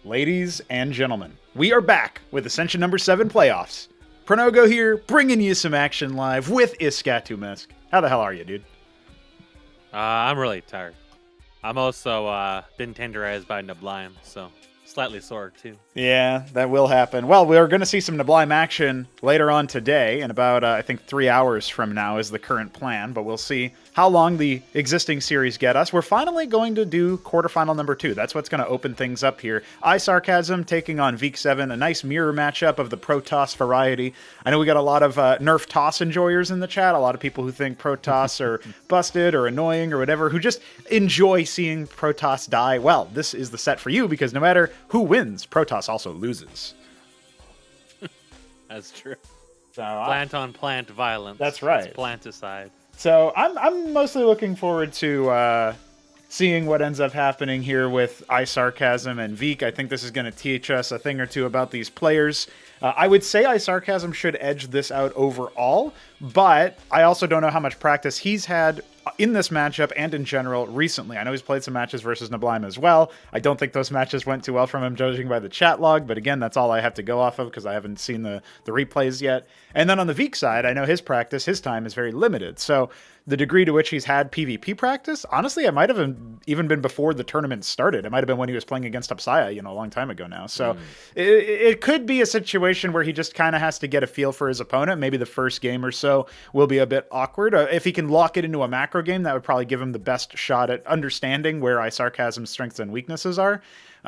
Ladies and gentlemen, we are back with Ascension number 7 playoffs. Pronogo here, bringing you some action live with Iskatumesk. How the hell are you, dude? I'm really tired. I'm also been tenderized by neblime, so slightly sore too. Yeah, that will happen. Well, we're going to see some neblime action later on today, in about, I think, 3 hours from now is the current plan, but we'll see how long the existing series get us. We're finally going to do quarterfinal number 2. That's what's going to open things up here. iSarCasm taking on Veek7, a nice mirror matchup of the Protoss variety. I know we got a lot of Nerf Toss enjoyers in the chat, a lot of people who think Protoss are busted or annoying or whatever, who just enjoy seeing Protoss die. Well, this is the set for you, because no matter who wins, Protoss also loses. That's true. So plant on plant violence. That's right. It's planticide. So I'm mostly looking forward to seeing what ends up happening here with iSarCasm and Veek. I think this is going to teach us a thing or two about these players. I would say iSarCasm should edge this out overall, but I also don't know how much practice he's had in this matchup and in general recently. I know he's played some matches versus neblime as well. I don't think those matches went too well from him, judging by the chat log, but again, that's all I have to go off of because I haven't seen the replays yet. And then on the Veek side, I know his practice, his time is very limited. So the degree to which he's had PvP practice, honestly, it might have even been before the tournament started. It might have been when he was playing against Hupsaiya, a long time ago now. So it could be a situation where he just kind of has to get a feel for his opponent. Maybe the first game or so will be a bit awkward. If he can lock it into a macro game, that would probably give him the best shot at understanding where iSarCasm's strengths and weaknesses are.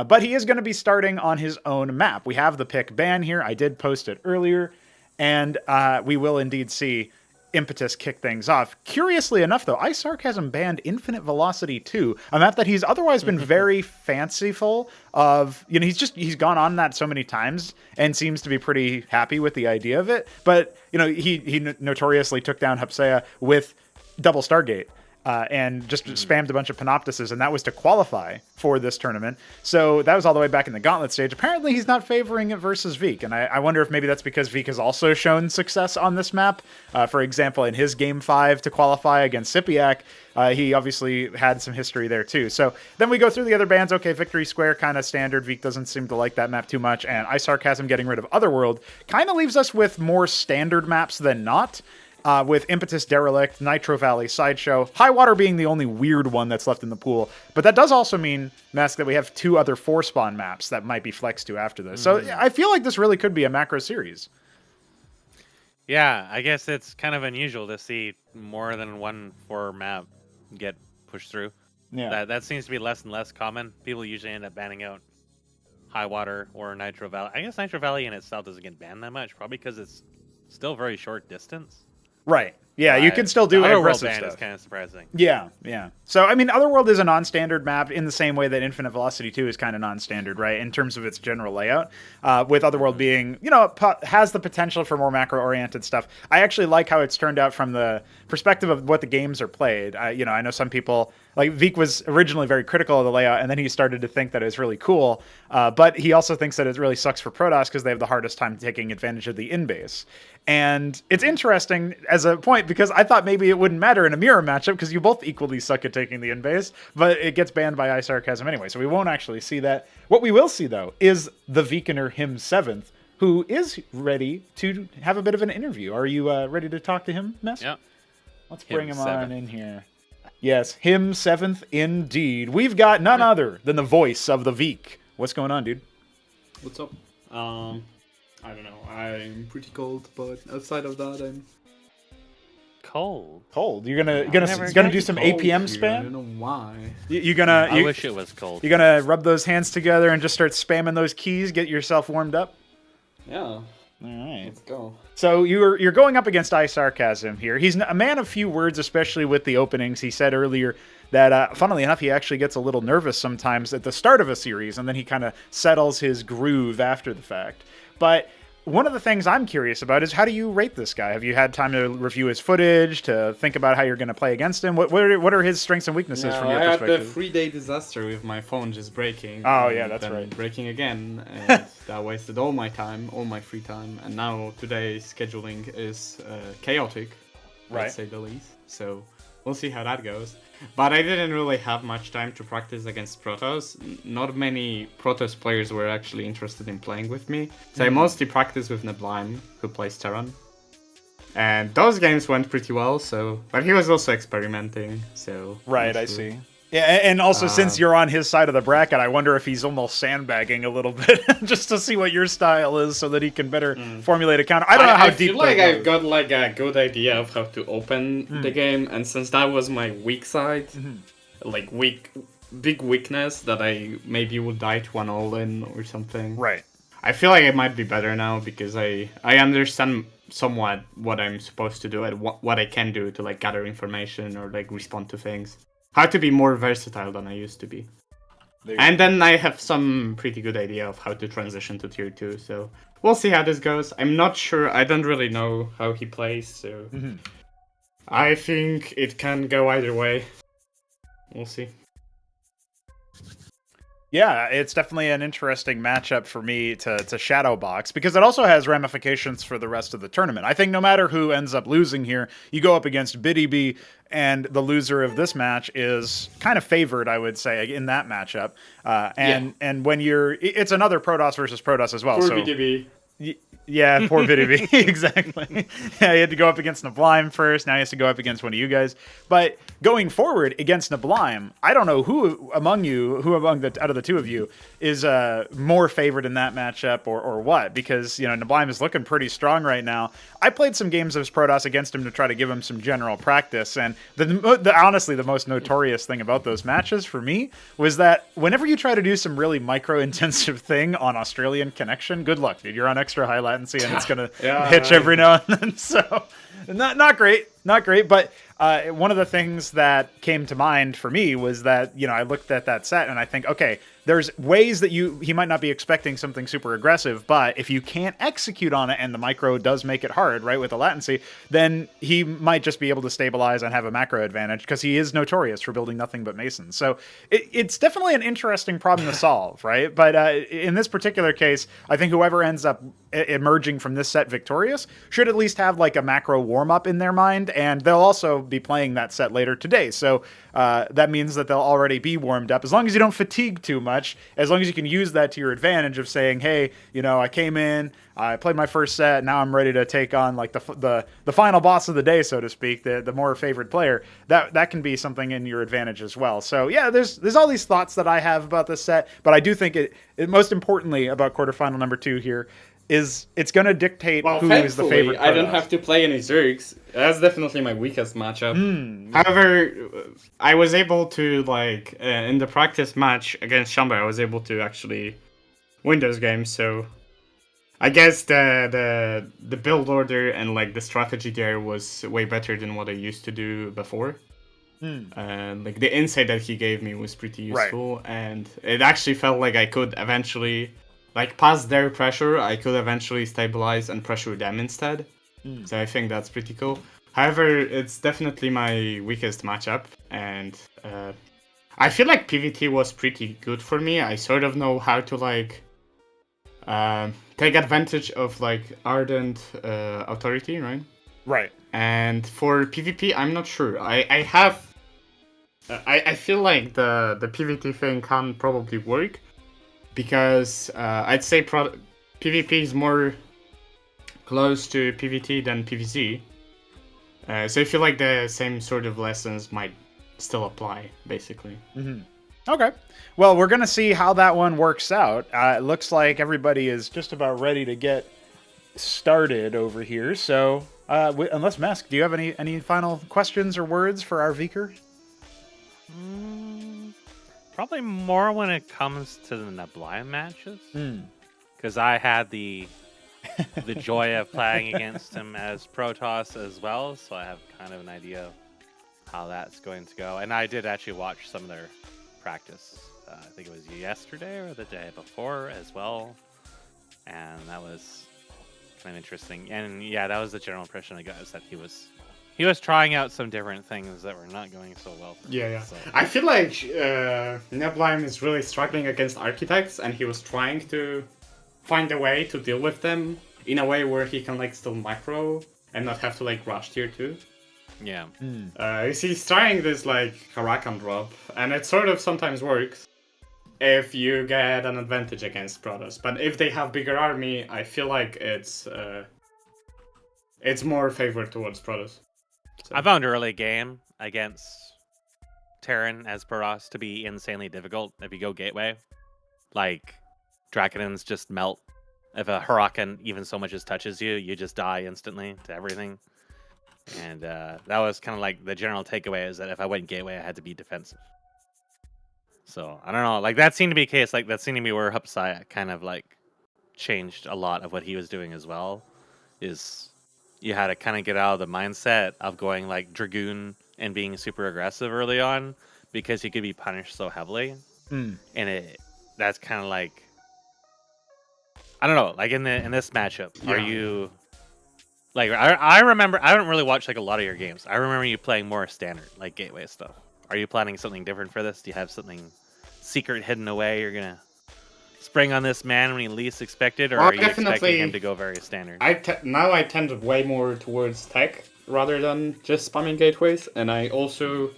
But he is going to be starting on his own map. We have the pick ban here. I did post it earlier, and we will indeed see Impetus kick things off. Curiously enough, though, iSarCasm banned Infinite Velocity 2, a map that he's otherwise been very fanciful of. He's gone on that so many times and seems to be pretty happy with the idea of it. But he notoriously took down Hupsaiya with double Stargate. And just spammed a bunch of Panoptises, and that was to qualify for this tournament. So that was all the way back in the Gauntlet stage. Apparently, he's not favoring it versus Veek, and I wonder if maybe that's because Veek has also shown success on this map. For example, in his Game 5 to qualify against Sipiak, he obviously had some history there too. So then we go through the other bands. Okay, Victory Square, kind of standard. Veek doesn't seem to like that map too much, and iSarCasm getting rid of Otherworld kind of leaves us with more standard maps than not. With Impetus, Derelict, Nitro Valley, Sideshow, Highwater being the only weird one that's left in the pool. But that does also mean, Mask, that we have 2 other 4-spawn maps that might be flexed to after this. So I feel like this really could be a macro series. Yeah, I guess it's kind of unusual to see more than one 4 map get pushed through. Yeah, That seems to be less and less common. People usually end up banning out Highwater or Nitro Valley. I guess Nitro Valley in itself doesn't get banned that much, probably because it's still very short distance. Right. Yeah, you can still do aggressive stuff. Is kind of surprising. Yeah, yeah. So, I mean, Otherworld is a non-standard map in the same way that Infinite Velocity 2 is kind of non-standard, right, in terms of its general layout, with Otherworld being, has the potential for more macro-oriented stuff. I actually like how it's turned out from the perspective of what the games are played. I know some people, like Veek was originally very critical of the layout, and then he started to think that it was really cool, but he also thinks that it really sucks for Protoss because they have the hardest time taking advantage of the in-base. And it's interesting as a point because I thought maybe it wouldn't matter in a mirror matchup because you both equally suck at taking the in-base, but it gets banned by iSarCasm anyway, so we won't actually see that. What we will see, though, is the Veekener him 7th, who is ready to have a bit of an interview. Are you ready to talk to him, Mess? Yeah. Let's bring him on in here. Yes, him 7th indeed. We've got none other than the voice of the Veek. What's going on, dude? What's up? I don't know. I'm pretty cold, but outside of that, I'm cold. Cold. You're gonna do some APM spam? I don't know why. I wish it was cold. You're gonna rub those hands together and just start spamming those keys, get yourself warmed up? Yeah. All right. Let's go. So you're going up against iSarCasm here. He's a man of few words, especially with the openings. He said earlier that, funnily enough, he actually gets a little nervous sometimes at the start of a series, and then he kind of settles his groove after the fact. But one of the things I'm curious about is how do you rate this guy? Have you had time to review his footage, to think about how you're going to play against him? What are his strengths and weaknesses from your perspective? I had the 3-day disaster with my phone just breaking. Oh, yeah, that's right. Breaking again, and that wasted all my time, all my free time. And now today's scheduling is chaotic, right, to say the least. So we'll see how that goes. But I didn't really have much time to practice against Protoss. Not many Protoss players were actually interested in playing with me. So I mostly practiced with Neblime, who plays Terran. And those games went pretty well, so... But he was also experimenting, so... Right, I see. Yeah, and also since you're on his side of the bracket, I wonder if he's almost sandbagging a little bit just to see what your style is so that he can better formulate a counter. I don't know how I deep feel like that I've got like a good idea of how to open the game, and since that was my weak side, like big weakness that I maybe would die to an all-in or something. Right. I feel like it might be better now because I understand somewhat what I'm supposed to do and what I can do to like gather information or like respond to things. How to be more versatile than I used to be. And then I have some pretty good idea of how to transition to tier 2, so we'll see how this goes. I'm not sure, I don't really know how he plays, so I think it can go either way. We'll see. Yeah, it's definitely an interesting matchup for me to shadow box because it also has ramifications for the rest of the tournament. I think no matter who ends up losing here, you go up against Btyb, and the loser of this match is kind of favored, I would say, in that matchup. And when it's another Protoss versus Protoss as well. Poor so Btyb. Yeah, poor Btyb. Exactly. Yeah, he had to go up against Neblime first. Now he has to go up against one of you guys. But going forward against Neblime, I don't know who among out of the two of you is more favored in that matchup or what, because Neblime is looking pretty strong right now. I played some games of Protoss against him to try to give him some general practice, and honestly the most notorious thing about those matches for me was that whenever you try to do some really micro-intensive thing on Australian connection, good luck, dude. You're on extra high latency and it's gonna hitch every now and then. So not great. But one of the things that came to mind for me was that I looked at that set and I think, okay, there's ways that he might not be expecting something super aggressive, but if you can't execute on it and the micro does make it hard, right, with the latency, then he might just be able to stabilize and have a macro advantage because he is notorious for building nothing but masons. So it's definitely an interesting problem to solve, right? But in this particular case, I think whoever ends up emerging from this set victorious should at least have like a macro warm-up in their mind, and they'll also be playing that set later today. So that means that they'll already be warmed up, as long as you don't fatigue too much, as long as you can use that to your advantage of saying, hey, I came in, I played my first set, now I'm ready to take on like the final boss of the day, so to speak, the more favored player. That can be something in your advantage as well. So yeah, there's all these thoughts that I have about this set, but I do think it most importantly about quarterfinal number 2 here is it's going to dictate who is the favorite. I don't have to play any Zergs. That's definitely my weakest matchup. However, I was able to, in the practice match against Shambler, I was able to actually win those games, so I guess the build order and, the strategy there was way better than what I used to do before. And, the insight that he gave me was pretty useful, and it actually felt like I could eventually... past their pressure, I could eventually stabilize and pressure them instead. So I think that's pretty cool. However, it's definitely my weakest matchup, and I feel like PvT was pretty good for me. I sort of know how to take advantage of ardent authority, right? Right. And for PvP, I'm not sure. I feel like the PvT thing can probably work. Because I'd say PvP is more close to PvT than PvZ. So I feel like the same sort of lessons might still apply, basically. Okay. Well, we're going to see how that one works out. It looks like everybody is just about ready to get started over here. So, unless Mask, do you have any final questions or words for our Viker? Probably more when it comes to the Neblime matches, because I had the joy of playing against him as Protoss as well, so I have kind of an idea of how that's going to go. And I did actually watch some of their practice. I think it was yesterday or the day before as well, and that was kind of interesting. And yeah, that was the general impression I got, is that he was trying out some different things that were not going so well. Yeah. So. I feel like Neblime is really struggling against architects, and he was trying to find a way to deal with them in a way where he can still macro and not have to rush tier 2. Yeah. You see, he's trying this like Huracan drop, and it sort of sometimes works if you get an advantage against Protoss. But if they have bigger army, I feel like it's more favored towards Protoss. So. I found early game against Terran as Protoss to be insanely difficult if you go gateway. Like, Drakenons just melt. If a Huracan even so much as touches you, you just die instantly to everything. And that was kind of like the general takeaway, is that if I went gateway, I had to be defensive. So, I don't know. Like, that seemed to be a case. Like, that seemed to be where Hupsaiya kind of, like, changed a lot of what he was doing as well. Is you had to kind of get out of the mindset of going, like, Dragoon and being super aggressive early on, because you could be punished so heavily. And that's kind of like, I don't know, like in this matchup, are you like, I remember, I don't really watch like a lot of your games. I remember you playing more standard, like gateway stuff. Are you planning something different for this? Do you have something secret hidden away you're gonna spring on this man when he least expected, or are you expecting him to go very standard? Now I tend way more towards tech rather than just spamming gateways, and I also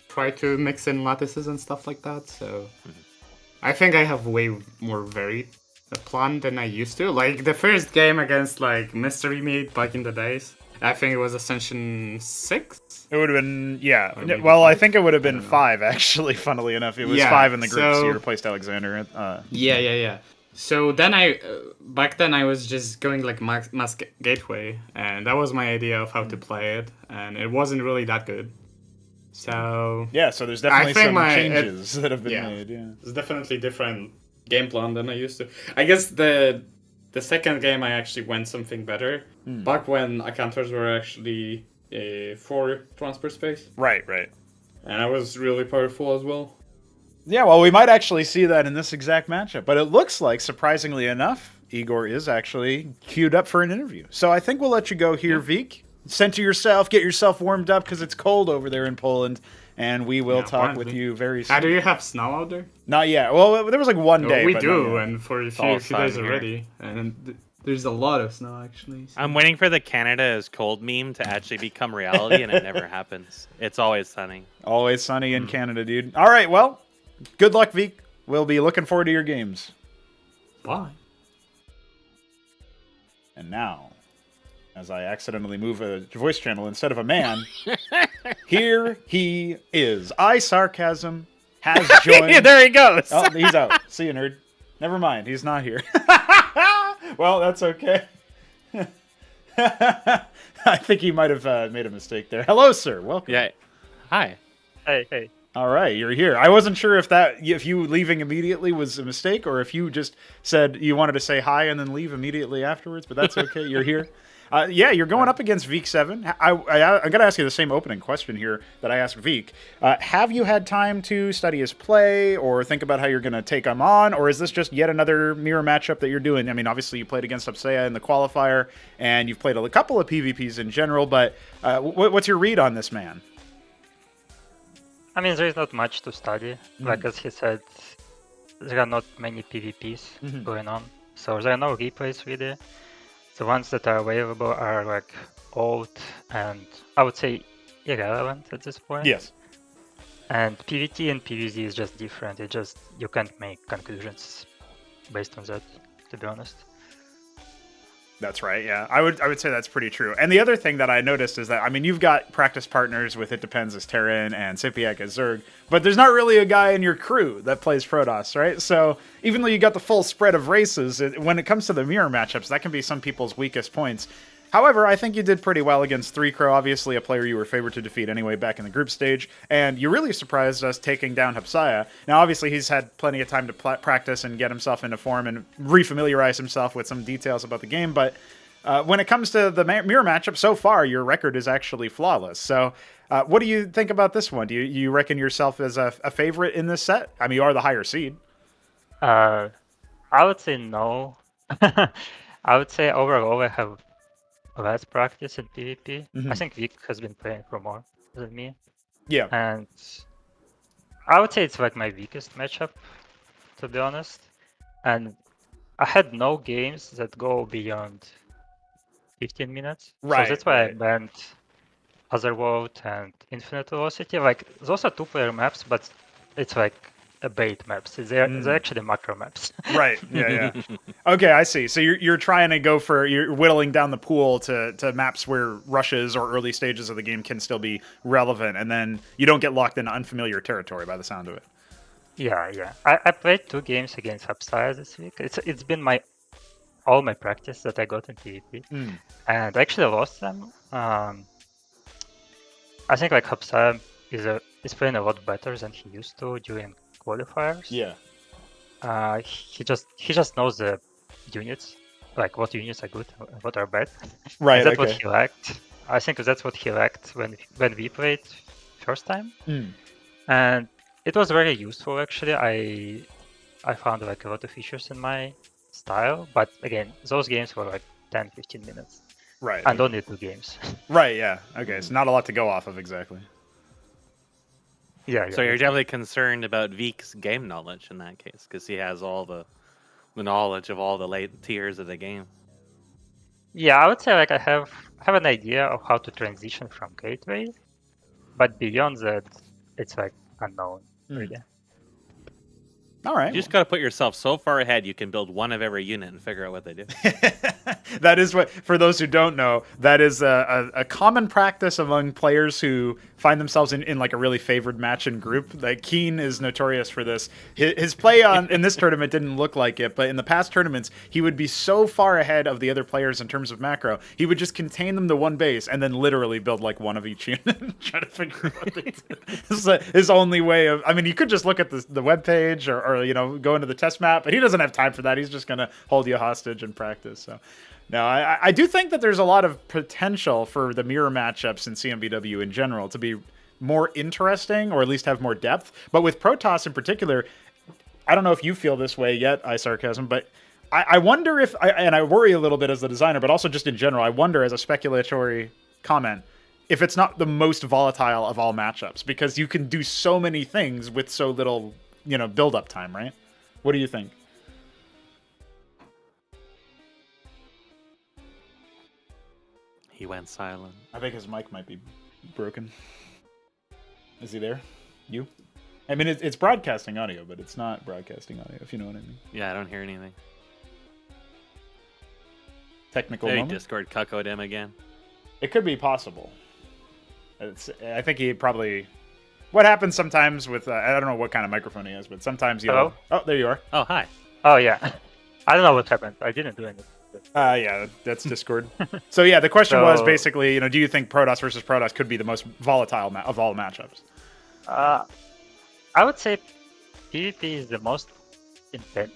try to mix in lattices and stuff like that, so I think I have way more varied plan than I used to. Like the first game against like Mystery Meat back in the days, I think it was Ascension 6? It would have been, yeah. Well, I think it would have been 5, actually, funnily enough. It was 5 in the group, so you replaced Alexander. Yeah. So then back then I was just going like mass gateway, and that was my idea of how to play it, and it wasn't really that good. So yeah, so there's definitely some changes that have been made. Yeah, it's definitely different game plan than I used to. I guess the second game I actually went something better. Back when Acantors were actually 4 transfer space. Right. And I was really powerful as well. Yeah, well, we might actually see that in this exact matchup. But it looks like, surprisingly enough, Igor is actually queued up for an interview. So I think we'll let you go here, Vik. Center yourself, get yourself warmed up, because it's cold over there in Poland. And we will talk with you very soon. Do you have snow out there? Not yet. Well, there was like one day. We do, and for a few days already. And there's a lot of snow, actually. So. I'm waiting for the Canada is cold meme to actually become reality, and it never happens. It's always sunny. Always sunny in Canada, dude. All right, well, good luck, Vik. We'll be looking forward to your games. Bye. And now, as I accidentally move a voice channel instead of a man, here he is. iSarCasm has joined. There he goes. Oh, he's out. See you, nerd. Never mind. He's not here. Well, that's okay. I think he might have made a mistake there. Hello, sir. Welcome. Yeah. Hi. Hey. All right, you're here. I wasn't sure if you leaving immediately was a mistake, or if you just said you wanted to say hi and then leave immediately afterwards, but that's okay. You're here. Yeah, you're going up against Vik 7. I'm going to ask you the same opening question here that I asked Vik. Have you had time to study his play or think about how you're going to take him on, or is this just yet another mirror matchup that you're doing? I mean, obviously you played against Hupsaiya in the qualifier, and you've played a couple of PvPs in general, but what's your read on this man? I mean, there is not much to study. Like as he said, there are not many PvPs going on, so there are no replays really. The ones that are available are like old and I would say irrelevant at this point. Yes. And PvT and PvZ is just different. You can't make conclusions based on that, to be honest. That's right, yeah. I would say that's pretty true. And the other thing that I noticed is that, I mean, you've got practice partners with It Depends as Terran and Sipiak as Zerg, but there's not really a guy in your crew that plays Protoss, right? So even though you got the full spread of races, when it comes to the mirror matchups, that can be some people's weakest points. However, I think you did pretty well against 3Crow, obviously a player you were favored to defeat anyway back in the group stage, and you really surprised us taking down Hupsaiya. Now, obviously, he's had plenty of time to practice and get himself into form and refamiliarize himself with some details about the game, but when it comes to the mirror matchup, so far, your record is actually flawless. So what do you think about this one? Do you reckon yourself as a favorite in this set? I mean, you are the higher seed. I would say no. I would say overall I have less practice in PvP. I think Vik has been playing for more than me. Yeah. And I would say it's like my weakest matchup, to be honest. And I had no games that go beyond 15 minutes. Right. So that's why I banned Otherworld and Infinite Velocity. Like those are 2-player maps, but it's like a bait maps. They're actually macro maps. Right. Yeah. Okay, I see. So you're trying to go for, you're whittling down the pool to maps where rushes or early stages of the game can still be relevant, and then you don't get locked into unfamiliar territory by the sound of it. Yeah. I played 2 games against Hupsaiya this week. It's been all my practice that I got in PvP, and I actually lost them. I think like Hupsaiya is playing a lot better than he used to during qualifiers. Yeah. He just knows the units, like what units are good, and what are bad. Right. And that's what he lacked. I think that's what he lacked when we played first time. And it was very useful actually. I found like a lot of features in my style, but again, those games were like 10-15 minutes. Right. And only 2 games. Right, yeah. Okay, so not a lot to go off of exactly. Yeah. So you're definitely concerned about Veek's game knowledge in that case, because he has all the knowledge of all the late tiers of the game. Yeah, I would say like I have an idea of how to transition from gateway, but beyond that, it's like unknown. Really. All right. You just got to put yourself so far ahead you can build one of every unit and figure out what they do. That is what, for those who don't know, that is a common practice among players who find themselves in like a really favored match and group. Like Keen is notorious for this. His play in this tournament didn't look like it, but in the past tournaments, he would be so far ahead of the other players in terms of macro, he would just contain them to one base and then literally build like one of each unit and try to figure out what they do. This is his only way of, I mean, you could just look at the webpage or go into the test map, but he doesn't have time for that. He's just going to hold you hostage and practice. So no, I do think that there's a lot of potential for the mirror matchups in CMBW in general to be more interesting, or at least have more depth. But with Protoss in particular, I don't know if you feel this way yet, iSarCasm, but I wonder if, and I worry a little bit as the designer, but also just in general, I wonder as a speculatory comment, if it's not the most volatile of all matchups, because you can do so many things with so little, build-up time, right? What do you think? He went silent. I think his mic might be broken. Is he there? You? I mean, it's broadcasting audio, but it's not broadcasting audio, if you know what I mean. Yeah, I don't hear anything. Technical Maybe moment? Discord cuckoed him again. It could be possible. I think he probably... What happens sometimes with... I don't know what kind of microphone he has, but sometimes Hello? Oh, there you are. Oh, hi. Oh yeah. I don't know what happened. I didn't do anything. Yeah, that's Discord. So yeah, the question was basically, do you think Protoss versus Protoss could be the most volatile of all matchups? I would say PvP is the most intense,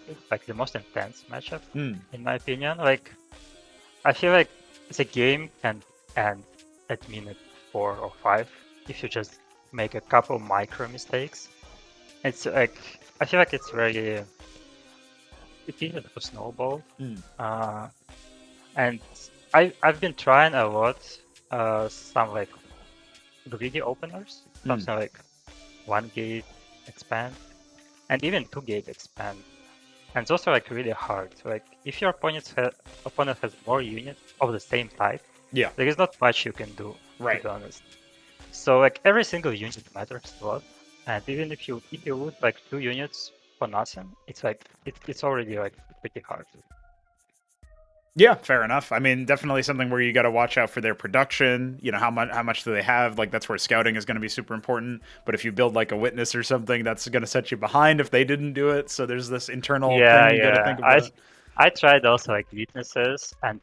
matchup, in my opinion. Like, I feel like the game can end at minute 4 or 5 if you just make a couple micro mistakes. It's like, I feel like it's very... It's easy to snowball. And I've been trying a lot some like greedy openers, something like 1 gate expand and even 2 gate expand. And those are like really hard. Like if your opponent has more units of the same type, there is not much you can do, to be honest. So like every single unit matters a lot. And even if you lose like 2 units for nothing, it's like it's already like pretty hard. Yeah, fair enough. I mean, definitely something where you got to watch out for their production. How much do they have? Like that's where scouting is going to be super important. But if you build like a witness or something, that's going to set you behind if they didn't do it. So there's this internal thing you got to think about. I tried also like witnesses, and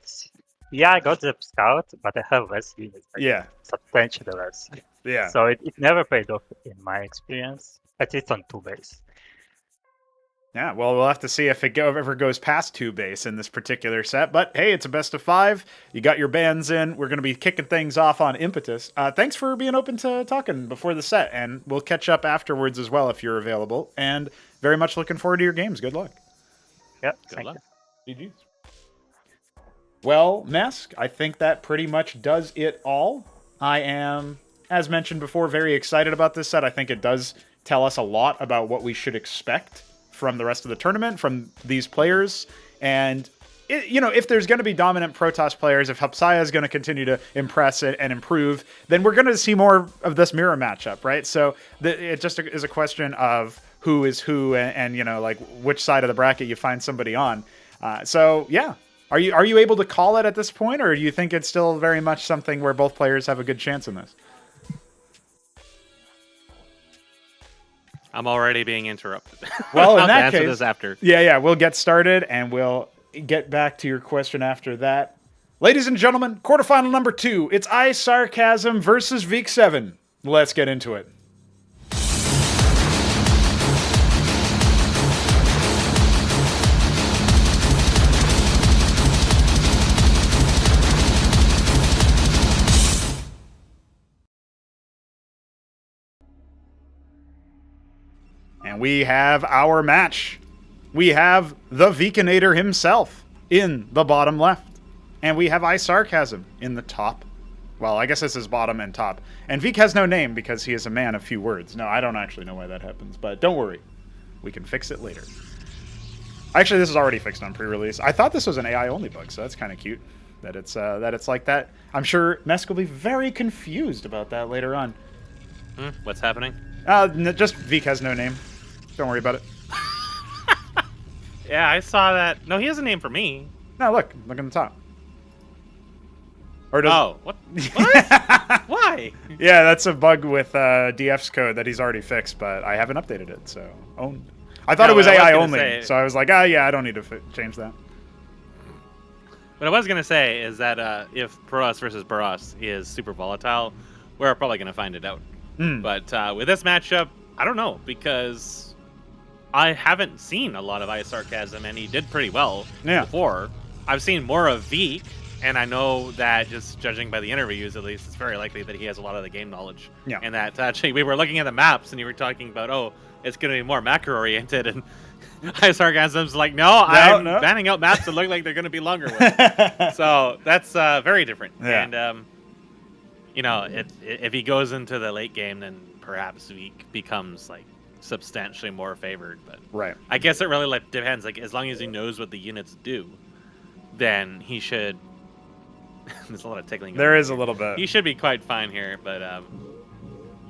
I got the scout, but I have less units. Like, substantially less. Yeah. So it never paid off in my experience. At least on 2 base. Yeah, well, we'll have to see if it ever goes past 2 base in this particular set. But hey, it's a best of 5. You got your bands in. We're going to be kicking things off on Impetus. Thanks for being open to talking before the set, and we'll catch up afterwards as well if you're available. And very much looking forward to your games. Good luck. Yep. Good luck. GG's. Well, Mesk, I think that pretty much does it all. I am, as mentioned before, very excited about this set. I think it does tell us a lot about what we should expect from the rest of the tournament, from these players. And if there's going to be dominant Protoss players, if Hupsaiya is going to continue to impress and improve, then we're going to see more of this mirror matchup, right? So it just is a question of who is who and like which side of the bracket you find somebody on. So yeah, are you able to call it at this point, or do you think it's still very much something where both players have a good chance in this? I'm already being interrupted. Well, in that case, this after. Yeah, we'll get started and we'll get back to your question after that. Ladies and gentlemen, quarterfinal number 2. It's iSarCasm versus Veek7. Let's get into it. And we have our match. We have the Veekinator himself in the bottom left. And we have iSarCasm in the top. Well, I guess this is bottom and top. And Veek has no name because he is a man of few words. No, I don't actually know why that happens, but don't worry. We can fix it later. Actually, this is already fixed on pre-release. I thought this was an AI-only bug, so that's kind of cute that it's like that. I'm sure Mesk will be very confused about that later on. What's happening? Just Veek has no name. Don't worry about it. Yeah, I saw that. No, he has a name for me. No, look on the top. Or does... Oh, what? What? Why? Yeah, that's a bug with DF's code that he's already fixed, but I haven't updated it, so owned. I thought it was AI only, so I was like, yeah, I don't need to change that. What I was going to say is that if Protoss versus Boros is super volatile, we're probably going to find it out. But with this matchup, I don't know, because I haven't seen a lot of iSarCasm, and he did pretty well before. I've seen more of Veek, and I know that just judging by the interviews, at least, it's very likely that he has a lot of the game knowledge. Yeah. And that actually, we were looking at the maps, and you were talking about, oh, it's going to be more macro-oriented, and iSarCasm's like, no, I'm banning out maps that look like they're going to be longer ones. So that's very different. Yeah. And, if he goes into the late game, then perhaps Veek becomes, like, substantially more favored. But right. I guess it really depends. Like, as long as he knows what the units do, then he should... There's a lot of tickling. There is a little bit. He should be quite fine here, but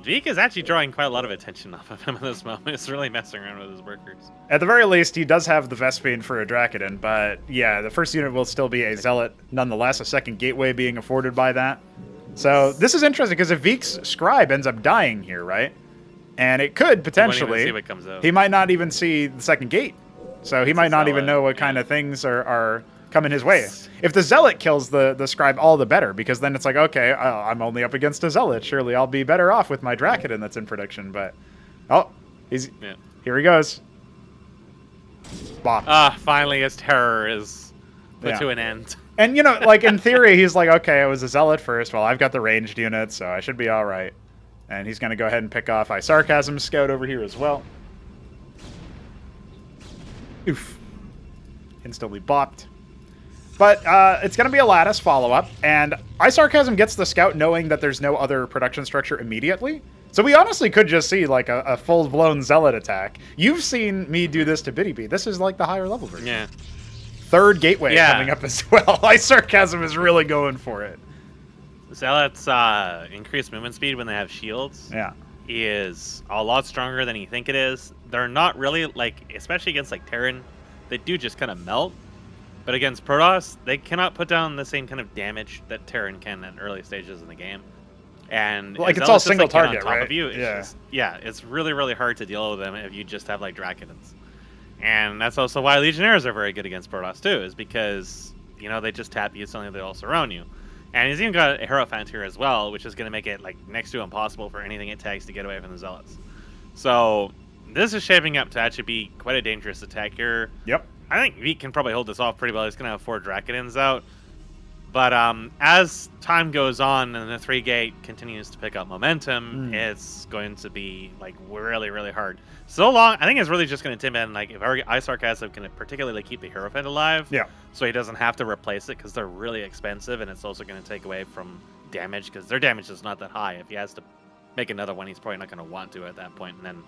Veek is actually drawing quite a lot of attention off of him at this moment. It's really messing around with his workers. At the very least, he does have the Vespene for a Dracoden, but yeah, the first unit will still be a Zealot nonetheless, a second gateway being afforded by that. So this is interesting, because if Veek's Scribe ends up dying here, right? And it could potentially... See what comes out. He might not even see the second gate. So he might not even know what kind of things are coming his way. If the Zealot kills the Scribe, all the better, because then it's like, okay, I'm only up against a Zealot. Surely I'll be better off with my Dracoden that's in production. But, here he goes. Bop. Finally his terror is put to an end. And, like, in theory, he's like, okay, I was a Zealot first. Well, I've got the ranged unit, so I should be all right. And he's going to go ahead and pick off iSarCasm's Scout over here as well. Oof. Instantly bopped. But it's going to be a Lattice follow-up, and iSarCasm gets the Scout knowing that there's no other production structure immediately. So we honestly could just see, like, a full-blown Zealot attack. You've seen me do this to Btyb. This is, like, the higher level version. Yeah. Third gateway coming up as well. iSarCasm is really going for it. Zealots' increased movement speed when they have shields is a lot stronger than you think it is. They're not really, like, especially against, like, Terran, they do just kind of melt. But against Protoss, they cannot put down the same kind of damage that Terran can at early stages in the game. And like, it's all single target, right? It's really, really hard to deal with them if you just have, like, Dracodons. And that's also why Legionnaires are very good against Protoss, too, is because, they just tap you, suddenly they all surround you. And he's even got a Hierophant here as well, which is going to make it, like, next to impossible for anything it takes to get away from the Zealots. So this is shaping up to actually be quite a dangerous attack here. Yep. I think Veek can probably hold this off pretty well. He's going to have 4 Dracodons out. But as time goes on and the 3-gate continues to pick up momentum, it's going to be, like, really, really hard. So long, I think it's really just going to depend, like, if iSarCasm can particularly keep the Hierophant alive, so he doesn't have to replace it, because they're really expensive, and it's also going to take away from damage, because their damage is not that high. If he has to make another one, he's probably not going to want to at that point, and then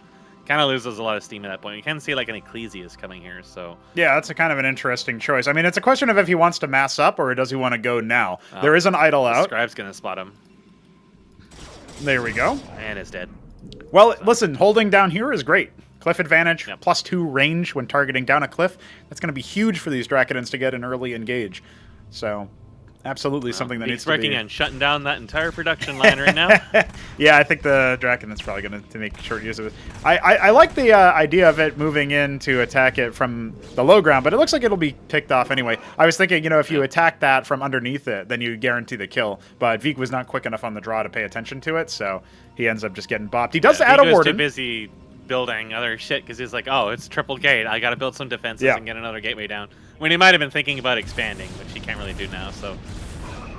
kind of loses a lot of steam at that point. You can see like an Ecclesias coming here, so Yeah, that's a kind of an interesting choice. I mean, it's a question of if he wants to mass up or does he want to go now. There is an idol out. Scribe's gonna spot him, There we go. and it's dead. Well, listen, holding down here is great. Cliff advantage, Yep. +2 range when targeting down a cliff. That's going to be huge for these Drakodons to get an early engage. So, absolutely something that needs He's to be... working on shutting down that entire production line right now. Yeah, I think the Drakodon's probably going to make short use of it. I like the idea of it moving in to attack it from the low ground, but it looks like it'll be picked off anyway. I was thinking, if you attack that from underneath it, then you guarantee the kill. But Vik was not quick enough on the draw to pay attention to it, so he ends up just getting bopped. He does add a He was Warden. too busy building other shit because he's like, oh, it's triple gate. I got to build some defenses and get another gateway down. When he might have been thinking about expanding, which he can't really do now. So,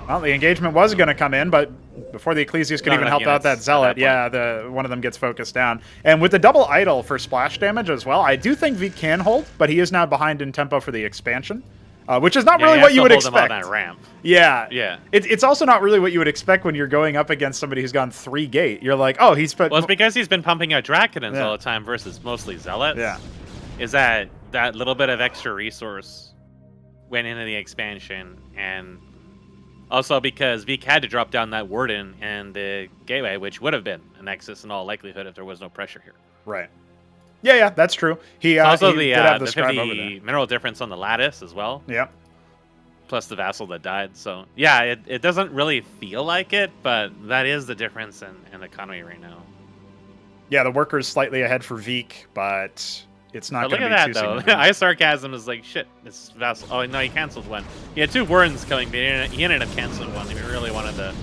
well, the engagement was going to come in, but before the Ecclesias could Not even enough help out that units Zealot, at that one of them gets focused down. And with the double idol for splash damage as well, I do think Vik can hold, but he is now behind in tempo for the expansion, which is not really what you would expect. Hold him on that ramp. Yeah. Yeah. It's also not really what you would expect when you're going up against somebody who's gone 3 gate. You're like, oh, he's... Well, it's because he's been pumping out Drakodons all the time versus mostly Zealots. Yeah. Is that little bit of extra resource went into the expansion, and also because Vik had to drop down that Warden and the gateway, which would have been a Nexus in all likelihood if there was no pressure here. Right. Yeah, that's true. He also he did have the scribe over 50 mineral difference on the lattice as well. Yeah. Plus the vassal that died. So yeah, it doesn't really feel like it, but that is the difference in the economy right now. Yeah, the worker's slightly ahead for Vik, but it's not But going look to at be that too though. significant. iSarCasm is like shit. This vassal. Oh no, he canceled one. He had 2 Wardens coming, but he ended up canceling one. He really wanted the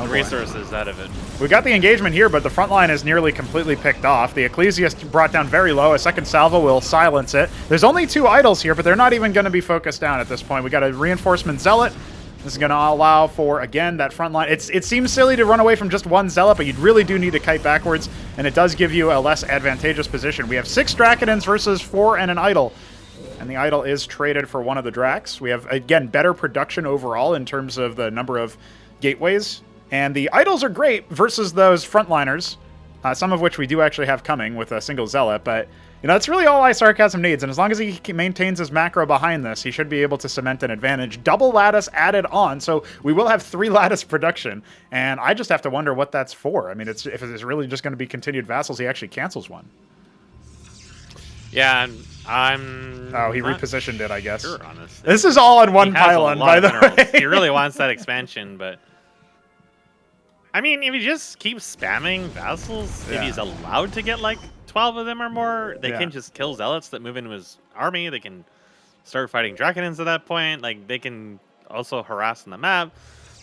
resources out of it. We got the engagement here, but the front line is nearly completely picked off. The Ecclesias brought down very low. A second salvo will silence it. There's only 2 idols here, but they're not even going to be focused down at this point. We got a reinforcement Zealot. This is going to allow for, again, that front line. It seems silly to run away from just 1 Zealot, but you really do need to kite backwards, and it does give you a less advantageous position. We have 6 Drakodons versus 4 and an idol. And the idol is traded for one of the Dracs. We have, again, better production overall in terms of the number of gateways. And the idols are great versus those frontliners, some of which we do actually have coming with a single Zealot. But, that's really all iSarCasm needs. And as long as he maintains his macro behind this, he should be able to cement an advantage. Double lattice added on, so we will have 3 lattice production. And I just have to wonder what that's for. I mean, if it's really just going to be continued vassals, he actually cancels one. Yeah, I'm Oh, he repositioned it, I guess. sure on this. This is all on one He has a pylon, lot by of the minerals. way. He really wants that expansion, but I mean, if he just keeps spamming vassals, if he's allowed to get like 12 of them or more, they can just kill zealots that move into his army. They can start fighting Drakodons at that point. Like, they can also harass on the map.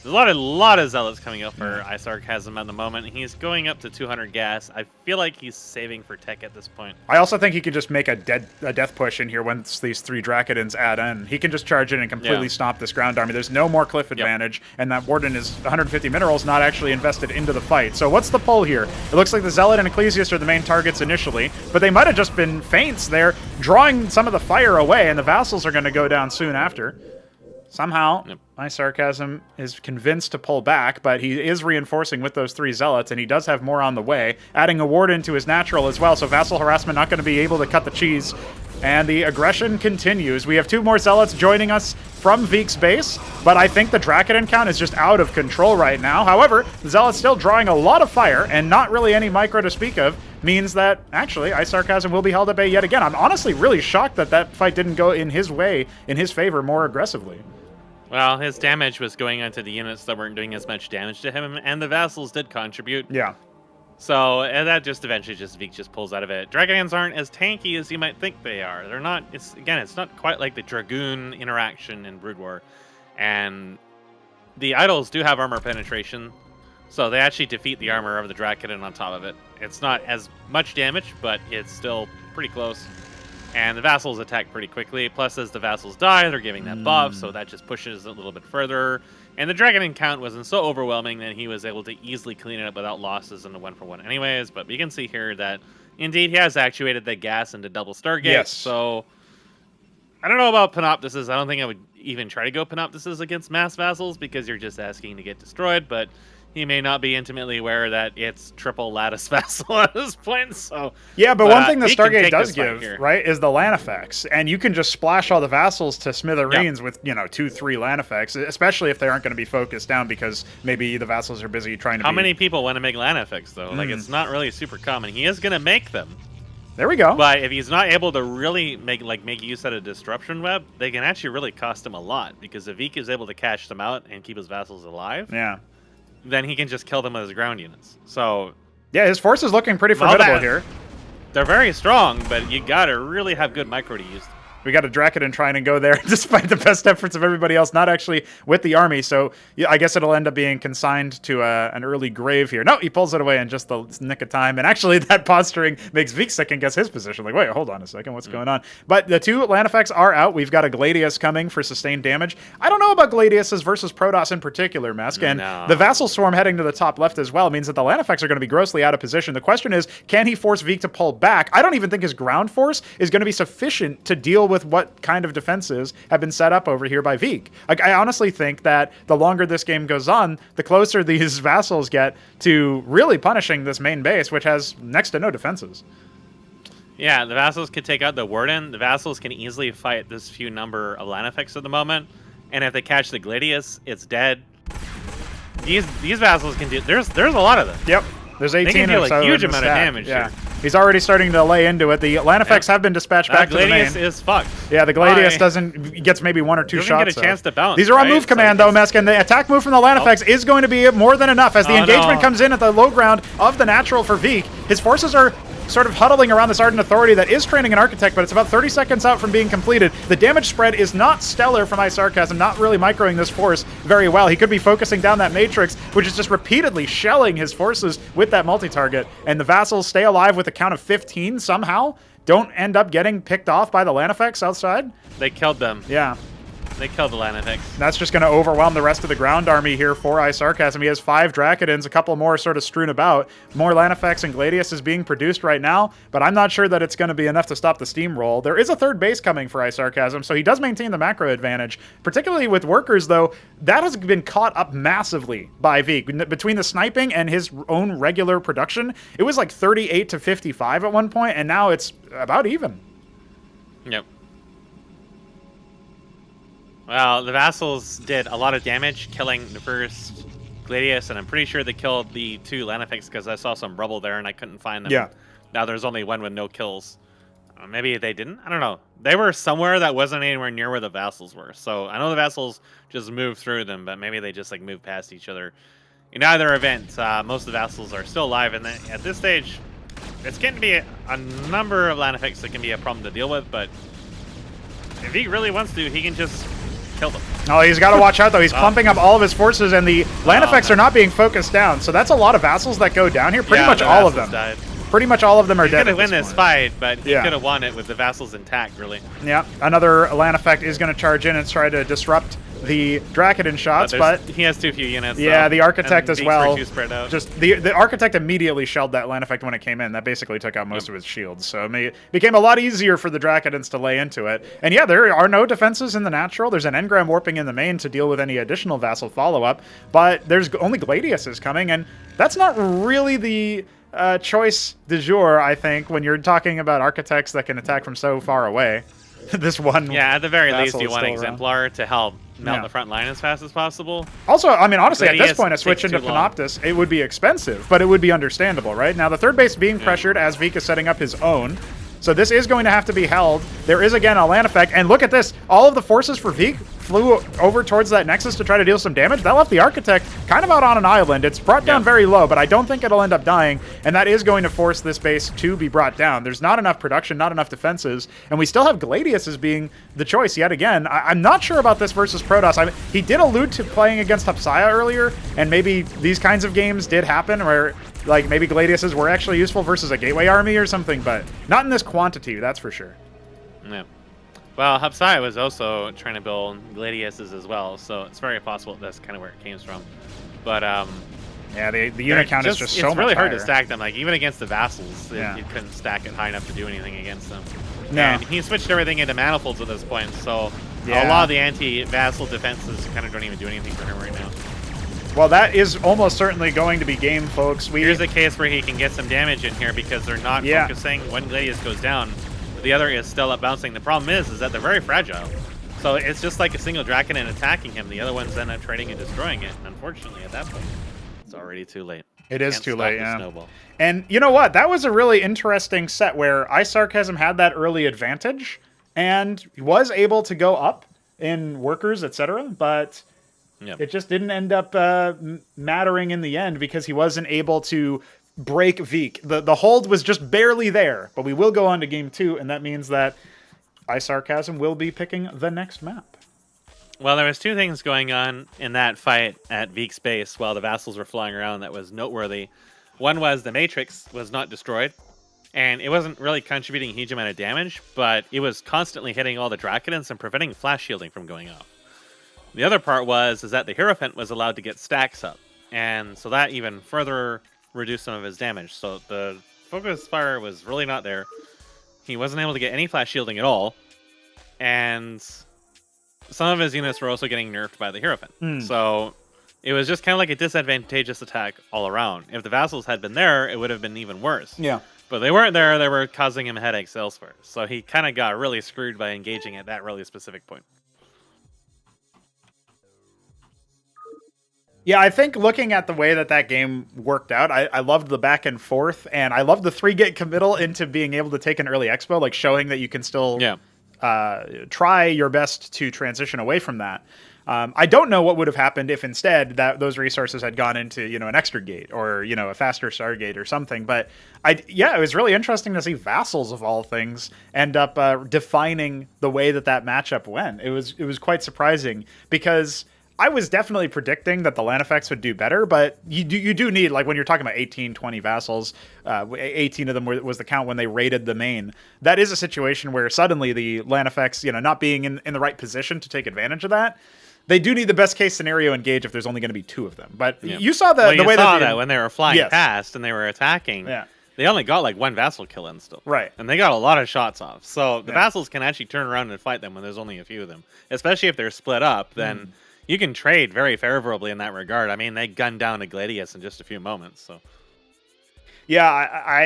There's a lot of zealots coming up for iSarCasm at the moment. He's going up to 200 gas. I feel like he's saving for tech at this point. I also think he could just make a death push in here once these 3 Drakodons add in. He can just charge in and completely stomp this ground army. There's no more cliff advantage, and that Warden is 150 minerals not actually invested into the fight. So what's the pull here? It looks like the Zealot and Ecclesias are the main targets initially, but they might have just been feints. They're drawing some of the fire away, and the vassals are going to go down soon after. Somehow, iSarCasm is convinced to pull back, but he is reinforcing with those 3 Zealots, and he does have more on the way, adding a Warden to his natural as well, so Vassal Harassment not going to be able to cut the cheese. And the aggression continues. We have 2 more Zealots joining us from Vik's base, but I think the Drakodon count is just out of control right now. However, the Zealot's still drawing a lot of fire, and not really any micro to speak of, means that, actually, iSarCasm will be held at bay yet again. I'm honestly really shocked that that fight didn't go in his way, in his favor, more aggressively. Well, his damage was going onto the units that weren't doing as much damage to him, and the vassals did contribute. Yeah. So that just eventually Vik just pulls out of it. Dragons aren't as tanky as you might think they are. They're not. It's not quite like the Dragoon interaction in Brood War, and the idols do have armor penetration, so they actually defeat the armor of the Drakodon on top of it. It's not as much damage, but it's still pretty close. And the vassals attack pretty quickly. Plus, as the vassals die, they're giving that buff, so that just pushes it a little bit further. And the Drakodon count wasn't so overwhelming that he was able to easily clean it up without losses in the 1-for-1 anyways. But we can see here that, indeed, he has actuated the gas into double Stargate. Yes. So, I don't know about Panoptises. I don't think I would even try to go Panoptises against mass vassals because you're just asking to get destroyed. But he may not be intimately aware that it's triple lattice vassal at this point. So yeah, but one thing the he can Stargate take does this fight give, here. right, is the land effects, and you can just splash all the vassals to smithereens with 2-3 land effects, especially if they aren't going to be focused down because maybe the vassals are busy trying to. How many people want to make land effects though? Like it's not really super common. He is going to make them. There we go. But if he's not able to really make use out of disruption web, they can actually really cost him a lot because if Vik is able to cash them out and keep his vassals alive, then he can just kill them with his ground units. So yeah, his force is looking pretty formidable here. They're very strong, but you gotta really have good micro to use them. We got a Draken trying to go there, despite the best efforts of everybody else, not actually with the army. So yeah, I guess it'll end up being consigned to an early grave here. No, he pulls it away in just the nick of time. And actually, that posturing makes Vik second guess his position. Like, wait, hold on a second, what's going on? But the 2 land effects are out. We've got a Gladius coming for sustained damage. I don't know about Gladiuses versus Protoss in particular, Mesk. And the Vassal Swarm heading to the top left as well means that the land effects are going to be grossly out of position. The question is, can he force Vik to pull back? I don't even think his ground force is going to be sufficient to deal with what kind of defenses have been set up over here by Vik. Like, I honestly think that the longer this game goes on, the closer these vassals get to really punishing this main base, which has next to no defenses. Yeah, the vassals can take out the Warden. The vassals can easily fight this few number of land effects at the moment. And if they catch the Gladius, it's dead. These vassals can do... There's a lot of them. Yep. There's 18 they can deal or so a huge in the amount of stack. damage Yeah. here. He's already starting to lay into it. The land effects have been dispatched back to the main. Gladius is fucked. Yeah, the Gladius gets maybe 1 or 2 shots. Doesn't get a chance to bounce. These are on right? move command, though, Mesk, and the attack move from the land effects is going to be more than enough as the engagement comes in at the low ground of the natural for Vik. His forces are sort of huddling around this Ardent Authority that is training an Architect, but it's about 30 seconds out from being completed. The damage spread is not stellar from iSarCasm, not really microing this force very well. He could be focusing down that Matrix, which is just repeatedly shelling his forces with that multi-target, and the Vassals stay alive with a count of 15 somehow. Don't end up getting picked off by the land effects outside. They killed them. Yeah. They killed the land effects. That's just going to overwhelm the rest of the ground army here for iSarCasm. He has 5 Drakidins, a couple more sort of strewn about. More land effects and Gladius is being produced right now, but I'm not sure that it's going to be enough to stop the steamroll. There is a 3rd base coming for iSarCasm, so he does maintain the macro advantage. Particularly with workers, though, that has been caught up massively by Vik. Between the sniping and his own regular production, it was like 38 to 55 at one point, and now it's about even. Yep. Well, the Vassals did a lot of damage, killing the first Gladius, and I'm pretty sure they killed the 2 land effects because I saw some rubble there and I couldn't find them. Yeah. Now there's only 1 with no kills. Maybe they didn't? I don't know. They were somewhere that wasn't anywhere near where the Vassals were. So I know the Vassals just moved through them, but maybe they just like moved past each other. In either event, most of the Vassals are still alive, and at this stage, it's going to be a number of land effects that can be a problem to deal with, but if he really wants to, he can just kill them. Oh, he's got to watch out, though. He's clumping up all of his forces, and the land effects are not being focused down. So that's a lot of Vassals that go down here. Pretty much all of them. Died. Pretty much all of them are dead. He could have won this fight, but he Yeah. could have won it with the Vassals intact, really. Yeah, another land effect is going to charge in and try to disrupt the Drakidin shots, but he has too few units. yeah, though, the Architect and as well. Too spread out. Just the Architect immediately shelled that land effect when it came in. That basically took out most of his shields, so it became a lot easier for the Drakidins to lay into it. And yeah, there are no defenses in the natural. There's an engram warping in the main to deal with any additional vassal follow-up, but there's only Gladiuses coming, and that's not really the choice du jour, I think, when you're talking about architects that can attack from so far away. This one, yeah, at the very least, vassal you is want still Exemplar to help melt Yeah. the front line as fast as possible. Also, I mean, honestly, at this Gladius point, a switch takes into too long. Panoptus, it would be expensive, but it would be understandable, right? Now, the third base being pressured as Vik is setting up his own. So this is going to have to be held. There is, again, a land effect. And look at this. All of the forces for Vik flew over towards that Nexus to try to deal some damage. That left the Architect kind of out on an island. It's brought down very low, but I don't think it'll end up dying. And that is going to force this base to be brought down. There's not enough production, not enough defenses. And we still have Gladius as being the choice yet again. I'm not sure about this versus Protoss. He did allude to playing against Hupsaiya earlier, and maybe these kinds of games did happen where like maybe Gladiuses were actually useful versus a gateway army or something, but not in this quantity, that's for sure. Yeah. Well, Hupsaiya was also trying to build Gladiuses as well, so it's very possible that's kind of where it came from. But yeah, the unit count is just so much It's really hard higher. to stack them. Like even against the Vassals, Yeah. you couldn't stack it high enough to do anything against them. No. And he switched everything into manifolds at this point, so Yeah. a lot of the anti-Vassal defenses kind of don't even do anything for him right now. Well, that is almost certainly going to be game, folks. Here's a case where he can get some damage in here because they're not focusing. One Gladius goes down, the other is still up bouncing. The problem is that they're very fragile. So it's just like a single Draconin attacking him. The other one's then trading and destroying it. And unfortunately, at that point, it's already too late. It is Can't too stop late, the yeah. snowball. And you know what? That was a really interesting set where iSarCasm had that early advantage and was able to go up in workers, etc. But it just didn't end up mattering in the end because he wasn't able to break Veek. The hold was just barely there. But we will go on to game 2, and that means that iSarCasm will be picking the next map. Well, there was two things going on in that fight at Veek's base while the vassals were flying around that was noteworthy. One was the Matrix was not destroyed, and it wasn't really contributing a huge amount of damage, but it was constantly hitting all the Draconins and preventing flash shielding from going off. The other part was that the Hierophant was allowed to get stacks up, and so that even further reduced some of his damage. So the focus fire was really not there. He wasn't able to get any flash shielding at all, and some of his units were also getting nerfed by the Hierophant. So it was just kind of like a disadvantageous attack all around. If the vassals had been there, it would have been even worse. Yeah. But they weren't there. They were causing him headaches elsewhere. So he kind of got really screwed by engaging at that really specific point. Yeah, I think looking at the way that game worked out, I loved the back and forth, and I loved the 3-gate committal into being able to take an early expo, like showing that you can still try your best to transition away from that. I don't know what would have happened if instead those resources had gone into, an extra gate or, a faster Stargate or something. But it was really interesting to see vassals of all things end up defining the way that matchup went. It was quite surprising because I was definitely predicting that the land effects would do better, but you do need, like when you're talking about 18, 20 vassals, 18 of them was the count when they raided the main. That is a situation where suddenly the land effects, not being in the right position to take advantage of that, they do need the best case scenario engage if there's only going to be 2 of them. But you saw the way that when they were flying past and they were attacking. Yeah. They only got like 1 vassal kill in still. Right. And they got a lot of shots off. So the vassals can actually turn around and fight them when there's only a few of them. Especially if they're split up, then you can trade very favorably in that regard. I mean, they gunned down a Gladius in just a few moments. So, yeah,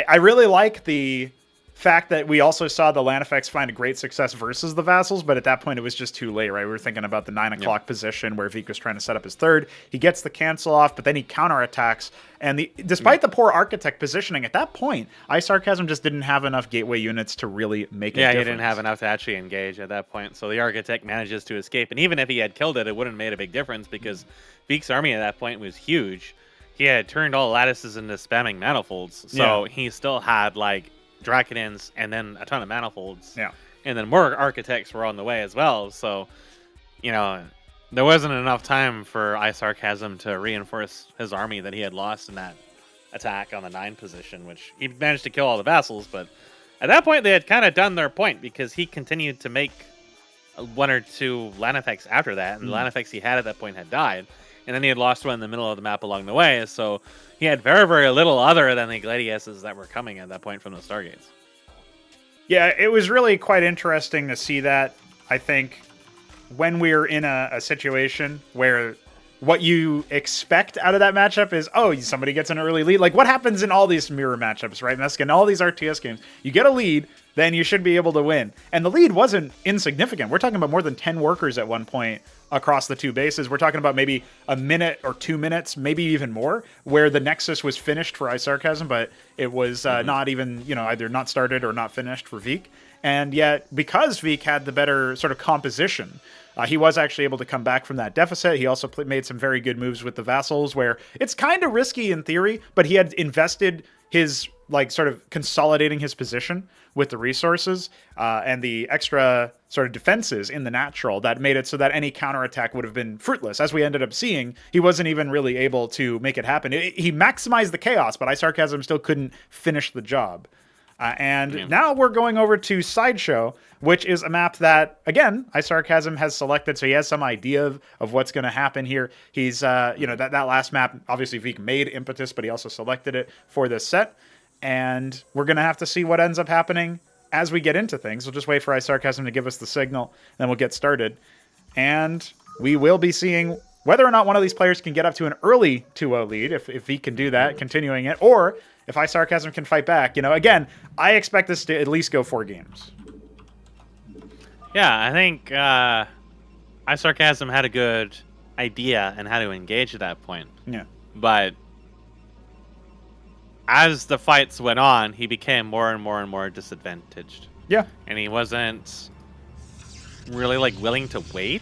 I really like the fact that we also saw the land effects find a great success versus the vassals, but at that point it was just too late, right? We were thinking about the 9 o'clock position where Veek was trying to set up his third. He gets the cancel off, but then he counterattacks. And despite the poor architect positioning, at that point, iSarCasm just didn't have enough gateway units to really make a difference. Yeah, he didn't have enough to actually engage at that point. So the architect manages to escape. And even if he had killed it, it wouldn't have made a big difference because Veek's army at that point was huge. He had turned all lattices into spamming manifolds. So he still had like Draconins and then a ton of manifolds. Yeah. And then more architects were on the way as well. So, there wasn't enough time for iSarCasm to reinforce his army that he had lost in that attack on the 9 position, which he managed to kill all the vassals. But at that point, they had kind of done their point because he continued to make 1 or 2 land effects after that. And the land effects he had at that point had died. And then he had lost 1 in the middle of the map along the way. So he had very, very little other than the Gladiuses that were coming at that point from the Stargates. Yeah, it was really quite interesting to see that. I think when we're in a situation where what you expect out of that matchup is, somebody gets an early lead. Like what happens in all these mirror matchups, right? In all these RTS games, you get a lead, then you should be able to win. And the lead wasn't insignificant. We're talking about more than 10 workers at one point across the 2 bases. We're talking about maybe a minute or 2 minutes, maybe even more, where the Nexus was finished for iSarCasm, but it was not even, either not started or not finished for Veek. And yet, because Veek had the better sort of composition, he was actually able to come back from that deficit. He also made some very good moves with the vassals, where it's kind of risky in theory, but he had invested his, sort of consolidating his position with the resources and the extra sort of defenses in the natural that made it so that any counterattack would have been fruitless. As we ended up seeing, he wasn't even really able to make it happen. He maximized the chaos, but iSarCasm still couldn't finish the job. Now we're going over to Sideshow, which is a map that, again, iSarCasm has selected, so he has some idea of what's going to happen here. He's, that last map, obviously Veek made Impetus, but he also selected it for this set. And we're going to have to see what ends up happening as we get into things. We'll just wait for iSarCasm to give us the signal, then we'll get started. And we will be seeing whether or not one of these players can get up to an early 2-0 lead, if he can do that, continuing it, or if iSarCasm can fight back. Again, I expect this to at least go 4 games. Yeah, I think iSarCasm had a good idea on how to engage at that point. Yeah. But as the fights went on, he became more and more disadvantaged. Yeah. And he wasn't really willing to wait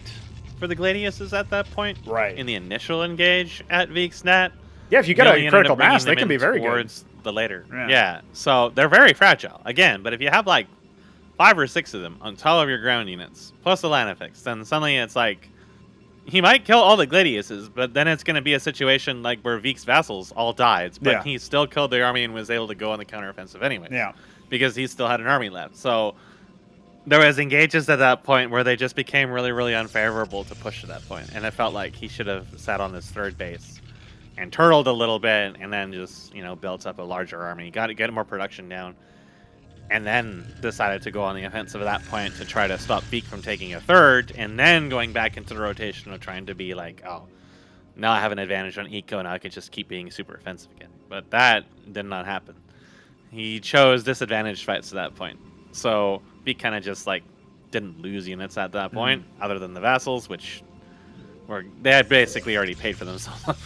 for the Gladiuses at that point. Right. In the initial engage at Veek's net. Yeah, if you get a critical mass, they can be very towards good. The later. Yeah. So they're very fragile. Again, but if you have 5 or 6 of them on top of your ground units, plus the land effects, then suddenly it's he might kill all the Gladiuses, but then it's going to be a situation where Veek's vassals all died, but he still killed the army and was able to go on the counteroffensive anyway. Yeah. Because he still had an army left. So there was engages at that point where they just became really, really unfavorable to push to that point. And it felt like he should have sat on his third base and turtled a little bit and then just, built up a larger army, get more production down, and then decided to go on the offensive at that point to try to stop Veek from taking a third, and then going back into the rotation of trying to be oh, now I have an advantage on eco, now I can just keep being super offensive again. But that did not happen. He chose disadvantaged fights at that point. So Veek kind of just didn't lose units at that point, other than the vassals, which they had basically already paid for themselves.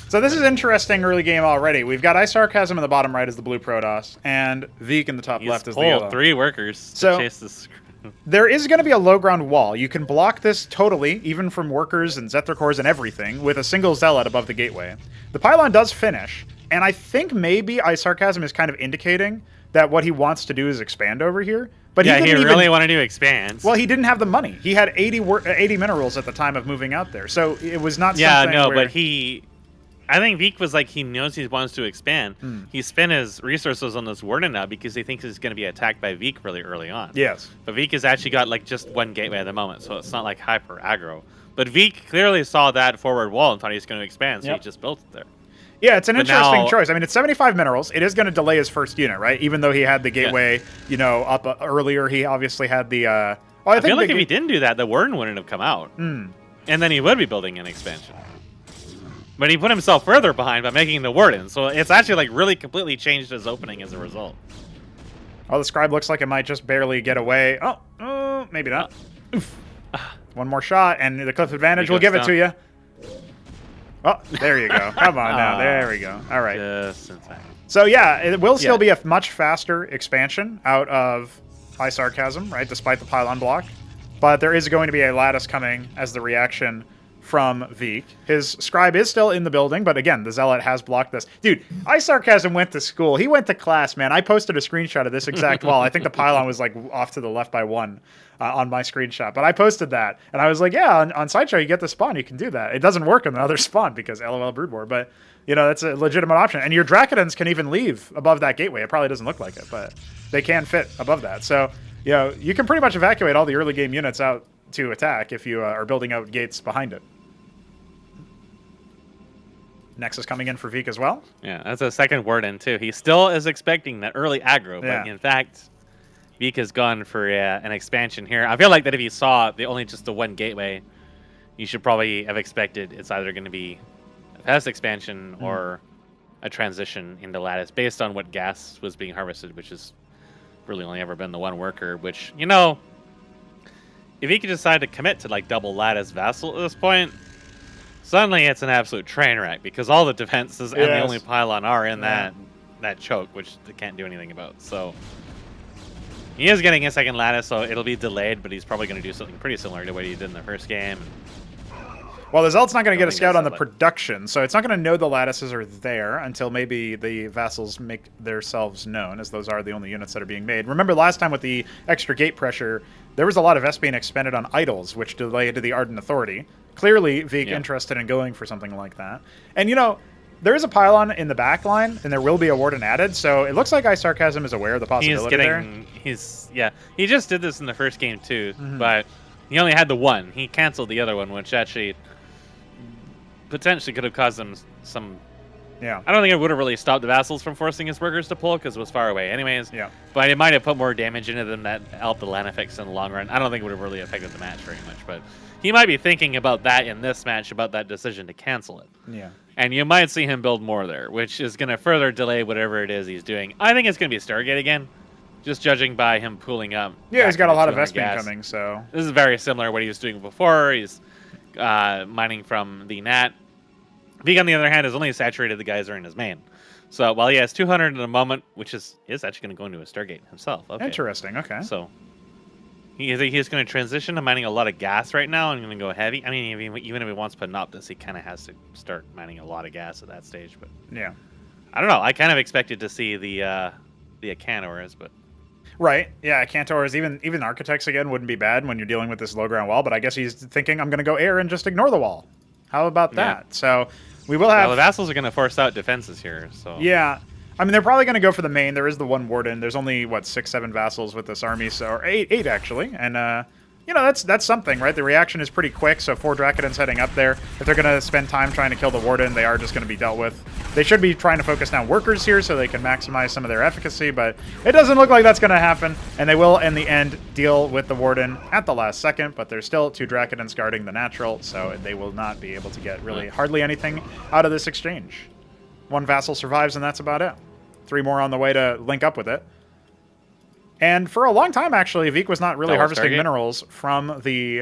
So this is interesting early game already. We've got iSarCasm in the bottom right as the blue Protoss, and Veek in the top left as the yellow. 3 workers to chase this. There is going to be a low ground wall. You can block this totally, even from workers and Zethar cores and everything, with a single zealot above the gateway. The pylon does finish, and I think maybe iSarCasm is kind of indicating that what he wants to do is expand over here. But he really wanted to expand. Well, he didn't have the money. He had 80 minerals at the time of moving out there, so it was not. But I think Veek was he knows he wants to expand. He spent his resources on this warden now because he thinks he's going to be attacked by Veek really early on. Yes. But Veek has actually got just one gateway at the moment, so it's not hyper aggro. But Veek clearly saw that forward wall and thought he was going to expand, so he just built it there. Yeah, it's an interesting choice. I mean, it's 75 minerals. It is going to delay his first unit, right? Even though he had the gateway, up earlier, he obviously had the... I feel if he didn't do that, the warden wouldn't have come out. And then he would be building an expansion. But he put himself further behind by making the warden, so it's actually really completely changed his opening as a result. Oh, the scribe looks like it might just barely get away. Oh, maybe not. Oof. One more shot, and the cliff advantage will give it to you. Oh, there you go. Come on now. There we go. All right. Just in time. So, yeah, it will still be a much faster expansion out of iSarCasm, right, despite the pylon block. But there is going to be a lattice coming as the reaction from Veek. His scribe is still in the building, but again, the zealot has blocked this. Dude, iSarCasm went to school. He went to class, man. I posted a screenshot of this exact wall. I think the pylon was off to the left by 1 on my screenshot, but I posted that, and I was like, yeah, on Sideshow, you get the spawn, you can do that. It doesn't work on the other spawn because LOL Brood War, but that's a legitimate option. And your Dracodons can even leave above that gateway. It probably doesn't look like it, but they can fit above that. So, you can pretty much evacuate all the early game units out to attack if you are building out gates behind it. Nexus coming in for Veek as well. Yeah, that's a second word in too. He still is expecting that early aggro, but in fact, Veek has gone for an expansion here. I feel like that if you saw just the one gateway, you should probably have expected it's either going to be a fast expansion or a transition into lattice based on what gas was being harvested, which has really only ever been the one worker, which, if he could decide to commit to double lattice vassal at this point, suddenly it's an absolute train wreck because all the defenses and the only pylon are in that choke, which they can't do anything about. So he is getting a second lattice, so it'll be delayed, but he's probably going to do something pretty similar to what he did in the first game. Well, the Zealot's not going to get a scout on the production, so it's not going to know the lattices are there until maybe the vassals make themselves known, as those are the only units that are being made. Remember last time with the extra gate pressure, there was a lot of S being expended on idols, which delayed the Ardent Authority. Clearly, Veek interested in going for something like that. And, there is a pylon in the back line, and there will be a warden added, so it looks like iSarCasm is aware of the possibility there. He just did this in the first game, too, but he only had the one. He canceled the other one, which actually potentially could have caused him some Yeah. I don't think it would have really stopped the Vassals from forcing his workers to pull because it was far away anyways. Yeah. But it might have put more damage into them that helped the land effects in the long run. I don't think it would have really affected the match very much, but he might be thinking about that in this match, about that decision to cancel it. Yeah. And you might see him build more there, which is going to further delay whatever it is he's doing. I think it's going to be a Stargate again, just judging by him pooling up. Yeah, he's got a lot of 200 Vespene gas. coming, so... This is very similar to what he was doing before. He's mining from the Nat. Vig, on the other hand, has only saturated the geyser in his main. So while he has 200 in a moment, which is actually going to go into a Stargate himself. Okay. Interesting, okay. So he's going to transition to mining a lot of gas right now and going to go heavy. I mean, even if he wants Panoptis, he kind of has to start mining a lot of gas at that stage. But Yeah. I don't know. I kind of expected to see the Acanors, but... Right. Yeah, Cantors, even Architects again wouldn't be bad when you're dealing with this low ground wall, but I guess he's thinking I'm going to go air and just ignore the wall. How about that? Yeah. So we will have... Well, the Vassals are going to force out defenses here, so... Yeah. I mean, they're probably going to go for the main. There is the one Warden. There's only, what, 6, 7 Vassals with this army, so... Or 8 actually. And, you know, that's something, right? The reaction is pretty quick, so 4 Dracodons heading up there. If they're going to spend time trying to kill the Warden, they are just going to be dealt with. They should be trying to focus down workers here so they can maximize some of their efficacy, but it doesn't look like that's going to happen. And they will, in the end, deal with the Warden at the last second, but there's still 2 Dracodons guarding the natural, so they will not be able to get really hardly anything out of this exchange. 1 Vassal survives, and that's about it. 3 more on the way to link up with it. And for a long time, actually, Vik was not really harvesting minerals from the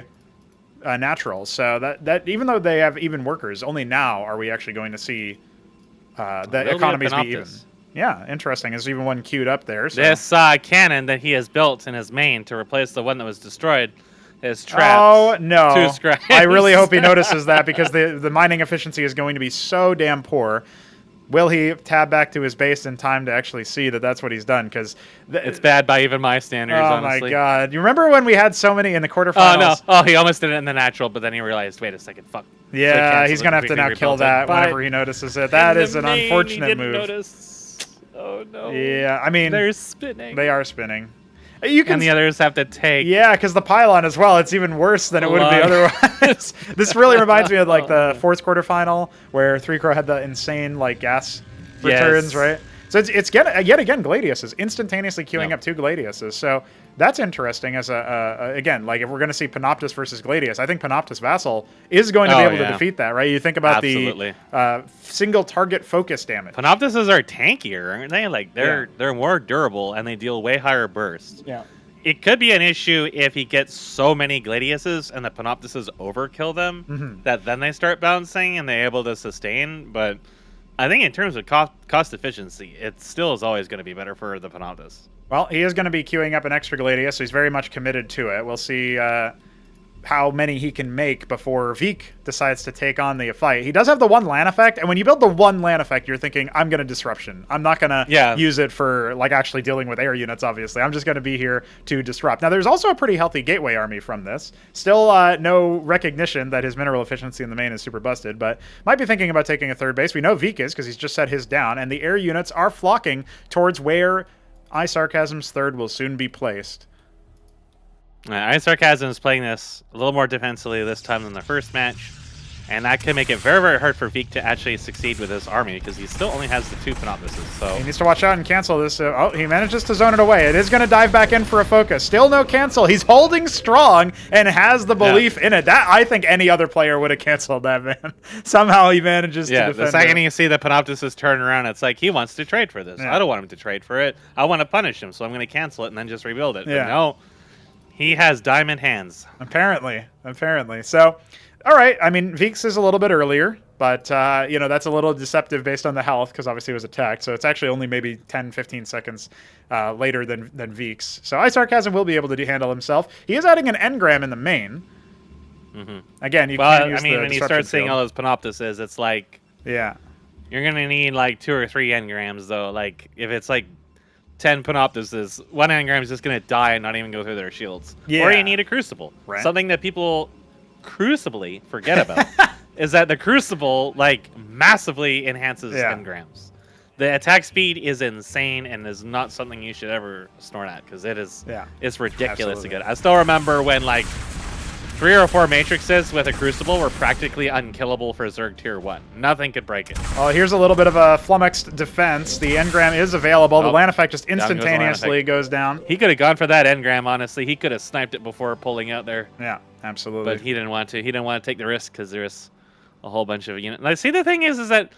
naturals. So that even though they have even workers, only now are we actually going to see the economies be even. Yeah, interesting. There's even one queued up there. So. This cannon that he has built in his main to replace the one that was destroyed is trapped. Oh, no. 2 scribes. I really hope he notices that because the mining efficiency is going to be so damn poor. Will he tab back to his base in time to actually see that that's what he's done? Because it's bad by even my standards, honestly. Oh, my God. You remember when we had so many in the quarterfinals? Oh, no. Oh, he almost did it in the natural, but then he realized, wait a second, fuck. Yeah, so he's going to have to now kill that whenever he notices it. That is an unfortunate move. Notice. Oh, no. Yeah, I mean... They're spinning. They are spinning. You can and the others have to take... Yeah, because the pylon as well, it's even worse than it would be otherwise. This really reminds me of like the 4th quarterfinal where 3Crow had the insane like gas returns, right? So it's yet again Gladius is instantaneously queuing up 2 Gladiuses. So that's interesting as again, like if we're going to see Panoptis versus Gladius, I think Panoptis Vassal is going to be able to defeat that, right? You think about the single target focus damage. Panoptises are tankier, aren't they? Like they're more durable and they deal way higher bursts. Yeah. It could be an issue if he gets so many Gladiuses and the Panoptises overkill them that then they start bouncing and they're able to sustain, but I think in terms of cost efficiency, it still is always going to be better for the Panoptis. Well, he is going to be queuing up an extra Gladius, so he's very much committed to it. We'll see how many he can make before Vik decides to take on the fight. He does have the 1 land effect, and when you build the 1 land effect, you're thinking, I'm going to disruption. I'm not going to use it for like actually dealing with air units, obviously. I'm just going to be here to disrupt. Now, there's also a pretty healthy gateway army from this. Still no recognition that his mineral efficiency in the main is super busted, but might be thinking about taking a 3rd base. We know Vik is because he's just set his down, and the air units are flocking towards where iSarCasm's 3rd will soon be placed. iSarCasm is playing this a little more defensively this time than the first match, and that can make it very, very hard for Vik to actually succeed with his army because he still only has the 2 Panoptises. So he needs to watch out and cancel this. Oh, he manages to zone it away. It is going to dive back in for a focus. Still no cancel. He's holding strong and has the belief in it. That I think any other player would have canceled that, man. Somehow he manages to defend the second you see the Panoptises turn around, it's like he wants to trade for this. I don't want him to trade for it. I want to punish him, so I'm going to cancel it and then just rebuild it. But no. He has diamond hands. Apparently. So, all right. I mean, Vik's is a little bit earlier, but, you know, that's a little deceptive based on the health because obviously it was attacked. So it's actually only maybe 10, 15 seconds later than Vik's. So iSarCasm will be able to handle himself. He is adding an engram in the main. Again, you can't use when you start seeing all those Panoptises, it's like... Yeah. You're going to need like 2 or 3 engrams, though. Like, if it's like 10 Panoptises, 1 engram is just going to die and not even go through their shields. Or you need a Crucible. Right. Something that people crucibly forget about is that the Crucible, like, massively enhances engrams. The attack speed is insane and is not something you should ever snort at because it is it's ridiculously good. I still remember when, like, 3 or 4 matrices with a Crucible were practically unkillable for Zerg tier 1. Nothing could break it. Well, here's a little bit of a flummoxed defense. The engram is available. The land effect just down goes the land instantaneously effect. goes down. He could have gone for that engram, honestly. He could have sniped it before pulling out there. Yeah, absolutely. But he didn't want to. He didn't want to take the risk because there's a whole bunch of units. Like, see, the thing is that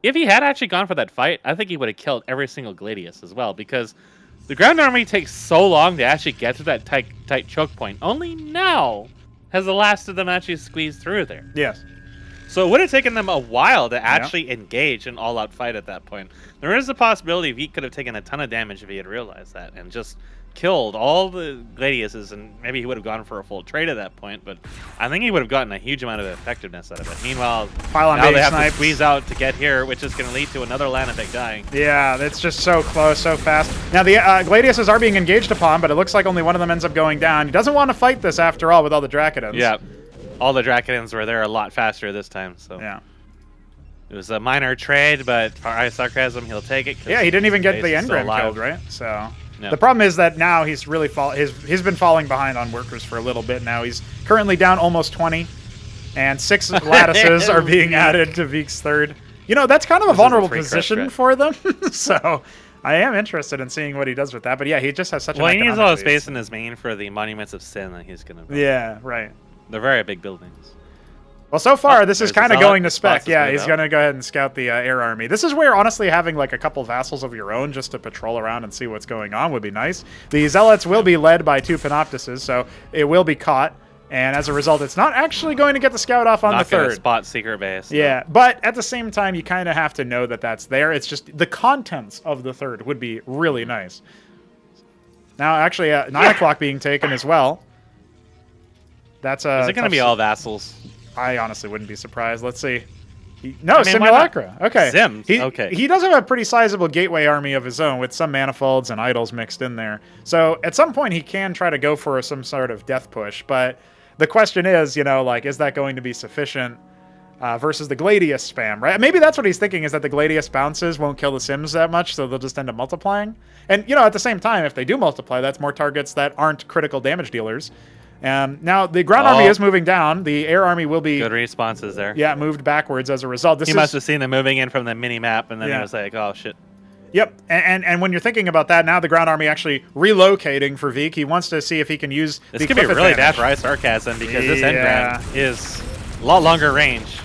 if he had actually gone for that fight, I think he would have killed every single Gladius as well, because the ground army takes so long to actually get to that tight choke point. Only now has the last of them actually squeezed through there. Yes. So it would have taken them a while to actually engage an all-out fight at that point. There is a possibility he could have taken a ton of damage if he had realized that and just killed all the Gladiuses, and maybe he would have gone for a full trade at that point, but I think he would have gotten a huge amount of effectiveness out of it. Meanwhile, now they have to squeeze out to get here, which is going to lead to another land effect dying. Yeah, it's just so close, so fast. Now, the Gladiuses are being engaged upon, but it looks like only one of them ends up going down. He doesn't want to fight this after all with all the Dracodons. Yeah, all the Dracodons were there a lot faster this time, so yeah. It was a minor trade, but for iSarCasm, he'll take it. Yeah, he didn't even get the engram killed, right? So no. The problem is that now he's really he's been falling behind on workers for a little bit now. He's currently down almost 20, and 6 lattices are being added to Veek's third. You know, that's kind of a vulnerable position for them. So I am interested in seeing what he does with that. But yeah, he just has such an he needs a lot of base. space in his main for the Monuments of Sin that he's going to. Yeah, right. They're very big buildings. Well, so far, this is kind of going to spec. Yeah, he's going to go ahead and scout the air army. This is where, honestly, having like a couple vassals of your own just to patrol around and see what's going on would be nice. The Zealots will be led by 2 Panoptises, so it will be caught. And as a result, it's not actually going to get the scout off on the third. Not going to spot secret base. Yeah, but at the same time, you kind of have to know that that's there. It's just the contents of the third would be really nice. Now, actually, 9 o'clock being taken as well. That's Is it going to be all vassals? I honestly wouldn't be surprised. Let's see. Simulacra. Okay. Sims. Okay. He does have a pretty sizable gateway army of his own with some manifolds and idols mixed in there. So at some point he can try to go for some sort of death push. But the question is, you know, like, is that going to be sufficient versus the Gladius spam, right? Maybe that's what he's thinking, is that the Gladius bounces won't kill the Sims that much, so they'll just end up multiplying. And, you know, at the same time, if they do multiply, that's more targets that aren't critical damage dealers. Now, the ground army is moving down. The air army will be... Good responses there. Yeah, moved backwards as a result. He must have seen them moving in from the mini-map, and then he was like, oh, shit. Yep, and when you're thinking about that, now the ground army actually relocating for Veek. He wants to see if he can use this could be really bad for iSarCasm, because this engram is a lot longer range.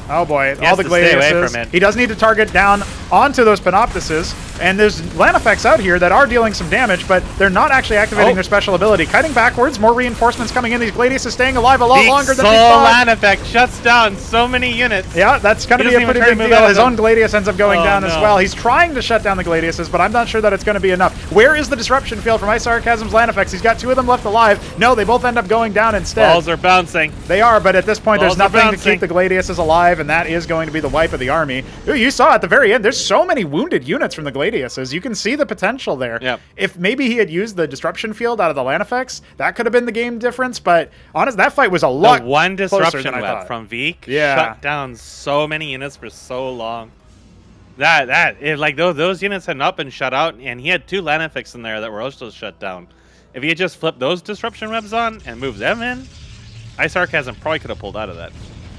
Oh boy, all the Gladiuses. He does need to target down onto those Panoptises, and there's land effects out here that are dealing some damage, but they're not actually activating their special ability. Kiting backwards, more reinforcements coming in. These Gladius is staying alive a lot longer than we thought. land effect shuts down so many units. Yeah, that's going to be a pretty big deal. His own Gladius ends up going down as well. He's trying to shut down the Gladiuses, but I'm not sure that it's going to be enough. Where is the disruption field from iSarCasm's land effects? He's got 2 of them left alive. No, they both end up going down instead. Balls are bouncing. They are, but at this point, there's nothing to keep the Gladiuses alive, and that is going to be the wipe of the army. You saw at the very end, there's so many wounded units from the Gladiuses. You can see the potential there. Yep. If maybe he had used the disruption field out of the land effects, that could have been the game difference, but honestly, that fight was a lot The one disruption than I web thought. from Veek shut down so many units for so long. Like those units had not been shut out, and he had 2 land effects in there that were also shut down. If he had just flipped those disruption webs on and moved them in, iSarCasm probably could have pulled out of that.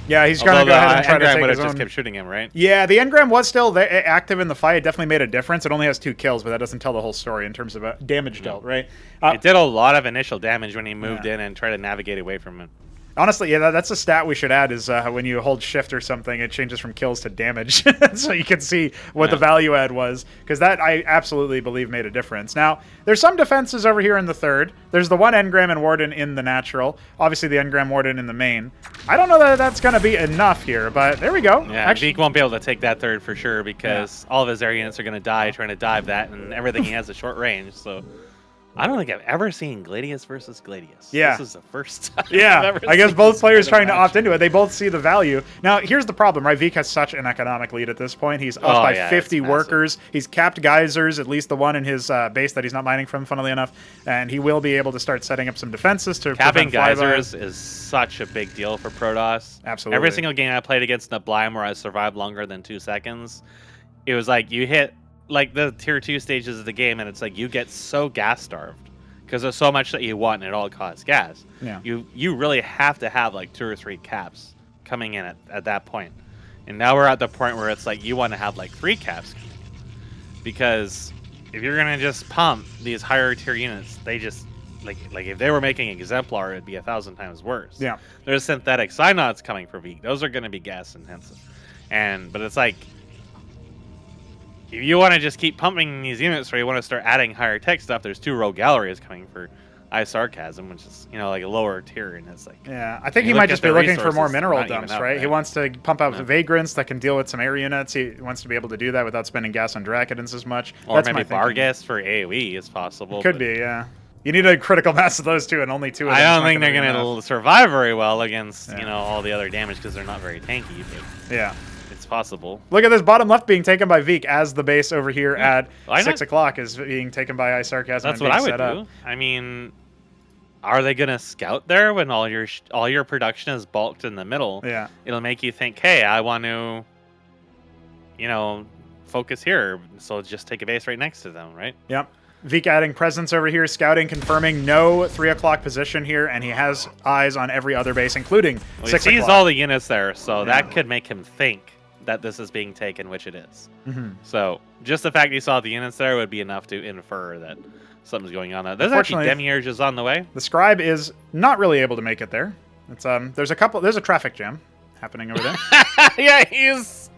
Yeah, he's going to go ahead and try to take would his have own. just kept shooting him, right? Yeah, the engram was still there, active in the fight. It definitely made a difference. It only has 2 kills, but that doesn't tell the whole story in terms of damage dealt, right? It did a lot of initial damage when he moved in and tried to navigate away from him. Honestly, yeah, that's a stat we should add, is when you hold shift or something, it changes from kills to damage. So you can see what the value add was, because that I absolutely believe made a difference. Now, there's some defenses over here in the third. There's the 1 engram and warden in the natural. Obviously, the engram warden in the main. I don't know that that's going to be enough here, but there we go. Yeah, Veek won't be able to take that third for sure, because all of his air units are going to die trying to dive that, and everything he has a short range, so... I don't think I've ever seen Gladius versus Gladius. Yeah. This is the first time I guess both players trying to opt into it. They both see the value. Now, here's the problem, right? Veek has such an economic lead at this point. He's up by 50 workers. He's capped geysers, at least the one in his base that he's not mining from, funnily enough. And he will be able to start setting up some defenses to capping prevent geysers is such a big deal for Protoss. Absolutely. Every single game I played against Neblime where I survived longer than 2 seconds, it was like you hit like the tier 2 stages of the game, and it's like you get so gas starved. because there's so much that you want and it all costs gas. Yeah. You really have to have like 2 or 3 caps coming in at that point. And now we're at the point where it's like you want to have like 3 caps, because if you're gonna just pump these higher tier units, they just like if they were making Exemplar, it'd be 1,000 times worse. Yeah. There's synthetic Synods coming for Veek. Those are gonna be gas intensive, but it's like if you want to just keep pumping these units, or you want to start adding higher tech stuff, there's 2 rogue galleries coming for iSarCasm, which is like a lower tier, and it's like I think he might just be looking for more mineral dumps, right? He wants to pump out vagrants that can deal with some air units. He wants to be able to do that without spending gas on Dracodons as much. Or maybe Vargas for AoE is possible. Could be, yeah. You need a critical mass of those 2, and only 2 of them. I don't think they're going to survive very well against all the other damage, because they're not very tanky. But yeah. It's possible. Look at this bottom left being taken by Veek, as the base over here at 6 o'clock is being taken by iSarCasm. That's what I would do. I mean, are they gonna scout there when all your production is bulked in the middle? Yeah, it'll make you think, hey, I want to, focus here, so just take a base right next to them, right? Yep. Veek adding presence over here, scouting, confirming no 3 o'clock position here, and he has eyes on every other base, including 6 o'clock. He sees all the units there, so that could make him think that this is being taken, which it is. So just the fact he saw the units there would be enough to infer that something's going on there. There's actually demiurges on the way. The scribe is not really able to make it there. It's there's a traffic jam happening over there. Yeah, he's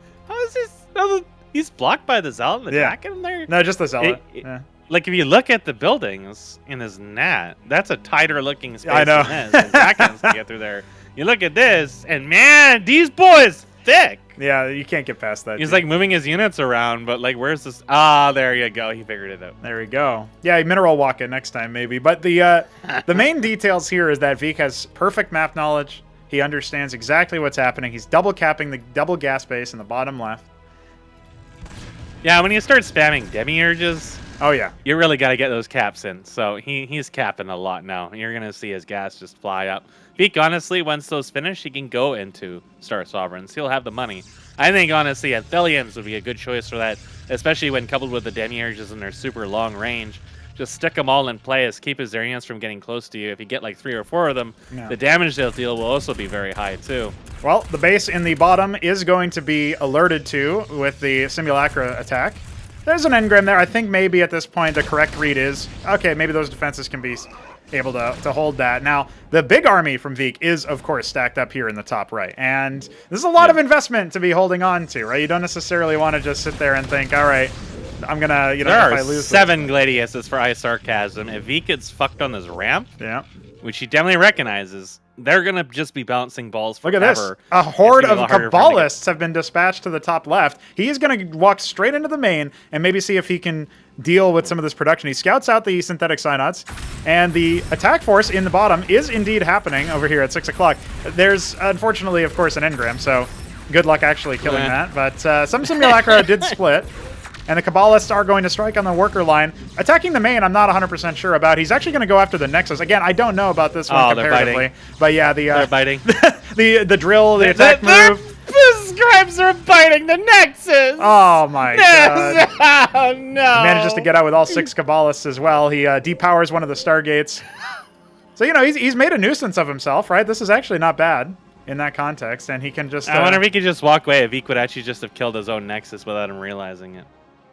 blocked by the zealot and the jacket in there? No, just the zealot. Like, if you look at the buildings in his nat, that's a tighter looking space than this, and Dragons can get through there. You look at this, and man, these boys thick. Yeah, you can't get past that. He's like moving his units around, but like, where's this? Ah, there you go. He figured it out. There we go. Yeah, mineral walk it next time maybe. But the main details here is that Veek has perfect map knowledge. He understands exactly what's happening. He's double capping the double gas base in the bottom left. Yeah, when you start spamming demiurges, oh yeah, you really got to get those caps in. So he's capping a lot now. You're gonna see his gas just fly up. Veek, honestly, once those finish, he can go into Star Sovereigns. He'll have the money. I think, honestly, Athelians would be a good choice for that, especially when coupled with the demiurges and their super long range. Just stick them all in place, keep his Arians from getting close to you. If you get like 3 or 4 of them, the damage they'll deal will also be very high too. Well, the base in the bottom is going to be alerted to with the Simulacra attack. There's an engram there. I think maybe at this point the correct read is, okay, maybe those defenses can be able to hold that. Now, the big army from Veek is, of course, stacked up here in the top right. And this is a lot of investment to be holding on to, right? You don't necessarily want to just sit there and think, all right, I'm going to, there if I lose are 7 Gladiuses for iSarCasm. If Veek gets fucked on this ramp, which he definitely recognizes, they're going to just be bouncing balls forever. Look at this. A horde of Cabalists have been dispatched to the top left. He is going to walk straight into the main and maybe see if he can deal with some of this production. He scouts out the synthetic Synods, and the attack force in the bottom is indeed happening over here at 6 o'clock. There's, unfortunately, of course, an engram, so good luck actually killing that. But some Simulacra did split. And the Cabalists are going to strike on the worker line. Attacking the main, I'm not 100% sure about. He's actually going to go after the Nexus. Again, I don't know about this one comparatively. But yeah, they're biting. the drill, the attack move. The scribes are biting the Nexus! Oh my god. Oh no! He manages to get out with all 6 Cabalists as well. He depowers one of the Stargates. So, he's made a nuisance of himself, right? This is actually not bad in that context. And he can just... I wonder if he could just walk away. If he could actually just have killed his own Nexus without him realizing it.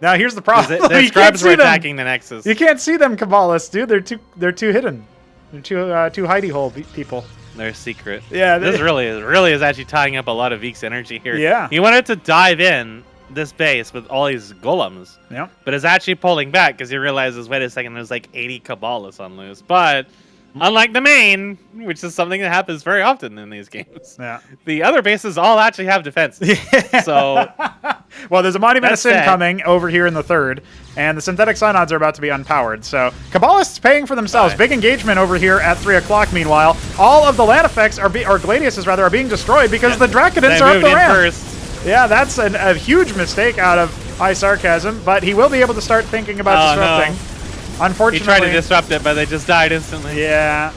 Now here's the problem. The scribes were attacking the Nexus. You can't see them, Cabalists, dude. They're too hidden. They're too hidey hole people. They're secret. Yeah. This really is actually tying up a lot of Veek's energy here. Yeah. He wanted to dive in this base with all these golems. Yeah. But is actually pulling back because he realizes, wait a second, there's like 80 Cabalists on loose. But unlike the main, which is something that happens very often in these games, the other bases all actually have defense. So, well, there's a Monument of Sin coming over here in the 3rd, and the Synthetic Synods are about to be unpowered. So, Cabalists paying for themselves. Big engagement over here at 3 o'clock. Meanwhile, all of the land effects or Gladiuses rather, are being destroyed because the Dracodons are up the ramp. First. Yeah, that's a huge mistake out of iSarCasm, but he will be able to start thinking about disrupting. No. Unfortunately, he tried to disrupt it, but they just died instantly. Yeah.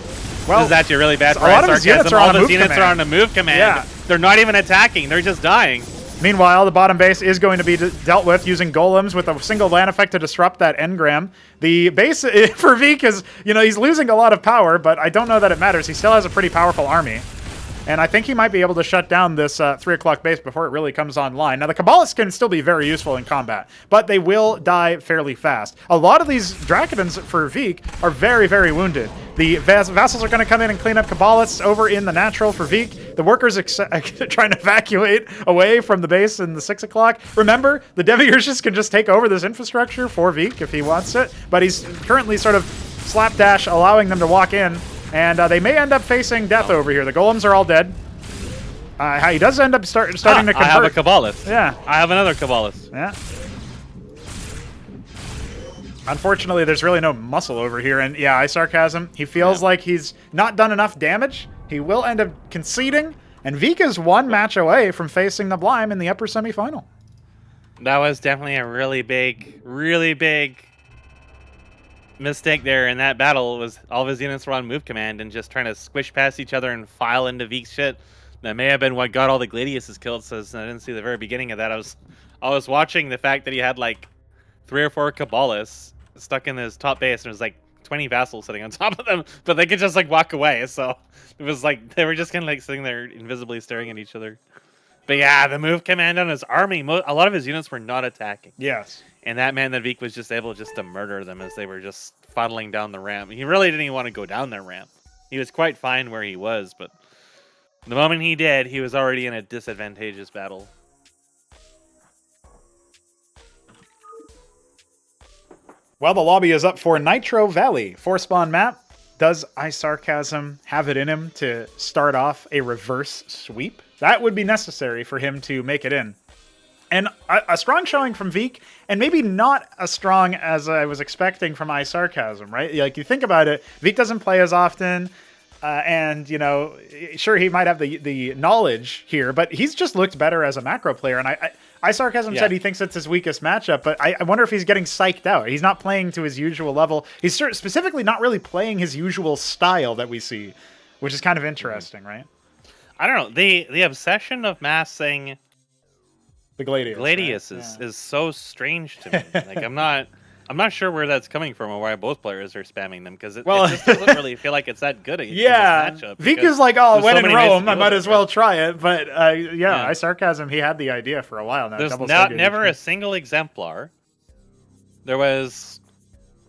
Well, this is actually really bad for iSarCasm. All of his units are on a move command. They're not even attacking. They're just dying. Meanwhile, the bottom base is going to be dealt with using golems with a single land effect to disrupt that engram. The base for Veek is, he's losing a lot of power, but I don't know that it matters. He still has a pretty powerful army. And I think he might be able to shut down this 3 o'clock base before it really comes online. Now, the Kabbalists can still be very useful in combat, but they will die fairly fast. A lot of these Drakodons for Veek are very, very wounded. The vassals are going to come in and clean up Kabbalists over in the natural for Veek. The workers trying to evacuate away from the base in the 6 o'clock. Remember, the Demiurges can just take over this infrastructure for Veek if he wants it, but he's currently sort of slapdash allowing them to walk in. And they may end up facing death over here. The golems are all dead. He does end up starting to convert. I have a Kabbalist. Yeah. I have another Kabbalist. Yeah. Unfortunately, there's really no muscle over here. And yeah, iSarCasm, he feels like he's not done enough damage. He will end up conceding. And Veek is one match away from facing neblime in the upper semifinal. That was definitely a really big mistake there in that battle. Was all of his units were on move command and just trying to squish past each other and file into Veek's shit. That may have been what got all the Gladiuses killed, so I didn't see the very beginning of that. I was watching the fact that he had like 3 or 4 Kabbalists stuck in his top base, and there was like 20 vassals sitting on top of them, but they could just like walk away, so it was like they were just kind of like sitting there invisibly staring at each other. But yeah, the move command on his army, a lot of his units were not attacking. Yes. And that man that Veek was just able to murder them as they were just fuddling down the ramp. He really didn't even want to go down that ramp. He was quite fine where he was, but the moment he did, he was already in a disadvantageous battle. Well, the lobby is up for Nitro Valley. 4-spawn map. Does iSarCasm have it in him to start off a reverse sweep? That would be necessary for him to make it in. And a strong showing from Veek, and maybe not as strong as I was expecting from iSarCasm, right? Like, you think about it, Veek doesn't play as often, and, sure, he might have the knowledge here, but he's just looked better as a macro player, and iSarCasm said he thinks it's his weakest matchup, but I wonder if he's getting psyched out. He's not playing to his usual level. He's specifically not really playing his usual style that we see, which is kind of interesting, right? I don't know. The obsession of massing the Gladius is so strange to me. Like I'm not sure where that's coming from or why both players are spamming them, because it just doesn't really feel like it's that good in this matchup. Veek is like, when in Rome, I might as well try it. But iSarCasm, he had the idea for a while now. There's never a single exemplar. There was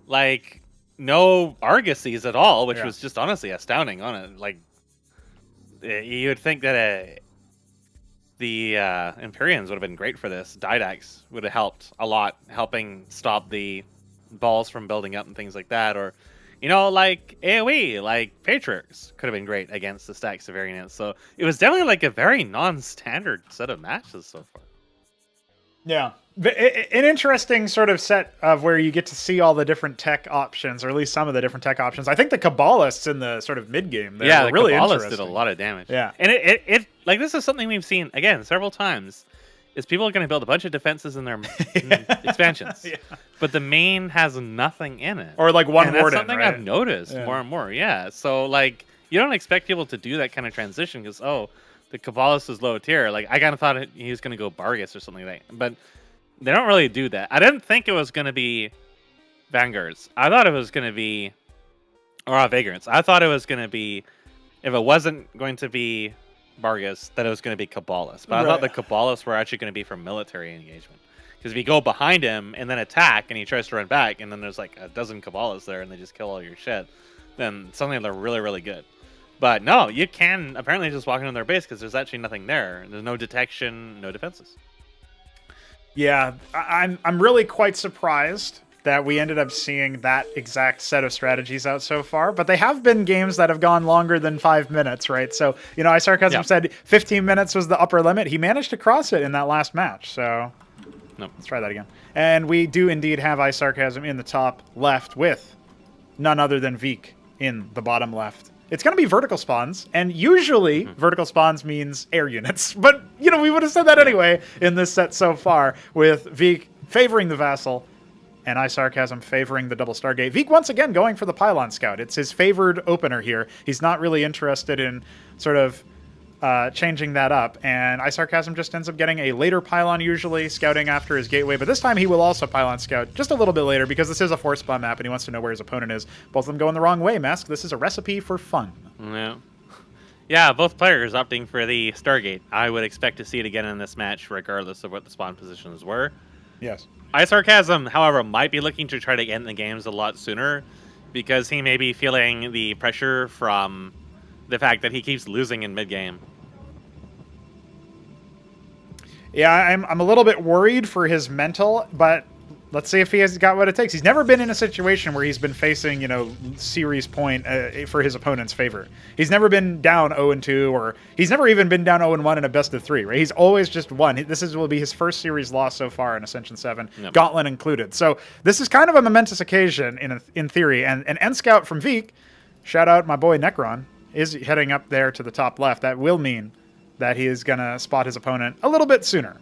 like no Argosies at all, which was just honestly astounding on it. Like you would think that the Empyreans would have been great for this. Didax would have helped a lot, helping stop the balls from building up and things like that. Or, like AoE, like Patriarchs could have been great against the stack Severians. So it was definitely like a very non-standard set of matches so far. Yeah. An interesting sort of set of where you get to see all the different tech options, or at least some of the different tech options. I think the Kabbalists in the sort of mid-game, the really Kabbalists did a lot of damage. Yeah. And it like, this is something we've seen, again, several times, is people are going to build a bunch of defenses in their expansions. Yeah. But the main has nothing in it. Or like one and warden, that's something right? I've noticed more and more, So, like, you don't expect people to do that kind of transition because, the Kabbalist is low tier. Like, I kind of thought he was going to go Bargus or something like that. But they don't really do that. I didn't think it was going to be Vanguards. I thought it was going to be... Or Vagrants. I thought it was going to be... If it wasn't going to be Bargus, that it was going to be Kabbalists. But I thought the Kabbalists were actually going to be for military engagement. Because if you go behind him and then attack and he tries to run back and then there's like a dozen Kabbalists there and they just kill all your shit, then suddenly they're really, really good. But no, you can apparently just walk into their base because there's actually nothing there. There's no detection, no defenses. Yeah, I'm really quite surprised that we ended up seeing that exact set of strategies out so far. But they have been games that have gone longer than 5 minutes, right? So, iSarCasm said 15 minutes was the upper limit. He managed to cross it in that last match. So let's try that again. And we do indeed have iSarCasm in the top left with none other than Veek in the bottom left. It's going to be vertical spawns, and usually vertical spawns means air units. But, we would have said that anyway in this set so far, with Veek favoring the Vassal and iSarCasm favoring the double Stargate. Veek once again going for the Pylon Scout. It's his favored opener here. He's not really interested in sort of changing that up, and iSarCasm just ends up getting a later pylon, usually scouting after his gateway, but this time he will also pylon scout just a little bit later because this is a 4-spot map and he wants to know where his opponent is. Both of them going the wrong way, Mask. This is a recipe for fun. Yeah, both players opting for the Stargate. I would expect to see it again in this match, regardless of what the spawn positions were. Yes. iSarCasm, however, might be looking to try to end the games a lot sooner because he may be feeling the pressure from the fact that he keeps losing in mid-game. Yeah, I'm a little bit worried for his mental, but let's see if he has got what it takes. He's never been in a situation where he's been facing, series point for his opponent's favor. He's never been down 0-2, or he's never even been down 0-1 in a best of 3, right? He's always just won. Will be his first series loss so far in Ascension 7, yep. Gauntlet included. So this is kind of a momentous occasion in theory, and an End Scout from Veek, shout out my boy Necron, is heading up there to the top left. That will mean that he is going to spot his opponent a little bit sooner.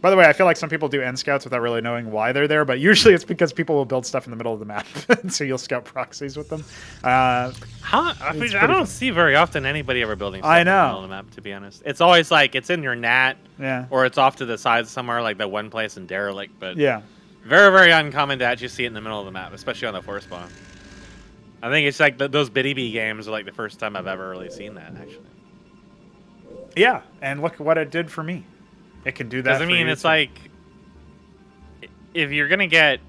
By the way, I feel like some people do End Scouts without really knowing why they're there, but usually it's because people will build stuff in the middle of the map, so you'll scout proxies with them. I don't see very often anybody ever building stuff in the middle of the map, to be honest. It's always like it's in your nat, or it's off to the side somewhere, like that one place in Derelict, but yeah, very, very uncommon to actually see it in the middle of the map, especially on the 4 spawn. I think it's like those Btyb games are like the first time I've ever really seen that, actually. Yeah, and look what it did for me. It can do that. Because, I mean, it's like, if you're going to get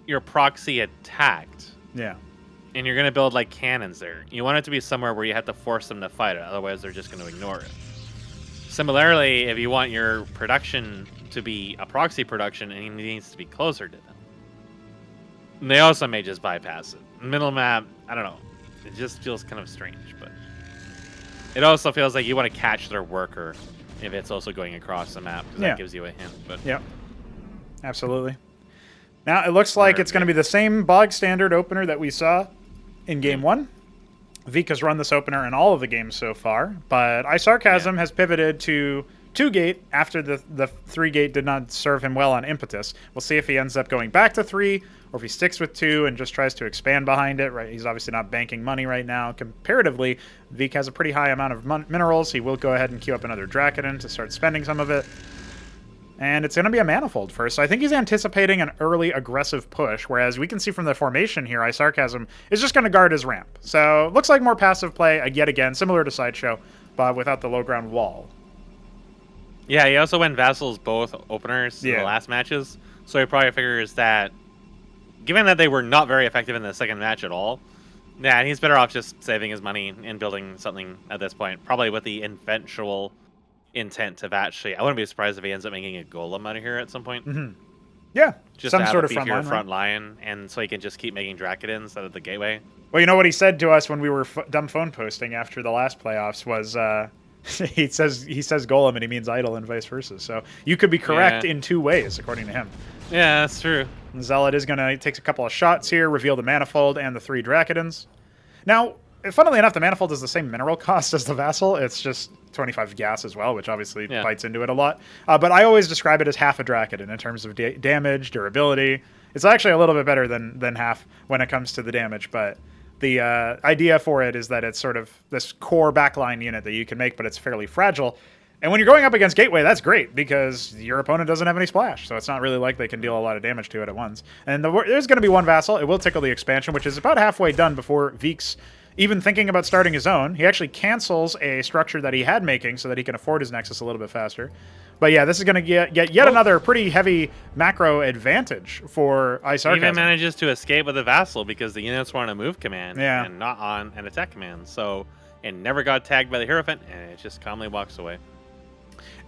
your proxy attacked, and you're going to build, like, cannons there, you want it to be somewhere where you have to force them to fight it, otherwise they're just going to ignore it. Similarly, if you want your production to be a proxy production, it needs to be closer to them. And they also may just bypass it. Middle map, I don't know. It just feels kind of strange, but it also feels like you want to catch their worker if it's also going across the map, because that gives you a hint. But yeah, absolutely. Now it looks like it's going to be the same bog standard opener that we saw in game 1. Veek has run this opener in all of the games so far, but iSarCasm has pivoted to 2-gate after the 3-gate did not serve him well on Impetus. We'll see if he ends up going back to 3, or if he sticks with 2 and just tries to expand behind it. Right, he's obviously not banking money right now. Comparatively, Veek has a pretty high amount of minerals. He will go ahead and queue up another Dracodon to start spending some of it. And it's going to be a Manifold first. So I think he's anticipating an early aggressive push, whereas we can see from the formation here, iSarCasm is just going to guard his ramp. So looks like more passive play, yet again, similar to Sideshow, but without the low ground wall. Yeah, he also went Vassals both openers in the last matches, so he probably figures that, given that they were not very effective in the second match at all, he's better off just saving his money and building something at this point, probably with the eventual intent of actually, I wouldn't be surprised if he ends up making a golem out of here at some point. Yeah, just some to have sort a of beefier front front line, and so he can just keep making Dracodons out of the gateway. Well, you know what he said to us when we were dumb phone posting after the last playoffs was, he says golem and he means idle and vice versa. So you could be correct in 2 ways, according to him. Yeah, that's true. And Zealot is going to take a couple of shots here, reveal the Manifold and the 3 Dracodons. Now, funnily enough, the Manifold is the same mineral cost as the Vassal. It's just 25 gas as well, which obviously bites into it a lot. But I always describe it as half a Dracodon in terms of damage, durability. It's actually a little bit better than half when it comes to the damage, but the idea for it is that it's sort of this core backline unit that you can make, but it's fairly fragile. And when you're going up against Gateway, that's great because your opponent doesn't have any splash, so it's not really like they can deal a lot of damage to it at once. And there's going to be 1 Vassal. It will tickle the expansion, which is about halfway done before Veek's even thinking about starting his own. He actually cancels a structure that he had making so that he can afford his Nexus a little bit faster. But yeah, this is going to get yet another pretty heavy macro advantage for iSarCasm. He even manages to escape with a Vassal because the units were on a move command and not on an attack command. So it never got tagged by the Hierophant, and it just calmly walks away.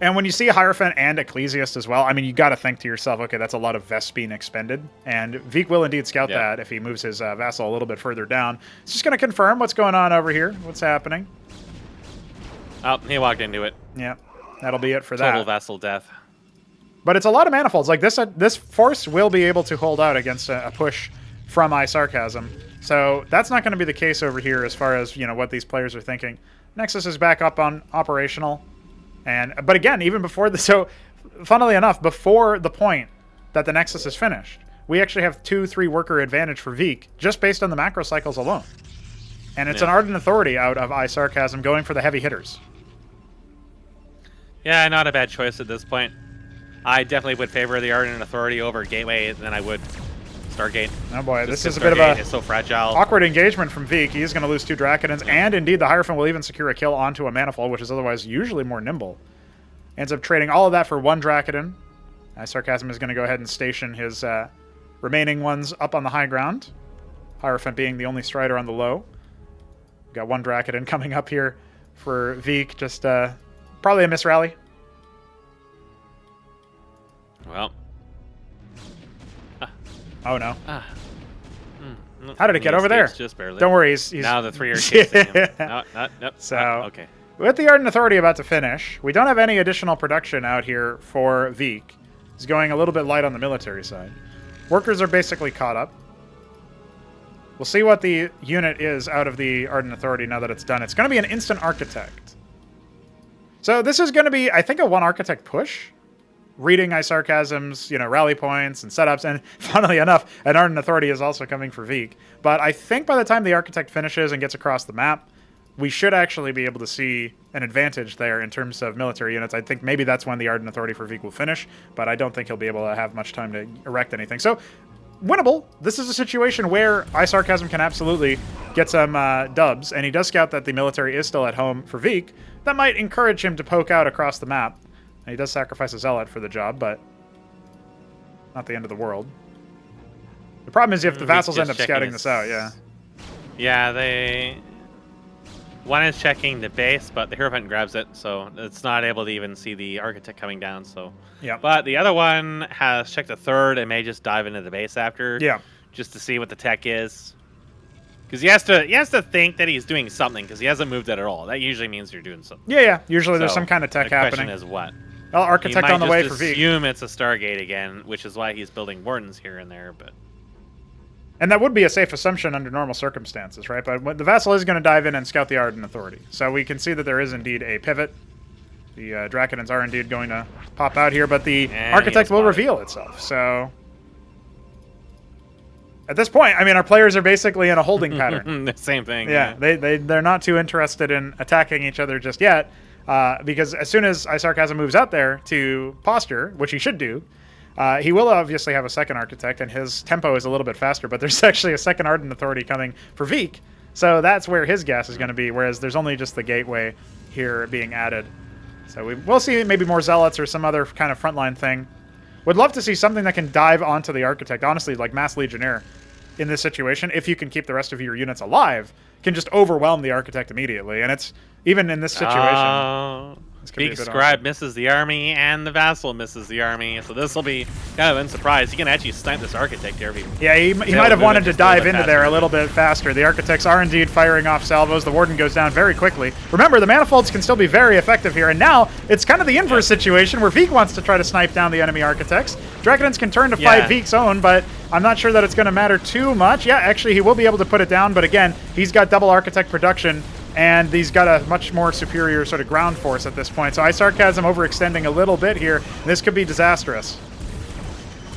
And when you see Hierophant and Ecclesiast as well, I mean, you got to think to yourself, okay, that's a lot of Vests being expended. And Veek will indeed scout that if he moves his Vassal a little bit further down. It's just going to confirm what's going on over here, what's happening. Oh, he walked into it. Yeah, that'll be it for that. Total Vassal death. But it's a lot of Manifolds. Like this force will be able to hold out against a push from iSarCasm. So that's not going to be the case over here as far as, what these players are thinking. Nexus is back up on operational. But again, even before so funnily enough, before the point that the Nexus is finished, we actually have 2-3 worker advantage for Veek just based on the macro cycles alone. And it's an Ardent Authority out of iSarCasm going for the heavy hitters. Yeah, not a bad choice at this point. I definitely would favor the Ardent Authority over Gateway than I would Stargate. Oh boy, Just this is a Stargate bit of a is so fragile. awkward engagement from Veek. He is going to lose 2 Dracodons, and indeed the Hierophant will even secure a kill onto a Manifold, which is otherwise usually more nimble. Ends up trading all of that for 1 Dracodon. iSarCasm is going to go ahead and station his remaining ones up on the high ground. Hierophant being the only Strider on the low. Got 1 Dracodon coming up here for Veek. Just probably a misrally. Well. Oh no. How did it get over there? Just barely. Don't worry, he's now the 3 are chasing him. No, So, okay. With the Ardent Authority about to finish, we don't have any additional production out here for Veek. He's going a little bit light on the military side. Workers are basically caught up. We'll see what the unit is out of the Ardent Authority now that it's done. It's going to be an instant Architect. So this is going to be, I think, a 1 Architect push. Reading iSarCasm's, rally points and setups, and funnily enough, an Ardent Authority is also coming for Veek. But I think by the time the Architect finishes and gets across the map, we should actually be able to see an advantage there in terms of military units. I think maybe that's when the Ardent Authority for Veek will finish, but I don't think he'll be able to have much time to erect anything. So, winnable. This is a situation where iSarCasm can absolutely get some dubs, and he does scout that the military is still at home for Veek. That might encourage him to poke out across the map. And he does sacrifice a Zealot for the job, but not the end of the world. The problem is if the vassals end up scouting this out, yeah. Yeah, they... One is checking the base, but the Hierophant grabs it, so it's not able to even see the Architect coming down, so... Yeah. But the other one has checked a 3rd and may just dive into the base after. Yeah. Just to see what the tech is. Because he has to think that he's doing something, because he hasn't moved it at all. That usually means you're doing something. Yeah. Usually there's some kind of tech happening. The question is what? Well, Architect on the way for Veek. Assume it's a Stargate again, which is why he's building Wardens here and there, but... And that would be a safe assumption under normal circumstances, right? But the Vassal is going to dive in and scout the Ardent Authority. So we can see that there is indeed a pivot. The Dracodons are indeed going to pop out here, but the Architect will reveal itself. So at this point, our players are basically in a holding pattern. The same thing. Yeah, they're not too interested in attacking each other just yet. Because as soon as iSarCasm moves out there to posture, which he should do, he will obviously have a 2nd Architect, and his tempo is a little bit faster, but there's actually a 2nd Ardent Authority coming for Veek, so that's where his gas is going to be, whereas there's only just the Gateway here being added. So we'll see maybe more Zealots or some other kind of frontline thing. Would love to see something that can dive onto the Architect, honestly, like Mass Legionnaire in this situation, if you can keep the rest of your units alive, can just overwhelm the Architect immediately, and it's even in this situation. Big Scribe misses the army, and the Vassal misses the army, so this will be kind of unsurprised. He can actually snipe this Architect here. Yeah, he might have wanted to dive into there a little bit faster. The Architects are indeed firing off salvos. The Warden goes down very quickly. Remember, the Manifolds can still be very effective here, and now it's kind of the inverse situation where Veek wants to try to snipe down the enemy Architects. Dracodons can turn to fight Veek's own, but I'm not sure that it's going to matter too much. Yeah, actually, he will be able to put it down, but again, he's got double Architect production, and he's got a much more superior sort of ground force at this point. So iSarCasm overextending a little bit here. This could be disastrous.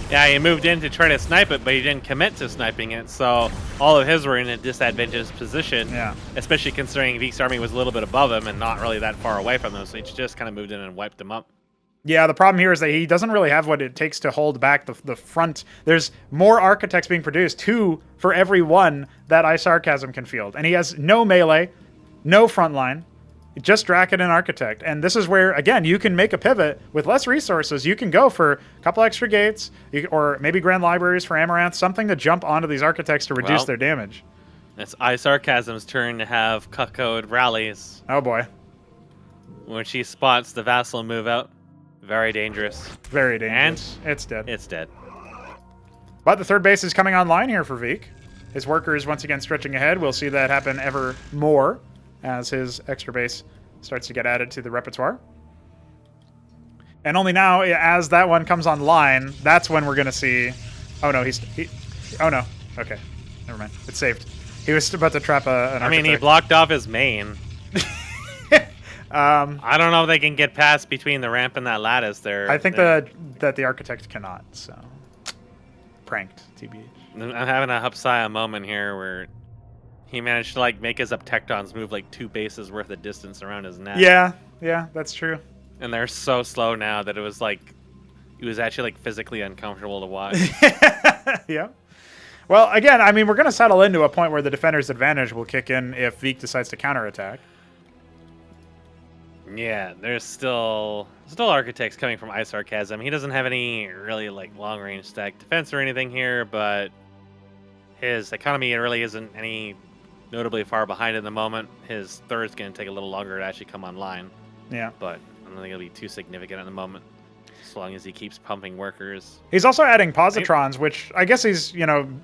Yeah, he moved in to try to snipe it, but he didn't commit to sniping it, so all of his were in a disadvantageous position. Yeah. Especially considering Veek's army was a little bit above him and not really that far away from them, so he just kind of moved in and wiped them up. Yeah, the problem here is that he doesn't really have what it takes to hold back the front. There's more Architects being produced, 2 for every 1 that iSarCasm can field. And he has no melee, no frontline, just Dracodon Architect. And this is where, again, you can make a pivot with less resources. You can go for a couple extra gates, or maybe Grand Libraries for Amaranth, something to jump onto these Architects to reduce their damage. It's iSarCasm's turn to have cuckold rallies. Oh boy. When she spots the Vassal move out. Very dangerous. Very dangerous. And it's dead. It's dead. But the 3rd base is coming online here for Veek. His workers once again stretching ahead. We'll see that happen ever more as his extra base starts to get added to the repertoire. And only now, as that one comes online, that's when we're going to see... Oh no, oh no. Okay. Never mind. It's saved. He was about to trap an Architect. I mean, he blocked off his main. I don't know if they can get past between the ramp and that lattice there. I think that the Architect cannot, so... Pranked, TBH. I'm having a Hupsaiya moment here where He managed to like make his Uptectons move like 2 bases worth of distance around his net. Yeah, that's true. And they're so slow now that it was actually like physically uncomfortable to watch. Yeah. Well, again, I mean, we're going to settle into a point where the defender's advantage will kick in if Veek decides to counterattack. Yeah, there's still architects coming from iSarCasm. He doesn't have any really like long range stack defense or anything here, but his economy really isn't any notably far behind at the moment. His third's going to take a little longer to actually come online. Yeah. But I don't think it'll be too significant at the moment, as long as he keeps pumping workers. He's also adding positrons, which I guess he's,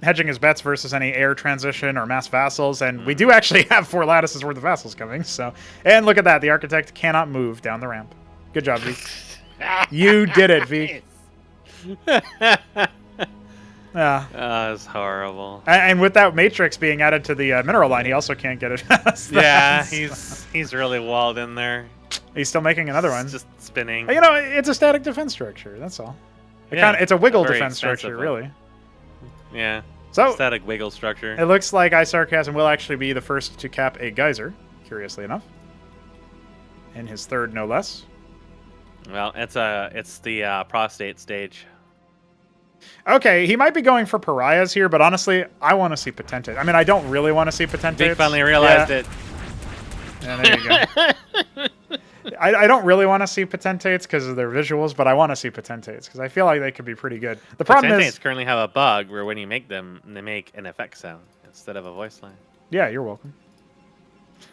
hedging his bets versus any air transition or mass vassals, and we do actually have 4 lattices worth of vassals coming, so... And look at that, the architect cannot move down the ramp. Good job, Veek. You did it, Veek. Yeah. Oh, it's horrible. And with that matrix being added to the mineral line, he also can't get it past Yeah, that. he's really walled in there. He's still making another one. Just spinning. It's a static defense structure. That's all. It's a wiggle defense structure, really. Yeah. So Static wiggle structure. It looks like iSarCasm will actually be the first to cap a geyser, curiously enough. In his third, no less. Well, it's the prostate stage. Okay, he might be going for pariahs here, but honestly, I want to see potentates. I mean, I don't really want to see potentates. Big finally realized it. Yeah, there you go. I don't really want to see potentates because of their visuals, but I want to see potentates because I feel like they could be pretty good. The problem Potentates is currently have a bug where when you make them, they make an effect sound instead of a voice line. Yeah, you're welcome.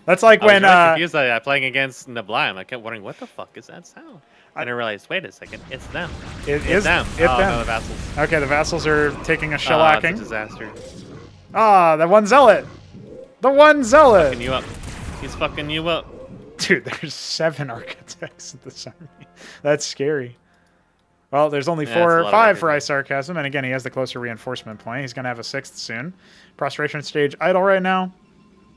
That's like I when was really confused that playing against Neblime. I kept wondering what the fuck is that sound. And I realized, wait a second, it's them. It's them. It's them. them. No, the vassals. Okay, the vassals are taking a It's shellacking. a disaster. The one zealot. The one zealot. Fucking you up. He's fucking you up. Dude, there's 7 architects at this army. That's scary. Well, there's only 5 for iSarCasm, and again, he has the closer reinforcement point. He's going to have a 6th soon. Prostration stage idle right now.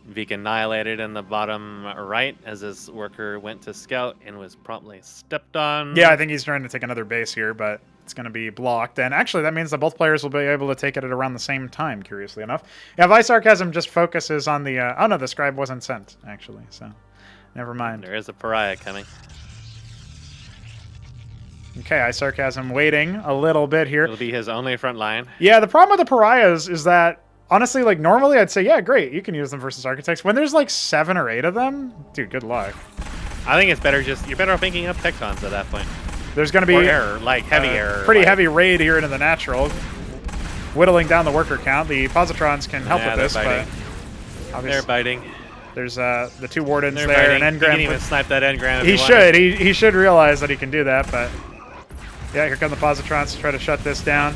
Veek annihilated in the bottom right as his worker went to scout and was promptly stepped on. Yeah, I think he's trying to take another base here, but it's going to be blocked. And actually, that means that both players will be able to take it at around the same time, curiously enough. Yeah, iSarCasm just focuses on the... oh, no, the scribe wasn't sent, actually, so never mind. There is a pariah coming. Okay, iSarCasm waiting a little bit here. It'll be his only front line. Yeah, the problem with the pariahs is that honestly, like, normally I'd say, yeah, great, you can use them versus architects. When there's, like, 7 or 8 of them, dude, good luck. I think it's better you're better off making up Tectons at that point. There's going to be... Or error, like heavy error. Pretty heavy raid here into the natural. Whittling down the worker count. The positrons can help with this, but... They're biting. There's the 2 wardens They're there, biting. and engram. He can even snipe that engram if he should. wanted. He should realize that he can do that, but... Yeah, here come the positrons to try to shut this down.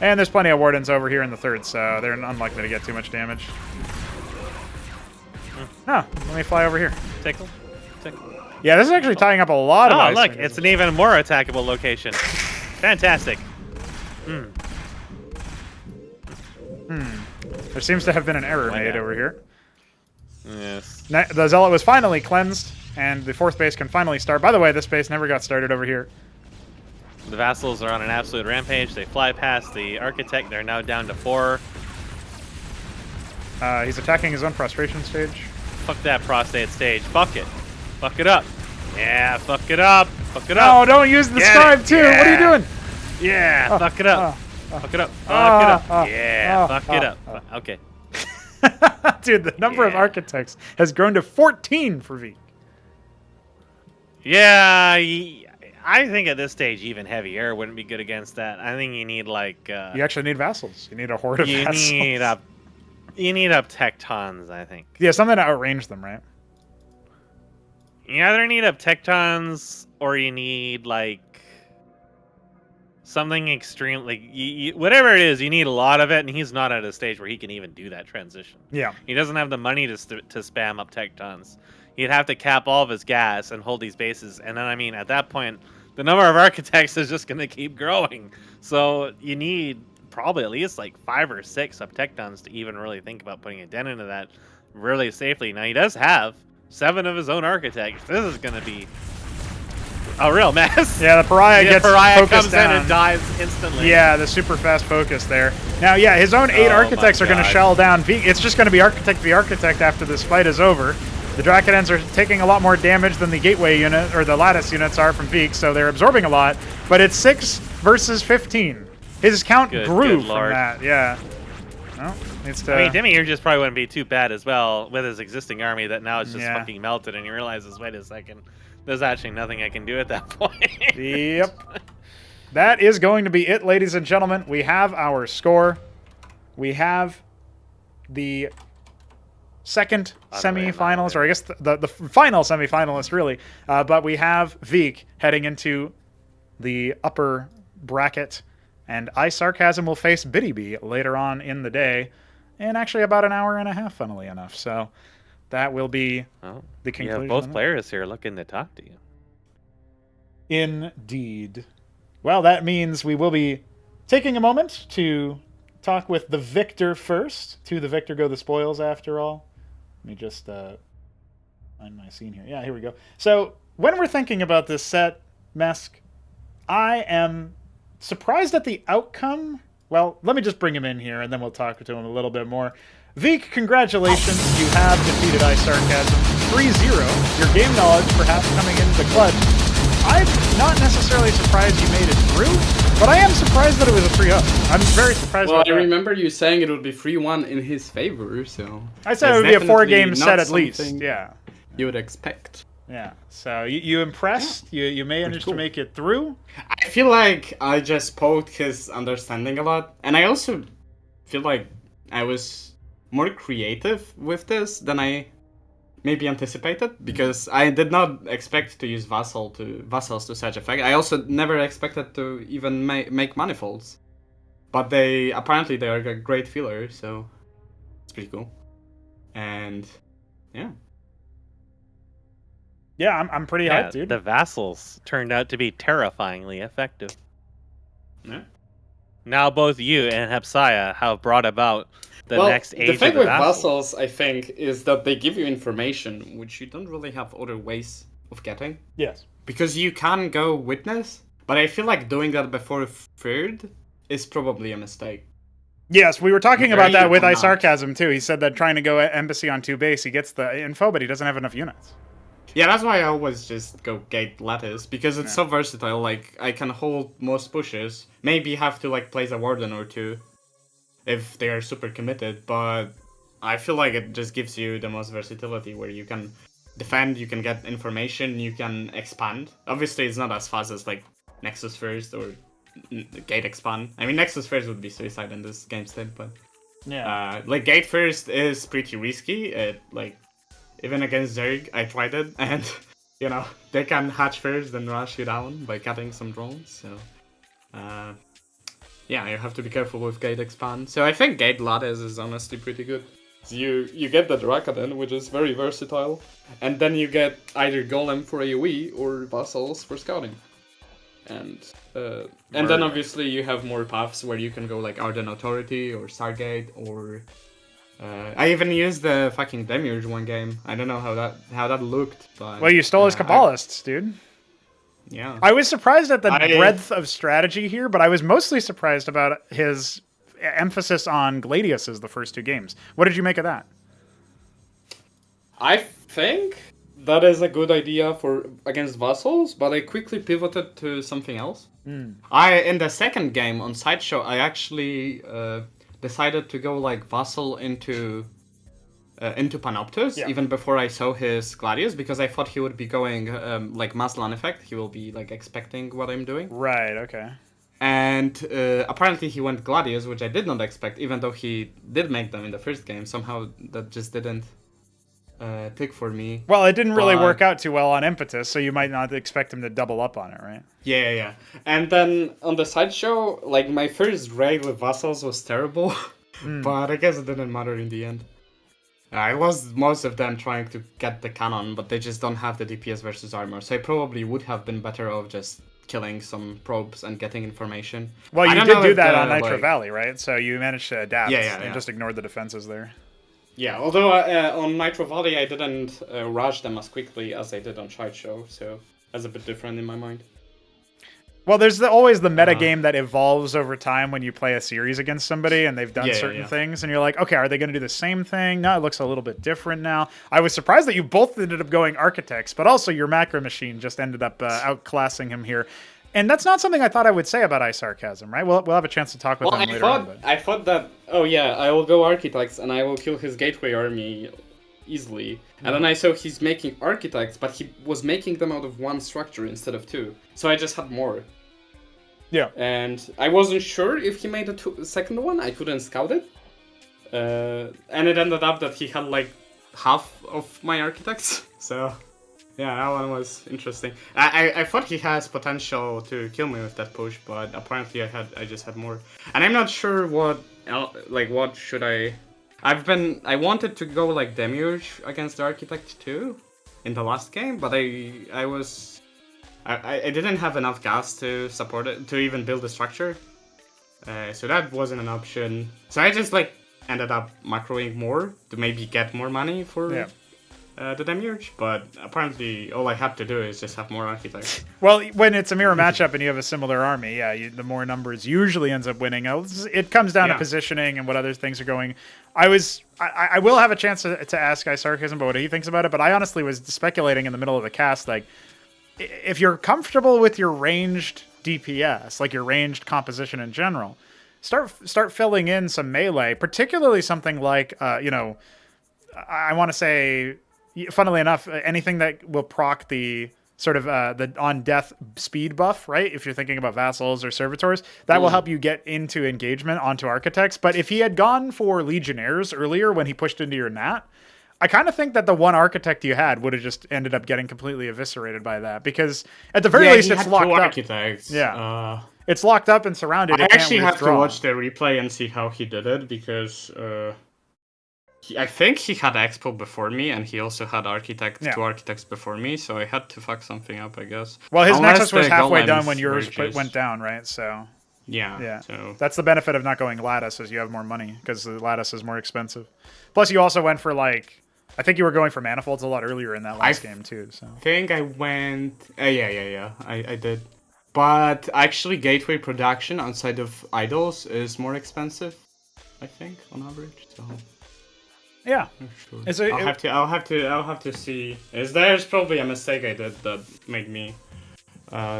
And there's plenty of wardens over here in the 3rd, so they're unlikely to get too much damage. No, let me fly over here. Tickle. Yeah, this is actually tying up a lot of ice. Oh, look, it's an even more attackable location. Fantastic. There seems to have been an error made over here. Yes. The Zealot was finally cleansed, and the 4th base can finally start. By the way, this base never got started over here. The vassals are on an absolute rampage. They fly past the architect. They're now down to 4. He's attacking his own prostration stage. Fuck that prostate stage. Fuck it. Fuck it up. Yeah, fuck it up. Fuck it up. No, don't use the scribe too. Yeah. What are you doing? Yeah, fuck it up. Fuck it up. Fuck it up. Yeah, fuck it up. Okay. Dude, the number of architects has grown to 14 for V. Yeah, I think at this stage, even heavy air wouldn't be good against that. I think you need like... you actually need vassals. You need a horde of vassals. You need up Tectons, I think. Yeah, something to outrange them, right? You either need up Tectons or you need like something extreme, like whatever it is, you need a lot of it, and he's not at a stage where he can even do that transition. Yeah. He doesn't have the money to spam up Tectons. He'd have to cap all of his gas and hold these bases, and then, I mean, at that point, the number of architects is just going to keep growing. So you need probably at least like 5 or 6 up Tectons to even really think about putting a dent into that really safely. Now, he does have 7 of his own architects. This is going to be a real mess. Yeah, the Pariah The gets Pariah focused comes down. in and dies instantly. Yeah, the super fast focus there. Now, yeah, his own 8 Oh architects my are going to God. shell down Veek. It's just going to be architect v architect after this fight is over. The Drakadens are taking a lot more damage than the gateway unit or the lattice units are from Veek, so they're absorbing a lot. But it's 6 versus 15. His count grew good from lord. that. Yeah. Well, it's to, I mean, Demi just probably wouldn't be too bad as well with his existing army that now it's just Yeah. fucking melted and he realizes, wait a second, there's actually nothing I can do at that point. Yep. That is going to be it, ladies and gentlemen. We have our score. We have the second semifinals, or I guess the final semifinalist, really. But we have Veek heading into the upper bracket, and iSarCasm will face Btyb later on in the day, in actually about an hour and a half, funnily enough. So that will be Well, the you conclusion. have both players here looking to talk to you. Indeed. Well, that means we will be taking a moment to talk with the victor first. To the victor go the spoils, after all. Let me just find my scene here. Yeah, here we go. So, when we're thinking about this set, Mesk, I am surprised at the outcome. Well, let me just bring him in here, and then we'll talk to him a little bit more. Veek, congratulations. You have defeated iSarCasm 3-0. Your game knowledge perhaps coming into the clutch. I'm not necessarily surprised you made it through, but I am surprised that it was a 3-0. I'm very surprised Well, about I that. remember you saying it would be 3-1 in his favor, so... I said it that's would be a 4-game definitely set not at least. something Yeah. You would expect. Yeah. So you impressed. You managed cool. to make it through. I feel like I just poked his understanding a lot, and I also feel like I was more creative with this than I maybe anticipated, because I did not expect to use vassals to such effect. I also never expected to even make manifolds, but apparently they are a great filler, so it's pretty cool. And yeah. Yeah, I'm pretty hyped, dude. The vassals turned out to be terrifyingly effective. Yeah. Now both you and Hupsaiya have brought about the next age the thing of the with vassals. vassals, I think, is that they give you information which you don't really have other ways of getting. Yes. Because you can go witness, but I feel like doing that before third is probably a mistake. Yes, we were talking Very about that with not. iSarCasm too. He said that trying to go embassy on 2 base, he gets the info, but he doesn't have enough units. Yeah, that's why I always just go gate lattice, because it's so versatile. Like, I can hold most pushes, maybe have to like place a warden or two if they are super committed, but I feel like it just gives you the most versatility, where you can defend, you can get information, you can expand. Obviously, it's not as fast as like Nexus First or Gate Expand. I mean, Nexus First would be suicide in this game state, but Yeah. like Gate First is pretty risky. Like even against Zerg, I tried it, and you know they can hatch first, then rush you down by cutting some drones. So yeah, you have to be careful with Gate Expand. So I think Gate Lattice is honestly pretty good. So you get the Drakaden, which is very versatile, and then you get either Golem for AoE or Vassals for scouting. And then obviously you have more paths where you can go like Arden Authority or Stargate, or I even used the fucking Demiurge one game. I don't know how that looked, but Well, you stole his Kabbalists, dude. yeah. I was surprised at the breadth of strategy here, but I was mostly surprised about his emphasis on Gladiuses the first 2 games. What did you make of that? I think that is a good idea for against vassals, but I quickly pivoted to something else. In the second game on Sideshow, I actually decided to go like vassal into Panoptus, even before I saw his Gladius, because I thought he would be going like Maslan effect. He will be like expecting what I'm doing. Right, okay. And apparently he went Gladius, which I did not expect, even though he did make them in the first game. Somehow that just didn't tick for me. Well, it didn't really work out too well on Impetus, so you might not expect him to double up on it, right? Yeah. And then on the Sideshow, like my first raid with Vassals was terrible, but I guess it didn't matter in the end. I lost most of them trying to get the cannon, but they just don't have the DPS versus armor, so I probably would have been better off just killing some probes and getting information. Well, I you don't did know do if that the, on Nitro like- Valley, right? So you managed to adapt Yeah. and just ignored the defenses there. Yeah, although on Nitro Valley I didn't rush them as quickly as I did on Sideshow, so as a bit different in my mind. Well, there's always the meta game that evolves over time when you play a series against somebody and they've done certain things, and you're like, okay, are they going to do the same thing? No, it looks a little bit different now. I was surprised that you both ended up going Architects, but also your macro machine just ended up outclassing him here. And that's not something I thought I would say about iSarCasm, right? We'll have a chance to talk with him later on. But... I thought that, oh yeah, I will go Architects and I will kill his Gateway army easily. And then I saw he's making Architects, but he was making them out of one structure instead of two. So I just had more. Yeah. And I wasn't sure if he made a second one. I couldn't scout it. And it ended up that he had like half of my Architects. So, yeah, that one was interesting. I thought he has potential to kill me with that push, but apparently I just had more. And I'm not sure what should I... I wanted to go like Demiurge against the Architect too in the last game, but I didn't have enough gas to support it, to even build the structure. So that wasn't an option. So I just ended up macroing more to maybe get more money for the Demiurge. But apparently all I have to do is just have more Architects. Well, when it's a mirror matchup and you have a similar army, the more numbers usually ends up winning. It comes down to positioning and what other things are going. I will have a chance to ask iSarCasm about what he thinks about it, but I honestly was speculating in the middle of the cast, if you're comfortable with your ranged DPS, like your ranged composition in general, start filling in some melee, particularly something like, I want to say, funnily enough, anything that will proc the sort of the on death speed buff, right? If you're thinking about vassals or servitors, that will help you get into engagement onto Architects. But if he had gone for Legionnaires earlier when he pushed into your Nat, I kind of think that the one Architect you had would have just ended up getting completely eviscerated by that, because at the very least it's locked up. Architects. Yeah, it's locked up and surrounded. I actually have to watch the replay and see how he did it, because I think he had Expo before me, and he also had two Architects before me, so I had to fuck something up, I guess. Well, his Nexus was halfway done when yours went down, right? So yeah. So that's the benefit of not going Lattice, is you have more money, because the Lattice is more expensive. Plus, you also went for I think you were going for Manifolds a lot earlier in that last game too. So I think I went. Yeah. I did. But actually, Gateway production outside of Idols is more expensive, I think, on average. So yeah, sure. I'll have to see. There's probably a mistake I did that made me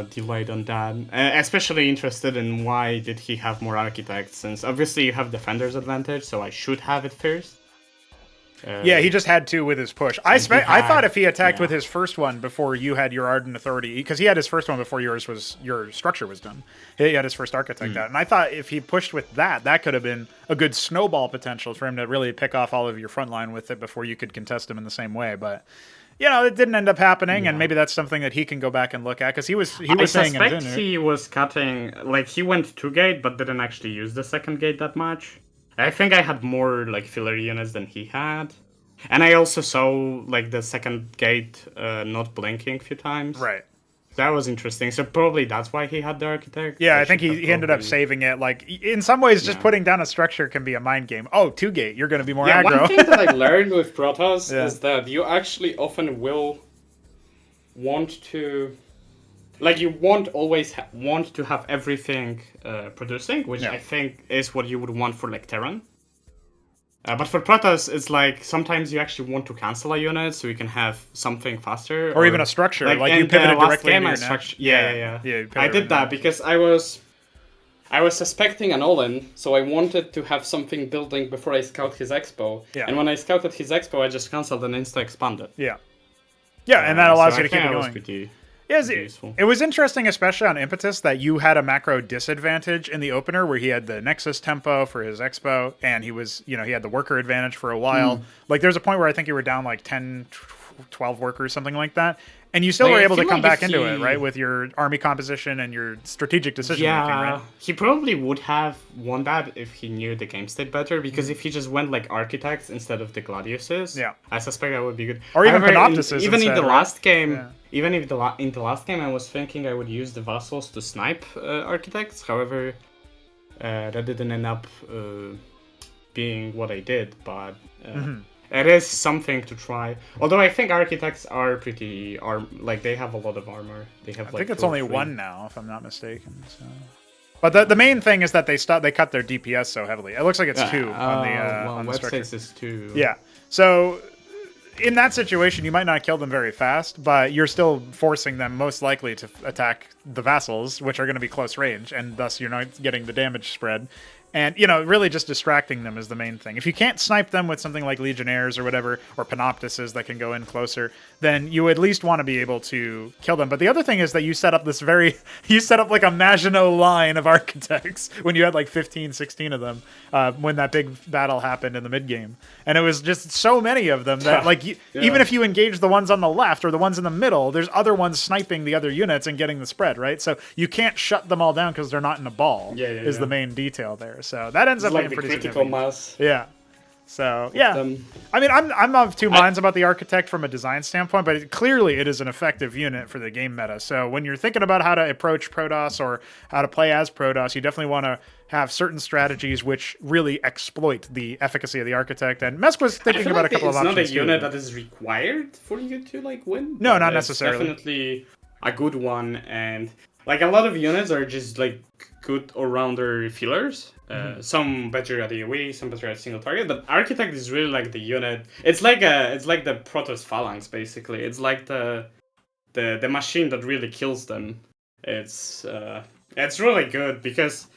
delayed on that. Especially interested in why did he have more Architects, since obviously you have Defender's advantage, so I should have it first. He just had two with his push. I thought if he attacked with his first one before you had your Ardent Authority, because he had his first one before your structure was done. He had his first Architect out, and I thought if he pushed with that could have been a good snowball potential for him to really pick off all of your front line with it before you could contest him in the same way. But it didn't end up happening, and maybe that's something that he can go back and look at, because he was saying in dinner. He was cutting, he went 2 gate, but didn't actually use the second gate that much. I think I had more filler units than he had, and I also saw the second gate not blinking a few times. Right. That was interesting. So probably that's why he had the Architect. Yeah, I think he ended up saving it. In some ways, just putting down a structure can be a mind game. Oh, 2 gate, you're going to be more aggro. One thing that I learned with Protoss is that you actually often will want to... you won't always want to have everything producing, which I think is what you would want for Terran. But for Protoss, it's sometimes you actually want to cancel a unit so you can have something faster. Or even a structure, you pivoted directly into your structure. Yeah. I did that because I was suspecting an all-in, so I wanted to have something building before I scout his expo. Yeah. And when I scouted his expo, I just cancelled and insta-expanded. Yeah. Yeah, and that allows you to keep it going. It was interesting, especially on Impetus, that you had a macro disadvantage in the opener where he had the Nexus tempo for his expo, and he was, he had the worker advantage for a while. There's a point where I think you were down 10, 12 workers, something like that. And you still were able to come back into it, right? With your army composition and your strategic decision making, right? He probably would have won that if he knew the game state better, because if he just went Architects instead of the Gladiuses, I suspect that would be good. Or even Panoptises. Even in the last game, in the last game, I was thinking I would use the Vassals to snipe Architects. However, that didn't end up being what I did, but... it is something to try. Although I think architects are pretty like they have a lot of armor. They have I like think it's 2 or only 3. one now, if I'm not mistaken. So. But the main thing is that they cut their DPS so heavily. It looks like it's 2 on the structure. Websites is 2. Yeah. So in that situation, you might not kill them very fast, but you're still forcing them most likely to attack the vassals, which are going to be close range, and thus you're not getting the damage spread. And, really just distracting them is the main thing. If you can't snipe them with something like Legionnaires or whatever, or Panoptises that can go in closer, then you at least want to be able to kill them. But the other thing is that you set up you set up like a Maginot line of architects when you had like 15, 16 of them when that big battle happened in the mid-game. And it was just so many of them that even if you engage the ones on the left or the ones in the middle, there's other ones sniping the other units and getting the spread, right? So you can't shut them all down because they're not in a ball is the main detail there. So that ends up like being the pretty critical significant. mass. Yeah. So yeah, I mean, I'm of two minds about the architect from a design standpoint, but clearly it is an effective unit for the game meta. So when you're thinking about how to approach Protoss or how to play as Protoss, you definitely want to have certain strategies which really exploit the efficacy of the architect. And Mesk was thinking about a couple of options. It's not a unit that is required for you to win. No, not necessarily. It's definitely a good one, and like a lot of units are just like good all-rounder fillers. Some better at AoE, some better at single target, but Architect is really like the unit. It's like the Protoss Phalanx basically. It's like the machine that really kills them. It's really good because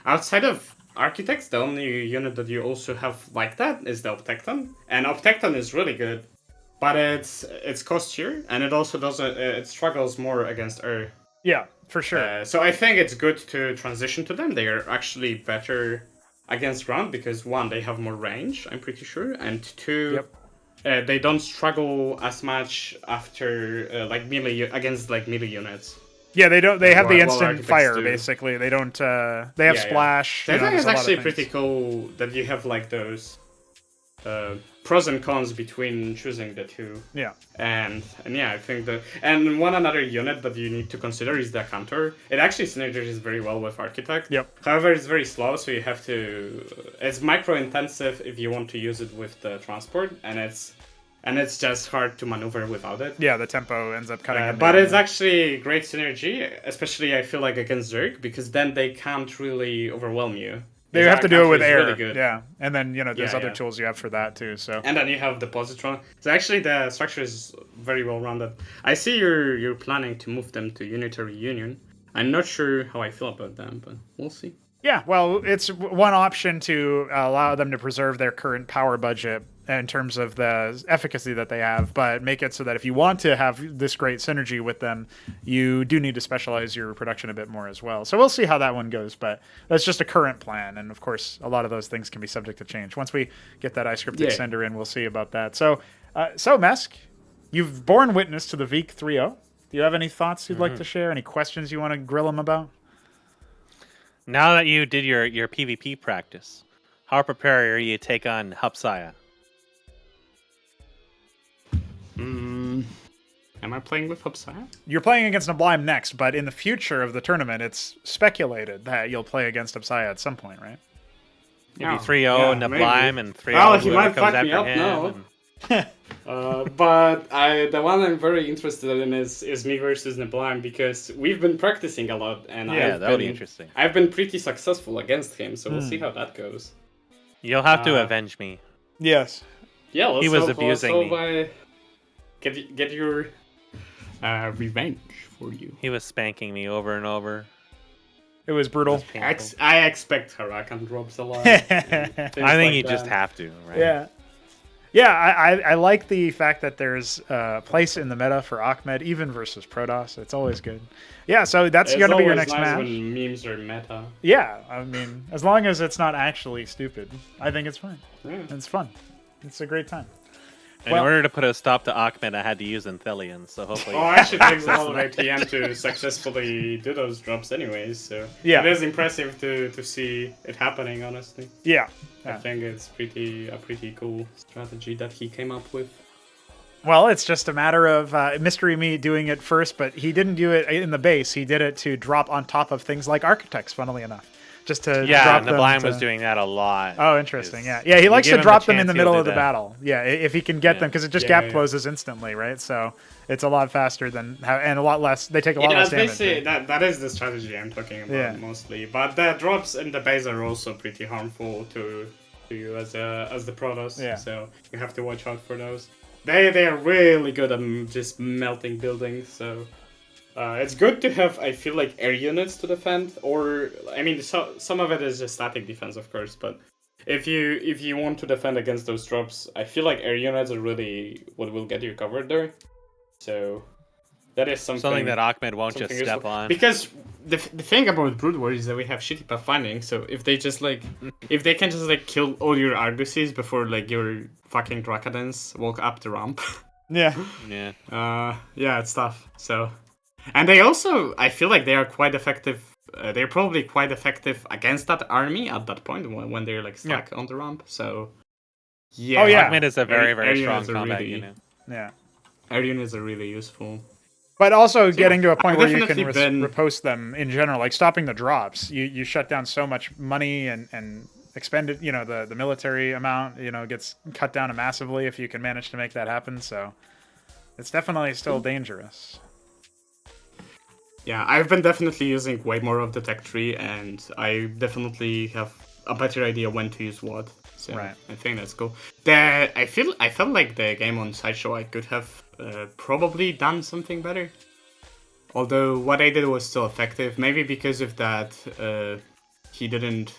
outside of Architects, the only unit that you also have like that is the Optecton, and Optecton is really good, but it's costier and it also doesn't it struggles more against air. Yeah. For sure. So I think it's good to transition to them. They are actually better against ground because 1, they have more range, I'm pretty sure, and 2, they don't struggle as much after like melee against like melee units. Yeah, they don't. They have the instant fire basically. They don't. They have splash. So I think it's actually pretty cool that you have like those pros and cons between choosing the two. Yeah. And yeah, I think that one another unit that you need to consider is the Cantor. It actually synergizes very well with Architect. Yep. However, it's very slow, so you have to. It's micro intensive if you want to use it with the transport, and it's just hard to maneuver without it. Yeah, the tempo ends up cutting. But it's actually great synergy, especially I feel like against Zerg, because then they can't really overwhelm you. They have to do it with air, really yeah. And then, there's other tools you have for that too. So. And then you have the positron. So actually the structure is very well rounded. I see you're planning to move them to Unitary Union. I'm not sure how I feel about them, but we'll see. Yeah, well, it's one option to allow them to preserve their current power budget in terms of the efficacy that they have, but make it so that if you want to have this great synergy with them, you do need to specialize your production a bit more as well. So we'll see how that one goes, but that's just a current plan. And of course, a lot of those things can be subject to change. Once we get that iScript extender in, we'll see about that. So Mesk, you've borne witness to the Veek 3.0. Do you have any thoughts you'd like to share? Any questions you want to grill them about? Now that you did your PvP practice, how prepared are you to take on Hupsaiya? Am I playing with Hupsaiya? You're playing against neblime next, but in the future of the tournament, it's speculated that you'll play against Hupsaiya at some point, right? Maybe 3-0 neblime and 3-0 well, he might comes fuck after me up him. now. But the one I'm very interested in is me versus neblime, because we've been practicing a lot, and that'll be interesting. I've been pretty successful against him, so we'll see how that goes. You'll have to avenge me. Yes. Yeah, he was abusing me. Get your revenge for you. He was spanking me over and over. It was brutal. I expect Huracan drops a lot. I think you just have to, right? Yeah. Yeah, I like the fact that there's a place in the meta for Ahmed, even versus Protoss. It's always good. Yeah, so that's going to be your next match. When memes are meta. Yeah, I mean, as long as it's not actually stupid, I think it's fine. Yeah. It's fun. It's a great time. In order to put a stop to Ahmed, I had to use Anthelion, so hopefully... I actually takes a lot of APM to successfully do those drops anyways, so... Yeah. It is impressive to see it happening, honestly. Yeah. I think it's a pretty cool strategy that he came up with. Well, it's just a matter of Mystery Me doing it first, but he didn't do it in the base. He did it to drop on top of things like Architects, funnily enough, just to Yeah, drop them. Neblime was doing that a lot. Oh, interesting. Yeah, he likes to give him drop the them in the chance, middle he'll of the do that. battle. Yeah, if he can get them, because it just gap closes instantly, right? So it's a lot faster than and a lot less. They take a lot less damage. Basically, that is the strategy I'm talking about mostly. But the drops in the base are also pretty harmful to you as the Protoss. Yeah. So you have to watch out for those. They are really good at just melting buildings. So it's good to have, I feel like, air units to defend. Or I mean, some of it is just static defense, of course. But if you want to defend against those drops, I feel like air units are really what will get you covered there. So that is something that Ahmed won't just step useful. on. Because the thing about Brood War is that we have shitty pathfinding. So if they just if they can just kill all your Arguses before your fucking Drakadens walk up the ramp. Yeah. It's tough. So, and they also, I feel like they are quite effective. They're probably quite effective against that army at that point when they're stuck on the ramp. So, yeah. Oh yeah. Ahmed is a very strong combat unit. Yeah. Air units are really useful. But also getting to a point where you definitely can riposte them in general, like stopping the drops. You shut down so much money and expended, the military amount, gets cut down massively if you can manage to make that happen. So it's definitely still dangerous. Yeah, I've been definitely using way more of the tech tree, and I definitely have a better idea when to use what. So right. I think that's cool. I felt like the game on Sideshow I could have probably done something better. Although what I did was still effective. Maybe because of that he didn't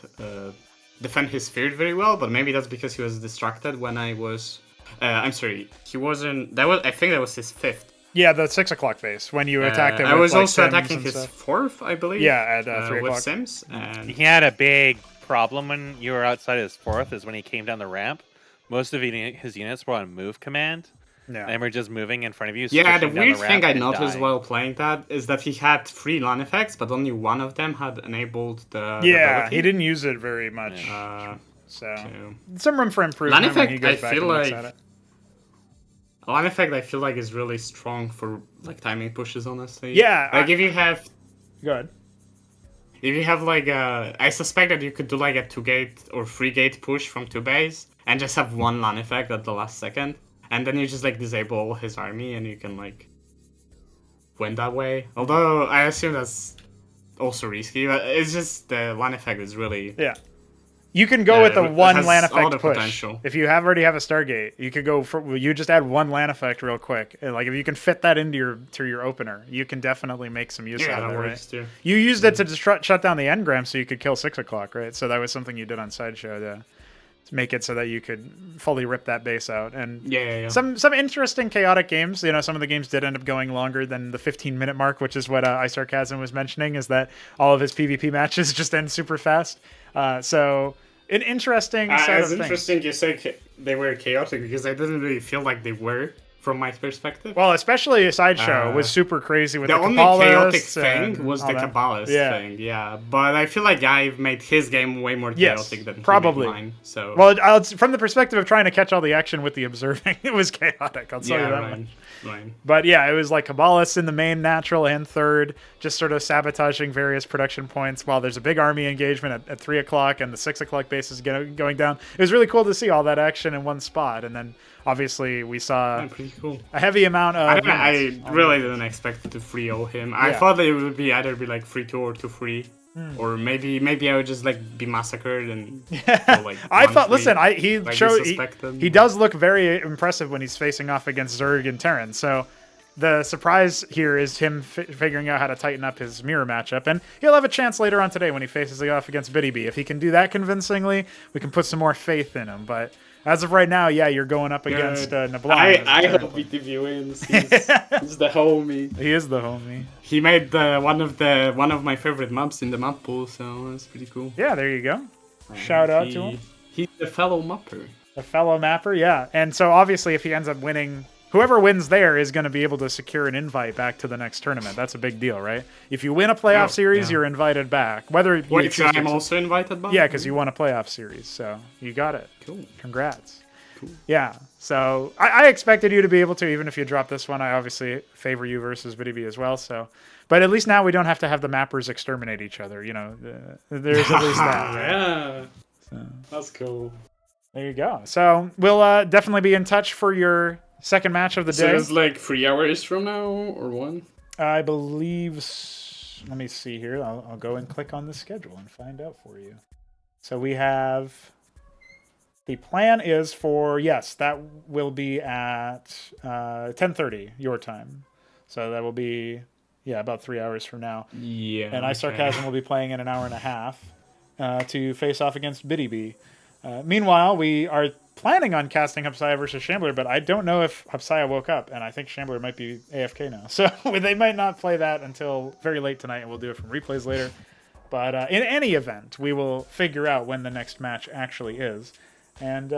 defend his field very well, but maybe that's because he was distracted when I was... I'm sorry, he wasn't... I think that was his 5th. Yeah, the 6 o'clock base, when you attacked him I with, was also Sims attacking and his stuff. 4th, I believe. Yeah, at 3 o'clock. With Sims. And... He had a big problem when you were outside his 4th, is when he came down the ramp. Most of his units were on move command. Yeah. And we're just moving in front of you. Yeah, the pushing down weird the thing ramp I and noticed dying. while playing that is that he had 3 LAN effects, but only one of them had enabled the ability. He didn't use it very much. So too. some room for improvement LAN when he effect, goes I back feel and looks like... at it. LAN effect, I feel like, is really strong for timing pushes, honestly. Yeah. If you have... Go ahead. If you have I suspect that you could do a 2-gate or 3-gate push from 2 base and just have one LAN effect at the last second. And then you just disable his army and you can win that way. Although I assume that's also risky. But it's just the LAN effect is really... Yeah. You can go with the one has LAN all effect the push. potential. If you already have a Stargate, you could go for you just add one LAN effect real quick. And, if you can fit that into your opener, you can definitely make some use out of it. that Right? works too. You used it to shut down the engram so you could kill 6 o'clock, right? So that was something you did on Sideshow to make it so that you could fully rip that base out. And Yeah. some interesting chaotic games. Some of the games did end up going longer than the 15-minute mark, which is what iSarCasm was mentioning, is that all of his PvP matches just end super fast. So an interesting set It's of interesting you say they were chaotic because I didn't really feel like they were from my perspective. Well, especially a Sideshow was super crazy with the only chaotic Kabbalists thing was the that. Kabbalist thing, yeah. But I feel like I've made his game way more chaotic than probably. he made mine. So well, from the perspective of trying to catch all the action with the observing, it was chaotic. I'll tell you that much. Right. But yeah, it was Kabbalists in the main natural and third, just sort of sabotaging various production points while there's a big army engagement at 3 o'clock and the 6 o'clock base is going down. It was really cool to see all that action in one spot. And then obviously we saw pretty cool. a heavy amount of... I really didn't expect to 3-0 him. I thought it would be either 3-2 or 2-3. Or maybe I would just be massacred and go, I thought. Listen, he does look very impressive when he's facing off against Zerg and Terran. So the surprise here is him figuring out how to tighten up his mirror matchup, and he'll have a chance later on today when he faces off against Btyb. If he can do that convincingly, we can put some more faith in him. But as of right now, you're going up against Neblime. I hope Btyb wins. He's the homie. He is the homie. He made one of my favorite maps in the map pool, so that's pretty cool. Yeah, there you go. Shout out to him. He's a fellow mapper. A fellow mapper, yeah. And so obviously, if he ends up winning, whoever wins there is going to be able to secure an invite back to the next tournament. That's a big deal, right? If you win a playoff series, you're invited back. Wait, so I'm also invited back? Yeah, because you won a playoff series, so you got it. Cool. Congrats. Cool. Yeah. So I expected you to be able to, even if you drop this one. I obviously favor you versus Btyb as well. So, but at least now we don't have to have the mappers exterminate each other. You know, there's at least that. Yeah. So, That's cool. there you go. So we'll definitely be in touch for your second match of the So day. it's like 3 hours from now or 1? I believe. Let me see here. I'll go and click on the schedule and find out for you. So we have. The plan is for, yes, that will be at 10:30 your time. So that will be, about 3 hours from now. Yeah. And iSarCasm will be playing in an hour and a half to face off against Btyb. Meanwhile, we are planning on casting Hupsaiya versus Shambler, but I don't know if Hupsaiya woke up, and I think Shambler might be AFK now. So they might not play that until very late tonight, and we'll do it from replays later. But in any event, we will figure out when the next match actually is. And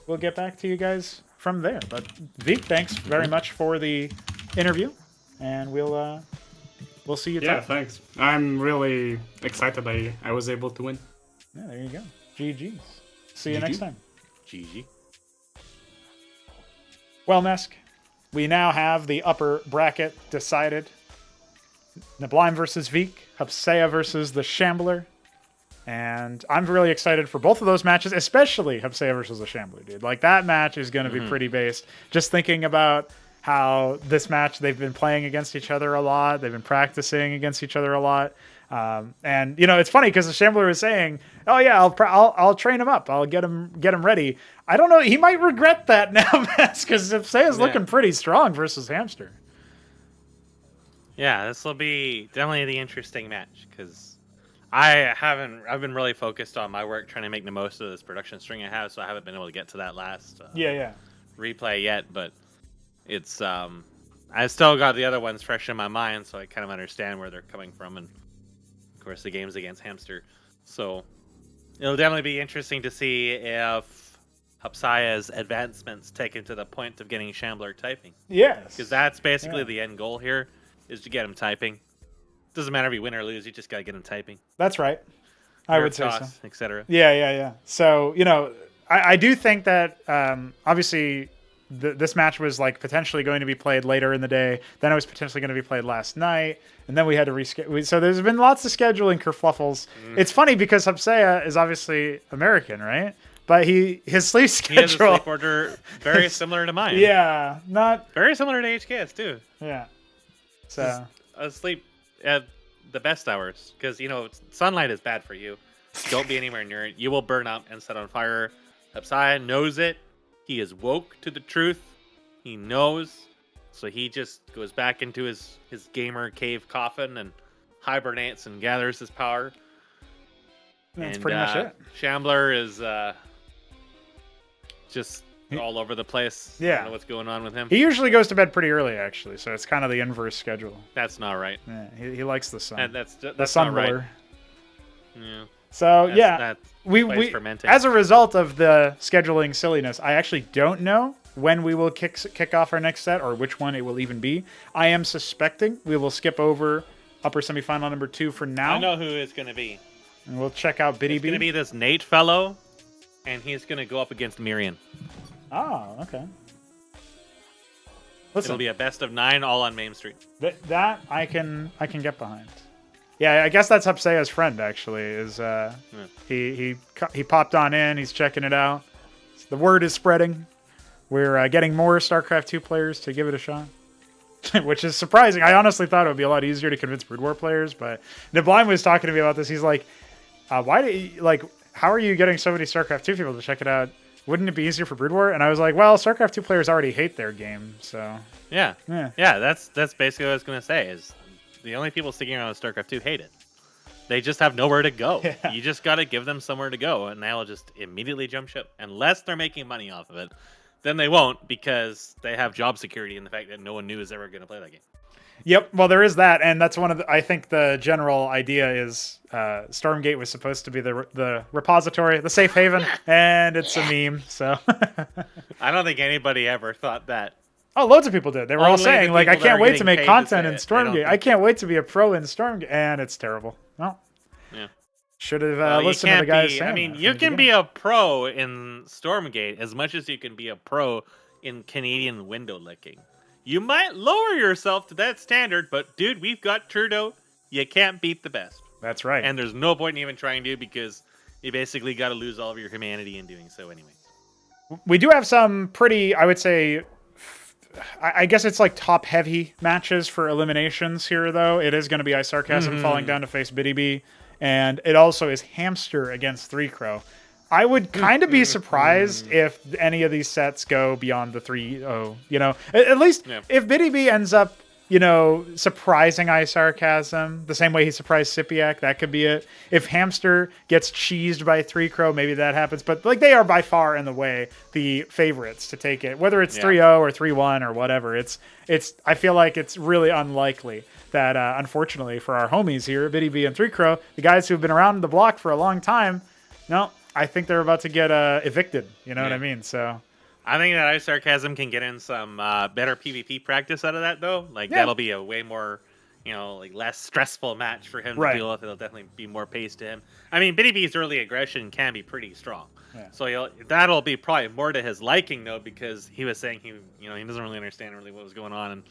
we'll get back to you guys from there. But Vik, thanks very much for the interview, and we'll see you. Yeah, thanks. I'm really excited. I was able to win. Yeah, there you go. GG's. See you next time. GG. Well, Nesk, we now have the upper bracket decided. Neblime versus Vik, Hupsaiya versus the Shambler. And I'm really excited for both of those matches, especially Hupsaiya versus the Shambler, dude. Like, that match is going to be pretty based. Just thinking about how this match, they've been playing against each other a lot. They've been practicing against each other a lot. And, you know, it's funny because the Shambler is saying, oh, yeah, I'll train him up. I'll get him ready. I don't know. He might regret that now, because Hupsaiya's looking pretty strong versus Hamster. Yeah, this will be definitely the interesting match, because I've been really focused on my work trying to make the most of this production string I have, so I haven't been able to get to that last replay yet, but it's I still got the other ones fresh in my mind, so I kind of understand where they're coming from, and of course the game's against Hamster, so it'll definitely be interesting to see if Hupsaiya's advancements take him to the point of getting Shambler typing. Yes. Because that's basically the end goal here, is to get him typing. Doesn't matter if you win or lose, you just gotta get him typing. That's right. I would say so. Etc. Yeah. So, you know, I do think that obviously this match was like potentially going to be played later in the day. Then it was potentially going to be played last night, and then we had to reschedule. So there's been lots of scheduling kerfluffles. It's funny because Hupsaiya is obviously American, right? But his sleep schedule. He has a sleep order very similar to mine. Yeah, not very similar to HKS too. Yeah. So asleep at the best hours, because you know sunlight is bad for you. Don't be anywhere near it. You will burn up and set on fire. Hupsaiya knows it. He is woke to the truth. He knows. So he just goes back into his gamer cave coffin and hibernates and gathers his power. That's pretty much it. Shambler is just all over the place. Yeah. I don't know what's going on with him. He usually goes to bed pretty early, actually, so it's kind of the inverse schedule. That's not right. Yeah, he likes the sun. And that's the sun not right. blur. Yeah. So That's we fermenting. As a result of the scheduling silliness, I actually don't know when we will kick off our next set or which one it will even be. I am suspecting we will skip over upper semifinal number 2 for now. I know who it's going to be. And we'll check out Btyb. It's going to be this Nate fellow, and he's going to go up against Mirian. Oh, okay. Listen, It'll be a best of 9 all on Main Street. That I can get behind. Yeah, I guess that's Hupsaiya's friend actually. Is he popped on in? He's checking it out. The word is spreading. We're getting more StarCraft 2 players to give it a shot, which is surprising. I honestly thought it would be a lot easier to convince Brood War players, but neblime was talking to me about this. He's like, how are you getting so many StarCraft 2 people to check it out? Wouldn't it be easier for Brood War? And I was like, well, StarCraft 2 players already hate their game, so yeah. That's basically what I was gonna say. Is the only people sticking around with StarCraft 2 hate it. They just have nowhere to go. Yeah. You just got to give them somewhere to go, and they'll just immediately jump ship. Unless they're making money off of it, then they won't, because they have job security in the fact that no one new is ever going to play that game. Yep, well, there is that, and that's one of I think the general idea is Stormgate was supposed to be the repository, the safe haven, and it's a meme, so. I don't think anybody ever thought that. Oh, loads of people did. They were all saying, like, I can't wait to make content in Stormgate. I can't wait to be a pro in Stormgate. And it's terrible. Well, yeah. Should have Well, you listened to the can't guys be. saying I mean, that you from the can be beginning. a pro in Stormgate as much as you can be a pro in Canadian window licking. You might lower yourself to that standard, but dude, we've got Trudeau. You can't beat the best. That's right. And there's no point in even trying to, because you basically got to lose all of your humanity in doing so anyway. We do have some pretty, I would say, I guess it's like top-heavy matches for eliminations here, though. It is going to be iSarCasm falling down to face Btyb, and it also is Hamster against 3Crow. I would kind of be surprised if any of these sets go beyond the 3-0. You know, at least if Btyb ends up, you know, surprising iSarCasm the same way he surprised Sipiak, that could be it. If Hamster gets cheesed by 3Crow, maybe that happens. But like, they are by far in the way the favorites to take it, whether it's 3-0 or 3-1 or whatever. It's. I feel like it's really unlikely that, unfortunately for our homies here, Btyb and 3Crow, the guys who've been around the block for a long time, no, I think they're about to get evicted. You know what I mean? So I think that iSarCasm can get in some better PvP practice out of that, though. Like, that'll be a way more, you know, like less stressful match for him to deal with. It'll definitely be more pace to him. I mean, Btb's early aggression can be pretty strong. Yeah. So that'll be probably more to his liking, though, because he was saying he doesn't really understand really what was going on in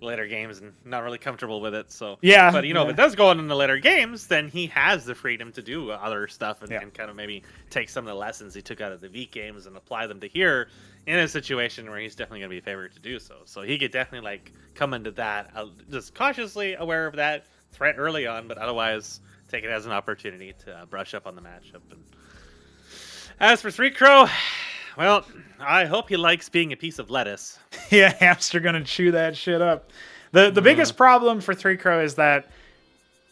later games and not really comfortable with it. So but if it does go on in the later games, then he has the freedom to do other stuff and kind of maybe take some of the lessons he took out of the V games and apply them to here in a situation where he's definitely going to be favored to do so. So he could definitely like come into that just cautiously aware of that threat early on, but otherwise take it as an opportunity to brush up on the matchup. And as for 3Crow, well, I hope he likes being a piece of lettuce. Yeah, Hamster gonna chew that shit up. The biggest problem for 3Crow is that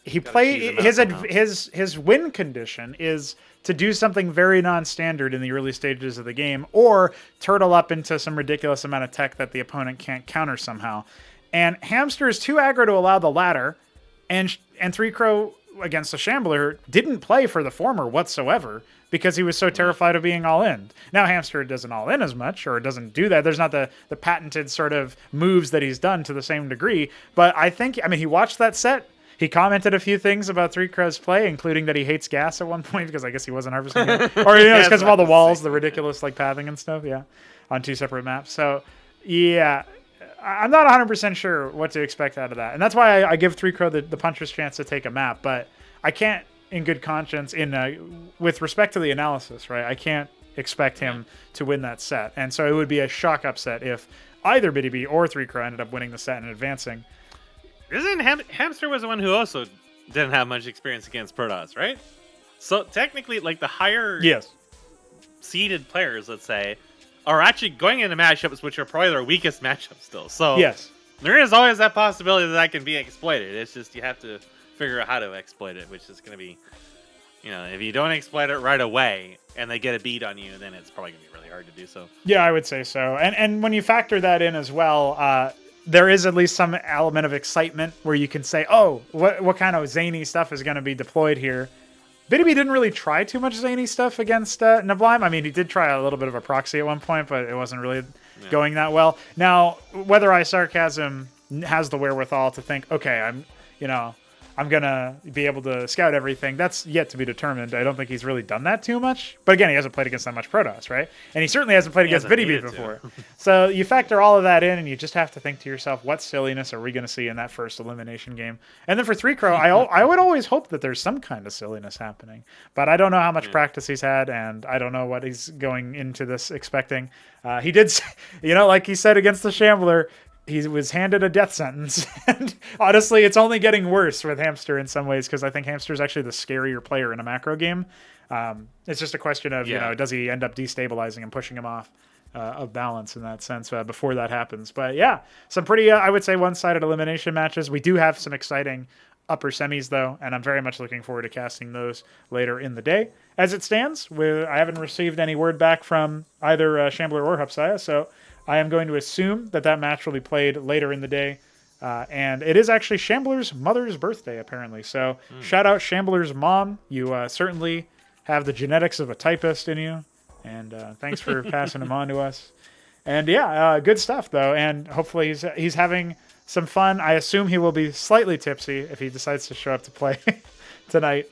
he his win condition is to do something very non-standard in the early stages of the game, or turtle up into some ridiculous amount of tech that the opponent can't counter somehow. And Hamster is too aggro to allow the latter, and 3Crow against the Shambler didn't play for the former whatsoever, because he was so terrified of being all in. Now Hamster doesn't all in as much, or doesn't do that. There's not the patented sort of moves that he's done to the same degree. But I mean, he watched that set. He commented a few things about 3Crow's play, including that he hates gas at one point because I guess he wasn't harvesting it. Or, it's because of all the walls, the ridiculous like pathing and stuff, on two separate maps. So, I'm not 100% sure what to expect out of that. And that's why I give 3Crow the puncher's chance to take a map. But I can't, in good conscience, with respect to the analysis, right? I can't expect him to win that set. And so it would be a shock upset if either Btyb or 3Crow ended up winning the set and advancing. Isn't Hamster was the one who also didn't have much experience against Protoss, right? So technically, like the higher seeded players, let's say, are actually going into matchups which are probably their weakest matchups still. So there is always that possibility that can be exploited. It's just you have to figure out how to exploit it, which is going to be, if you don't exploit it right away and they get a beat on you, then it's probably going to be really hard to do so. Yeah, I would say so. And when you factor that in as well, there is at least some element of excitement where you can say, oh, what kind of zany stuff is going to be deployed here? Btyb didn't really try too much zany stuff against neblime. I mean, he did try a little bit of a proxy at one point, but it wasn't really going that well. Now, whether iSarCasm has the wherewithal to think, okay, I'm going to be able to scout everything, that's yet to be determined. I don't think he's really done that too much. But again, he hasn't played against that much Protoss, right? And he certainly hasn't played against Btyb before. So you factor all of that in, and you just have to think to yourself, what silliness are we going to see in that first elimination game? And then for 3Crow, I would always hope that there's some kind of silliness happening. But I don't know how much practice he's had, and I don't know what he's going into this expecting. He did, like he said against the Shambler, he was handed a death sentence. And honestly, it's only getting worse with Hamster in some ways, because I think Hamster is actually the scarier player in a macro game. It's just a question of, does he end up destabilizing and pushing him off of balance in that sense before that happens. But some pretty, I would say, one-sided elimination matches. We do have some exciting upper semis, though, and I'm very much looking forward to casting those later in the day. As it stands, I haven't received any word back from either Shambler or Hupsaiya, so I am going to assume that match will be played later in the day. And it is actually Shambler's mother's birthday, apparently. So shout out Shambler's mom. You certainly have the genetics of a typist in you. And thanks for passing them on to us. And good stuff, though. And hopefully he's having some fun. I assume he will be slightly tipsy if he decides to show up to play tonight.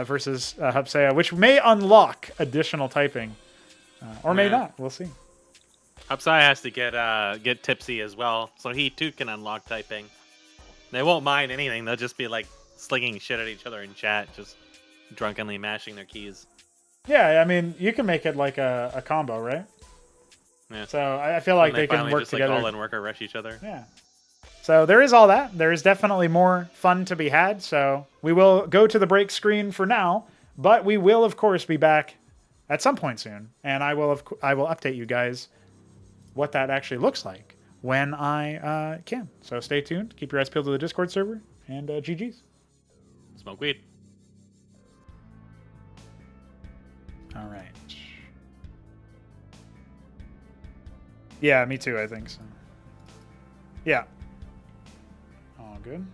versus Hupsaiya, which may unlock additional typing, or may not. We'll see. Hupsaiya has to get tipsy as well, so he too can unlock typing. They won't mind anything. They'll just be like slinging shit at each other in chat, just drunkenly mashing their keys. Yeah, I mean, you can make it like a combo, right? Yeah. So I feel like they can work just, together. Like, all in work or rush each other. Yeah. So there is all that. There is definitely more fun to be had. So we will go to the break screen for now, but we will of course be back at some point soon, and I will update you guys what that actually looks like when I can. So stay tuned. Keep your eyes peeled to the Discord server, and GG's. Smoke weed. All right. Yeah, me too, I think so. Yeah. All good.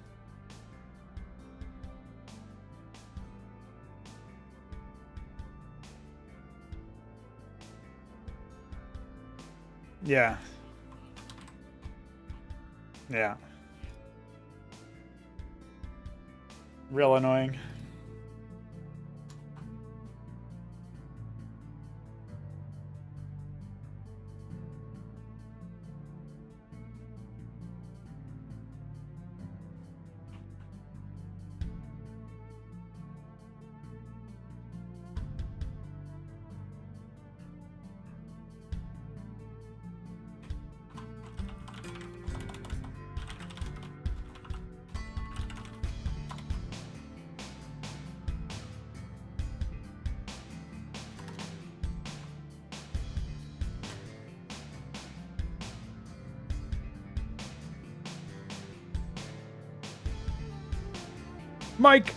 Yeah. Yeah. Real annoying. Mike.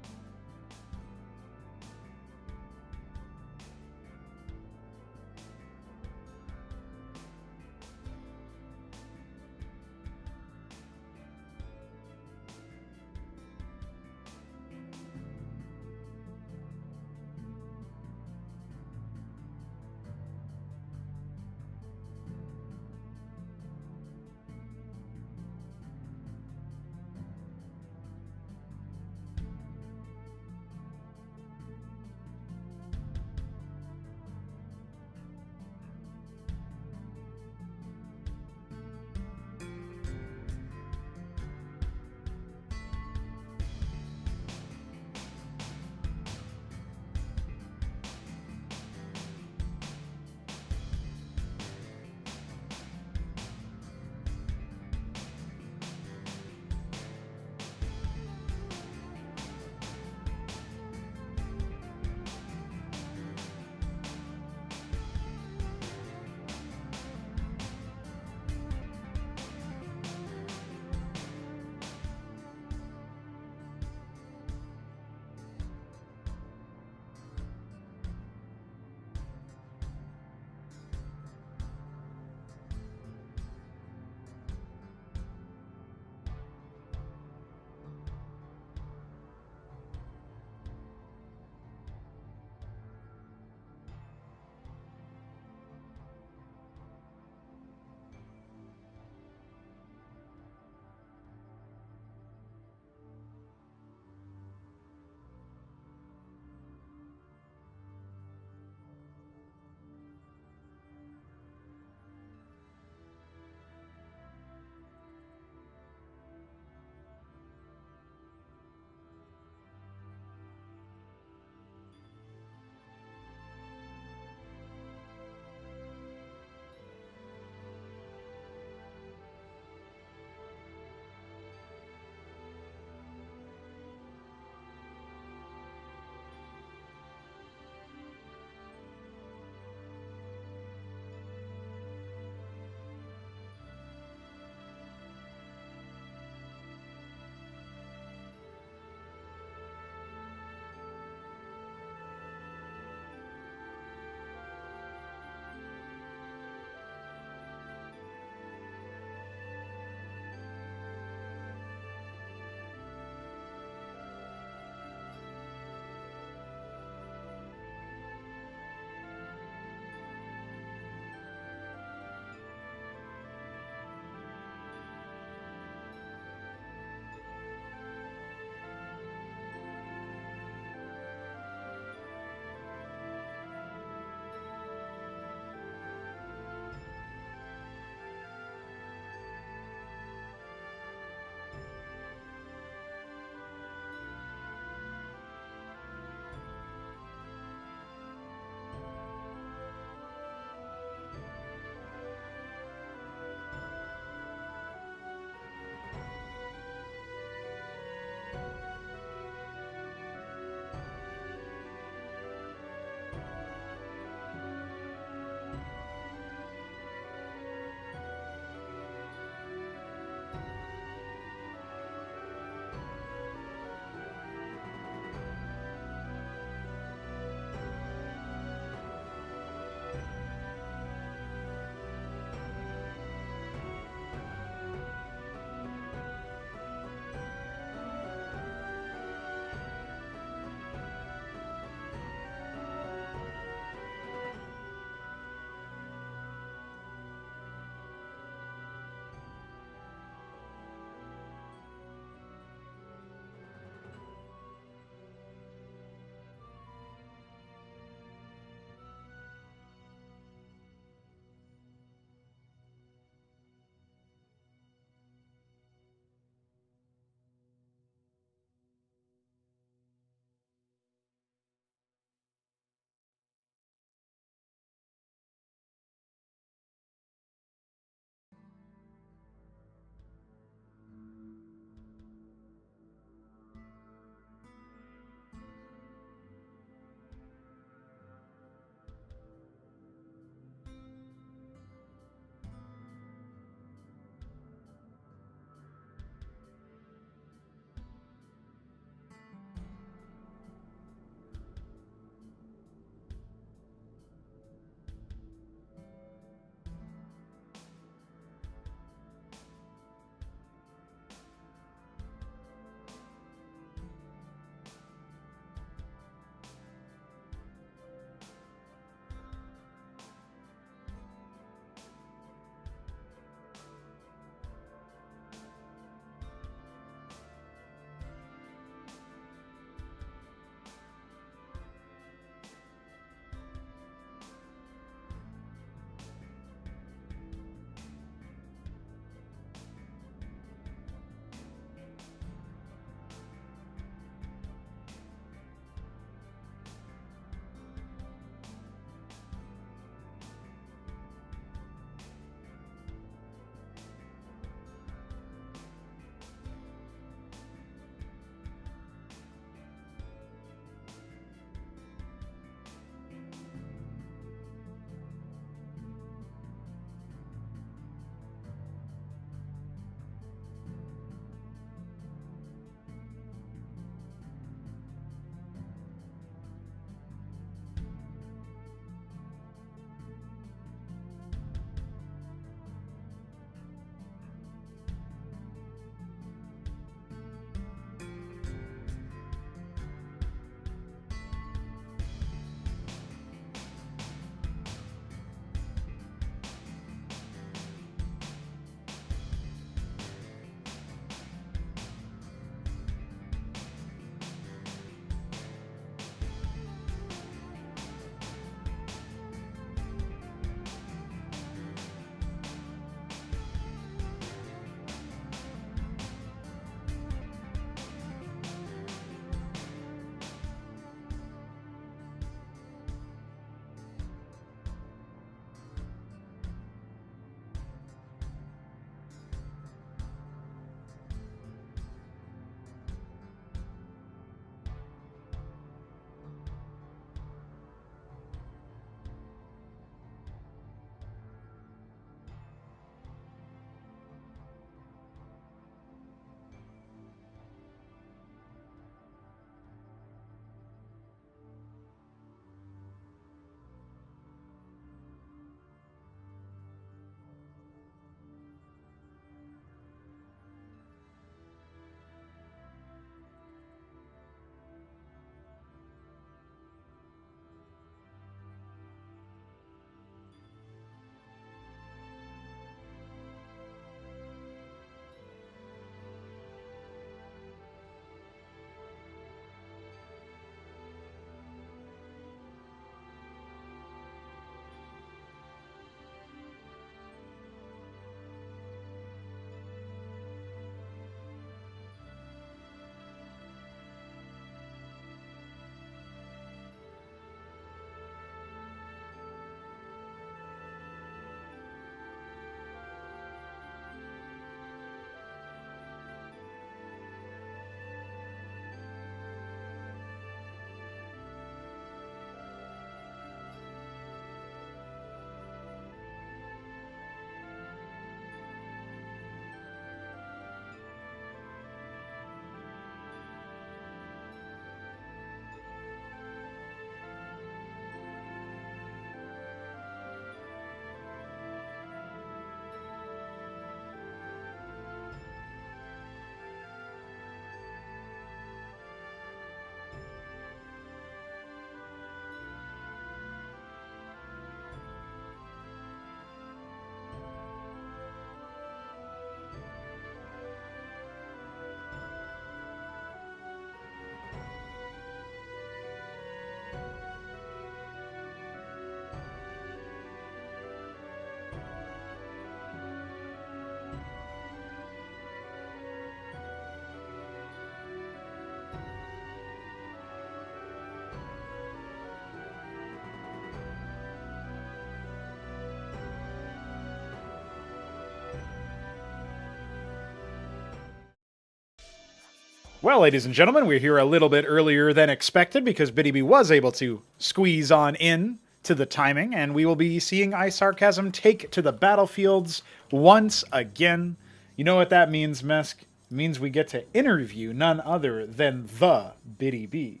Well, ladies and gentlemen, we're here a little bit earlier than expected because Btyb was able to squeeze on in to the timing, and we will be seeing iSarCasm take to the battlefields once again. You know what that means, Mesk? It means we get to interview none other than the Btyb.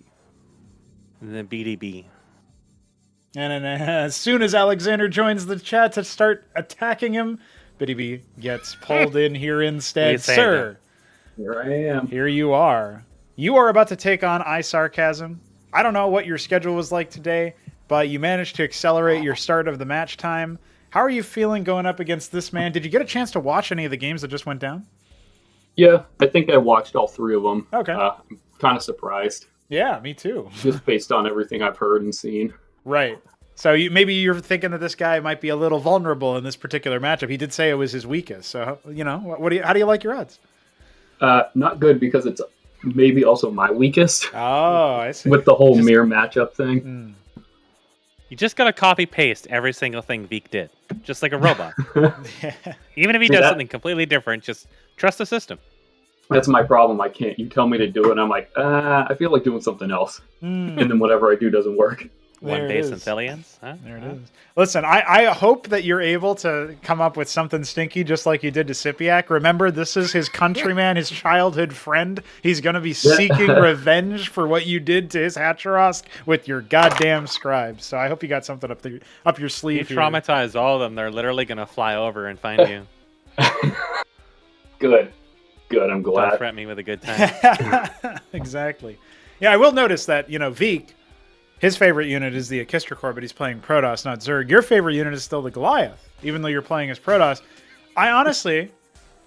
The Btyb. And as soon as Alexander joins the chat to start attacking him, Btyb gets pulled in here instead. Sir, here I am. Here you are. You are about to take on iSarCasm. I don't know what your schedule was like today, but you managed to accelerate your start of the match time. How are you feeling going up against this man? Did you get a chance to watch any of the games that just went down? Yeah, I think I watched all 3 of them. Okay. I'm kind of surprised. Yeah, me too. Just based on everything I've heard and seen. Right. So maybe you're thinking that this guy might be a little vulnerable in this particular matchup. He did say it was his weakest. So, how do you like your odds? Not good because it's maybe also my weakest. Oh, I see. With the whole mirror matchup thing. You just gotta copy paste every single thing Veek did, just like a robot. Even if he does something completely different, just trust the system. That's my problem. I can't. You tell me to do it, and I'm like, I feel like doing something else, and then whatever I do doesn't work. One base Intelliance. Huh? There it is. Listen, I hope that you're able to come up with something stinky just like you did to Sipiak. Remember, this is his countryman, his childhood friend. He's going to be seeking revenge for what you did to his Hatcherosk with your goddamn scribes. So I hope you got something up your sleeve. You traumatized all of them. They're literally going to fly over and find you. Good. I'm glad. Don't threaten me with a good time. Exactly. Yeah, I will notice that, Veek, his favorite unit is the Akistra Core, but he's playing Protoss, not Zerg. Your favorite unit is still the Goliath, even though you're playing as Protoss. I honestly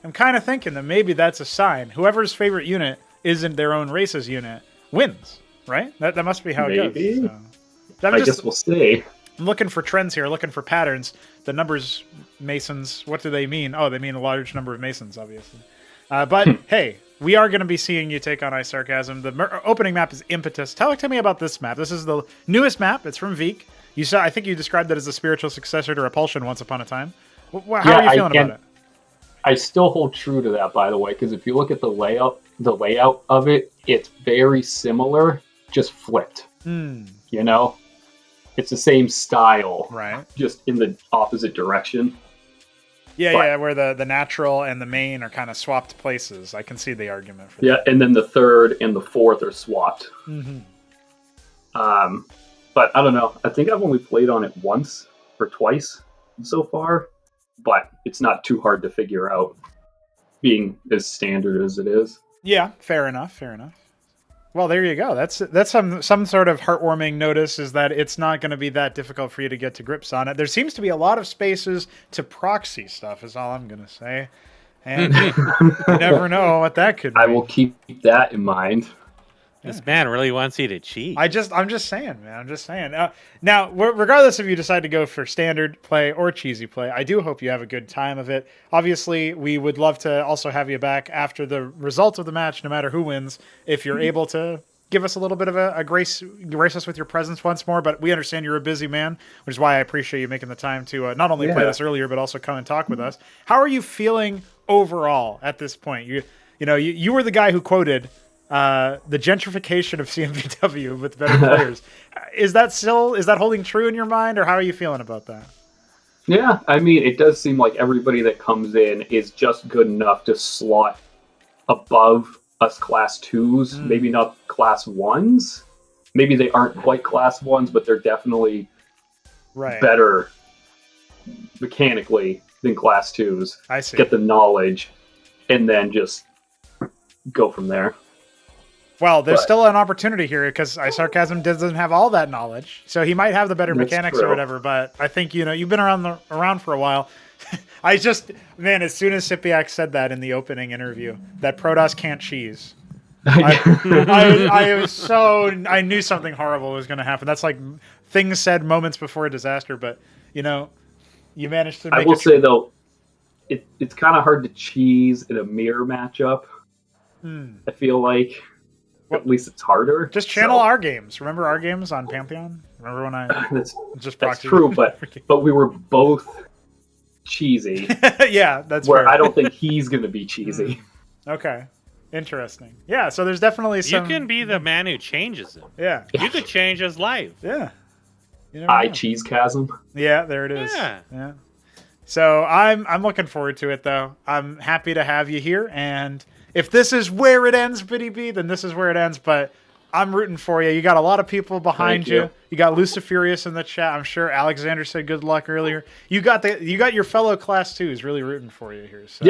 am kind of thinking that maybe that's a sign. Whoever's favorite unit isn't their own race's unit wins, right? That must be how it goes. So. I guess we'll see. I'm looking for trends here, looking for patterns. The numbers, Masons, what do they mean? Oh, they mean a large number of Masons, obviously. But hey, we are going to be seeing you take on iSarCasm. The opening map is Impetus. Talk to me about this map. This is the newest map. It's from Veek. I think you described it as a spiritual successor to Repulsion once upon a time. How are you feeling about it? I still hold true to that, by the way, because if you look at the layout of it, it's very similar, just flipped. It's the same style, right? Just in the opposite direction. Yeah, where the natural and the main are kind of swapped places. I can see the argument for that. Yeah, and then the 3rd and the 4th are swapped. But I don't know. I think I've only played on it once or twice so far, but it's not too hard to figure out, being as standard as it is. Yeah, fair enough. Well, there you go. That's some sort of heartwarming notice, is that it's not going to be that difficult for you to get to grips on it. There seems to be a lot of spaces to proxy stuff, is all I'm going to say. And you never know what that could be. I will keep that in mind. This man really wants you to cheat. I'm just saying, man. I'm just saying. Now, regardless if you decide to go for standard play or cheesy play, I do hope you have a good time of it. Obviously, we would love to also have you back after the result of the match, no matter who wins, if you're able to give us a little bit of a grace us with your presence once more. But we understand you're a busy man, which is why I appreciate you making the time to not only play this earlier, but also come and talk with us. How are you feeling overall at this point? You were the guy who quoted the gentrification of CMBW with better players. Is that holding true in your mind, or how are you feeling about that? Yeah, I mean, it does seem like everybody that comes in is just good enough to slot above us class 2s, maybe not class 1s. Maybe they aren't quite class 1s, but they're definitely better mechanically than class 2s. I see. Get the knowledge, and then just go from there. Well, there's still an opportunity here, because iSarCasm doesn't have all that knowledge, so he might have the better mechanics or whatever. But I think you've been around for a while. As soon as Sipiak said that in the opening interview, that Protoss can't cheese, I knew something horrible was going to happen. That's like things said moments before a disaster. But you managed to. I will say though, it's kind of hard to cheese in a mirror matchup. I feel like. At least it's harder. Just channel our games. Remember our games on Pantheon? Remember when I that's proxied? True, but we were both cheesy. Yeah, that's where fair. I don't think he's going to be cheesy. Okay. Interesting. Yeah, so there's definitely some... You can be the man who changes him. Yeah. You could change his life. Yeah. You never know. iCheeseCasm. Yeah, there it is. Yeah. So I'm looking forward to it, though. I'm happy to have you here, and if this is where it ends, Btyb, then this is where it ends, but I'm rooting for you. You got a lot of people behind you. You got Luciferius in the chat. I'm sure Alexander said good luck earlier. You got your fellow class 2s really rooting for you here. So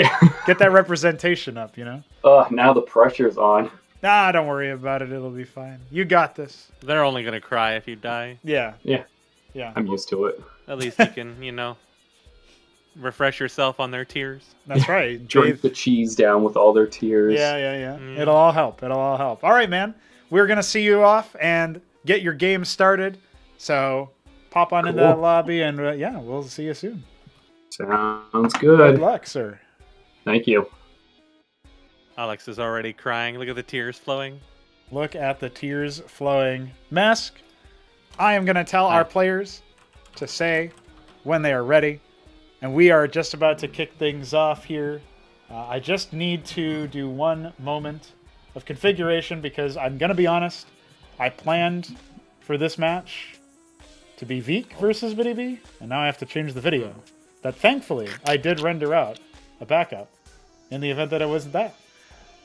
get that representation up, you know? Now the pressure's on. Nah, don't worry about it. It'll be fine. You got this. They're only going to cry if you die. Yeah. Yeah. I'm used to it. At least you can, refresh yourself on their tears. That's right. Drink the cheese down with all their tears. Yeah. It'll all help. All right, man. We're going to see you off and get your game started. So pop on into that lobby, and we'll see you soon. Sounds good. Good luck, sir. Thank you. Alex is already crying. Look at the tears flowing. Look at the tears flowing. Mask, I am going to tell our players to say when they are ready. And we are just about to kick things off here. I just need to do one moment of configuration because I'm going to be honest. I planned for this match to be Veek versus Btyb, and now I have to change the video. That thankfully I did render out a backup in the event that it wasn't that.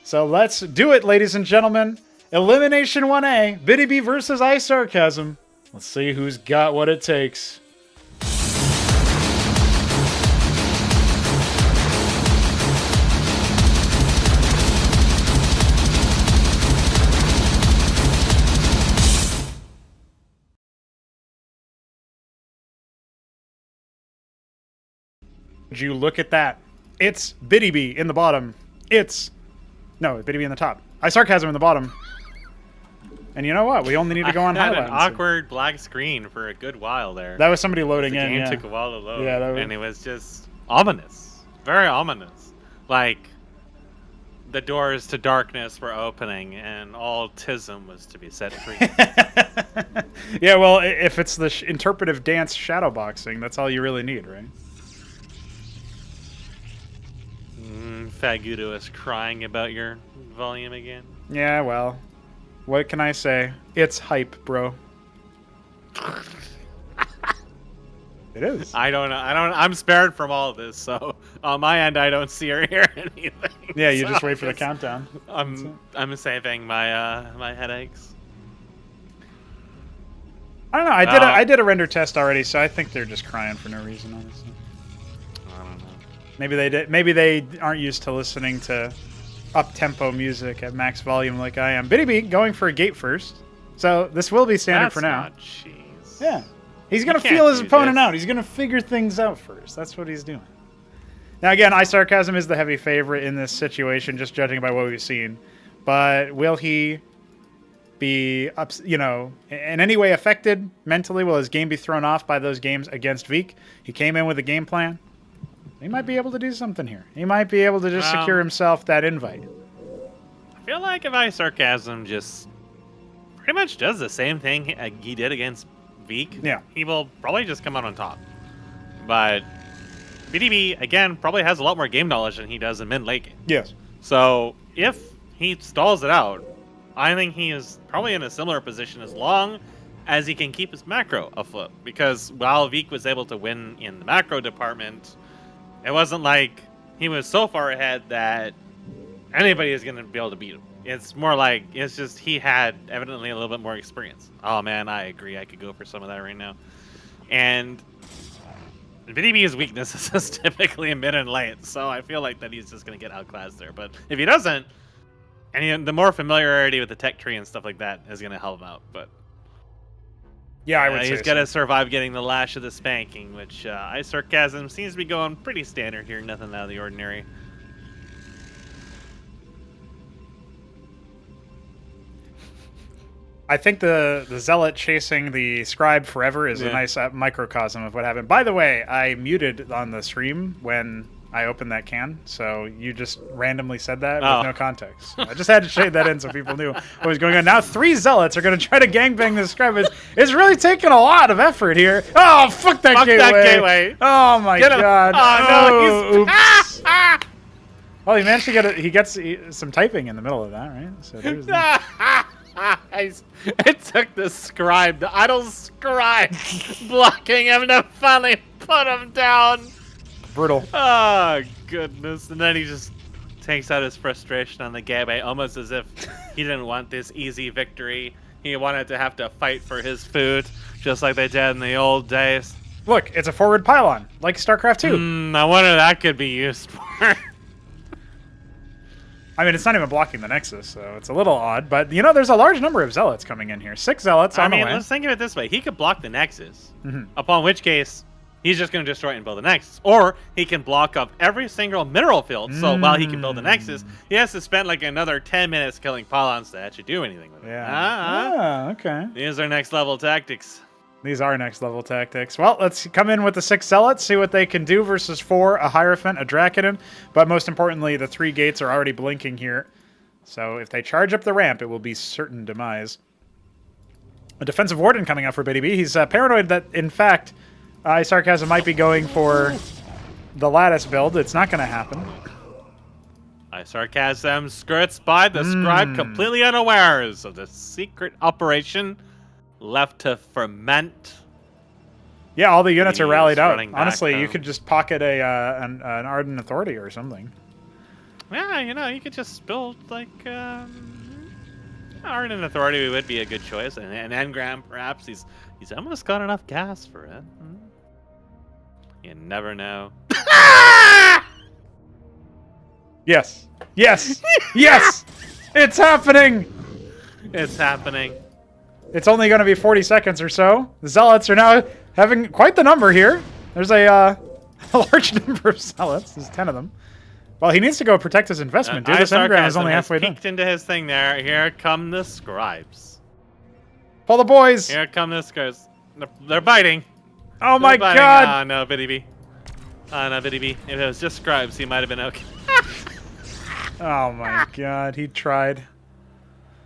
So let's do it, ladies and gentlemen. Elimination 1A, Btyb versus iSarCasm. Let's see who's got what it takes. Would you look at that? It's Btyb in the bottom. Btyb in the top. iSarCasm in the bottom. And you know what? We only need to go on highlights. highlights. An awkward black screen for a good while there. That was somebody loading in. The game yeah. took a while to load. Yeah, and it was just ominous. Very ominous. Like the doors to darkness were opening and all Tism was to be set free. Yeah, well, if it's the interpretive dance shadowboxing, that's all you really need, right? Fagudo is crying about your volume again. Yeah, well, what can I say? It's hype, bro. It is. I don't know. I'm spared from all of this, so on my end, I don't see or hear anything. Yeah, you just wait for the countdown. I'm saving my my headaches. I don't know. I did a render test already, so I think they're just crying for no reason, honestly. I don't know. Maybe they did. Maybe they aren't used to listening to up-tempo music at max volume like I am. Btyb going for a gate first, so this will be standard for now. Jeez. Yeah, he's gonna feel his opponent out. He's gonna figure things out first. That's what he's doing. Now again, iSarCasm is the heavy favorite in this situation, just judging by what we've seen. But will he be in any way affected mentally? Will his game be thrown off by those games against Veek? He came in with a game plan. He might be able to do something here. He might be able to just secure himself that invite. I feel like if iSarCasm just pretty much does the same thing he did against Veek, he will probably just come out on top. But Btyb, again, probably has a lot more game knowledge than he does in mid-late game. Yes. So if he stalls it out, I think he is probably in a similar position as long as he can keep his macro afloat. Because while Veek was able to win in the macro department, it wasn't like he was so far ahead that anybody is going to be able to beat him. It's more like, it's just he had evidently a little bit more experience. Oh man, I agree. I could go for some of that right now. And Btyb's weakness is typically in mid and late, so I feel like that he's just going to get outclassed there. But if he doesn't, and the more familiarity with the tech tree and stuff like that is going to help him out. But yeah, I would say he's got to survive getting the lash of the spanking, which iSarCasm seems to be going pretty standard here. Nothing out of the ordinary. I think the zealot chasing the scribe forever is a nice microcosm of what happened. By the way, I muted on the stream when I opened that can, so you just randomly said that with no context. So I just had to shade that in so people knew what was going on. Now 3 zealots are going to try to gangbang the scribe. It's really taking a lot of effort here. Oh, fuck that gateway. That gateway. Oh, my God. Oh, no. Oops. Well, he managed to get he gets some typing in the middle of that, right? So there's It took the scribe, the idle scribe, blocking him to finally put him down. brutal. Oh, goodness. And then he just takes out his frustration on the Gabe, almost as if he didn't want this easy victory. He wanted to have to fight for his food, just like they did in the old days. Look, it's a forward pylon, like StarCraft 2. I wonder that could be used for. I mean, it's not even blocking the Nexus, so it's a little odd. But, you know, there's a large number of Zealots coming in here. 6 Zealots on the way. Let's think of it this way. He could block the Nexus, upon which case he's just going to destroy it and build the Nexus. Or he can block up every single mineral field, so while he can build the Nexus, he has to spend like another 10 minutes killing pylons to actually do anything with it. Yeah. Okay. These are next level tactics. These are next level tactics. Well, let's come in with the 6 Zealots, see what they can do versus 4, a Hierophant, a Dracodon. But most importantly, the 3 gates are already blinking here. So if they charge up the ramp, it will be certain demise. A Defensive Warden coming up for Btyb. He's paranoid that, in fact, iSarCasm might be going for the Lattice build. It's not going to happen. iSarCasm skirts by the scribe, completely unawares of the secret operation left to ferment. Yeah, all the units are rallied out. running back Honestly, you home. could just pocket an Ardent Authority or something. Yeah, you know, you could just build like Ardent Authority would be a good choice, and an engram perhaps. He's almost got enough gas for it. You never know. Yes. Yes. Yes. It's happening. It's happening. It's only going to be 40 seconds or so. The Zealots are now having quite the number here. There's a large number of Zealots. There's 10 of them. Well, he needs to go protect his investment, dude. This engram is only halfway done. Peeked into his thing there. Here come the scribes. Pull the boys. Here come the scribes. They're biting. Oh my They're biting. god. Oh no, Btyb. Oh no, Btyb. If it was just scribes, he might have been okay. Oh my god. He tried.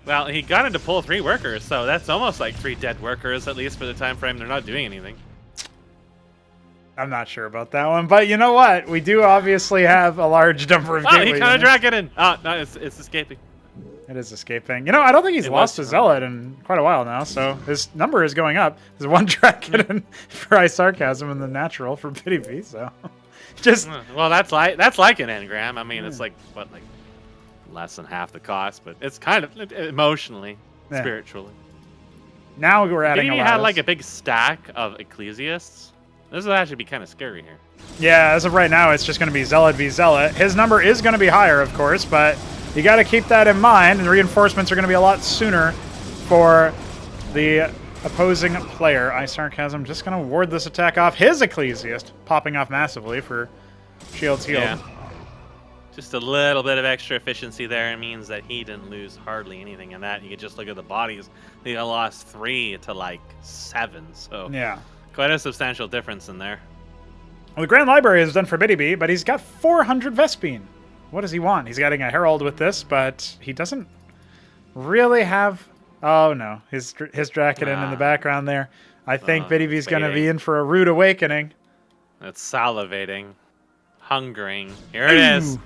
Well, he got him to pull 3 workers, so that's almost like 3 dead workers, at least for the time frame. They're not doing anything. I'm not sure about that one, but you know what? We do obviously have a large number of he kind of dragged it in. Oh, no, it's escaping. It is escaping. You know, I don't think he's It lost a was Zealot in quite a while now, so his number is going up. There's 1 Dracodon for iSarCasm and the natural for Btyb, so just Well, that's like an engram. I mean, it's like what, like less than half the cost, but it's kind of emotionally, spiritually. Now we're adding Maybe a you lot. had like a big stack of Ecclesiasts. This would actually be kind of scary here. Yeah, as of right now, it's just going to be Zealot v Zealot. His number is going to be higher, of course, but you got to keep that in mind. And the reinforcements are going to be a lot sooner for the opposing player. iSarCasm just going to ward this attack off. His Ecclesiast popping off massively for shields healed. Yeah. Just a little bit of extra efficiency there means that he didn't lose hardly anything in that. You could just look at the bodies. They lost 3 to like 7, so Yeah. quite a substantial difference in there. Well, the Grand Library is done for Btyb, but he's got 400 Vespine. What does he want? He's getting a Herald with this, but he doesn't really have... Oh, no. His Dracodon in the background there. I think Btyb's going to be in for a rude awakening. It's salivating. Hungering. Here it is.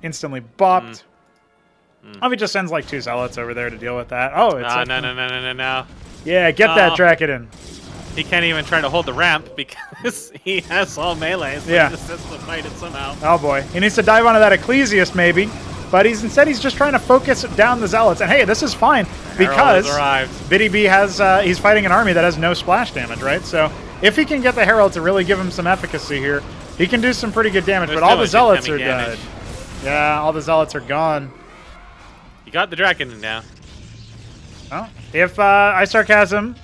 Instantly bopped. Oh, he just sends like 2 Zealots over there to deal with that. Oh, it's... No. Yeah, get that Dracodon. He can't even try to hold the ramp because he has all melee, so he just has to fight it somehow. Oh boy. He needs to dive onto that Ecclesiast maybe, but instead he's just trying to focus down the Zealots. And hey, this is fine because Btyb has, he's fighting an army that has no splash damage, right? So if he can get the Herald to really give him some efficacy here, he can do some pretty good damage, but all the Zealots are dead. Yeah, all the Zealots are gone. You got the Dracodon now. Well, if iSarCasm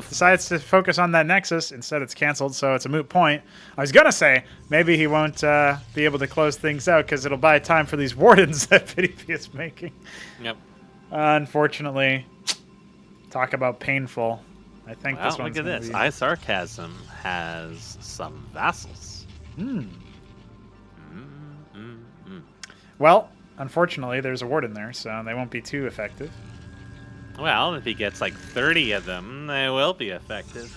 decides to focus on that Nexus, instead it's canceled, so it's a moot point. I was going to say, maybe he won't be able to close things out because it'll buy time for these Wardens that Btyb is making. Yep. Unfortunately, talk about painful. I think this one's look at this. iSarCasm has some vassals. Well, unfortunately, there's a Warden there, so they won't be too effective. Well, if he gets like 30 of them, they will be effective.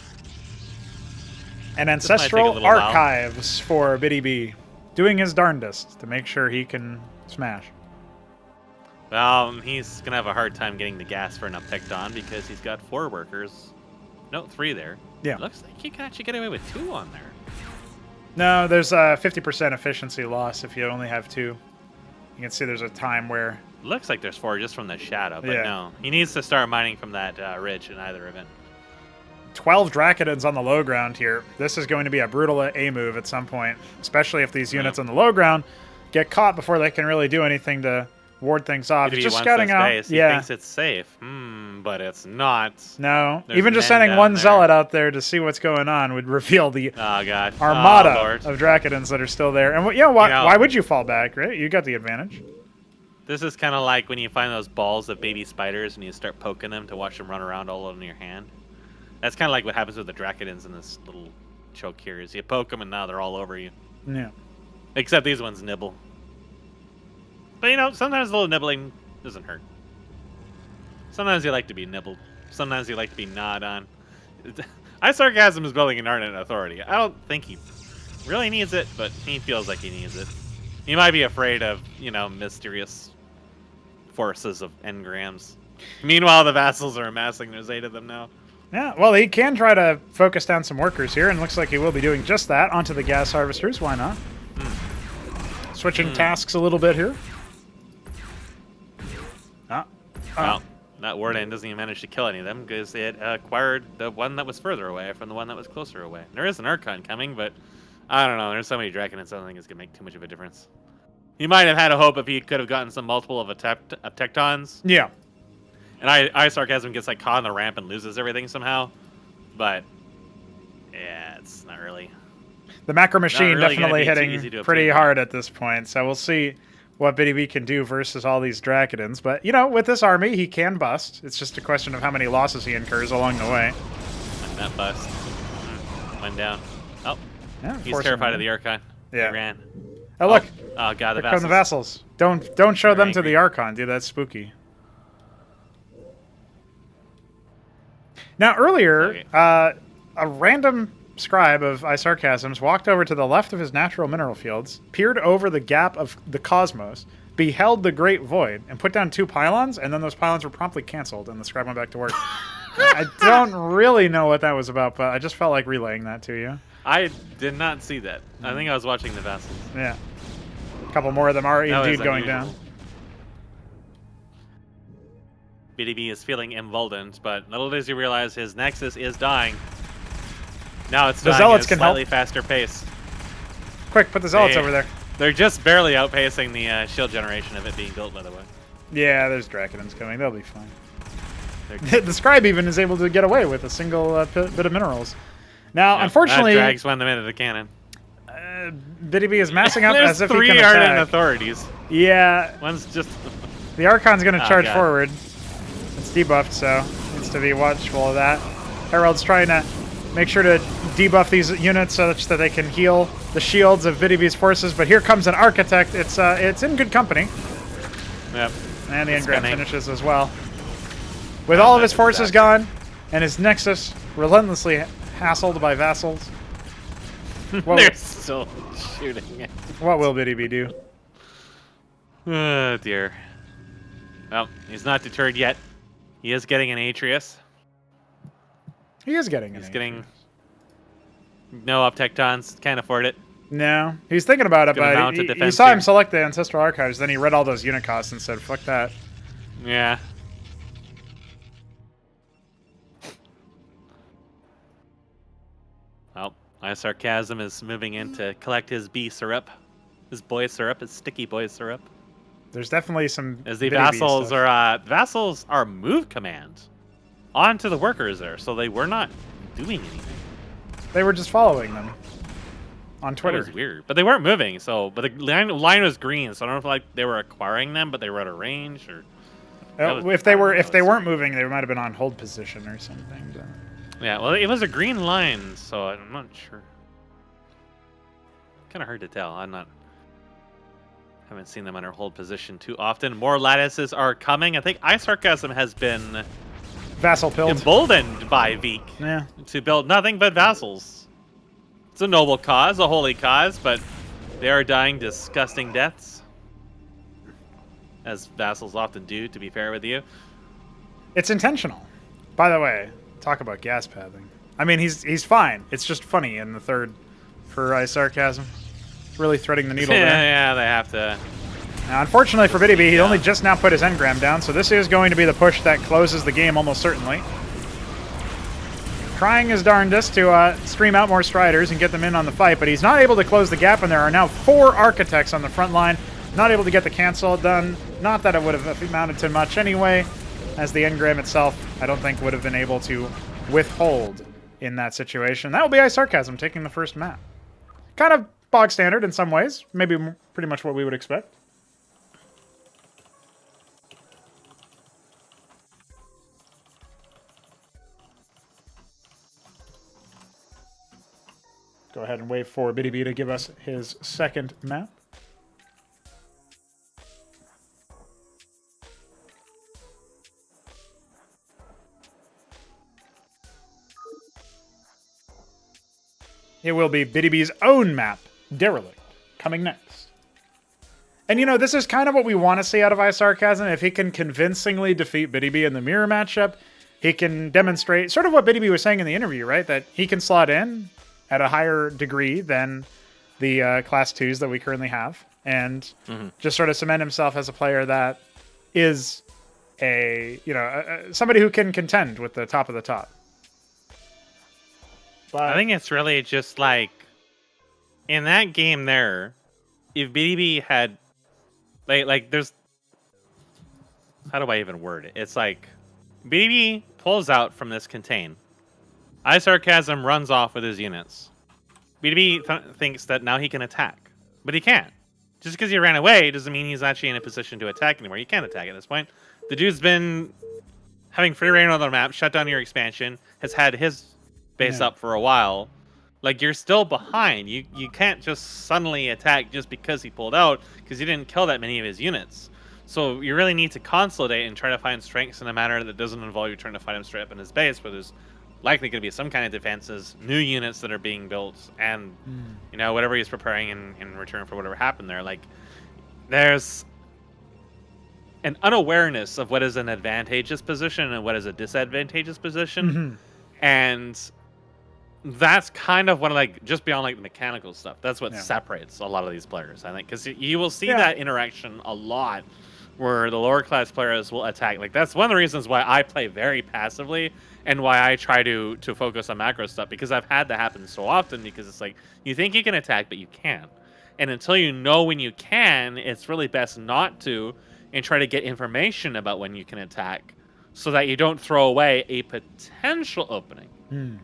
And Ancestral Archives for Btyb, doing his darndest to make sure he can Smash. Well, he's going to have a hard time getting the gas for an Uptecton because he's got 4 workers. No, 3 there. Yeah. It looks like you can actually get away with 2 on there. No, there's a 50% efficiency loss if you only have 2. You can see there's a time where... Looks like there's 4 just from the shadow, but Yeah. no. He needs to start mining from that ridge in either event. 12 Dracodons on the low ground here. This is going to be a brutal A move at some point, especially if these units on the low ground get caught before they can really do anything to ward things off. If Just he scouting wants out. base, he Yeah. thinks it's safe. But it's not. No. There's Even just men sending down one there. Zealot out there to see what's going on would reveal the Oh, God. armada Oh, Lord. of Dracodons that are still there. And yeah, why, You know- why would you fall back, right? You got the advantage. This is kind of like when you find those balls of baby spiders and you start poking them to watch them run around all over your hand. That's kind of like what happens with the Dracodons in this little choke here. Is you poke them and now they're all over you. Yeah. Except these ones nibble. But you know, sometimes a little nibbling doesn't hurt. Sometimes you like to be nibbled. Sometimes you like to be gnawed on. iSarCasm is building an Ardent Authority. I don't think he really needs it, but he feels like he needs it. He might be afraid of, you know, mysterious forces of engrams. Meanwhile, the vassals are amassing. There's 8 of them now. Yeah, well, he can try to focus down some workers here, and looks like he will be doing just that onto the gas harvesters. Why not? Switching tasks a little bit here. Well, that Warden doesn't even manage to kill any of them because it acquired the one that was further away from the one that was closer away. There is an Archon coming, but I don't know. There's so many Draconids, I don't think it's going to make too much of a difference. He might have had a hope if he could have gotten some multiple of Tectons. Yeah. And iSarCasm gets like caught on the ramp and loses everything somehow. But yeah, it's not really. The macro machine really gonna definitely be too hitting easy to pretty obtain. hard at this point, so we'll see what Btyb can do versus all these Dracodons. But, you know, with this army, he can bust. It's just a question of how many losses he incurs along the way. And that bust. Went down. Oh, Yeah, he's forcing terrified him. of the Archon. Yeah. He ran. Oh, look. Oh, God, the Here come the vassals. vassals. Don't show They're them to angry. the Archon, dude. That's spooky. Now, earlier, a random scribe of iSarCasm's walked over to the left of his natural mineral fields, peered over the gap of the cosmos, beheld the great void, and put down 2 pylons, and then those pylons were promptly canceled, and the scribe went back to work. I don't really know what that was about, but I just felt like relaying that to you. I did not see that. I think I was watching the vassals. Yeah. A couple more of them are That was indeed going unusual. down. Btyb is feeling emboldened, but little does he realize his Nexus is dying. Now it's The dying Zealots at a can help. slightly faster pace. Quick, put the Zealots Hey. over there. They're just barely outpacing the shield generation of it being built, by the way. Yeah, there's Dracodons coming. They'll be fine. They're- The scribe even is able to get away with a single bit of minerals. Now, Yeah, unfortunately, that drags 1 minute of the cannon. Btyb is massing up There's as if he 3 can Ardent attack. Authorities. Yeah, One's just. the Archon's going to Oh, charge God. forward. It's debuffed, so needs to be watchful of that. Herald's trying to make sure to debuff these units such that they can heal the shields of Btyb's forces, but here comes an Architect. It's in good company. Yep. And the It's engram spinning. finishes as well. With all of his that's forces exactly. gone, and his Nexus relentlessly hassled by vassals, what, They're still shooting it. what will Btyb do? Oh, dear. Well, he's not deterred yet. He is getting an Atreus. He is getting it. He's getting no Uptectons. Can't afford it. No, he's thinking about it, Gonna but mount a he defense saw him here. select the Ancestral Archives, then he read all those unit costs and said, fuck that. Yeah. Well, iSarCasm is moving in to collect his bee syrup. His boy syrup, his sticky boy syrup. There's definitely some As the Btyb vassals stuff. are move command onto the workers there, so they were not doing anything. They were just following them on That Twitter. was weird, but they weren't moving. So, but the line was green, so I don't know if like they were acquiring them, but they were at a range or. that was- If they I don't were, know, if they it's- weren't moving, they might have been on hold position or something. But... Yeah, well, it was a green line, so I'm not sure. Kind of hard to tell. Haven't seen them under hold position too often. More lattices are coming. I think iSarCasm has been Vassal pilled. emboldened by Veek Yeah. to build nothing but vassals. It's a noble cause, a holy cause, but they are dying disgusting deaths. as vassals often do, to be fair with you. It's intentional. By the way, talk about gas pathing. I mean, he's fine. It's just funny in the third for iSarCasm. It's really threading the needle there. Yeah, they have to. Now, unfortunately for Btyb, he only just now put his engram down, so this is going to be the push that closes the game almost certainly. Trying his darndest to stream out more Striders and get them in on the fight, but he's not able to close the gap, and there are now 4 Architects on the front line. Not able to get the cancel done. Not that it would have amounted to much anyway, as the engram itself, I don't think, would have been able to withhold in that situation. That will be iSarCasm taking the first map. Kind of bog standard in some ways. Maybe pretty much what we would expect. Go ahead and wait for Btyb to give us his second map. It will be Btyb's own map, Derelict, coming next. And you know, this is kind of what we want to see out of iSarCasm. If he can convincingly defeat Btyb in the mirror matchup, he can demonstrate sort of what Btyb was saying in the interview, right? That he can slot in at a higher degree than the Class 2s that we currently have, and just sort of cement himself as a player that is somebody who can contend with the top of the top. But I think it's really just like, in that game there, if Btyb had, like there's, how do I even word it? It's like, Btyb pulls out from this contain. iSarCasm runs off with his units. Btyb thinks that now he can attack, but he can't. Just because he ran away doesn't mean he's actually in a position to attack anymore. You can't attack at this point. The dude's been having free reign on the map, shut down your expansion, has had his base up for a while. Like, you're still behind. You can't just suddenly attack just because he pulled out, because you didn't kill that many of his units. So you really need to consolidate and try to find strengths in a manner that doesn't involve you trying to fight him straight up in his base, where there's likely going to be some kind of defenses, new units that are being built, and whatever he's preparing in return for whatever happened there. Like, there's an unawareness of what is an advantageous position and what is a disadvantageous position, and that's kind of what, like, just beyond like the mechanical stuff, that's what separates a lot of these players, I think, because you will see that interaction a lot where the lower class players will attack. Like, that's one of the reasons why I play very passively and why I try to focus on macro stuff, because I've had that happen so often, because it's like, you think you can attack, but you can't. And until you know when you can, it's really best not to, and try to get information about when you can attack, so that you don't throw away a potential opening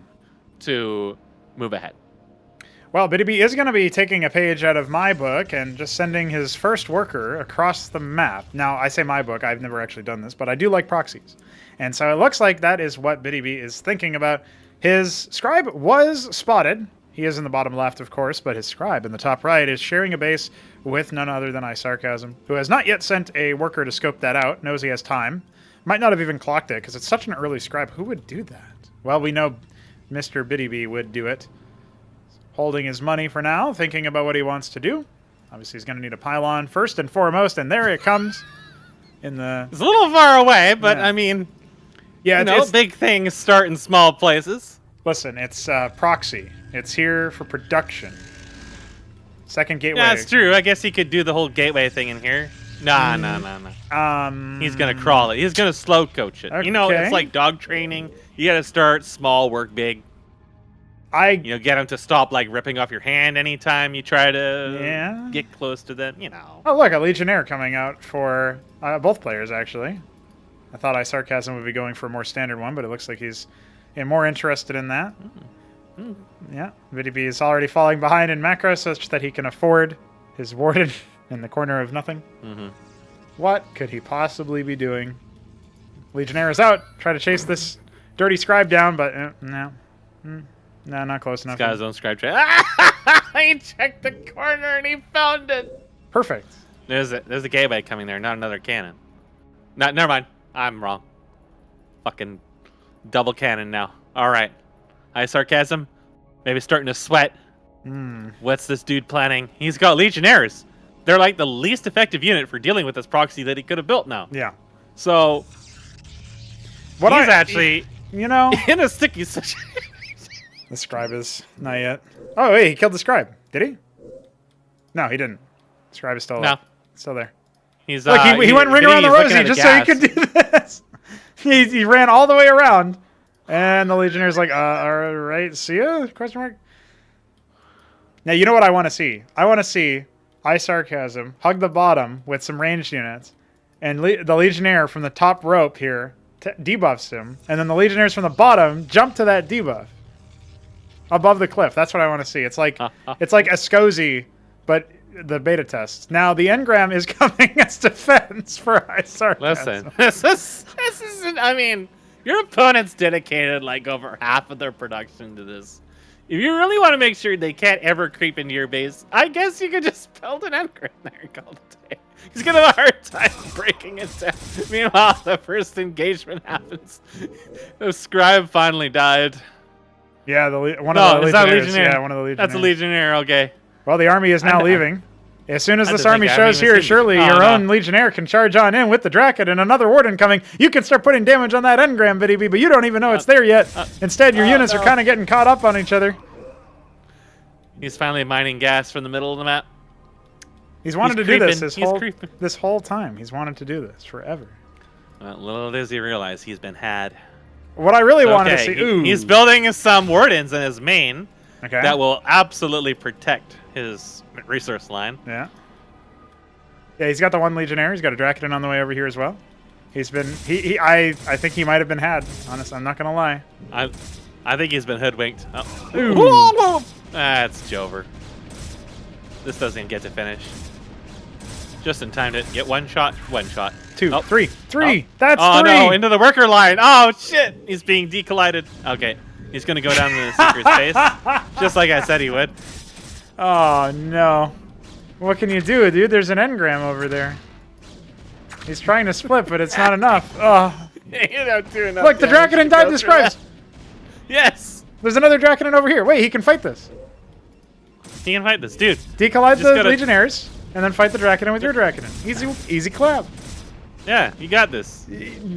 to move ahead. Well, Btyb is going to be taking a page out of my book and just sending his first worker across the map. Now, I say my book, I've never actually done this, but I do like proxies. And so it looks like that is what Btyb is thinking about. His scribe was spotted. He is in the bottom left, of course, but his scribe in the top right is sharing a base with none other than iSarCasm, who has not yet sent a worker to scope that out, knows he has time. Might not have even clocked it, because it's such an early scribe. Who would do that? Well, we know Mr. Btyb would do it. Holding his money for now, thinking about what he wants to do. Obviously, he's going to need a pylon first and foremost, and there it comes. It's a little far away, but I mean, it's big things start in small places. Listen, it's proxy. It's here for production. Second gateway. Yeah, that's true. I guess he could do the whole gateway thing in here. No. He's going to crawl it. He's going to slow coach it. Okay. It's like dog training. You got to start small, work big. Get him to stop, like, ripping off your hand anytime you try to get close to them, Oh, look, a Legionnaire coming out for both players, actually. I thought iSarCasm would be going for a more standard one, but it looks like he's more interested in that. Yeah, Btyb is already falling behind in macro such that he can afford his Warden in the corner of nothing. What could he possibly be doing? Legionnaire is out. Try to chase this dirty scribe down, but no. No, not close enough. This guy's own scribe trade. He checked the corner and he found it. Perfect. There's a gateway coming there, not another cannon. Never mind. I'm wrong. Fucking double cannon now. All right. iSarCasm. Maybe starting to sweat. What's this dude planning? He's got Legionnaires. they're like the least effective unit for dealing with this proxy that he could have built now. Yeah. So What he's actually you know, in a sticky situation. the scribe is not yet. Oh wait, he killed the scribe. Did he? No, he didn't. The scribe is still No. still there. He's Look, he went ring around the rosy just so he could do this. He ran all the way around, and the Legionnaire's like, all right, see ya? Question mark. Now you know what I want to see. I want to see iSarCasm hug the bottom with some ranged units, and the Legionnaire from the top rope here debuffs him, and then the Legionnaires from the bottom jump to that debuff above the cliff. That's what I want to see. It's like Escozy, but the beta test. Now the engram is coming as defense for iSarCasm. Listen, this isn't. I mean, your opponent's dedicated like over half of their production to this. If you really want to make sure they can't ever creep into your base, I guess you could just build an engram there and call it a day. He's gonna have a hard time breaking it down. Meanwhile, the first engagement happens. The scribe finally died. Yeah, one of the Legionnaires. Yeah, one of the Legionnaires. That's a Legionnaire. Okay. Well, the army is now leaving. As soon as this army shows here, surely Oh, your own Legionnaire can charge on in with the Draken and another Warden coming. You can start putting damage on that engram, Btyb, but you don't even know it's there yet. Instead, your units are kind of getting caught up on each other. He's finally mining gas from the middle of the map. He's wanted to do this creeping. this whole time. He's wanted to do this forever. Well, little does he realize he's been had. What I really wanted to see... Ooh. He's building some Wardens in his main that will absolutely protect his resource line. Yeah. Yeah, he's got the one Legionnaire. He's got a Draken on the way over here as well. He's been... I think he might have been had, honestly. I'm not going to lie. I think he's been hoodwinked. Oh. That's Jover. This doesn't get to finish. Just in time to get one shot. Two. Oh. Three. Oh. That's oh, three. No, into the worker line. Oh, shit. He's being decollided. Okay. He's going to go down to the secret space. Just like I said he would. Oh, no. What can you do, dude? There's an engram over there. He's trying to split, but it's not enough. Oh. You don't do enough. Look, the Draken died the scribes. Yes. There's another Draken over here. Wait, he can fight this. He can fight this, dude. Decollide the Legionnaires, and then fight the Draken with your Draken. Easy clap. Yeah, you got this.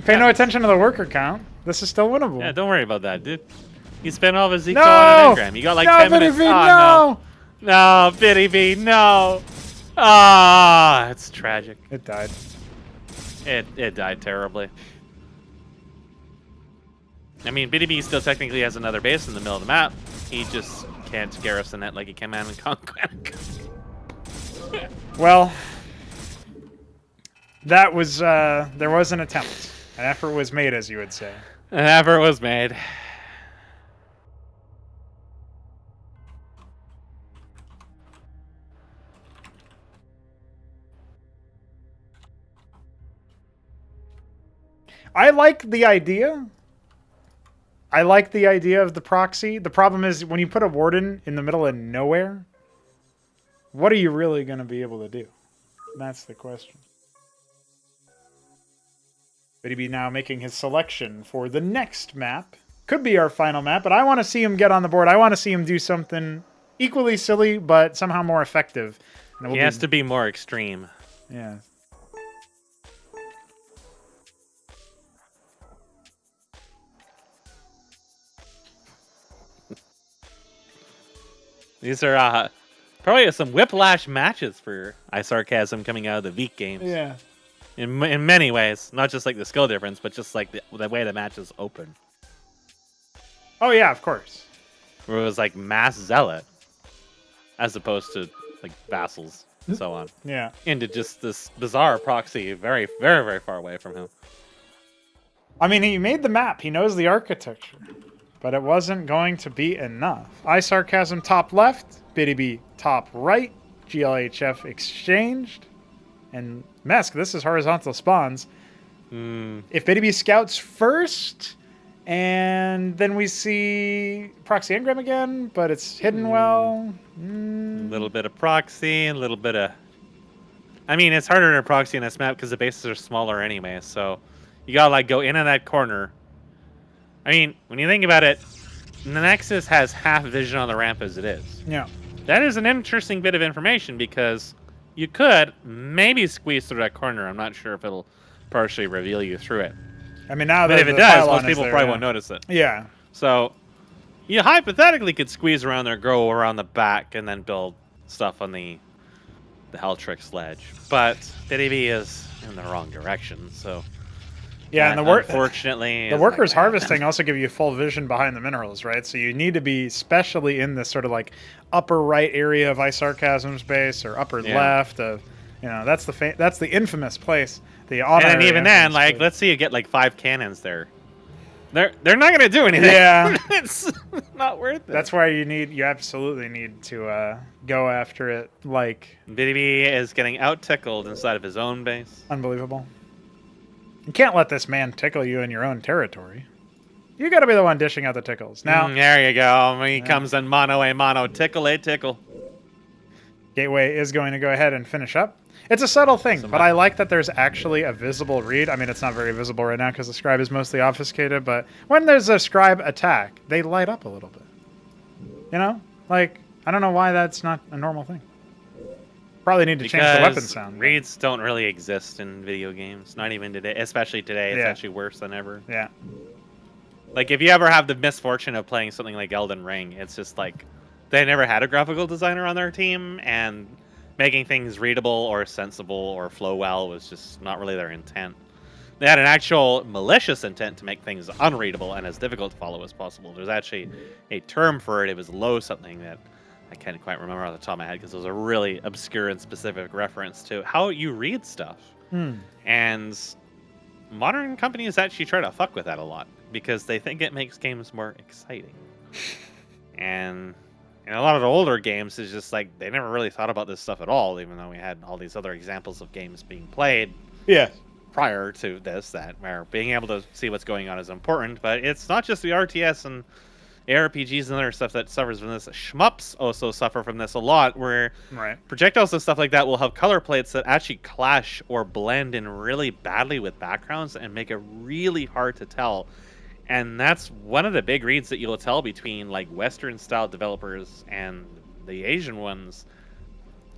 Pay no attention to the worker count. This is still winnable. Yeah, don't worry about that, dude. You spent all of his eco on an engram. You got like 10 minutes. Btyb, no! No, Btyb, no. Ah, it's tragic. It died. It died terribly. I mean, Btyb still technically has another base in the middle of the map. He just can't garrison it like he can in Conquest. Well, that was there was an attempt. An effort was made, as you would say. An effort was made. I like the idea. I like the idea of the proxy. The problem is when you put a Warden in the middle of nowhere, what are you really going to be able to do? That's the question. Btyb now making his selection for the next map. Could be our final map, but I want to see him get on the board. I want to see him do something equally silly, but somehow more effective. He has to be more extreme. Yeah. These are probably some whiplash matches for iSarCasm coming out of the Veek games. Yeah. In many ways, not just like the skill difference, but just like the way the matches open. Oh yeah, of course. Where it was like mass zealot, as opposed to like vassals and so on. Yeah. Into just this bizarre proxy, very, very, very far away from him. I mean, he made the map. He knows the architecture. But it wasn't going to be enough. iSarCasm top left, Btyb top right, GLHF exchanged, and Mesk, this is horizontal spawns. If Btyb scouts first, and then we see Proxy Engram again, but it's hidden well. A little bit of proxy, a little bit of... I mean, it's harder to proxy in this map because the bases are smaller anyway, so you gotta like go in on that corner. I mean, when you think about it, the Nexus has half vision on the ramp as it is. Yeah. That is an interesting bit of information because you could maybe squeeze through that corner. I'm not sure if it'll partially reveal you through it. I mean, now But that if it the does, pylon most is people there, probably yeah. won't notice it. Yeah. So you hypothetically could squeeze around there, go around the back, and then build stuff on the Helltrix ledge. But Btyb is in the wrong direction, so Yeah, and unfortunately, the is workers not gonna harvesting happen. also give you full vision behind the minerals, right? So you need to be especially in this sort of like upper right area of iSarCasm's base or upper Yeah. left of, that's the infamous place. The honor. And even then, like, place. let's say you get like 5 cannons there. They're not gonna do anything. Yeah. It's not worth it. That's why you absolutely need to go after it like Btyb is getting out tickled inside of his own base. unbelievable. You can't let this man tickle you in your own territory. You got to be the one dishing out the tickles. Now, There you go. He comes in mono a mono, tickle a tickle. Gateway is going to go ahead and finish up. It's a subtle thing, but I like that there's actually a visible read. I mean, it's not very visible right now because the scribe is mostly obfuscated, but when there's a scribe attack, they light up a little bit. Like, I don't know why that's not a normal thing. Probably need to change the weapon sound. but- Reads don't really exist in video games, not even today. Especially today, it's Yeah. actually worse than ever. Yeah. Like, if you ever have the misfortune of playing something like Elden Ring, it's just like they never had a graphical designer on their team, and making things readable or sensible or flow well was just not really their intent. They had an actual malicious intent to make things unreadable and as difficult to follow as possible. There's actually a term for it. It was low something that I can't quite remember off the top of my head because it was a really obscure and specific reference to how you read stuff. And modern companies actually try to fuck with that a lot because they think it makes games more exciting. And in a lot of the older games, it's just like they never really thought about this stuff at all, even though we had all these other examples of games being played Yeah. prior to this that where being able to see what's going on is important. But it's not just the RTS and ARPGs and other stuff that suffers from this. Shmups also suffer from this a lot, where projectiles and stuff like that will have color plates that actually clash or blend in really badly with backgrounds and make it really hard to tell. And that's one of the big reads that you'll tell between like Western style developers and the Asian ones,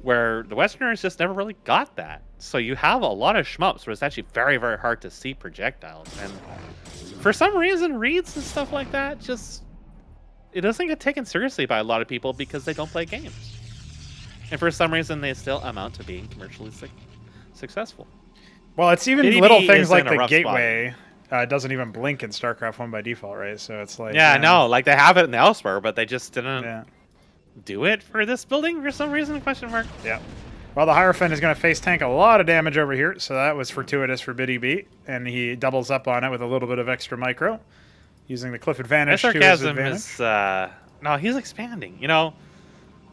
where the Westerners just never really got that. So you have a lot of shmups where it's actually very, very hard to see projectiles. And for some reason, reads and stuff like that it doesn't get taken seriously by a lot of people because they don't play games. And for some reason, they still amount to being commercially successful. Well, it's even Btyb little things is like in a the rough gateway doesn't even blink in StarCraft 1 by default, right? So it's like... Yeah, no, like they have it in elsewhere, but they just didn't Yeah. do it for this building for some reason, question mark. Yeah. Well, the Hierophant is going to face tank a lot of damage over here, so that was fortuitous for Btyb, and he doubles up on it with a little bit of extra micro, using the cliff advantage to his iSarCasm advantage. is, no, he's expanding,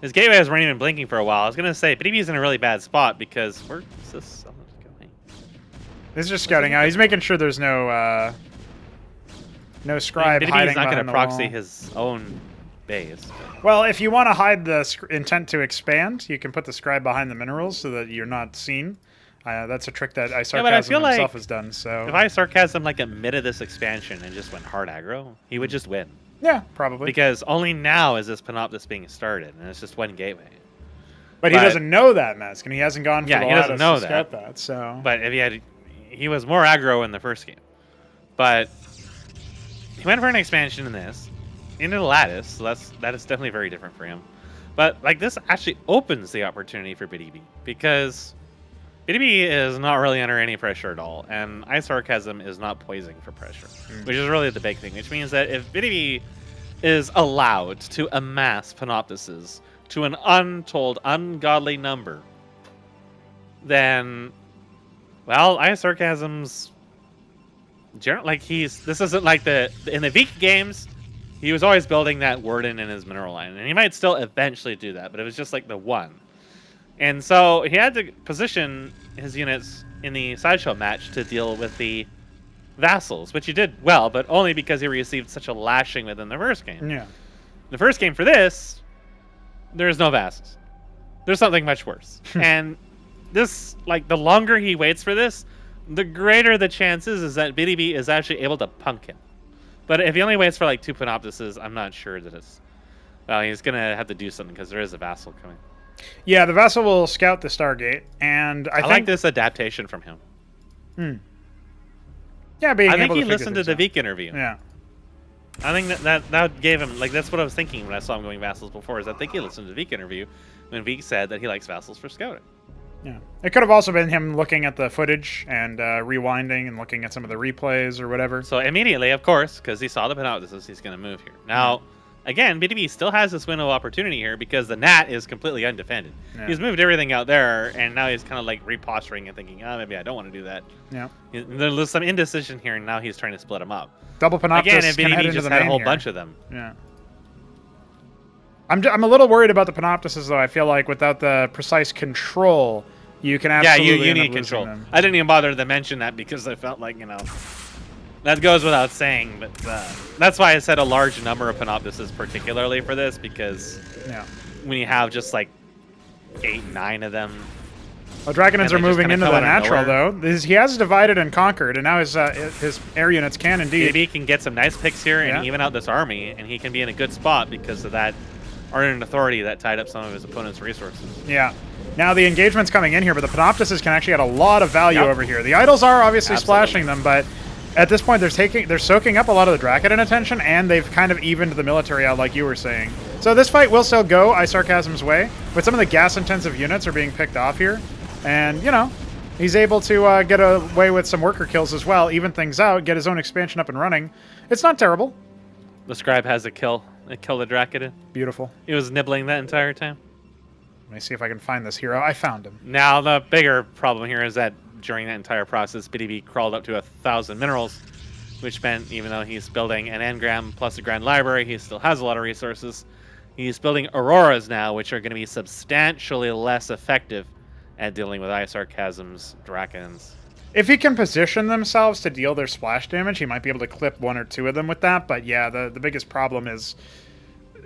His gateway hasn't even blinking for a while. I was going to say, Btyb's in a really bad spot because where is this going? He's just scouting out. He's making sure there's no scribe Btyb hiding is not behind to the proxy wall. his own base. Well, if you want to hide the intent to expand, you can put the scribe behind the minerals so that you're not seen. That's a trick that iSarCasm but I feel like himself has done. So if iSarCasm like admitted this expansion and just went hard aggro, he would just win. yeah, probably. Because only now is this Panoptis being started, and it's just one gateway. But he doesn't know that, Mask, and he hasn't gone for Yeah, the he doesn't lattice know to scout that. that. So, But if he was more aggro in the first game. But he went for an expansion in this, into the lattice, so that is definitely very different for him. But like this actually opens the opportunity for Btyb, because Btyb is not really under any pressure at all, and iSarCasm is not poising for pressure, which is really the big thing. Which means that if Btyb is allowed to amass Panoptises to an untold, ungodly number, then, well, iSarCasm's like this isn't like in the Vik games. He was always building that Warden in his mineral line, and he might still eventually do that, but it was just like the one. And so he had to position his units in the Sideshow match to deal with the vassals, which he did well, but only because he received such a lashing within the first game. yeah. The first game for this, there's no vassals. There's something much worse. And this, like, the longer he waits for this, the greater the chances is that Btyb is actually able to punk him. But if he only waits for like 2 Panoptises, I'm not sure that it's... Well, he's going to have to do something because there is a vassal coming. Yeah, the Vassal will scout the Stargate, and I think like this adaptation from him. Yeah, being I think able he to figure listened to things the out. Veek interview. Yeah. I think that gave him, like, that's what I was thinking when I saw him going Vassals before, is I think he listened to the Veek interview when Veek said that he likes Vassals for scouting. Yeah. It could have also been him looking at the footage and rewinding and looking at some of the replays or whatever. So immediately, of course, because he saw the Penoptisus, he's going to move here. Now, again, Btyb still has this window of opportunity here because the Nat is completely undefended. Yeah. He's moved everything out there, and now he's kind of like reposturing and thinking, oh, maybe I don't want to do that. Yeah. There's some indecision here, and now he's trying to split them up. Double Panoptis Again, if can head Btyb into just the had a main whole here. bunch of them. Yeah. I'm a little worried about the Panoptises, though. I feel like without the precise control, you can absolutely you end up need losing control. them. I didn't even bother to mention that because I felt like, that goes without saying. But that's why I said a large number of Panoptises particularly for this, because when you have just like 8, 9 of them. Well, Dragonins And are they just moving kinda into come the out of natural, nowhere. though. He has divided and conquered, and now his air units can indeed. Maybe he can get some nice picks here and Yeah. even out this army, and he can be in a good spot because of that Ardent Authority that tied up some of his opponent's resources. Yeah. Now the engagement's coming in here, but the Panoptises can actually add a lot of value Yep. over here. The Idols are obviously Absolutely. splashing them, but at this point they're soaking up a lot of the Dracodin attention, and they've kind of evened the military out, like you were saying. So this fight will still go iSarCasm's way, but some of the gas-intensive units are being picked off here, and he's able to get away with some worker kills as well, even things out, get his own expansion up and running. It's not terrible. The Scribe has a kill. It killed the Dracodin. Beautiful. He was nibbling that entire time. Let me see if I can find this hero. I found him. Now, the bigger problem here is that during that entire process, Btyb crawled up to 1,000 minerals, which meant even though he's building an engram plus a grand library, he still has a lot of resources. He's building Auroras now, which are going to be substantially less effective at dealing with iSarCasm's Dracons. If he can position themselves to deal their splash damage, he might be able to clip 1 or 2 of them with that. But yeah, the biggest problem is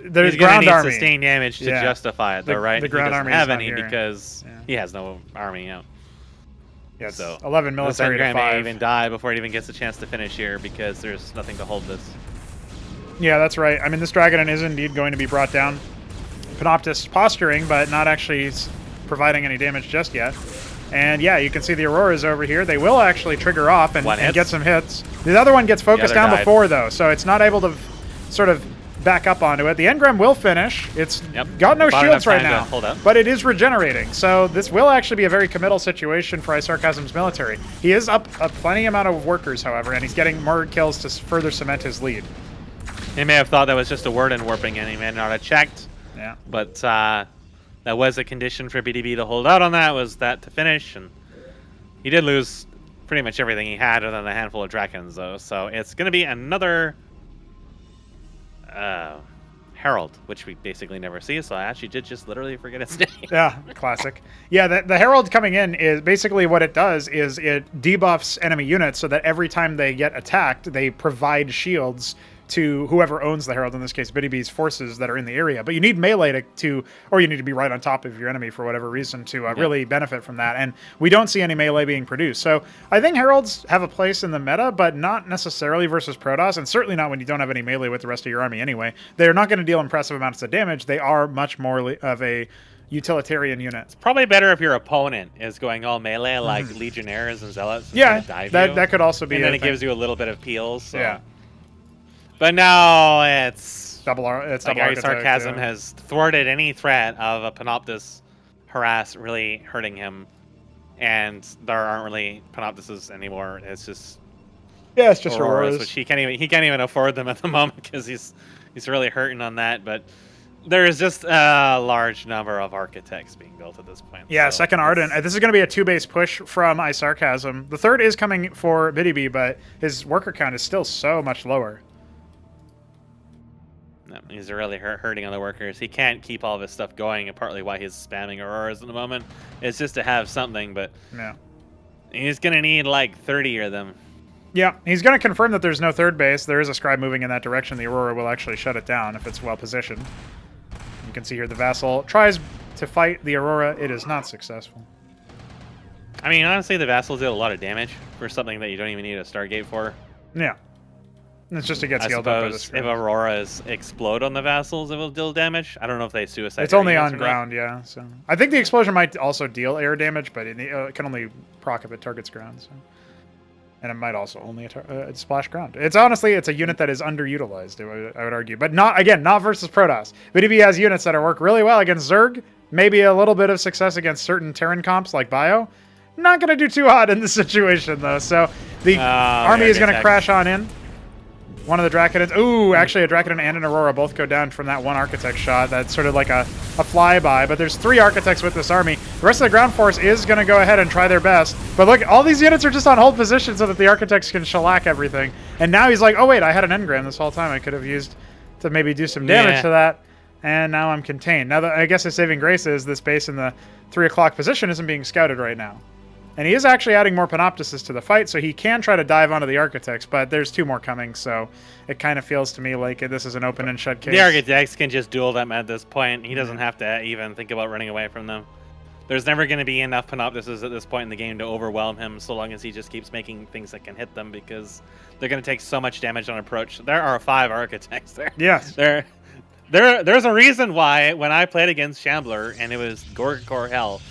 there's He's going ground to need army. sustained damage to justify it, though, right? The ground he army doesn't have is not any here. because Yeah. he has no army out. Yeah, it's So 11 military to This may 5. even die before it even gets a chance to finish here because there's nothing to hold this. Yeah, that's right. I mean, this Dragonin is indeed going to be brought down. Panoptis posturing, but not actually providing any damage just yet. And yeah, you can see the Auroras over here. They will actually trigger off and get some hits. The other one gets focused down before, though, so it's not able to sort of back up onto it. The engram will finish. It's got no shields right now, but it is regenerating. So this will actually be a very committal situation for iSarCasm's military. He is up a plenty amount of workers, however, and he's getting more kills to further cement his lead. He may have thought that was just a word in warping and he may not have checked. Yeah. But that was a condition for Btyb to hold out on that, was that to finish. And he did lose pretty much everything he had other than a handful of Dracons, though. So it's going to be another Herald, which we basically never see. So I actually did just literally forget its name. Yeah, classic. Yeah, the Herald coming in is basically what it does is it debuffs enemy units so that every time they get attacked, they provide shields to whoever owns the Herald, in this case Btyb's forces that are in the area. But you need melee or you need to be right on top of your enemy for whatever reason to really benefit from that. And we don't see any melee being produced. So I think Heralds have a place in the meta, but not necessarily versus Protoss, and certainly not when you don't have any melee with the rest of your army anyway. They're not going to deal impressive amounts of damage. They are much more of a utilitarian unit. It's probably better if your opponent is going all melee, like Legionnaires and Zealots. And Yeah, dive that could also be and then a it thing. gives you a little bit of peels. So. Yeah. But now it's double iSarCasm has thwarted any threat of a Panoptis harass really hurting him, and there aren't really Panoptises anymore. It's just Auroras, which he can't even afford them at the moment because he's really hurting on that. But there is just a large number of architects being built at this point. Yeah, so second Ardent. This is going to be a 2-base push from iSarCasm. The third is coming for Btyb, but his worker count is still so much lower. No, he's really hurting on the workers. He can't keep all of his stuff going, and partly why he's spamming Auroras at the moment is just to have something, but he's going to need like 30 of them. Yeah, he's going to confirm that there's no third base. There is a scribe moving in that direction. The Aurora will actually shut it down if it's well positioned. You can see here the Vassal tries to fight the Aurora. It is not successful. I mean, honestly, the Vassals did a lot of damage for something that you don't even need a Stargate for. Yeah. It's just to get I scaled up by the suppose if Auroras explode on the vassals, it will deal damage. I don't know if they suicide. It's only their on units or ground, yeah. So I think the explosion might also deal air damage, but it can only proc if it targets ground. So. And it might also only splash ground. It's honestly, it's a unit that is underutilized, I would argue. But not, again, not versus Protoss. Btyb has units that work really well against Zerg. Maybe a little bit of success against certain Terran comps like Bio. Not going to do too hot in this situation, though. So the army is going to crash on in. One of the Draconids. Ooh, actually a Draconid and an Aurora both go down from that one Architect shot. That's sort of like a flyby. But there's 3 Architects with this army. The rest of the ground force is going to go ahead and try their best. But look, all these units are just on hold position so that the Architects can shellac everything. And now he's like, oh wait, I had an engram this whole time I could have used to maybe do some damage to that. And now I'm contained. Now, I guess his saving grace is this base in the 3 o'clock position isn't being scouted right now. And he is actually adding more Panoptises to the fight, so he can try to dive onto the Architects, but there's 2 more coming, so it kind of feels to me like this is an open and shut case. The Architects can just duel them at this point. He doesn't have to even think about running away from them. There's never going to be enough Panoptises at this point in the game to overwhelm him, so long as he just keeps making things that can hit them, because they're going to take so much damage on approach. There are 5 Architects there. Yes. There's a reason why, when I played against Shambler, and it was Gorgakor Hell,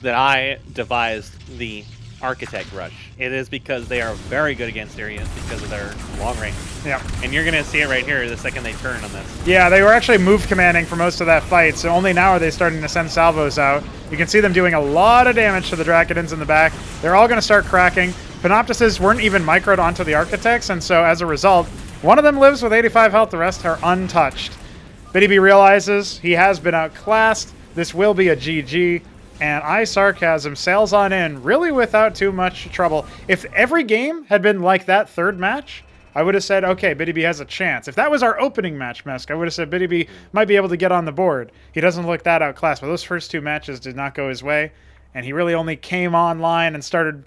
that I devised the Architect Rush. It is because they are very good against areas because of their long range. Yeah. And you're going to see it right here the second they turn on this. Yeah, they were actually move commanding for most of that fight, so only now are they starting to send salvos out. You can see them doing a lot of damage to the Draconins in the back. They're all going to start cracking. Panoptises weren't even microed onto the Architects, and so as a result, one of them lives with 85 health, the rest are untouched. Btyb realizes he has been outclassed. This will be a GG. And iSarCasm sails on in, really without too much trouble. If every game had been like that 3rd match, I would have said, okay, Btyb has a chance. If that was our opening match, Mesk, I would have said Btyb might be able to get on the board. He doesn't look that outclassed, but those first 2 matches did not go his way. And he really only came online and started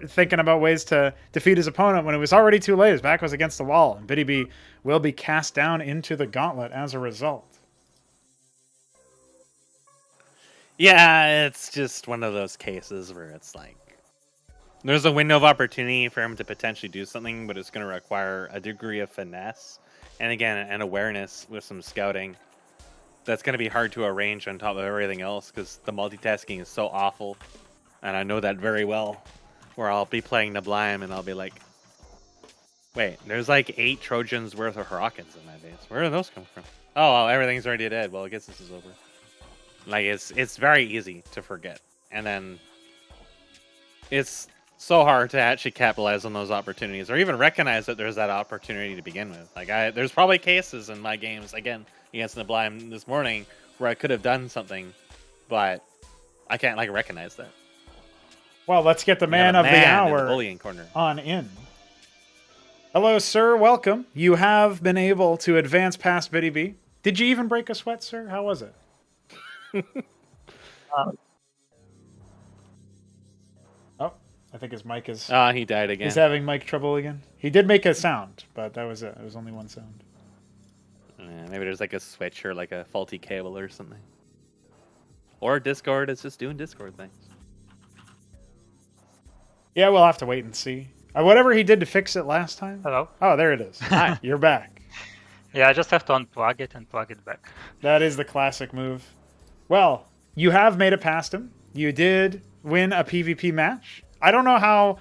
thinking about ways to defeat his opponent when it was already too late. His back was against the wall, and Btyb will be cast down into the gauntlet as a result. Yeah, it's just one of those cases where it's like there's a window of opportunity for him to potentially do something, but it's going to require a degree of finesse and, again, an awareness with some scouting that's going to be hard to arrange on top of everything else because the multitasking is so awful, and I know that very well, where I'll be playing Neblime and I'll be like, wait, there's like 8 Trojans worth of Hurricanes in my base. Where do those come from? Oh, well, everything's already dead. Well, I guess this is over. Like, it's very easy to forget. And then it's so hard to actually capitalize on those opportunities or even recognize that there's that opportunity to begin with. Like, there's probably cases in my games, again, against Neblime this morning, where I could have done something, but I can't, like, recognize that. Well, let's get the man of the hour in the bullying corner on in. Hello, sir. Welcome. You have been able to advance past Btyb. Did you even break a sweat, sir? How was it? Oh, I think his mic is... he died again. He's having mic trouble again. He did make a sound, but that was it. It was only one sound. Maybe there's like a switch or like a faulty cable or something. Or Discord is just doing Discord things. Yeah, we'll have to wait and see. Whatever he did to fix it last time. Hello? Oh, there it is. Hi, you're back. Yeah, I just have to unplug it and plug it back. That is the classic move. Well, you have made it past him. You did win a PvP match. I don't know how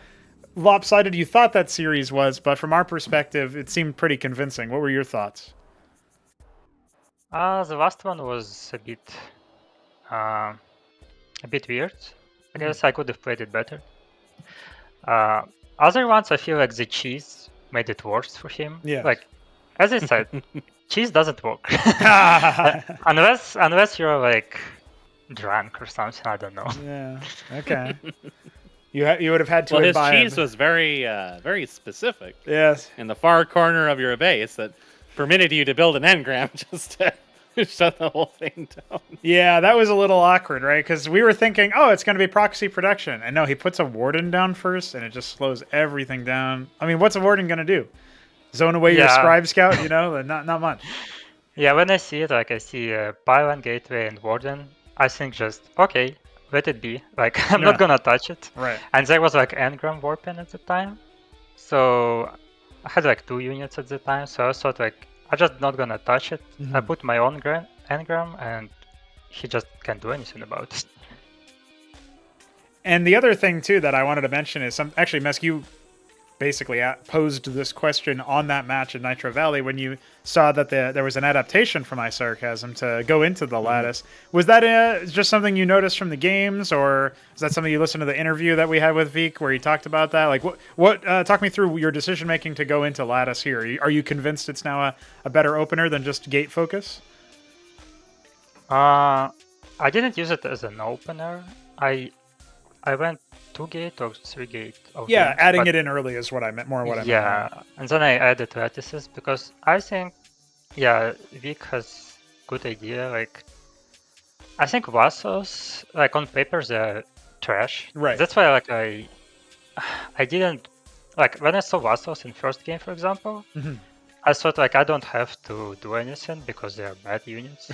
lopsided you thought that series was, but from our perspective, it seemed pretty convincing. What were your thoughts? The last one was a bit weird. I guess I could have played it better. Other ones, I feel like the cheese made it worse for him. Yeah. Like, as I said, cheese doesn't work unless you're like drunk or something. I don't know. Yeah. Okay. You would have had to. Well, his imbibe. cheese was very very specific. Yes. In the far corner of your base that permitted you to build an engram just to shut the whole thing down. Yeah, that was a little awkward, right? Because we were thinking, oh, it's going to be proxy production, and no, he puts a warden down first, and it just slows everything down. I mean, what's a warden going to do? Zone away your scribe scout, you know? Not much. Yeah, when I see it, like I see pylon, gateway, and warden, I think just, okay, let it be. Like, I'm not gonna touch it. Right. And there was like engram warpen at the time. So I had like 2 units at the time, so I thought like I'm just not gonna touch it. I put my own engram, and he just can't do anything about it. And the other thing too that I wanted to mention is actually, Mesk, you basically posed this question on that match in Nitro Valley when you saw that there was an adaptation from iSarCasm to go into the lattice. Was that just something you noticed from the games, or is that something you listened to the interview that we had with Veek where he talked about that? Like, what talk me through your decision making to go into lattice here. Are you convinced it's now a better opener than just gate focus? I didn't use it as an opener. I went 2 gate or 3 gate. Yeah, adding it in early is what I meant. More what I meant. Yeah, and then I added lattices because I think, yeah, Vic has good idea. Like, I think vassals, like on paper, they're trash. Right. That's why, like, I didn't like when I saw vassals in first game, for example. I thought like I don't have to do anything because they are bad units.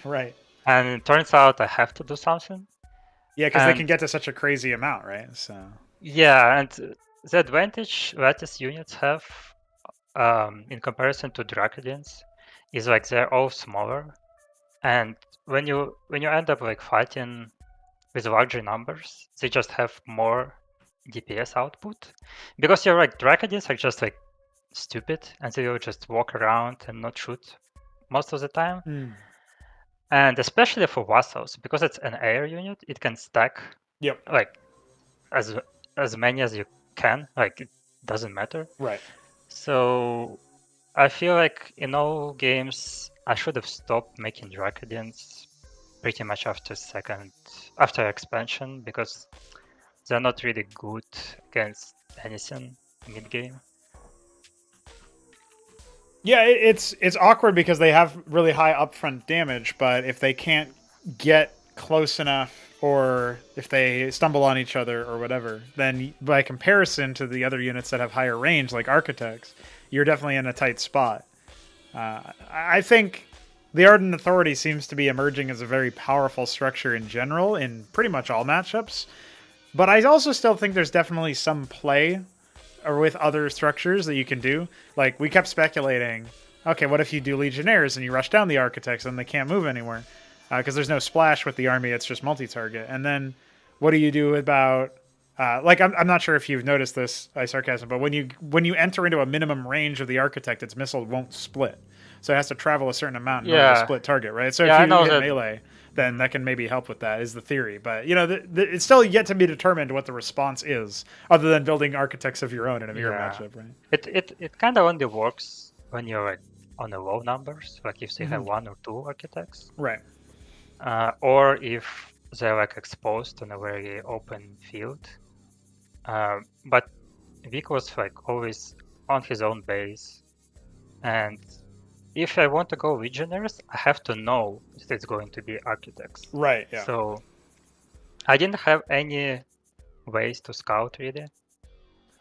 Right. And it turns out I have to do something. Yeah, because they can get to such a crazy amount, right? So. Yeah, and the advantage lattice units have, in comparison to Dracodians, is like they're all smaller, and when you end up like fighting with larger numbers, they just have more DPS output, because you're like Dracodians are just like stupid, and they will just walk around and not shoot most of the time. And especially for vassals, because it's an air unit, it can stack like as many as you can. Like, it doesn't matter. Right. So I feel like in all games I should have stopped making Dracodians pretty much after expansion, because they're not really good against anything mid game. Yeah, it's awkward because they have really high upfront damage, but if they can't get close enough, or if they stumble on each other or whatever, then by comparison to the other units that have higher range, like Architects, you're definitely in a tight spot. I think the Ardent Authority seems to be emerging as a very powerful structure in general in pretty much all matchups, but I also still think there's definitely some play or with other structures that you can do. Like, we kept speculating, okay, what if you do Legionnaires and you rush down the Architects and they can't move anywhere? Because there's no splash with the army, it's just multi-target. And then what do you do about... like, I'm not sure if you've noticed this, iSarCasm, but when you enter into a minimum range of the Architect, its missile won't split. So it has to travel a certain amount in order to split target, right? So if you hit melee, then that can maybe help with that, is the theory. But, you know, it's still yet to be determined what the response is, other than building Architects of your own in a mirror matchup, right? It kind of only works when you're like on the low numbers, like if they have 1 or 2 Architects. Right. Or if they're like exposed on a very open field. But Vic was like always on his own base, and if I want to go Legionnaires, I have to know that it's going to be Architects. Right, yeah. So I didn't have any ways to scout, really.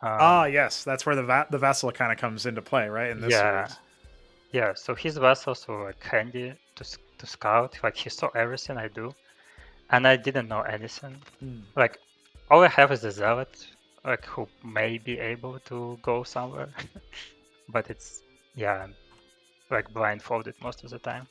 Yes, that's where the Vassal kind of comes into play, right? In this series. Yeah, so his Vassals were like handy to scout. Like, he saw everything I do, and I didn't know anything. Like, all I have is a Zealot, like, who may be able to go somewhere. But it's, like blindfolded most of the time.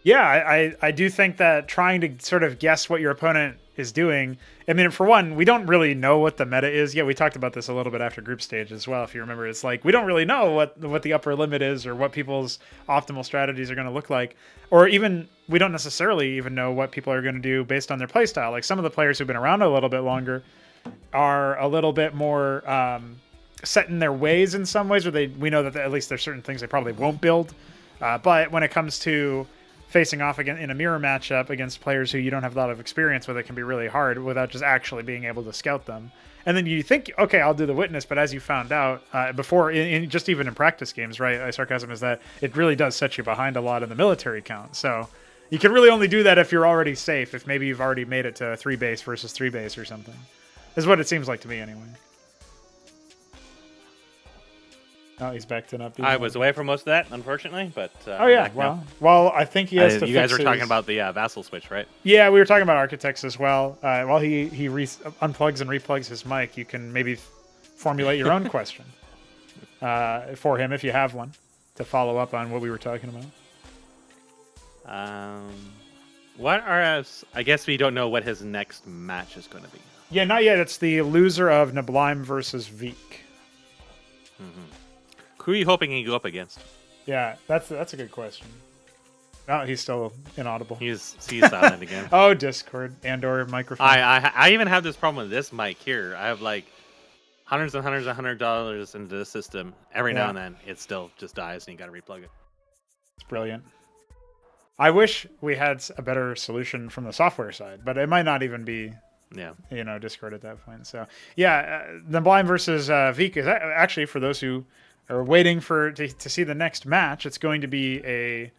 Yeah, I do think that trying to sort of guess what your opponent is doing, I mean, for one, we don't really know what the meta is. Yeah, we talked about this a little bit after group stage as well, if you remember. It's like, we don't really know what the upper limit is, or what people's optimal strategies are going to look like. Or even, we don't necessarily even know what people are going to do based on their playstyle. Like, some of the players who've been around a little bit longer are a little bit more set in their ways in some ways, or we know that at least there's certain things they probably won't build. But when it comes to facing off again in a mirror matchup against players who you don't have a lot of experience with, it can be really hard without just actually being able to scout them. And then you think, okay, I'll do the Witness, but as you found out before, just even in practice games, right, iSarCasm, is that it really does set you behind a lot in the military count. So you can really only do that if you're already safe, if maybe you've already made it to 3 base versus 3 base or something. Is what it seems like to me anyway. Oh, he's backed it up. I was away for most of that, unfortunately, but well, I think he has to. You guys were talking about the Vassal switch, right? Yeah, we were talking about Architects as well. While he unplugs and replugs his mic, you can maybe formulate your own question for him if you have one to follow up on what we were talking about. What are I guess we don't know what his next match is going to be. Yeah, not yet. It's the loser of Neblime versus Veek. Who are you hoping he go up against? Yeah, that's a good question. Oh, he's still inaudible. He's silent again. Oh, Discord and/or microphone. I even have this problem with this mic here. I have like hundreds and hundreds and $100 into the system. Every now and then, it still just dies, and you got to replug it. It's brilliant. I wish we had a better solution from the software side, but it might not even be, Discord at that point. So, Neblime versus Veek is actually, for those who are waiting to see the next match, it's going to be a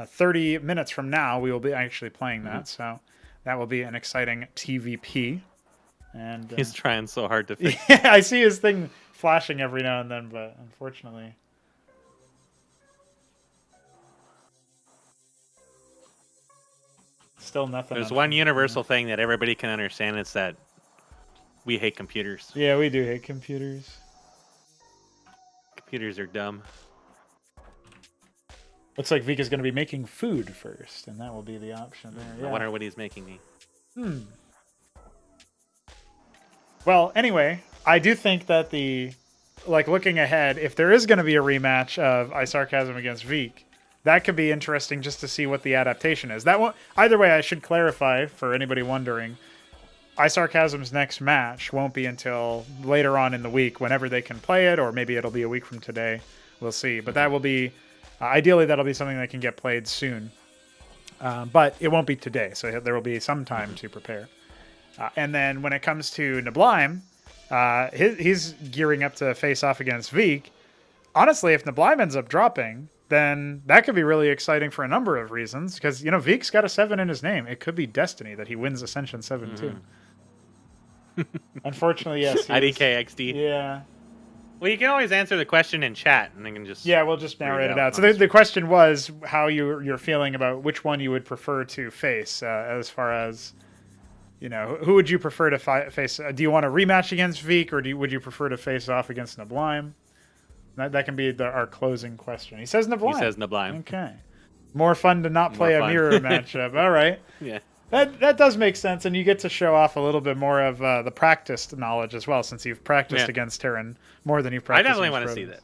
30 minutes from now. We will be actually playing that, so that will be an exciting TVP. And he's trying so hard to fix. Yeah, I see his thing flashing every now and then, but unfortunately. Still nothing. There's one universal thing that everybody can understand. It's that we hate computers. Yeah, we do hate computers. Computers are dumb. Looks like Veek is going to be making food first, and that will be the option there. Yeah. I wonder what he's making me. Well, anyway, I do think that looking ahead, if there is going to be a rematch of iSarCasm against Veek, that could be interesting just to see what the adaptation is. That either way, I should clarify for anybody wondering, iSarCasm's next match won't be until later on in the week, whenever they can play it, or maybe it'll be a week from today. We'll see. But that will be, ideally, that'll be something that can get played soon. But it won't be today, so there will be some time to prepare. And then when it comes to Neblime, he's gearing up to face off against Veek. Honestly, if Neblime ends up dropping, then that could be really exciting for a number of reasons. Because, Veek's got a 7 in his name. It could be destiny that he wins Ascension 7 too. Unfortunately, yes. IDK XD. Yeah. Well, you can always answer the question in chat, and they can just... Yeah, we'll just narrate it out. So the question was how you're feeling about which one you would prefer to face, as far as, who would you prefer to face? Do you want a rematch against Veek, or would you prefer to face off against Neblime? That can be our closing question. He says Neblime. He says Neblime. Okay. More fun to not play a mirror matchup. All right. Yeah. That does make sense, and you get to show off a little bit more of the practiced knowledge as well, since you've practiced against Terran more than you've practiced. I definitely want to see that.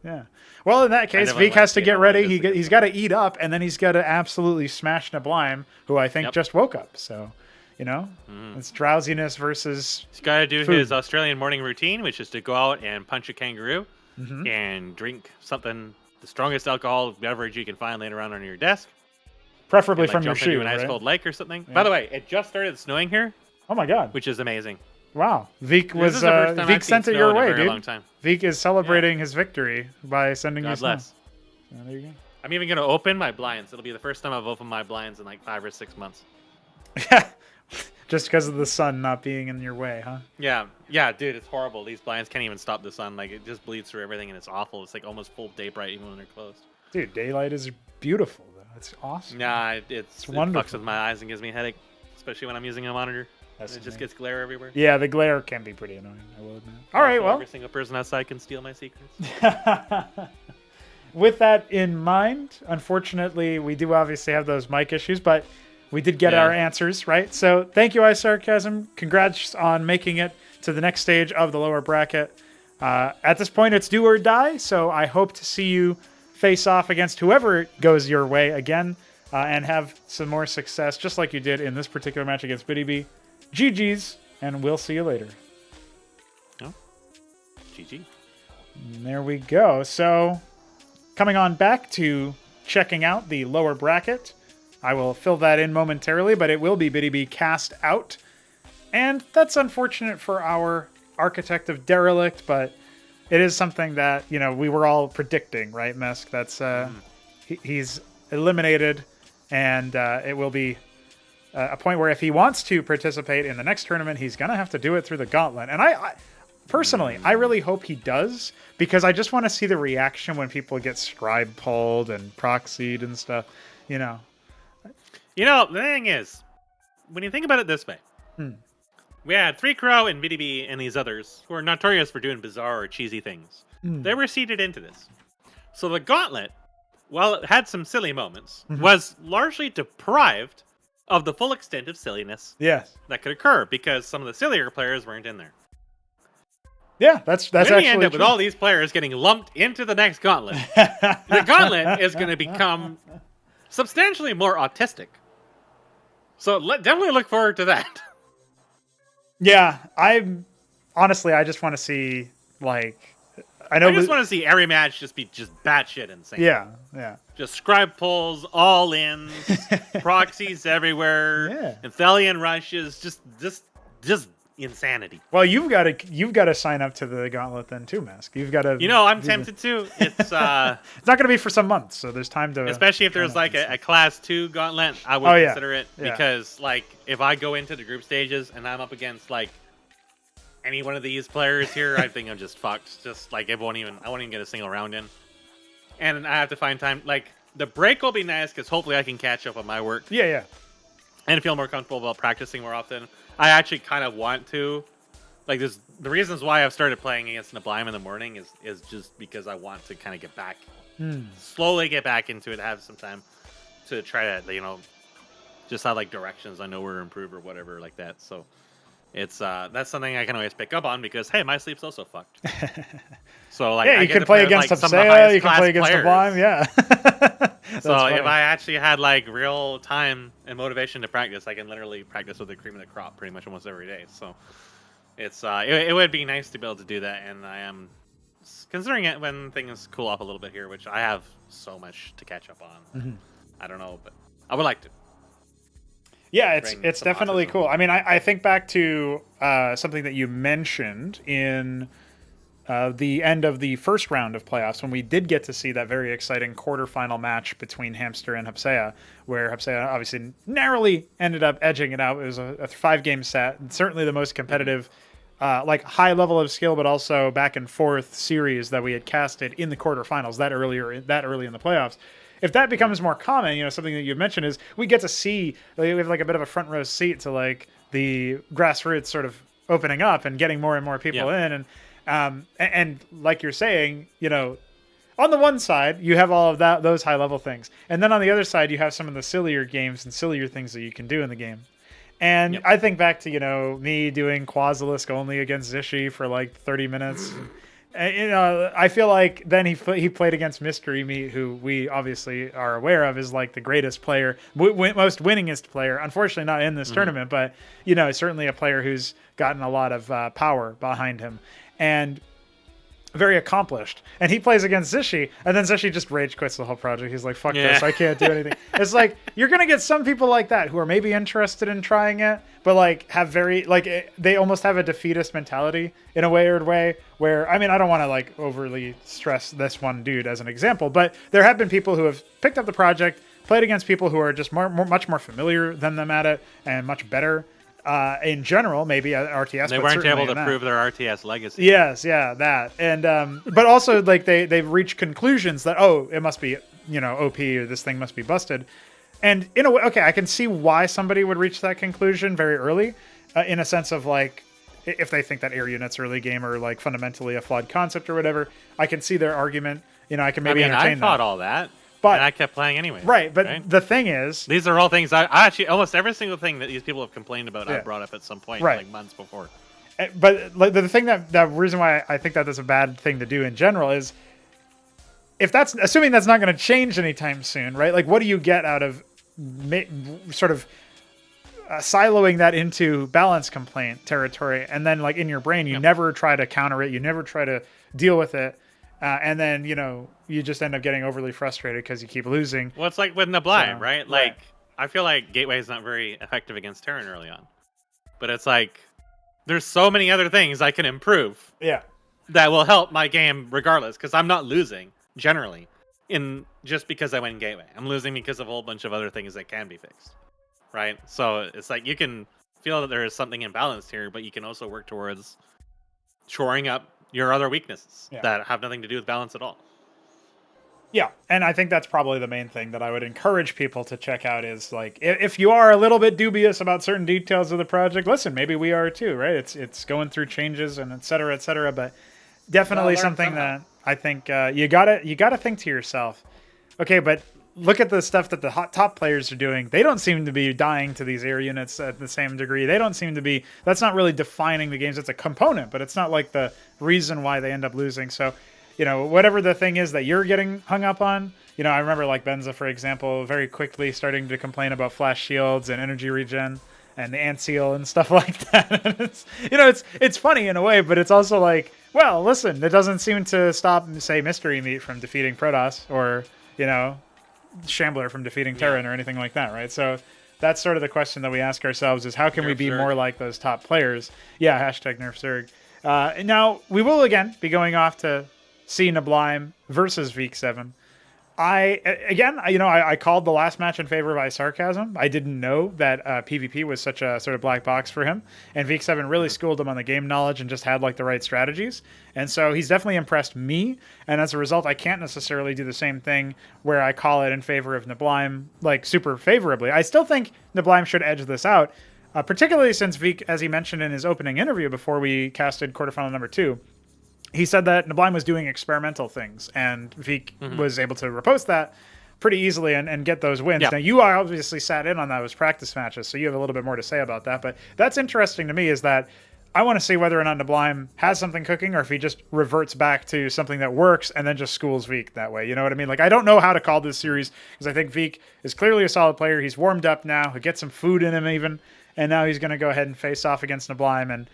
Yeah. Well, in that case, Veek has to get ready. He's got to eat up, and then he's got to absolutely smash Neblime, who I think just woke up. So, it's drowsiness versus. He's got to do food. his Australian morning routine, which is to go out and punch a kangaroo. And drink something, the strongest alcoholic beverage you can find laying around on your desk. Preferably from your jump shoe, into an ice cold lake or something. Yeah. By the way, it just started snowing here. Oh my god. Which is amazing. Wow. Veek sent it your way, dude. Long time. Veek is celebrating his victory by sending you snow. Yeah, there you go. I'm even going to open my blinds. It'll be the first time I've opened my blinds in like 5 or 6 months. Yeah. Just because of the sun not being in your way, huh? Yeah, dude, it's horrible. These blinds can't even stop the sun. Like, it just bleeds through everything, and it's awful. It's like almost full day bright even when they're closed. Dude, daylight is beautiful, though. It's awesome. Nah, it wonderful. fucks with my eyes and gives me a headache, especially when I'm using a monitor. It just gets glare everywhere. Yeah, the glare can be pretty annoying, I will admit. All right, well. Every single person outside can steal my secrets. With that in mind, unfortunately, we do obviously have those mic issues, but we did get our answers, right? So thank you, iSarCasm. Congrats on making it to the next stage of the lower bracket. At this point, it's do or die, so I hope to see you face off against whoever goes your way again and have some more success, just like you did in this particular match against Btyb. GG's, and we'll see you later. Oh, GG. And there we go. So coming on back to checking out the lower bracket. I will fill that in momentarily, but it will be Btyb cast out. And that's unfortunate for our Architect of Derelict, but it is something that, we were all predicting, right, Mesk? That's he's eliminated, and it will be a point where if he wants to participate in the next tournament, he's going to have to do it through the gauntlet. And I personally, I really hope he does, because I just want to see the reaction when people get scribe pulled and proxied and stuff, the thing is, when you think about it this way, we had 3 Crow and Btyb and these others who are notorious for doing bizarre or cheesy things. They were seeded into this. So the Gauntlet, while it had some silly moments, was largely deprived of the full extent of silliness that could occur because some of the sillier players weren't in there. Yeah, that's then actually you end up true. with all these players getting lumped into the next Gauntlet. The Gauntlet is going to become substantially more autistic. So definitely look forward to that. Yeah, I just want to see, like, I just want to see every match just be batshit insane. Yeah. Just scribe pulls, all ins, proxies everywhere, Anthelian rushes, just insanity. Well, you've got to sign up to the Gauntlet then too, Mask. You've got to. I'm tempted to. It's it's not going to be for some months, so there's time to. Especially if there's like a class 2 Gauntlet, I would consider it because like if I go into the group stages and I'm up against like any one of these players here, I think I'm just fucked. Just like I won't even get a single round in, and I have to find time. Like the break will be nice because hopefully I can catch up on my work. Yeah. And feel more comfortable while practicing more often. I actually kind of want to, like, the reasons why I've started playing against neblime in the morning is just because I want to kind of get back, slowly get back into it, have some time to try to, just have like directions I know where to improve or whatever like that. So it's that's something I can always pick up on because hey, my sleep's also fucked. So like, yeah, you can play against Hupsaiya, you can play against neblime, yeah. So if I actually had like real time and motivation to practice, I can literally practice with the cream of the crop pretty much almost every day. So it's it would be nice to be able to do that, and I am considering it when things cool off a little bit here, which I have so much to catch up on. I don't know, but I would like to. Yeah, it's definitely cool. I mean, I think back to something that you mentioned in the end of the first round of playoffs when we did get to see that very exciting quarterfinal match between Hamster and Hupsaiya, where Hupsaiya obviously narrowly ended up edging it out. It was a 5-game set, and certainly the most competitive, like high level of skill, but also back and forth series that we had casted in the quarterfinals that early in the playoffs. If that becomes more common, something that you mentioned is we get to see, we have like a bit of a front row seat to like the grassroots sort of opening up and getting more and more people in. And like you're saying, on the one side, you have all of those high level things. And then on the other side, you have some of the sillier games and sillier things that you can do in the game. And I think back to, me doing Quasilisk only against Zishi for like 30 minutes. I feel like then he played against Mystery Meat, who we obviously are aware of is like the greatest player, most winningest player. Unfortunately, not in this tournament, but certainly a player who's gotten a lot of power behind him and very accomplished. And he plays against Zishi, and then Zishi just rage quits the whole project. He's like, "Fuck this! I can't do anything." It's like you're gonna get some people like that who are maybe interested in trying it, but like have they almost have a defeatist mentality in a weird way. Where I mean, I don't want to like overly stress this one dude as an example, but there have been people who have picked up the project, played against people who are just much more familiar than them at it, and much better. In general, maybe at RTS, they weren't able to prove their RTS legacy. Yes, that, and but also like they've reached conclusions that it must be OP or this thing must be busted, and in a way, okay, I can see why somebody would reach that conclusion very early, in a sense of like if they think that air units early game are like fundamentally a flawed concept or whatever. I can see their argument. I can maybe entertain I thought all that. But and I kept playing anyway. Right, but the thing is... These are all things I actually... Almost every single thing that these people have complained about, I brought up at some point, like months before. But like, the thing the reason why I think that is a bad thing to do in general is if that's... Assuming that's not going to change anytime soon, right? Like, what do you get out of sort of siloing that into balance complaint territory? And then, like, in your brain, you never try to counter it. You never try to deal with it. And then, you just end up getting overly frustrated because you keep losing. Well, it's like with neblime, right? Like, I feel like Gateway is not very effective against Terran early on. But it's like, there's so many other things I can improve. Yeah. That will help my game regardless, because I'm not losing, generally, just because I win Gateway. I'm losing because of a whole bunch of other things that can be fixed, right? So it's like, you can feel that there is something imbalanced here, but you can also work towards shoring up your other weaknesses that have nothing to do with balance at all. Yeah, and I think that's probably the main thing that I would encourage people to check out is like if you are a little bit dubious about certain details of the project, listen, maybe we are too, right? It's going through changes and et cetera, but definitely something that I think you gotta think to yourself, okay, but look at the stuff that the top players are doing. They don't seem to be dying to these air units at the same degree. They don't seem to be. That's not really defining the games. It's a component, but it's not like the reason why they end up losing. So, whatever the thing is that you're getting hung up on, I remember like Benza, for example, very quickly starting to complain about flash shields and energy regen and the ant seal and stuff like that. It's funny in a way, but it's also like, well, listen, it doesn't seem to stop, say, Mystery Meat from defeating Protoss or, Shambler from defeating Terran or anything like that, right? So that's sort of the question that we ask ourselves is how can we be more like those top players? Yeah, hashtag NerfZerg. Now, we will again be going off to see neblime versus Veek7. I called the last match in favor of iSarCasm. I didn't know that PvP was such a sort of black box for him, and Veek7 really schooled him on the game knowledge and just had like the right strategies. And so he's definitely impressed me, and as a result, I can't necessarily do the same thing where I call it in favor of neblime like super favorably. I still think neblime should edge this out, particularly since Veek, as he mentioned in his opening interview before we casted quarterfinal number 2, he said that neblime was doing experimental things, and Veek was able to repost that pretty easily and get those wins. Yep. Now, you obviously sat in on those practice matches, so you have a little bit more to say about that. But that's interesting to me is that I want to see whether or not neblime has something cooking or if he just reverts back to something that works and then just schools Veek that way. You know what I mean? Like, I don't know how to call this series because I think Veek is clearly a solid player. He's warmed up now. He'll get some food in him even, and now he's going to go ahead and face off against neblime and,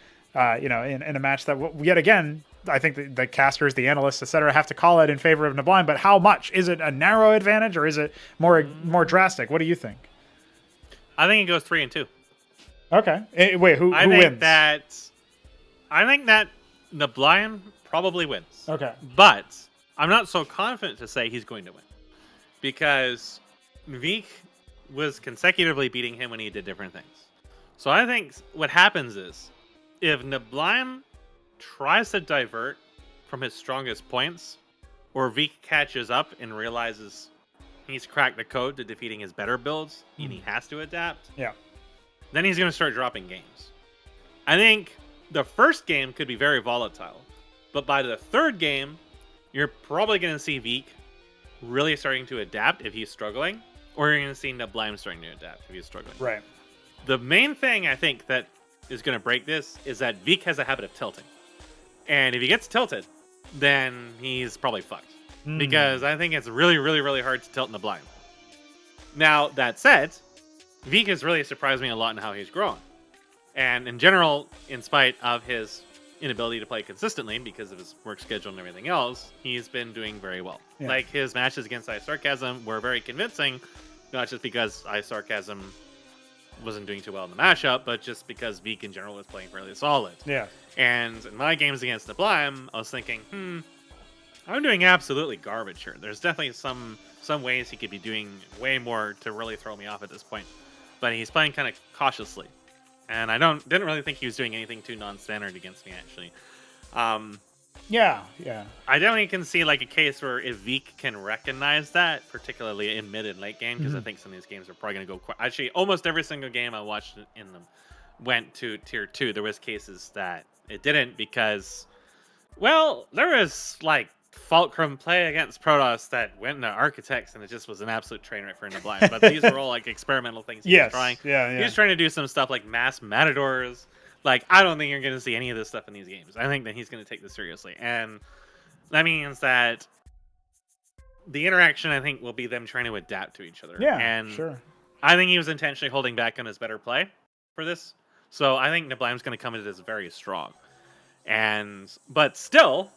in a match that, yet again, I think the casters, the analysts, etc., have to call it in favor of neblime. But how much? Is it a narrow advantage or is it more drastic? What do you think? I think it goes 3-2. Okay. Wait, who wins? I think that neblime probably wins. Okay. But I'm not so confident to say he's going to win because Veek was consecutively beating him when he did different things. So I think what happens is if neblime tries to divert from his strongest points, or Veek catches up and realizes he's cracked the code to defeating his better builds, and he has to adapt, then he's going to start dropping games. I think the first game could be very volatile, but by the third game, you're probably going to see Veek really starting to adapt if he's struggling, or you're going to see neblime starting to adapt if he's struggling. Right. The main thing I think that is going to break this is that Veek has a habit of tilting. And if he gets tilted, then he's probably fucked. Because I think it's really, really, really hard to tilt neblime. Now, that said, Veek has really surprised me a lot in how he's grown. And in general, in spite of his inability to play consistently because of his work schedule and everything else, he's been doing very well. Yeah. Like, his matches against iSarCasm were very convincing, not just because iSarCasm wasn't doing too well in the mashup, but just because Veek in general was playing fairly solid. Yeah. And in my games against neblime, I was thinking, I'm doing absolutely garbage here. There's definitely some ways he could be doing way more to really throw me off at this point. But he's playing kind of cautiously. And I didn't really think he was doing anything too non-standard against me, actually. Yeah. I definitely can see like a case where if Veek can recognize that, particularly in mid and late game, because I think some of these games are probably going to go actually, almost every single game I watched in them went to tier 2. There was cases that it didn't because, well, there was like Fulcrum play against Protoss that went into Architects, and it just was an absolute train wreck for Neblime. But these were all like experimental things he was trying. Yeah. He was trying to do some stuff like mass Matadors. Like, I don't think you're going to see any of this stuff in these games. I think that he's going to take this seriously. And that means that the interaction, I think, will be them trying to adapt to each other. Yeah, and sure. I think he was intentionally holding back on his better play for this. So I think Neblime's going to come in as very strong. But still,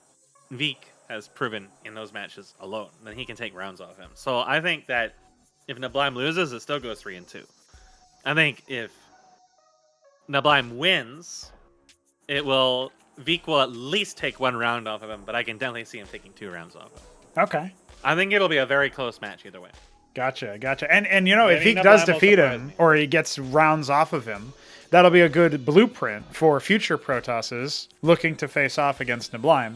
Veek has proven in those matches alone that he can take rounds off him. So I think that if Neblime loses, it still goes 3-2. I think if Neblime wins, Veek will at least take 1 round off of him, but I can definitely see him taking 2 rounds off of him. Okay. I think it'll be a very close match either way. Gotcha. And you know, if Veek does defeat him or he gets rounds off of him, that'll be a good blueprint for future Protosses looking to face off against Neblime.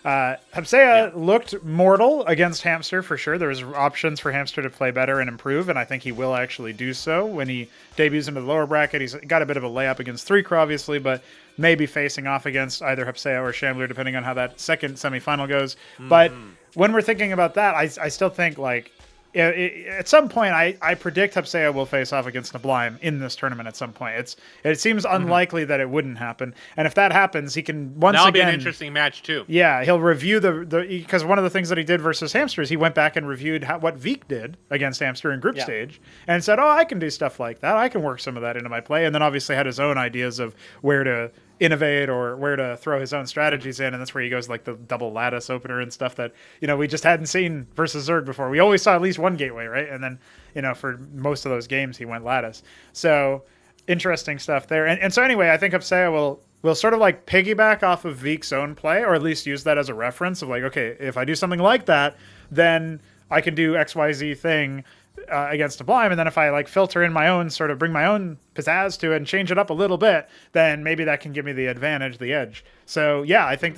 Hupsaiya looked mortal against Hamster for sure. There was options for Hamster to play better and improve, and I think he will actually do so when he debuts into the lower bracket. He's got a bit of a layup against 3Craw, obviously, but maybe facing off against either Hupsaiya or Shambler, depending on how that second semifinal goes. But when we're thinking about that, I still think, like, at some point, I predict Hupsaiya will face off against neblime in this tournament at some point. It seems unlikely that it wouldn't happen, and if that happens, he can That'll be an interesting match too. Yeah, he'll review because one of the things that he did versus Hamster is he went back and reviewed what Veek did against Hamster in group stage and said, "Oh, I can do stuff like that. I can work some of that into my play," and then obviously had his own ideas of where to innovate or where to throw his own strategies in, and that's where he goes like the double lattice opener and stuff that we just hadn't seen versus Zerg before. We always saw at least one gateway, right? And then for most of those games he went lattice. So interesting stuff there. And so anyway, I think Hupsaiya will sort of like piggyback off of Veek's own play, or at least use that as a reference of like, okay, if I do something like that, then I can do XYZ thing against neblime, and then if I like filter in my own, sort of bring my own pizzazz to it and change it up a little bit, then maybe that can give me the advantage, the edge. So yeah, I think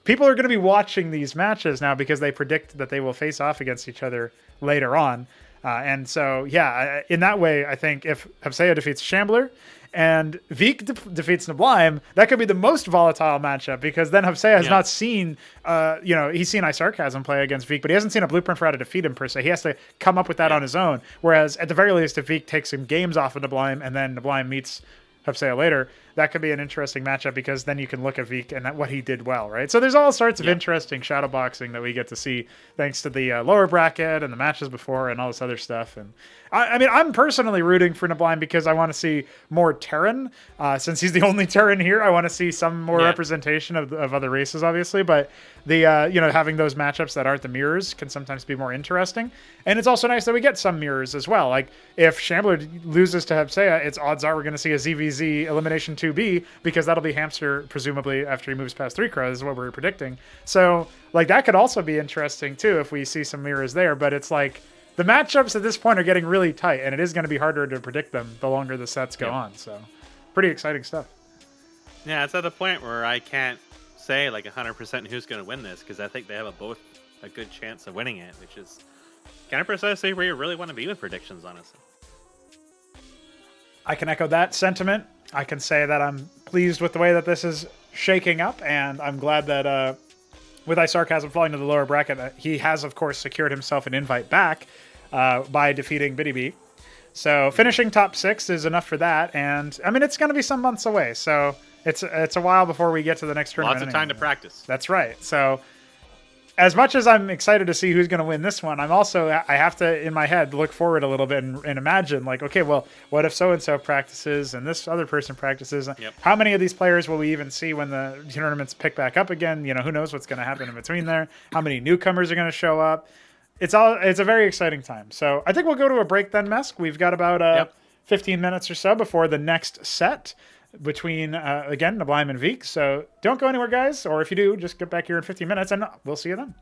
people are going to be watching these matches now because they predict that they will face off against each other later on. And so yeah, in that way, I think if Hupsaiya defeats Shambler and Veek defeats neblime, that could be the most volatile matchup, because then Hupsaiya has not seen, he's seen iSarCasm play against Veek, but he hasn't seen a blueprint for how to defeat him per se. He has to come up with that on his own. Whereas at the very least, if Veek takes some games off of neblime and then neblime meets Hupsaiya later, that could be an interesting matchup, because then you can look at Veek and what he did well, right? So there's all sorts of interesting shadow boxing that we get to see thanks to the lower bracket and the matches before and all this other stuff. And I mean, I'm personally rooting for neblime because I want to see more Terran. Since he's the only Terran here, I want to see some more representation of other races, obviously. But the having those matchups that aren't the mirrors can sometimes be more interesting. And it's also nice that we get some mirrors as well. Like if Shambler loses to Hupsaiya, it's odds are we're going to see a ZVZ Elimination 2B, because that'll be Hamster presumably after he moves past 3Craw, is what we're predicting. So like that could also be interesting too if we see some mirrors there. But it's like the matchups at this point are getting really tight, and it is going to be harder to predict them the longer the sets go on. So pretty exciting stuff. Yeah, it's at the point where I can't say like 100% who's going to win this, because I think they have both a good chance of winning it, which is kind of precisely where you really want to be with predictions, honestly. I can echo that sentiment. I can say that I'm pleased with the way that this is shaking up, and I'm glad that with iSarCasm falling to the lower bracket, he has, of course, secured himself an invite back by defeating Btyb. So finishing top 6 is enough for that, and I mean, it's going to be some months away, so it's a while before we get to the next tournament. Lots of time to practice. That's right. So as much as I'm excited to see who's going to win this one, I have to, in my head, look forward a little bit and imagine, like, okay, well, what if so-and-so practices and this other person practices? Yep. How many of these players will we even see when the tournaments pick back up again? Who knows what's going to happen in between there? How many newcomers are going to show up? It's a very exciting time. So I think we'll go to a break then, Mesk. We've got about 15 minutes or so before the next set between, again, neblime and Veek. So don't go anywhere, guys. Or if you do, just get back here in 15 minutes, and we'll see you then.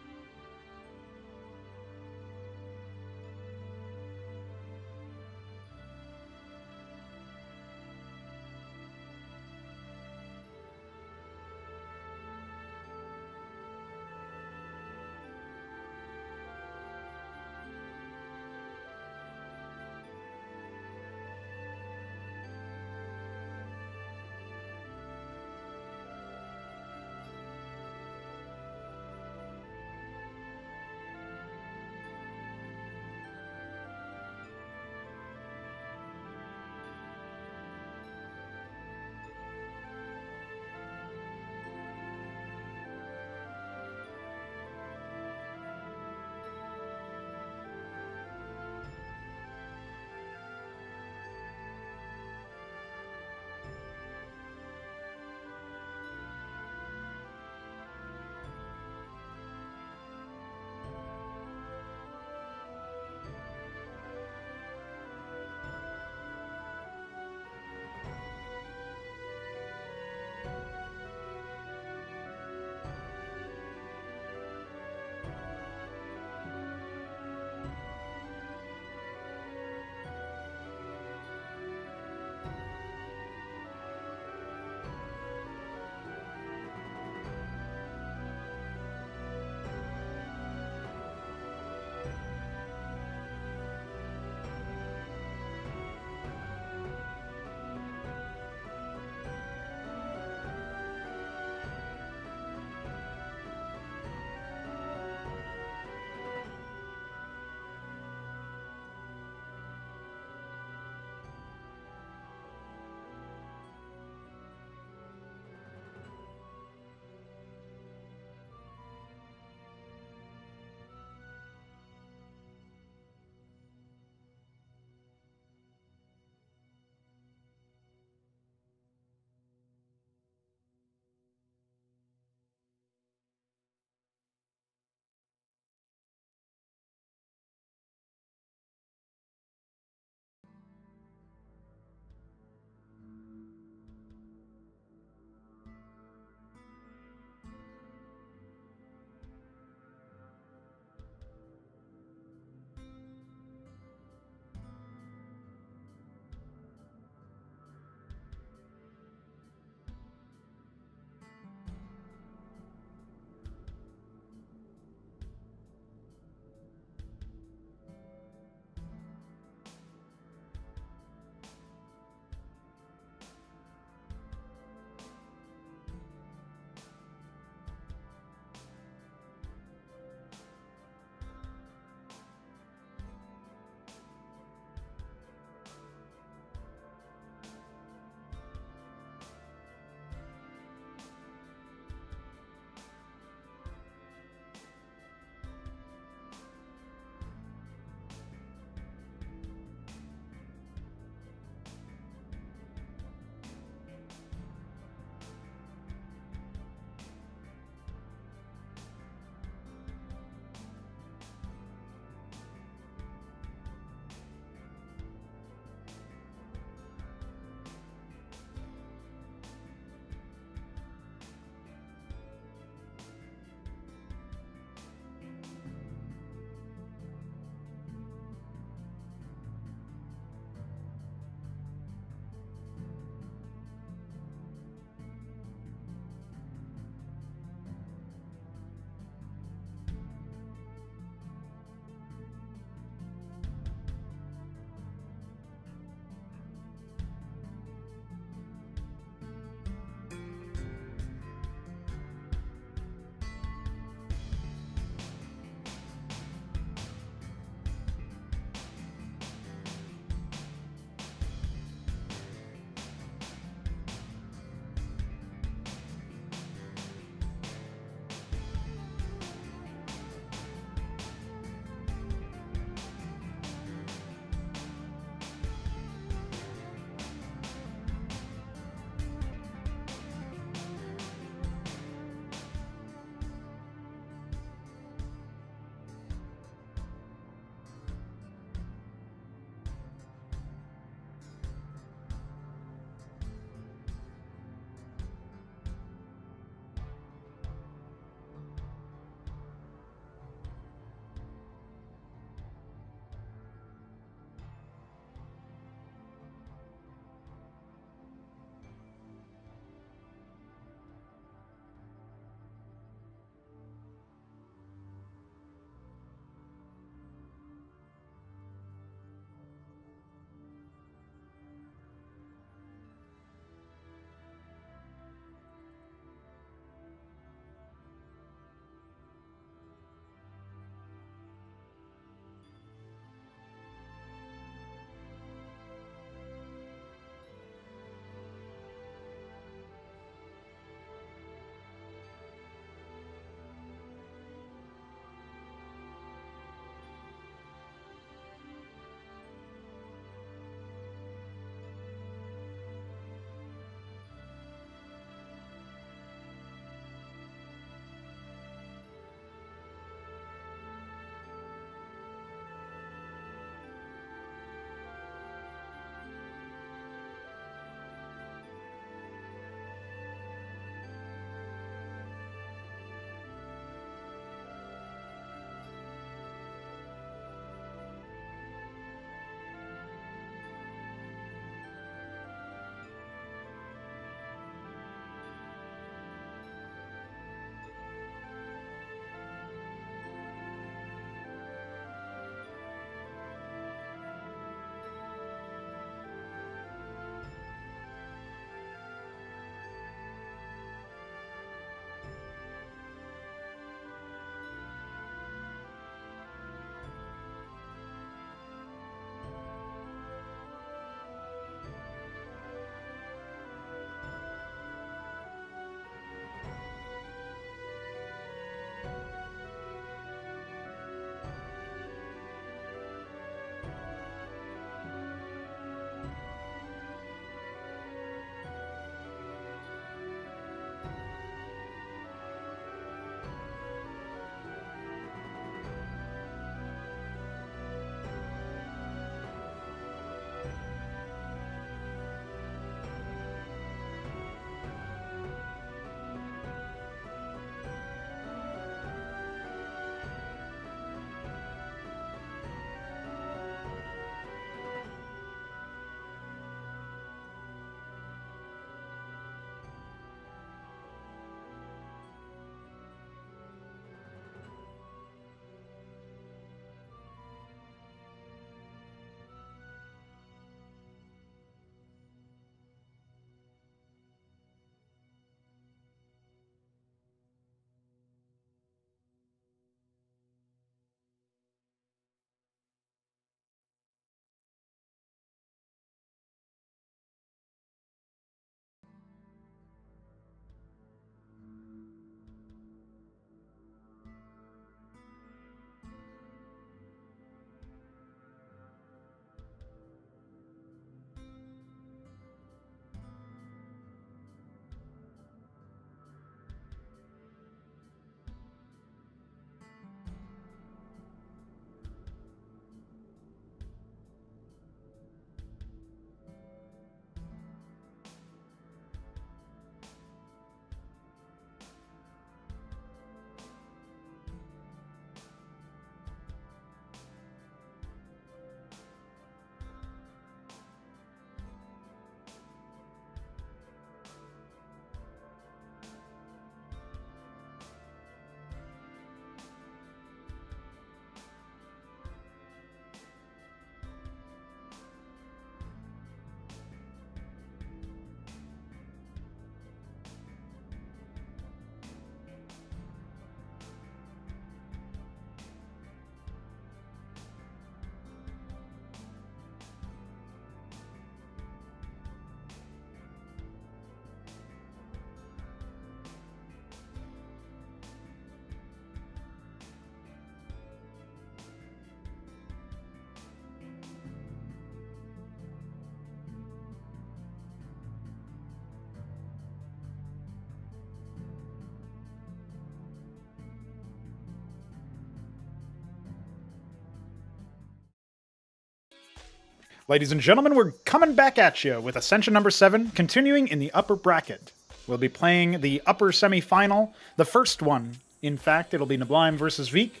Ladies and gentlemen, we're coming back at you with Ascension number 7, continuing in the upper bracket. We'll be playing the upper semifinal, the first one. In fact, it'll be neblime versus Vik.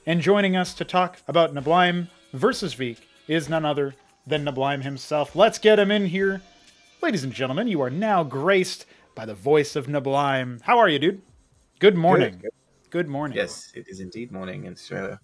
And joining us to talk about neblime versus Vik is none other than neblime himself. Let's get him in here. Ladies and gentlemen, you are now graced by the voice of neblime. How are you, dude? Good morning. Good morning. Yes, it is indeed morning in Australia.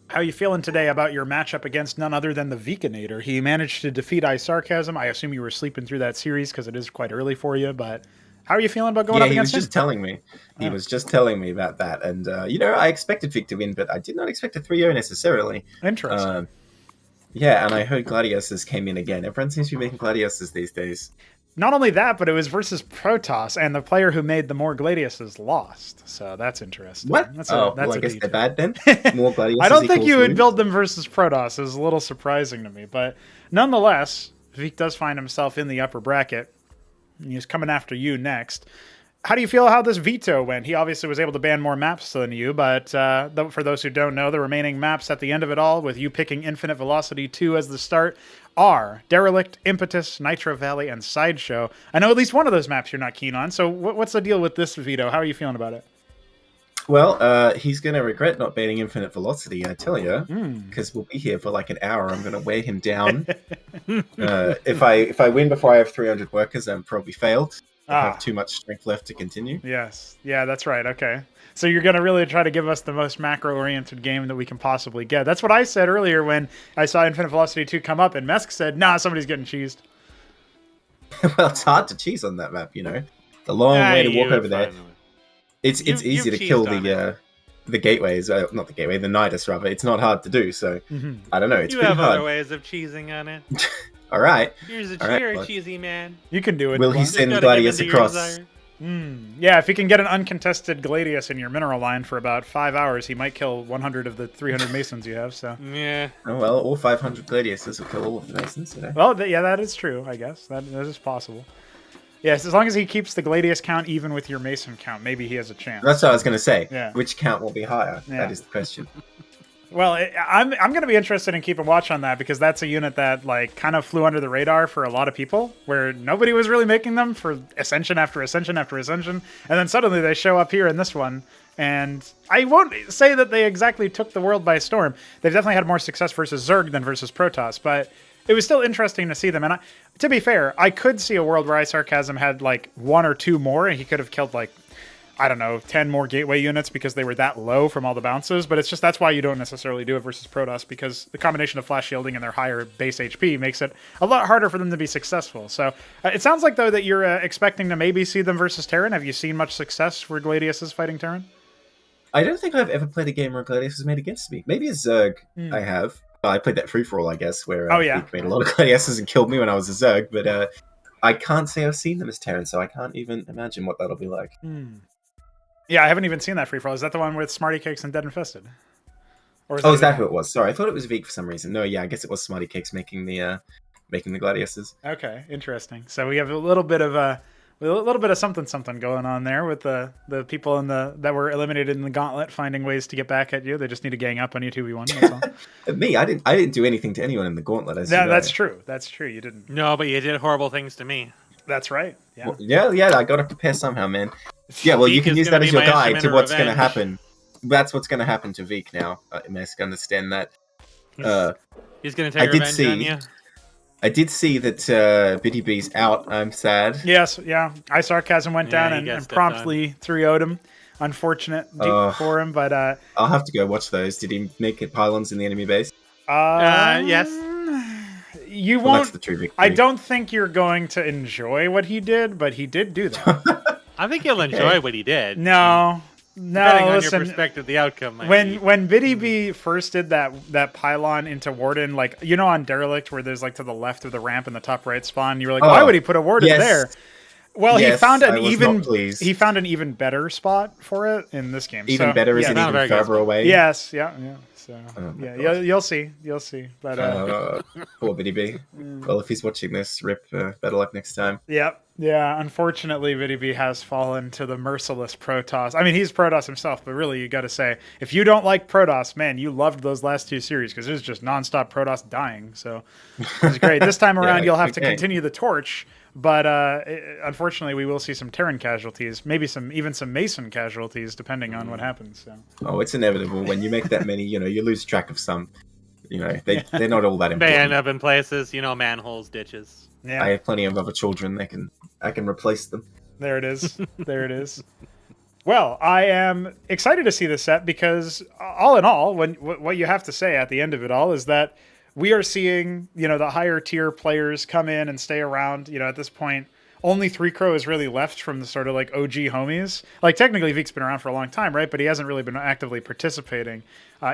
How are you feeling today about your matchup against none other than the Vikinator? He managed to defeat iSarCasm. I assume you were sleeping through that series because it is quite early for you, but how are you feeling about going up against him? He was just telling me. He was just telling me about that. And, I expected Vik to win, but I did not expect a 3-0 necessarily. Interesting. Yeah, and I heard Gladiuses came in again. Everyone seems to be making Gladiuses these days. Not only that, but it was versus Protoss, and the player who made the more Gladiuses lost. So that's interesting. What? That's I a guess detail. they're bad then? More Gladiuses I don't think equals you would wins? build them versus Protoss. It was a little surprising to me. But nonetheless, Vik does find himself in the upper bracket. He's coming after you next. How do you feel how this veto went? He obviously was able to ban more maps than you, but for those who don't know, the remaining maps at the end of it all, with you picking Infinite Velocity 2 as the start, are Derelict, Impetus, Nitro Valley, and Sideshow. I know at least one of those maps you're not keen on, so what's the deal with this veto? How are you feeling about it? Well, he's going to regret not banning Infinite Velocity, I tell you, because we'll be here for like an hour. I'm going to weigh him down. If I win before I have 300 workers, I'm probably failed. I have too much strength left to continue. Yes. Yeah, that's right. Okay. So you're going to really try to give us the most macro-oriented game that we can possibly get. That's what I said earlier when I saw Infinite Velocity 2 come up, and Mesk said, nah, somebody's getting cheesed. Well, it's hard to cheese on that map, The long way to walk over there. It's easy to kill the gateways. Not the gateway, the Nidus, rather. It's not hard to do, so I don't know. It's you pretty have hard. other ways of cheesing on it. All right. Here's a All cheesy man. You can do it. Will he Glenn. send Just gotta Gladius give in to your across? desire. Yeah, if he can get an uncontested Gladius in your mineral line for about 5 hours, he might kill 100 of the 300 Masons you have, so... Yeah. Oh, well, all 500 Gladiuses will kill all of the Masons, Well, yeah, that is true, I guess. That is possible. Yes, as long as he keeps the Gladius count even with your Mason count, maybe he has a chance. That's what I was going to say. Yeah. Which count will be higher? Yeah. That is the question. Well, I'm going to be interested in keeping watch on that because that's a unit that kind of flew under the radar for a lot of people, where nobody was really making them for Ascension after Ascension after Ascension, and then suddenly they show up here in this one. And I won't say that they exactly took the world by storm. They've definitely had more success versus Zerg than versus Protoss, but it was still interesting to see them. And to be fair, I could see a world where iSarCasm had 1 or 2 more, and he could have killed 10 more gateway units because they were that low from all the bounces, but it's just that's why you don't necessarily do it versus Protoss, because the combination of flash shielding and their higher base HP makes it a lot harder for them to be successful. So it sounds like, though, that you're expecting to maybe see them versus Terran. Have you seen much success for Gladiuses fighting Terran? I don't think I've ever played a game where Gladius was made against me. Maybe a Zerg I have. I played that free-for-all, I guess, where Vik made a lot of Gladiuses and killed me when I was a Zerg, but I can't say I've seen them as Terran, so I can't even imagine what that'll be like. Yeah, I haven't even seen that free-for-all. Is that the one with Smarty Cakes and Dead Infested? Or Is that who it was? Sorry, I thought it was Vik for some reason. No, yeah, I guess it was Smarty Cakes making the Gladiuses. Okay, interesting. So we have a little bit of something going on there with the people that were eliminated in the gauntlet finding ways to get back at you. They just need to gang up on you 2v1. That's all. Me, I didn't do anything to anyone in the gauntlet. As you know. That's true. That's true. You didn't. No, but you did horrible things to me. That's right. Yeah. Well, yeah. I got to prepare somehow, man. Yeah, well, you Vik can is use gonna that as be your my guide instrument to of what's going to revenge. happen. That's what's going to happen to Vik now. I must understand that. He's going to take revenge on you. I did see that Btyb's out. I'm sad. Yes. Yeah. iSarCasm went Yeah, down he and gets promptly 3-0'd him. Unfortunate for him, but I'll have to go watch those. Did he make it pylons in the enemy base? Yes. You Well, won't. that's the true victory. I don't think you're going to enjoy what he did, but he did do that. I think you'll enjoy what he did. No. Depending on your Listen. perspective, the outcome might When be. Btyb first did that pylon into Warden, on Derelict where there's to the left of the ramp in the top right spawn, you were like, why would he put a Warden yes. there? Well, Yes, he found I was not pleased. he found an even better spot for it in this game. Even So, better is yeah, it not a even very good further spot. away? Yes, yeah. So my yeah, God. you'll see. But Poor Btyb. Well, if he's watching this, rip. Better luck next time. Yep. Yeah, unfortunately, Btyb has fallen to the merciless Protoss. I mean, he's Protoss himself, but really, you got to say, if you don't like Protoss, man, you loved those last 2 series because it was just nonstop Protoss dying. So it's great. This time around, you'll have to continue the torch, but unfortunately, we will see some Terran casualties, maybe even some Mason casualties, depending on what happens. So. Oh, it's inevitable. When you make that many, you lose track of some. They're not all that important. They end up in places, manholes, ditches. Yeah. I have plenty of other children. I can replace them. There it is. There it is. Well, I am excited to see this set because, all in all, what you have to say at the end of it all is that we are seeing, the higher tier players come in and stay around. At this point, only 3Crow is really left from the sort of like OG homies. Like technically, Vik's been around for a long time, right? But he hasn't really been actively participating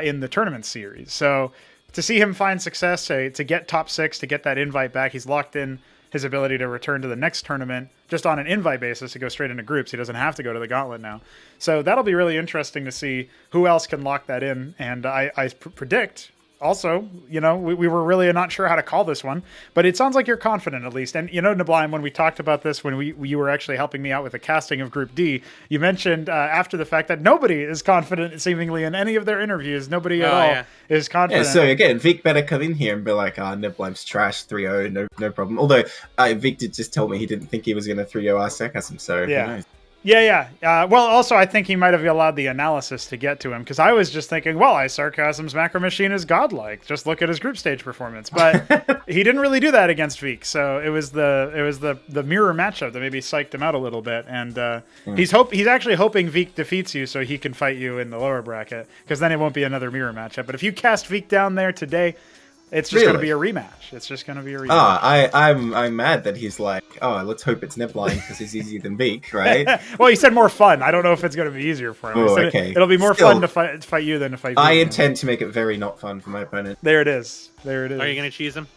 in the tournament series. So to see him find success, to get top 6, to get that invite back, he's locked in his ability to return to the next tournament just on an invite basis to go straight into groups. He doesn't have to go to the gauntlet now. So that'll be really interesting to see who else can lock that in. And I predict also, we were really not sure how to call this one, but it sounds like you're confident at least. And, neblime, when we talked about this, when you were actually helping me out with the casting of Group D, you mentioned after the fact that nobody is confident seemingly in any of their interviews. Nobody at all is confident. Yeah, so again, Vik better come in here and be like, neblime's trash, 3-0, no problem. Although Vik did just tell me he didn't think he was going to 3-0 iSarCasm, so who knows? Yeah. Well, also, I think he might have allowed the analysis to get to him because I was just thinking, well, iSarCasm's macro machine is godlike. Just look at his group stage performance. But he didn't really do that against Vik, so it was the mirror matchup that maybe psyched him out a little bit. And he's actually hoping Vik defeats you so he can fight you in the lower bracket because then it won't be another mirror matchup. But if you cast Vik down there today, it's just going to be a rematch. It's just going to be a rematch. I'm mad that he's like, let's hope it's neblime because he's easier than Vik, right? Well, he said more fun. I don't know if it's going to be easier for him. Okay. It'll be more fun to fight you than to fight Vik. I intend to make it very not fun for my opponent. There it is. Are you going to cheese him?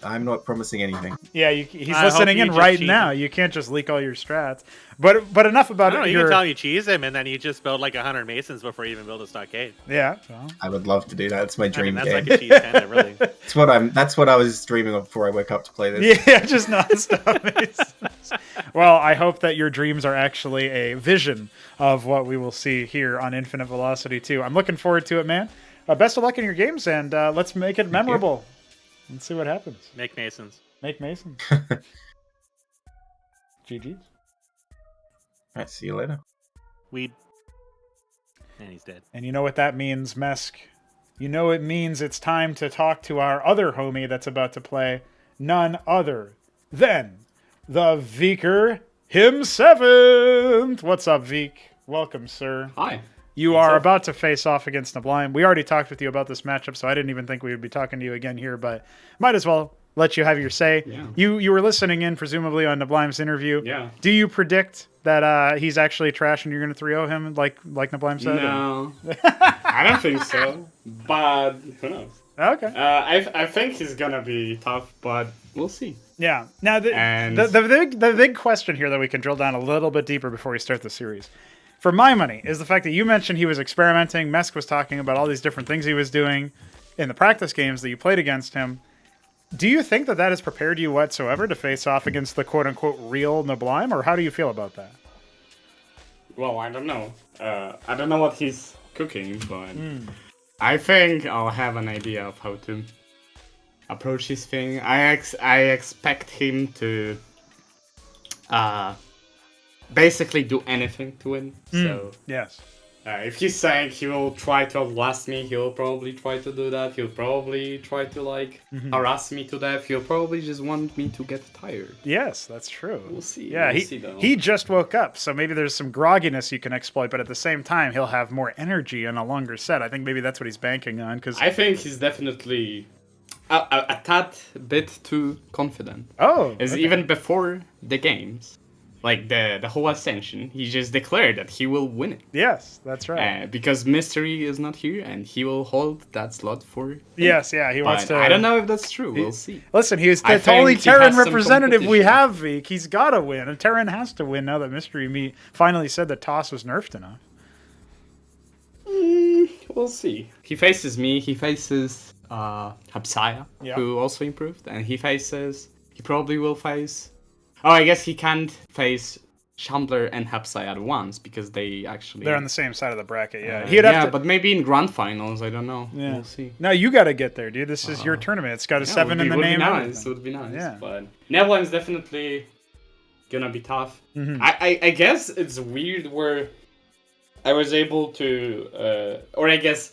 I'm not promising anything. Yeah, he's listening in right now. You can't just leak all your strats. But enough about it. You can tell you cheese him, and then you just build like 100 Masons before you even build a stockade. Yeah. I would love to do that. It's my dream that's game. like a cheese panda, really. That's what I was dreaming of before I woke up to play this. Yeah, just non-stop Masons. Well, I hope that your dreams are actually a vision of what we will see here on Infinite Velocity 2. I'm looking forward to it, man. Best of luck in your games, and let's make it memorable. Let's see what happens. Make Masons. Make Masons. GG's. All right, see you later. Weed. And he's dead. And you know what that means, Mesk? You know it means it's time to talk to our other homie that's about to play. None other than the Viker himself. What's up, Vik? Welcome, sir. Hi. You are about to face off against neblime. We already talked with you about this matchup, so I didn't even think we would be talking to you again here, but might as well let you have your say. Yeah. You were listening in, presumably, on neblime's interview. Yeah. Do you predict that he's actually trash and you're going to 3-0 him like neblime said? No. I don't think so, but who knows? Okay. I think he's going to be tough, but we'll see. Yeah. Now, the big question here that we can drill down a little bit deeper before we start the series, for my money, is the fact that you mentioned he was experimenting. Mesk was talking about all these different things he was doing in the practice games that you played against him. Do you think that has prepared you whatsoever to face off against the quote-unquote real neblime, or how do you feel about that? Well, I don't know. I don't know what he's cooking, but I think I'll have an idea of how to approach this thing. I expect him to basically do anything to win. So yes. If he's saying he will try to outlast me, he'll probably try to do that. He'll probably try to harass me to death. He'll probably just want me to get tired. Yes, that's true. We'll see. Yeah, we'll see, though. he just woke up, so maybe there's some grogginess you can exploit, but at the same time, he'll have more energy in a longer set. I think maybe that's what he's banking on. I think he's definitely a tad bit too confident. Oh, Even before the games. Like the whole Ascension, he just declared that he will win it. Yes, that's right. Because Mystery is not here, and he will hold that slot for. Yes, yeah, he wants to. I don't know if that's true. We'll see. Listen, he's the only Terran representative we have, Vik. He's got to win, and Terran has to win now that Mystery finally said that Toss was nerfed enough. We'll see. He faces me. He faces Hupsaiya, who also improved, and he probably will face Oh, I guess he can't face Shambler and Hupsaiya at once because they're on the same side of the bracket. Yeah, he'd have to... but maybe in grand finals, I don't know. Yeah. We'll see. No, you got to get there, dude. This is your tournament. It's got a 7 in the name. It would be nice. Yeah. But Neblime's definitely gonna be tough. Mm-hmm. I guess it's weird where I was able to, or I guess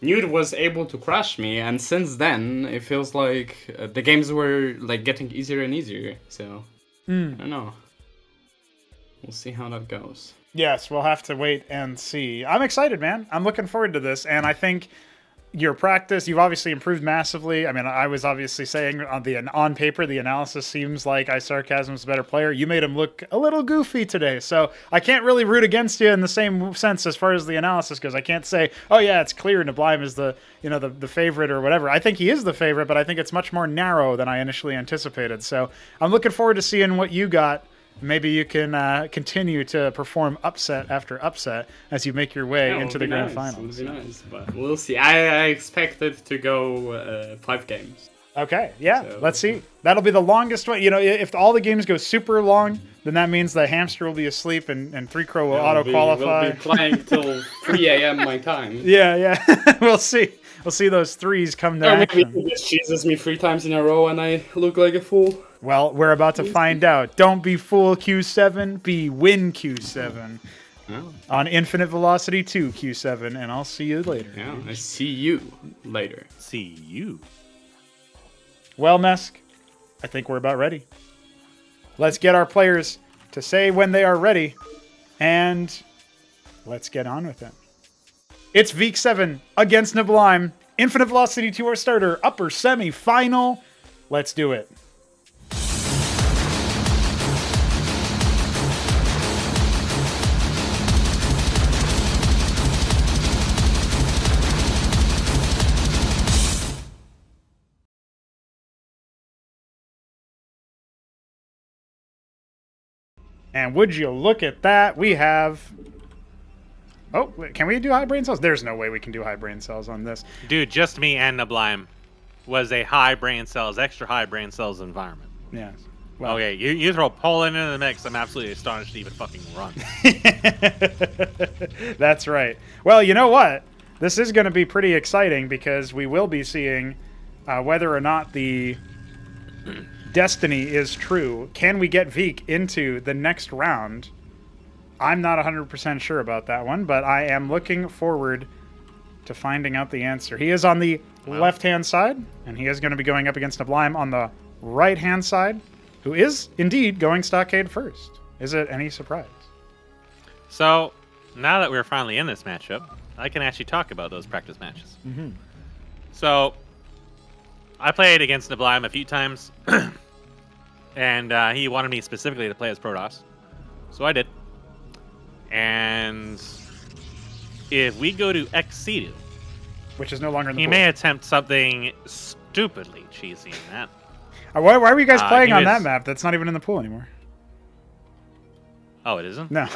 Nude was able to crush me, and since then it feels like the games were like getting easier and easier. So I don't know. We'll see how that goes. Yes, we'll have to wait and see. I'm excited, man. I'm looking forward to this, and I think your practice, you've obviously improved massively. I mean, I was obviously saying on paper, the analysis seems like iSarCasm's a better player. You made him look a little goofy today, so I can't really root against you in the same sense as far as the analysis goes. I can't say, oh yeah, it's clear neblime is the favorite or whatever. I think he is the favorite, but I think it's much more narrow than I initially anticipated. So I'm looking forward to seeing what you got. Maybe you can continue to perform upset after upset as you make your way into the grand finals. It would be nice, but we'll see. I expect it to go 5 games. Okay, yeah, so, let's see. That'll be the longest one. If all the games go super long, then that means the Hamster will be asleep and 3Crow will auto-qualify. We'll be playing till 3 a.m. my time. Yeah. We'll see. We'll see those threes come to action. Maybe he just cheeses me 3 times in a row and I look like a fool. Well, we're about to find out. Don't be fool Q7, be win Q7. Oh. On Infinite Velocity 2 Q7, and I'll see you later. Yeah, I see you later. See you. Well, Mesk, I think we're about ready. Let's get our players to say when they are ready, and let's get on with it. It's Week 7 against neblime. Infinite Velocity 2 our starter, upper semi-final. Let's do it. And would you look at that? We have... Oh, can we do high brain cells? There's no way we can do high brain cells on this. Dude, just me and neblime was a high brain cells, extra high brain cells environment. Yeah. Well, okay, you throw Poland into the mix, I'm absolutely astonished to even fucking run. That's right. Well, you know what? This is going to be pretty exciting because we will be seeing whether or not the destiny is true. Can we get Veek into the next round? I'm not 100% sure about that one, but I am looking forward to finding out the answer. He is on the left-hand side, and he is going to be going up against neblime on the right-hand side, who is indeed going Stockade first. Is it any surprise? So, now that we're finally in this matchup, I can actually talk about those practice matches. Mm-hmm. So, I played against neblime a few times, and he wanted me specifically to play as Protoss, so I did. And if we go to Exceed, which is no longer in the he pool. may attempt something stupidly cheesy in that. Why were you guys playing on that map? That's not even in the pool anymore. Oh, it isn't? No.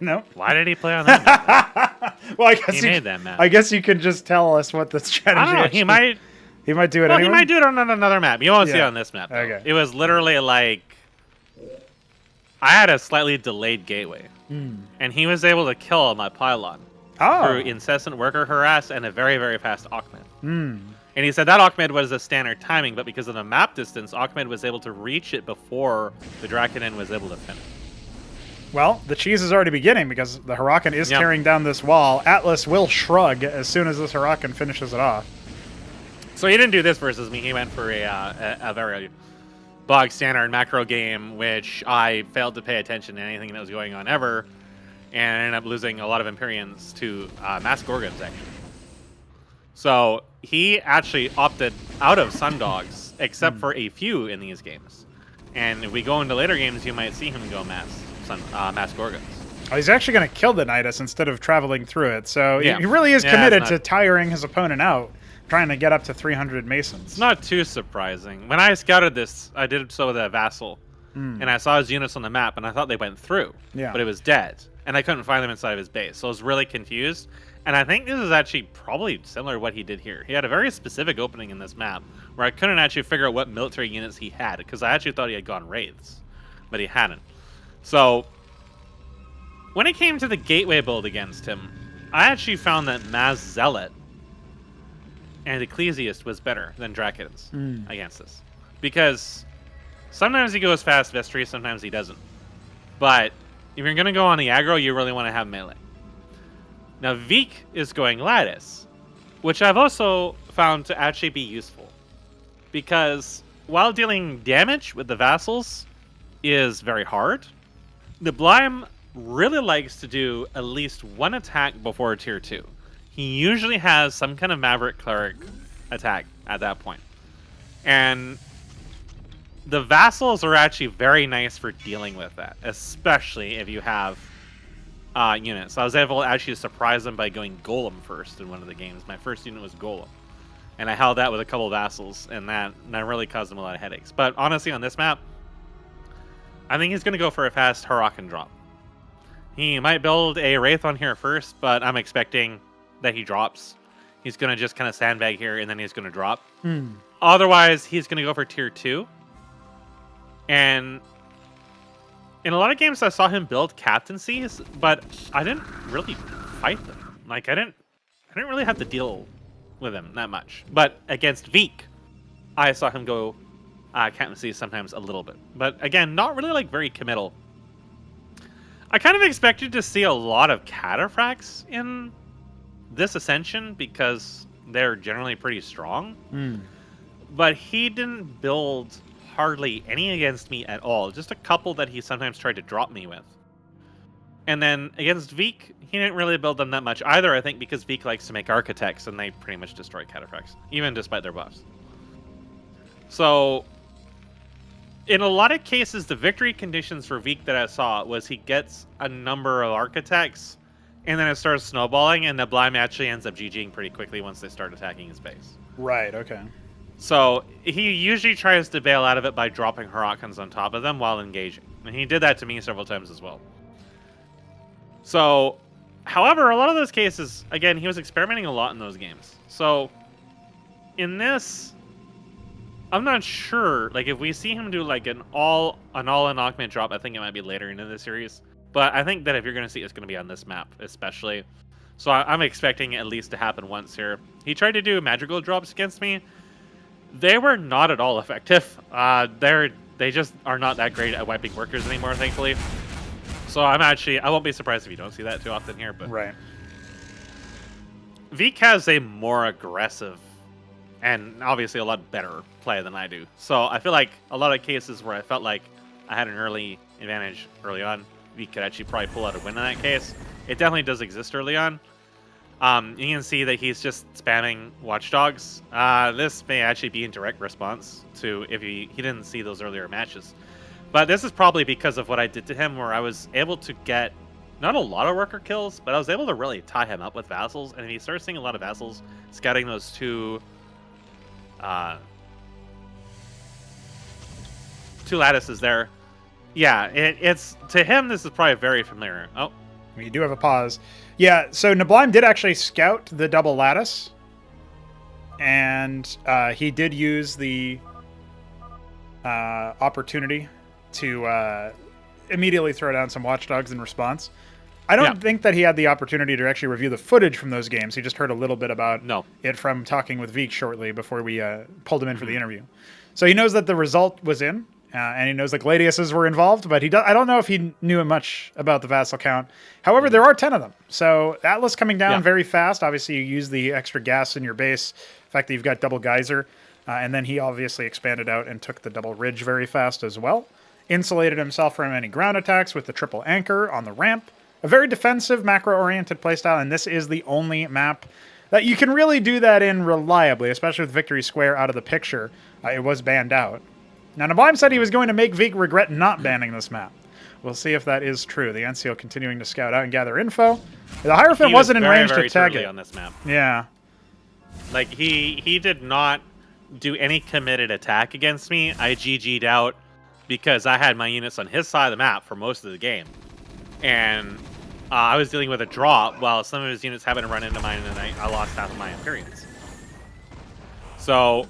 No. Why did he play on that map? Well, I guess he made that map. I guess you could just tell us what the strategy is. I don't know. He might do it anyway. He might do it on another map. You won't see it on this map, though. Okay. It was literally like... I had a slightly delayed gateway. And he was able to kill my pylon through incessant worker harass and a very, very fast Ahmed. And he said that Ahmed was a standard timing, but because of the map distance, Ahmed was able to reach it before the Draconin was able to finish. Well, the cheese is already beginning because the Huracan is tearing down this wall. Atlas will shrug as soon as this Huracan finishes it off. So he didn't do this versus me. He went for a very bog standard macro game, which I failed to pay attention to anything that was going on ever, and ended up losing a lot of Empyreans to Mass Gorgons, actually. So he actually opted out of Sundogs, except for a few in these games. And if we go into later games, you might see him go Mass Gorgons. Oh, he's actually going to kill the Nidus instead of traveling through it, so he really is committed to tiring his opponent out, trying to get up to 300 Masons. It's not too surprising. When I scouted this, I did so with a Vassal, and I saw his units on the map, and I thought they went through, but it was dead, and I couldn't find them inside of his base, so I was really confused. And I think this is actually probably similar to what he did here. He had a very specific opening in this map where I couldn't actually figure out what military units he had, because I actually thought he had gone Wraiths. but he hadn't. So when it came to the gateway build against him, I actually found that Maz Zealot and Ecclesiast was better than Dracodons against this. Because sometimes he goes fast Vestry, sometimes he doesn't. But if you're going to go on the aggro, you really want to have melee. Now, Veek is going Lattice, which I've also found to actually be useful. Because while dealing damage with the Vassals is very hard, neblime really likes to do at least one attack before tier 2. He usually has some kind of Maverick Cleric attack at that point. And the Vassals are actually very nice for dealing with that, especially if you have units. So I was able to actually surprise them by going Golem first in one of the games. My first unit was Golem. And I held that with a couple of Vassals, and that really caused them a lot of headaches. But honestly, on this map, I think he's going to go for a fast Hurakan drop. He might build a Wraith on here first, but I'm expecting that he drops. He's going to just kind of sandbag here, and then he's going to drop. Otherwise, he's going to go for tier 2. And in a lot of games, I saw him build captaincies, but I didn't really fight them. Like, I didn't really have to deal with him that much. But against Veek, I saw him go captaincies sometimes a little bit. But again, not really like very committal. I kind of expected to see a lot of cataphracts in this Ascension because they're generally pretty strong. But he didn't build hardly any against me at all. Just a couple that he sometimes tried to drop me with. And then against Veek, he didn't really build them that much either, I think, because Veek likes to make architects and they pretty much destroy cataphracts, even despite their buffs. So in a lot of cases, the victory conditions for Veek that I saw was he gets a number of architects, and then it starts snowballing, and neblime actually ends up GGing pretty quickly once they start attacking his base. Right, okay. So he usually tries to bail out of it by dropping Hurakans on top of them while engaging. And he did that to me several times as well. So, however, a lot of those cases, again, he was experimenting a lot in those games. So, in this, I'm not sure. Like, if we see him do like an all-in augment drop, I think it might be later into the series. But I think that if you're going to see it, it's going to be on this map, especially. So I'm expecting it at least to happen once here. He tried to do magical drops against me. They were not at all effective. They just are not that great at wiping workers anymore, thankfully. So I won't be surprised if you don't see that too often here. But right. Veek has a more aggressive and obviously a lot better play than I do. So I feel like a lot of cases where I felt like I had an early advantage early on, Veek could actually probably pull out a win in that case. It definitely does exist early on. You can see that he's just spamming Watchdogs. This may actually be in direct response to if he didn't see those earlier matches. But this is probably because of what I did to him, where I was able to get not a lot of worker kills, but I was able to really tie him up with Vassals. And if he starts seeing a lot of Vassals scouting those two lattices there, yeah, it's to him, this is probably very familiar. Oh, you do have a pause. Yeah, so neblime did actually scout the double lattice, and he did use the opportunity to immediately throw down some watchdogs in response. I don't think that he had the opportunity to actually review the footage from those games. He just heard a little bit about it from talking with Veek shortly before we pulled him in for the interview. So he knows that the result was in, and he knows the Gladiuses were involved, but I don't know if he knew much about the Vassal count. However, there are 10 of them. So Atlas coming down very fast. Obviously, you use the extra gas in your base. The fact that you've got double Geyser. And then he obviously expanded out and took the double Ridge very fast as well. Insulated himself from any ground attacks with the triple Anchor on the ramp. A very defensive, macro-oriented playstyle, and this is the only map that you can really do that in reliably, especially with Victory Square out of the picture. It was banned out. Now, neblime said he was going to make Veek regret not banning this map. We'll see if that is true. The NCO continuing to scout out and gather info. The Hierophant wasn't in range to tag it on this map. Yeah. Like, he did not do any committed attack against me. I GG'd out because I had my units on his side of the map for most of the game. And I was dealing with a drop while some of his units happened to run into mine, and I lost half of my Imperials. So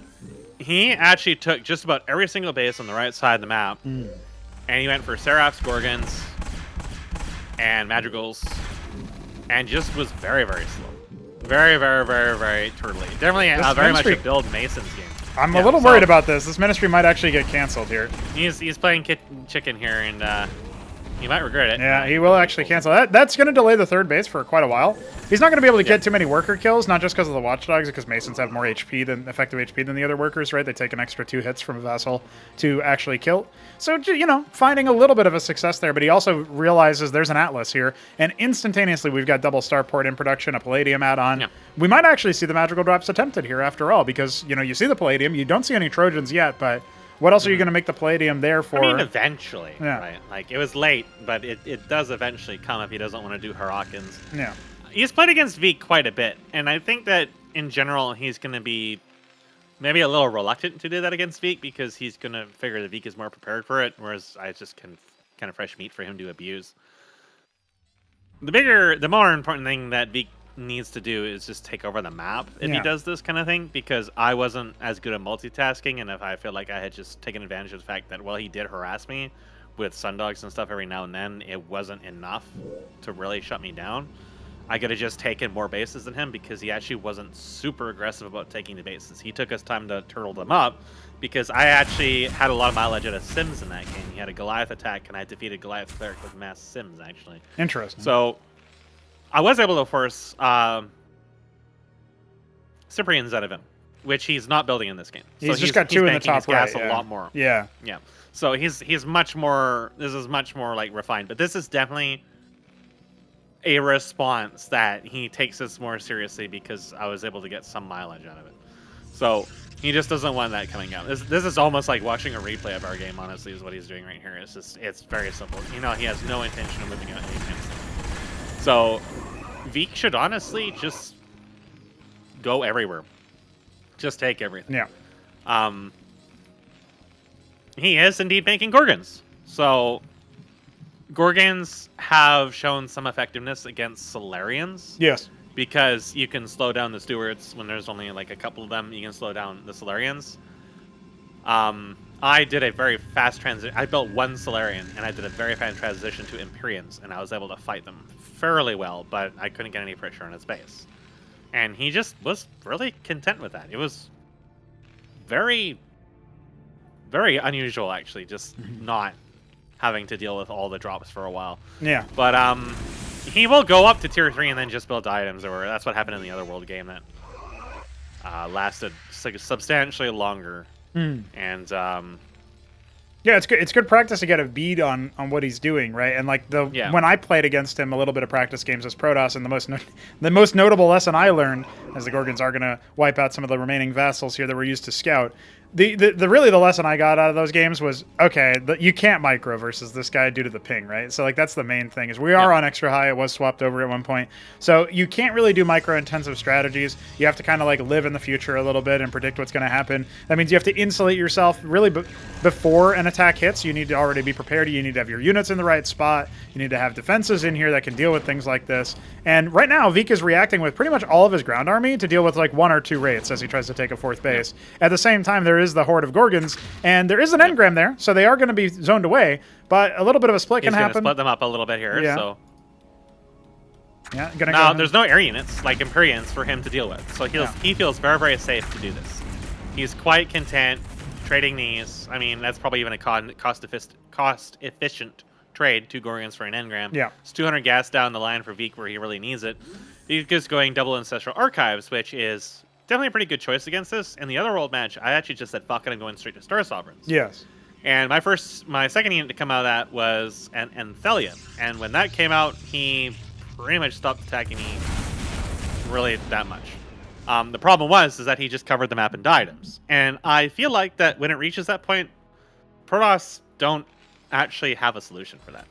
he actually took just about every single base on the right side of the map And he went for Seraphs, Gorgons, and Madrigals, and just was very, very slow. Very, very, very, very turtly. Definitely very much a build Mason's game. I'm a little worried about this. This Ministry might actually get canceled here. He's playing chicken here, and he might regret it. Yeah, he will actually cancel that. That's going to delay the third base for quite a while. He's not going to be able to get too many worker kills, not just because of the Watchdogs, because Masons have more HP than effective HP than the other workers, right? They take an extra 2 hits from a Vassal to actually kill. So, you know, finding a little bit of a success there, but he also realizes there's an Atlas here, and instantaneously we've got double Starport in production, a Palladium add-on. Yeah. We might actually see the Magical Drops attempted here after all, because, you know, you see the Palladium, you don't see any Trojans yet, but what else are you going to make the Palladium there for? I mean, eventually, right? Like, it was late, but it does eventually come if he doesn't want to do Hurricanes. Yeah. He's played against Veek quite a bit, and I think that, in general, he's going to be maybe a little reluctant to do that against Veek because he's going to figure that Veek is more prepared for it, whereas I just kind of fresh meat for him to abuse. The more important thing that Veek needs to do is just take over the map if he does this kind of thing, because I wasn't as good at multitasking, and if I feel like I had just taken advantage of the fact that, well, he did harass me with Sundogs and stuff every now and then, it wasn't enough to really shut me down. I could have just taken more bases than him because he actually wasn't super aggressive about taking the bases. He took us time to turtle them up because I actually had a lot of mileage out of Sims in that game. He had a Goliath attack, and I defeated Goliath Cleric with mass Sims, actually. Interesting. So I was able to force Cyprians out of him, which he's not building in this game. He's just got 2 in the top right. A lot more. Yeah. Yeah. So he's much more. This is much more like refined, but this is definitely a response that he takes this more seriously because I was able to get some mileage out of it. So he just doesn't want that coming out. This is almost like watching a replay of our game, honestly, is what he's doing right here. It's very simple. You know, he has no intention of moving out anytime soon. So Veek should honestly just go everywhere. Just take everything. Yeah. He is indeed making Gorgons. So Gorgons have shown some effectiveness against Solarians. Yes. Because you can slow down the Stewards when there's only like a couple of them. You can slow down the Solarians. I did a very fast transition. I built 1 Solarian, and I did a very fast transition to Empyreans, and I was able to fight them fairly well, but I couldn't get any pressure on his base. And he just was really content with that. It was very, very unusual, actually, just not having to deal with all the drops for a while. Yeah. But he will go up to tier 3 and then just build items, or that's what happened in the Otherworld game that lasted substantially longer. And yeah, it's good practice to get a bead on what he's doing, right? And like when I played against him, a little bit of practice games as Protoss, and the most notable lesson I learned, as the Gorgons are going to wipe out some of the remaining vassals here that were used to scout. Really the lesson I got out of those games was, okay, you can't micro versus this guy due to the ping, right? So like that's the main thing, is we are on extra high. It was swapped over at one point. So you can't really do micro intensive strategies. You have to kind of like live in the future a little bit and predict what's going to happen. That means you have to insulate yourself really before an attack hits. You need to already be prepared. You need to have your units in the right spot. You need to have defenses in here that can deal with things like this. And right now, Veek is reacting with pretty much all of his ground army to deal with like 1 or 2 wraiths as he tries to take a 4th base. At the same time, there is the horde of Gorgons, and there is an engram there, so they are going to be zoned away, but a little bit of a split can happen. He's going to split them up a little bit here, so... Yeah, now, there's no air units, like Empyreans, for him to deal with, so he feels very, very safe to do this. He's quite content trading these. I mean, that's probably even a cost-efficient trade, 2 Gorgons for an engram. Yeah. It's 200 gas down the line for Veek where he really needs it. Veek is going double Ancestral Archives, which is definitely a pretty good choice against this. In the Otherworld match, I actually just said, fuck it, I'm going straight to Star Sovereigns. Yes. And my second unit to come out of that was an Anthelia. And when that came out, he pretty much stopped attacking me really that much. The problem is that he just covered the map in items. And I feel like that when it reaches that point, Protoss don't actually have a solution for that.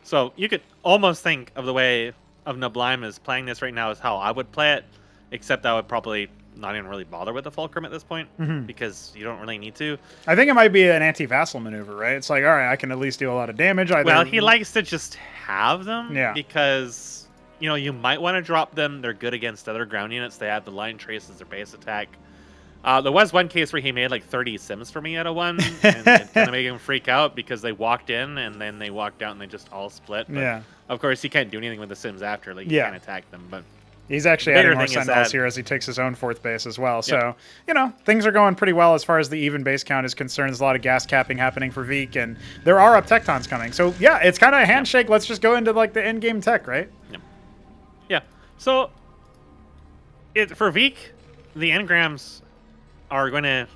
So you could almost think of the way of Neblime is playing this right now as how I would play it, except I would probably not even really bother with the Fulcrum at this point, because you don't really need to. I think it might be an anti-vassal maneuver, right? It's like, all right, I can at least do a lot of damage. Well, he likes to just have them, because, you know, you might want to drop them. They're good against other ground units. They have the line trace as their base attack. There was one case where he made like 30 sims for me out of one, and it kind of made him freak out because they walked in and then they walked out and they just all split. But Yeah. Of course, he can't do anything with the sims after. Like, you Yeah. can't attack them. But He's actually the adding bigger more thing is sentinels that- here as he takes his own 4th base as well. Yeah. So, you know, things are going pretty well as far as the even base count is concerned. There's a lot of gas capping happening for Veek, and there are Uptectons coming. So, yeah, it's kind of a handshake. Let's just go into, like, the end-game tech, right? Yeah. So, for Veek, the engrams are going to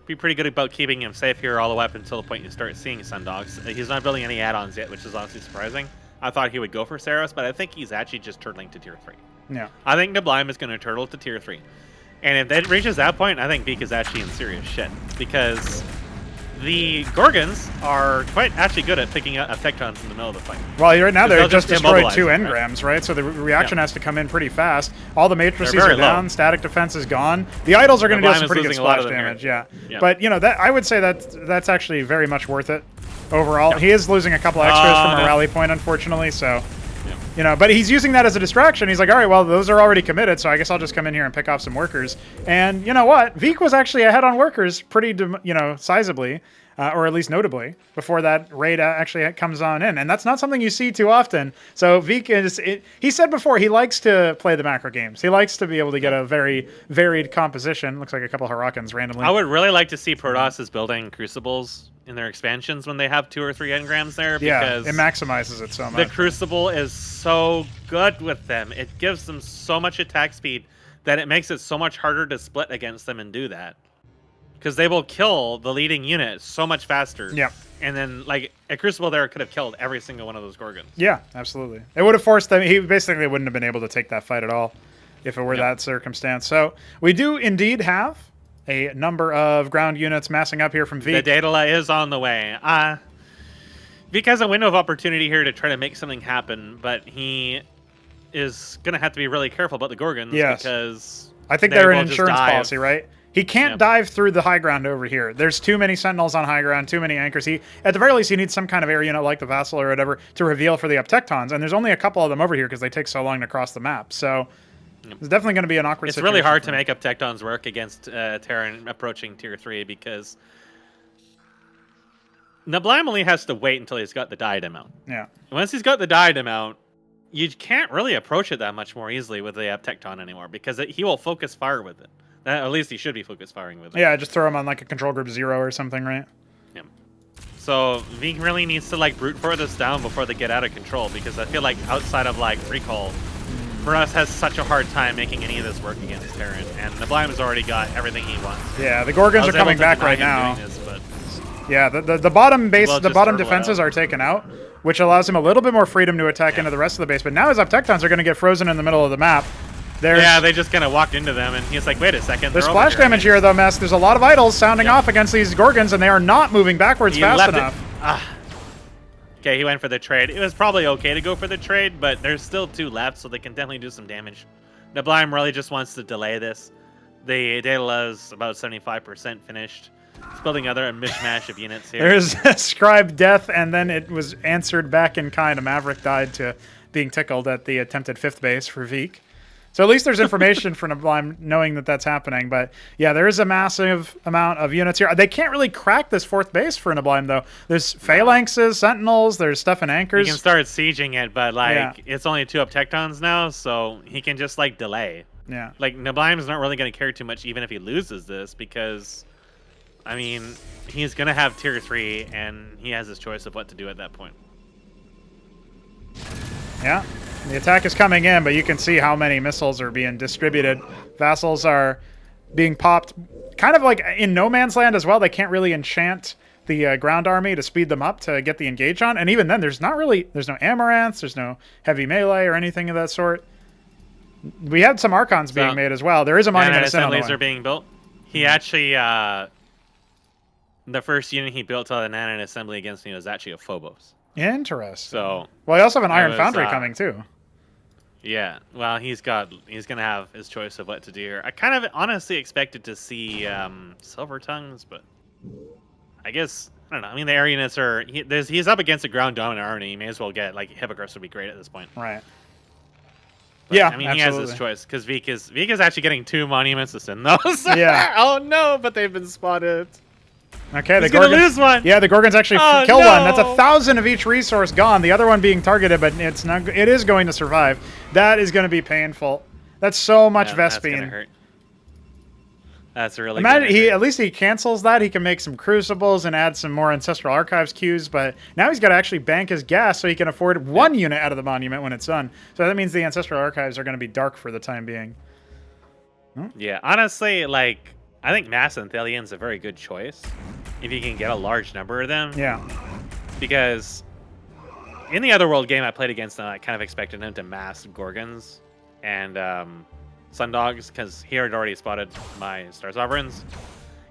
be pretty good about keeping him safe here all the way up until the point you start seeing Sundogs. He's not building any add-ons yet, which is honestly surprising. I thought he would go for Saros, but I think he's actually just turtling to tier 3. Yeah. I think neblime is going to turtle to tier 3. And if it reaches that point, I think Veek is actually in serious shit. Because the Gorgons are quite actually good at picking up Effectons in the middle of the fight. Well, right now They'll they've just destroyed immobilize 2 them, engrams, right? So the reaction has to come in pretty fast. All the matrices They're are very down. low. Static defense is gone. The idols are going to deal Neblime some is pretty good losing a lot splash of them damage, here. yeah. Yeah. But, you know, that I would say that's actually very much worth it overall. He is losing a couple extras from a no. rally point, unfortunately, so... You know, but he's using that as a distraction. He's like, all right, well, those are already committed, so I guess I'll just come in here and pick off some workers. And you know what? Veek was actually ahead on workers pretty, sizably, or at least notably, before that raid actually comes on in. And that's not something you see too often. So Veek he said before, he likes to play the macro games. He likes to be able to get a very varied composition. Looks like a couple Harakans randomly. I would really like to see Protoss building Crucibles in their expansions when they have 2 or 3 engrams there, because it maximizes it so much. the Crucible is so good with them. It gives them so much attack speed that it makes it so much harder to split against them and do that. Because they will kill the leading unit so much faster. Yep. And then, like, a Crucible there could have killed every single one of those Gorgons. Yeah, absolutely. It would have forced them. He basically wouldn't have been able to take that fight at all if it were that circumstance. So we do indeed have a number of ground units massing up here from Veek. The Daedala is on the way. Veek has a window of opportunity here to try to make something happen, but he is going to have to be really careful about the Gorgons because I think they they're an will just insurance dive. policy, right? He can't dive through the high ground over here. There's too many sentinels on high ground, too many anchors. At the very least, he needs some kind of air unit like the Vassal or whatever to reveal for the Uptectons, and there's only a couple of them over here because they take so long to cross the map. So it's definitely going to be an awkward situation. It's really hard to make Uptectons work against Terran approaching tier 3 because neblime only has to wait until he's got the diadem out. Yeah. Once he's got the diadem out, you can't really approach it that much more easily with the Uptecton anymore because he will focus fire with it. At least he should be focus firing with it. Yeah, just throw him on like a control group 0 or something, right? Yeah. So Veek really needs to like brute force this down before they get out of control because I feel like outside of like recall, for us has such a hard time making any of this work against Terran, and neblime has already got everything he wants. Yeah, the Gorgons are coming back right now. Yeah, the bottom base, the bottom defenses are taken out, which allows him a little bit more freedom to attack into the rest of the base. But now his Uptectons are going to get frozen in the middle of the map. Yeah, they just kind of walked into them, and he's like, wait a second. There's splash damage here, though, Mess. There's a lot of idols sounding off against these Gorgons, and they are not moving backwards fast enough. Okay, he went for the trade. It was probably okay to go for the trade, but there's still 2 left, so they can definitely do some damage. neblime really just wants to delay this. The Daedala is about 75% finished. It's building a mishmash of units here. There's a scribe death, and then it was answered back in kind. A Maverick died to being tickled at the attempted 5th base for Veek. So at least there's information for neblime knowing that that's happening. But yeah, there is a massive amount of units here. They can't really crack this 4th base for neblime, though. There's phalanxes, sentinels, there's stuff in anchors. He can start sieging it, but like it's only 2 Uptectons now, so he can just like delay. Yeah. Like neblime's not really going to care too much even if he loses this because, I mean, he's going to have tier 3 and he has his choice of what to do at that point. Yeah. The attack is coming in, but you can see how many missiles are being distributed. Vassals are being popped kind of like in no man's land as well. They can't really enchant the ground army to speed them up to get the engage on. And even then, there's no amaranths, there's no heavy melee or anything of that sort. We had some Archons being made as well. There is a monument assemblies are being built. He actually, the first unit he built on the Nanan assembly against me was actually a Phobos. Interesting. So, well, you also have an Iron Foundry coming too. Yeah, well, he's gonna have his choice of what to do here. I kind of honestly expected to see Silver Tongues, but I guess I don't know. I mean, the air units are he's up against a ground dominant army. He may as well get like Hippogriffs would be great at this point. Right. But, Yeah, I mean, he has his absolutely. choice because Veek is actually getting 2 monuments to send those. Yeah. Oh no, but they've been spotted. Okay, He's the gonna Gorgons, lose one. Yeah, the Gorgons actually Oh, kill one. That's no. 1,000 of each resource gone. The other one being targeted, but it's not. It is going to survive. That is going to be painful. That's so much Yeah, that's gonna Vespine. hurt. That's really. Imagine gonna hurt. at least he cancels that. He can make some crucibles and add some more Ancestral Archives queues, but now he's got to actually bank his gas so he can afford 1 unit out of the monument when it's done. So that means the Ancestral Archives are going to be dark for the time being. Yeah, honestly, like I think Mass Anthelian's a very good choice if you can get a large number of them. Yeah. Because in the Otherworld game I played against them, I kind of expected him to mass Gorgons and Sundogs because he had already spotted my Star Sovereigns.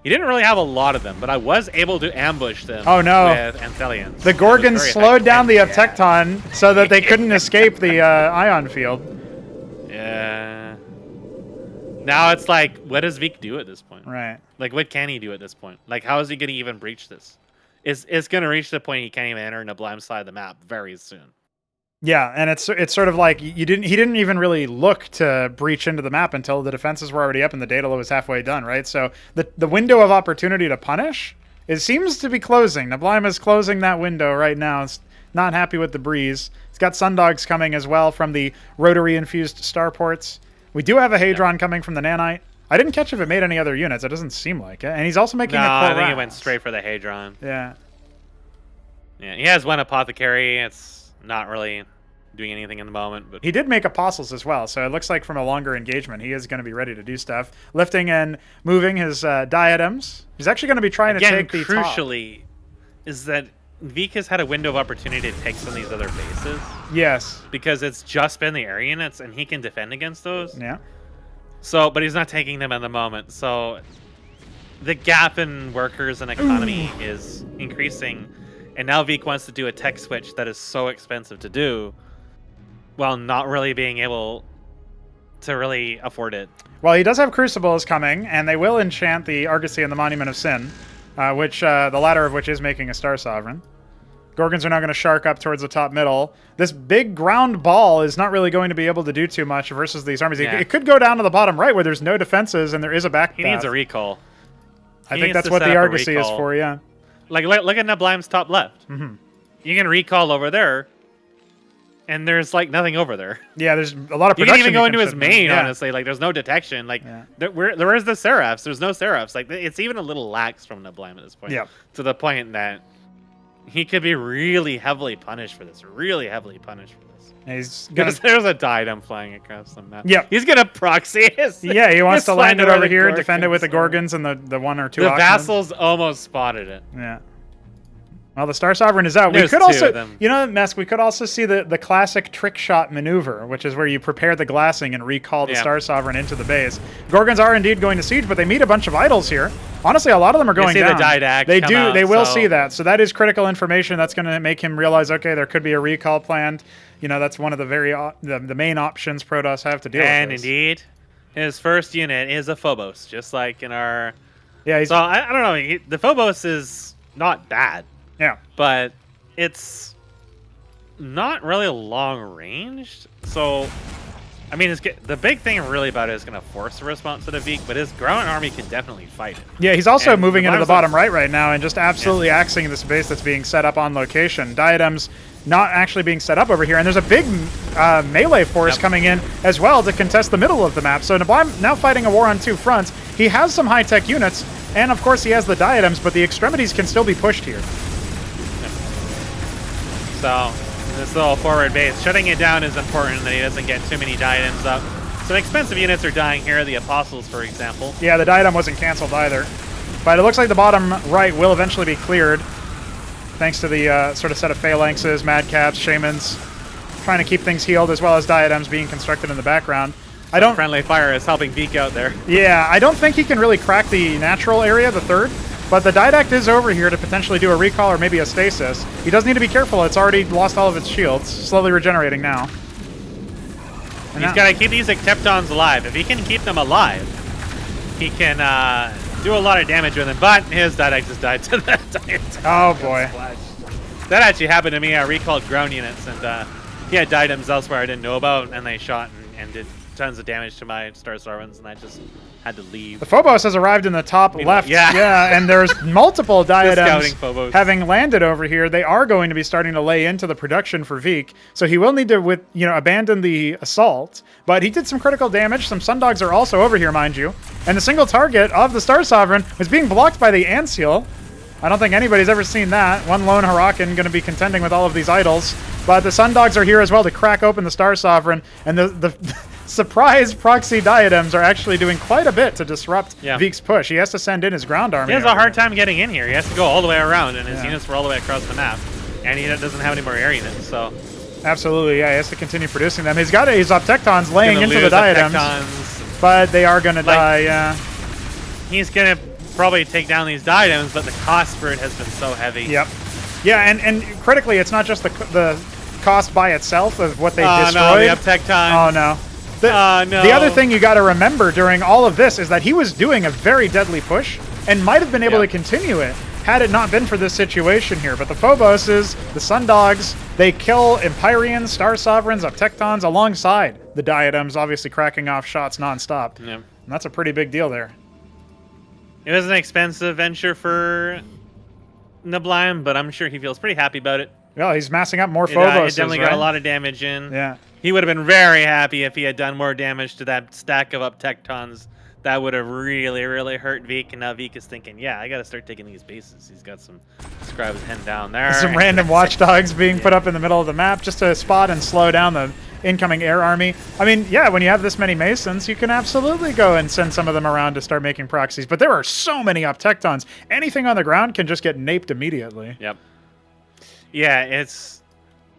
He didn't really have a lot of them, but I was able to ambush them Oh, no. with Anthelians. The It was Gorgons very slowed down the effective. Tecton so that they couldn't escape the Ion Field. Yeah. Now it's like, what does Veek do at this point? Right. Like, what can he do at this point? Like, how is he going to even breach this? It's going to reach the point he can't even enter Neblime side of the map very soon. Yeah, and it's sort of like he didn't even really look to breach into the map until the defenses were already up and the Daedalus was halfway done, right? So the window of opportunity to punish seems to be closing. Neblime is closing that window right now. It's not happy with the breeze. It's got Sundogs coming as well from the rotary infused starports. We do have a Hadron coming from the Nanite. I didn't catch if it made any other units. It doesn't seem like it. And he's also making No, a I Koraz. think he went straight for the Hadron. Yeah. Yeah, he has one Apothecary. It's not really doing anything in the moment, but He did make Apostles as well, so it looks like from a longer engagement, he is going to be ready to do stuff. Lifting and moving his diadems. He's actually going to be trying again, to take the top. crucially, is that Veek has had a window of opportunity to take some of these other bases Yes. because it's just been the area units and he can defend against those. Yeah. So, but he's not taking them at the moment. So, the gap in workers and economy is increasing, and now Veek wants to do a tech switch that is so expensive to do, while not really being able to really afford it. Well, he does have Crucibles coming, and they will enchant the Argosy and the Monument of Sin, which the latter of which is making a Star Sovereign. Gorgons are now going to shark up towards the top middle. This big ground ball is not really going to be able to do too much versus these armies. Yeah. It could go down to the bottom right where there's no defenses and there is a back He needs path. a recall. I he think needs that's to what set the up a Argosy is recall. for, yeah. Like, look at Neblime's top left. Mhm. You can recall over there, and there's like nothing over there. Yeah, there's a lot of You production. can even go into his ship in. main, Yeah. honestly. Like, there's no detection. Like, Yeah. there is the Seraphs. There's no Seraphs. Like, it's even a little lax from Neblime at this point. Yeah. To the point that he could be really heavily punished for this. Really heavily punished for this. He's gonna. There's a diadem flying across the map. Yep. He's gonna proxy his. Yeah, he wants his to land it slender over here, Gorgons. defend it with the Gorgons and the 1 or 2 The Oxmen. vassals almost spotted it. Yeah. Well, the Star Sovereign is out. There's we could two also, of them. you know, Mesk, we could also see the classic trick shot maneuver, which is where you prepare the glassing and recall the Yeah. Star Sovereign into the base. Gorgons are indeed going to siege, but they meet a bunch of idols here. Honestly, a lot of them are going see the down. Didact They come do. out, They will so- see that. So that is critical information. That's going to make him realize, okay, there could be a recall planned. You know, that's one of the the main options Protoss have to deal And with. This. indeed, his first unit is a Phobos, just like in our. Yeah, he's, So I don't know. The Phobos is not bad, yeah. but it's not really long ranged. So, I mean, the big thing really about it is going to force a response to the Veek, but his ground army can definitely fight it. Yeah, he's also And moving into the Neblime's bottom right now and just absolutely axing this base that's being set up on location. Diadems not actually being set up over here, and there's a big melee force coming in as well to contest the middle of the map. So Neblime now fighting a war on 2 fronts. He has some high-tech units, and of course he has the diadems, but the extremities can still be pushed here. So, this little forward base, shutting it down is important that he doesn't get too many diadems up. Some expensive units are dying here, the Apostles, for example. Yeah, the diadem wasn't canceled either. But it looks like the bottom right will eventually be cleared, thanks to the sort of set of phalanxes, madcaps, shamans, trying to keep things healed, as well as diadems being constructed in the background. I don't. Friendly fire is helping Veek out there. Yeah, I don't think he can really crack the natural area, the third. But the Didact is over here to potentially do a recall or maybe a stasis. He does need to be careful. It's already lost all of its shields. Slowly regenerating now. And He's got to keep these Teptons alive. If he can keep them alive, he can do a lot of damage with them. But his Didact just died to that Didact. Oh, boy. That actually happened to me. I recalled ground units, and he had diadems elsewhere I didn't know about, and they shot and did tons of damage to my Star Sovereigns, and I just had to leave. The Phobos has arrived in the top left. yeah. And there's multiple diadems Phobos. having landed over here. They are going to be starting to lay into the production for Veek, so he will need to abandon the assault, but he did some critical damage. Some Sundogs are also over here, mind you, and the single target of the Star Sovereign was being blocked by the Anseal. I don't think anybody's ever seen that. One lone Hurakan going to be contending with all of these idols, but the Sundogs are here as well to crack open the Star Sovereign, and the surprise proxy diadems are actually doing quite a bit to disrupt Veek's push. He has to send in his ground army. He has a hard time getting in here. He has to go all the way around, and his units were all the way across the map, and he doesn't have any more air units, so... Absolutely, yeah, he has to continue producing them. He's got his Optectons laying into the diadems, but they are going to die, yeah. He's going to probably take down these diadems, but the cost for it has been so heavy. Yep. Yeah, and critically, it's not just the cost by itself of what they destroyed. No, the Optecton. Oh, no. No. The other thing you got to remember during all of this is that he was doing a very deadly push and might have been able to continue it had it not been for this situation here. But the Phoboses, the Sundogs, they kill Empyreans, Star Sovereigns, Optectons alongside the diadems, obviously cracking off shots nonstop. Yeah. And that's a pretty big deal there. It was an expensive venture for neblime, but I'm sure he feels pretty happy about it. Well, he's massing up more Phobos. It definitely got a lot of damage in. Yeah. He would have been very happy if he had done more damage to that stack of Optectons. That would have really, really hurt Veek, and now Veek is thinking, yeah, I got to start taking these bases. He's got some scribes heading down there. Some random watchdogs being put up in the middle of the map just to spot and slow down the incoming air army. I mean, yeah, when you have this many Masons, you can absolutely go and send some of them around to start making proxies, but there are so many Optectons. Anything on the ground can just get naped immediately. Yep. Yeah, it's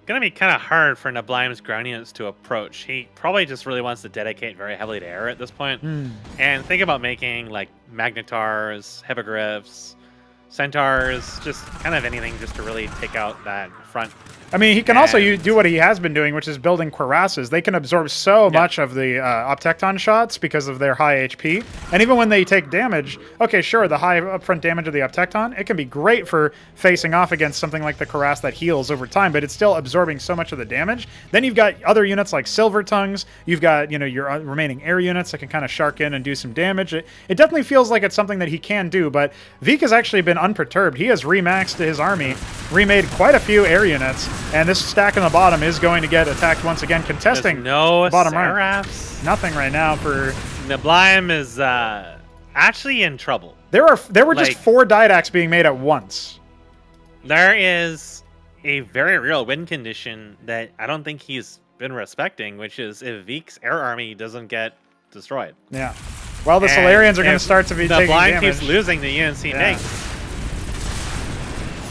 going to be kind of hard for Neblime's ground units to approach. He probably just really wants to dedicate very heavily to air at this point. And think about making like Magnetars, Hippogriffs, Centaurs, just kind of anything just to really take out that front. I mean, he can also do what he has been doing, which is building cuirasses. They can absorb so much of the Optecton shots because of their high HP. And even when they take damage, okay, sure, the high upfront damage of the Optecton, it can be great for facing off against something like the cuirass that heals over time, but it's still absorbing so much of the damage. Then you've got other units like Silver Tongues. You've got, your remaining air units that can kind of shark in and do some damage. It definitely feels like it's something that he can do, but Veek has actually been unperturbed. He has remaxed his army, remade quite a few air units, and this stack in the bottom is going to get attacked once again, contesting no bottom Seraphs. right. Nothing right now for... Neblime is actually in trouble. There were just 4 Didacs being made at once. There is a very real win condition that I don't think he's been respecting, which is if Veek's air army doesn't get destroyed. Yeah. Well, the Solarians are going to start to be taking damage. Neblime keeps losing the units he takes.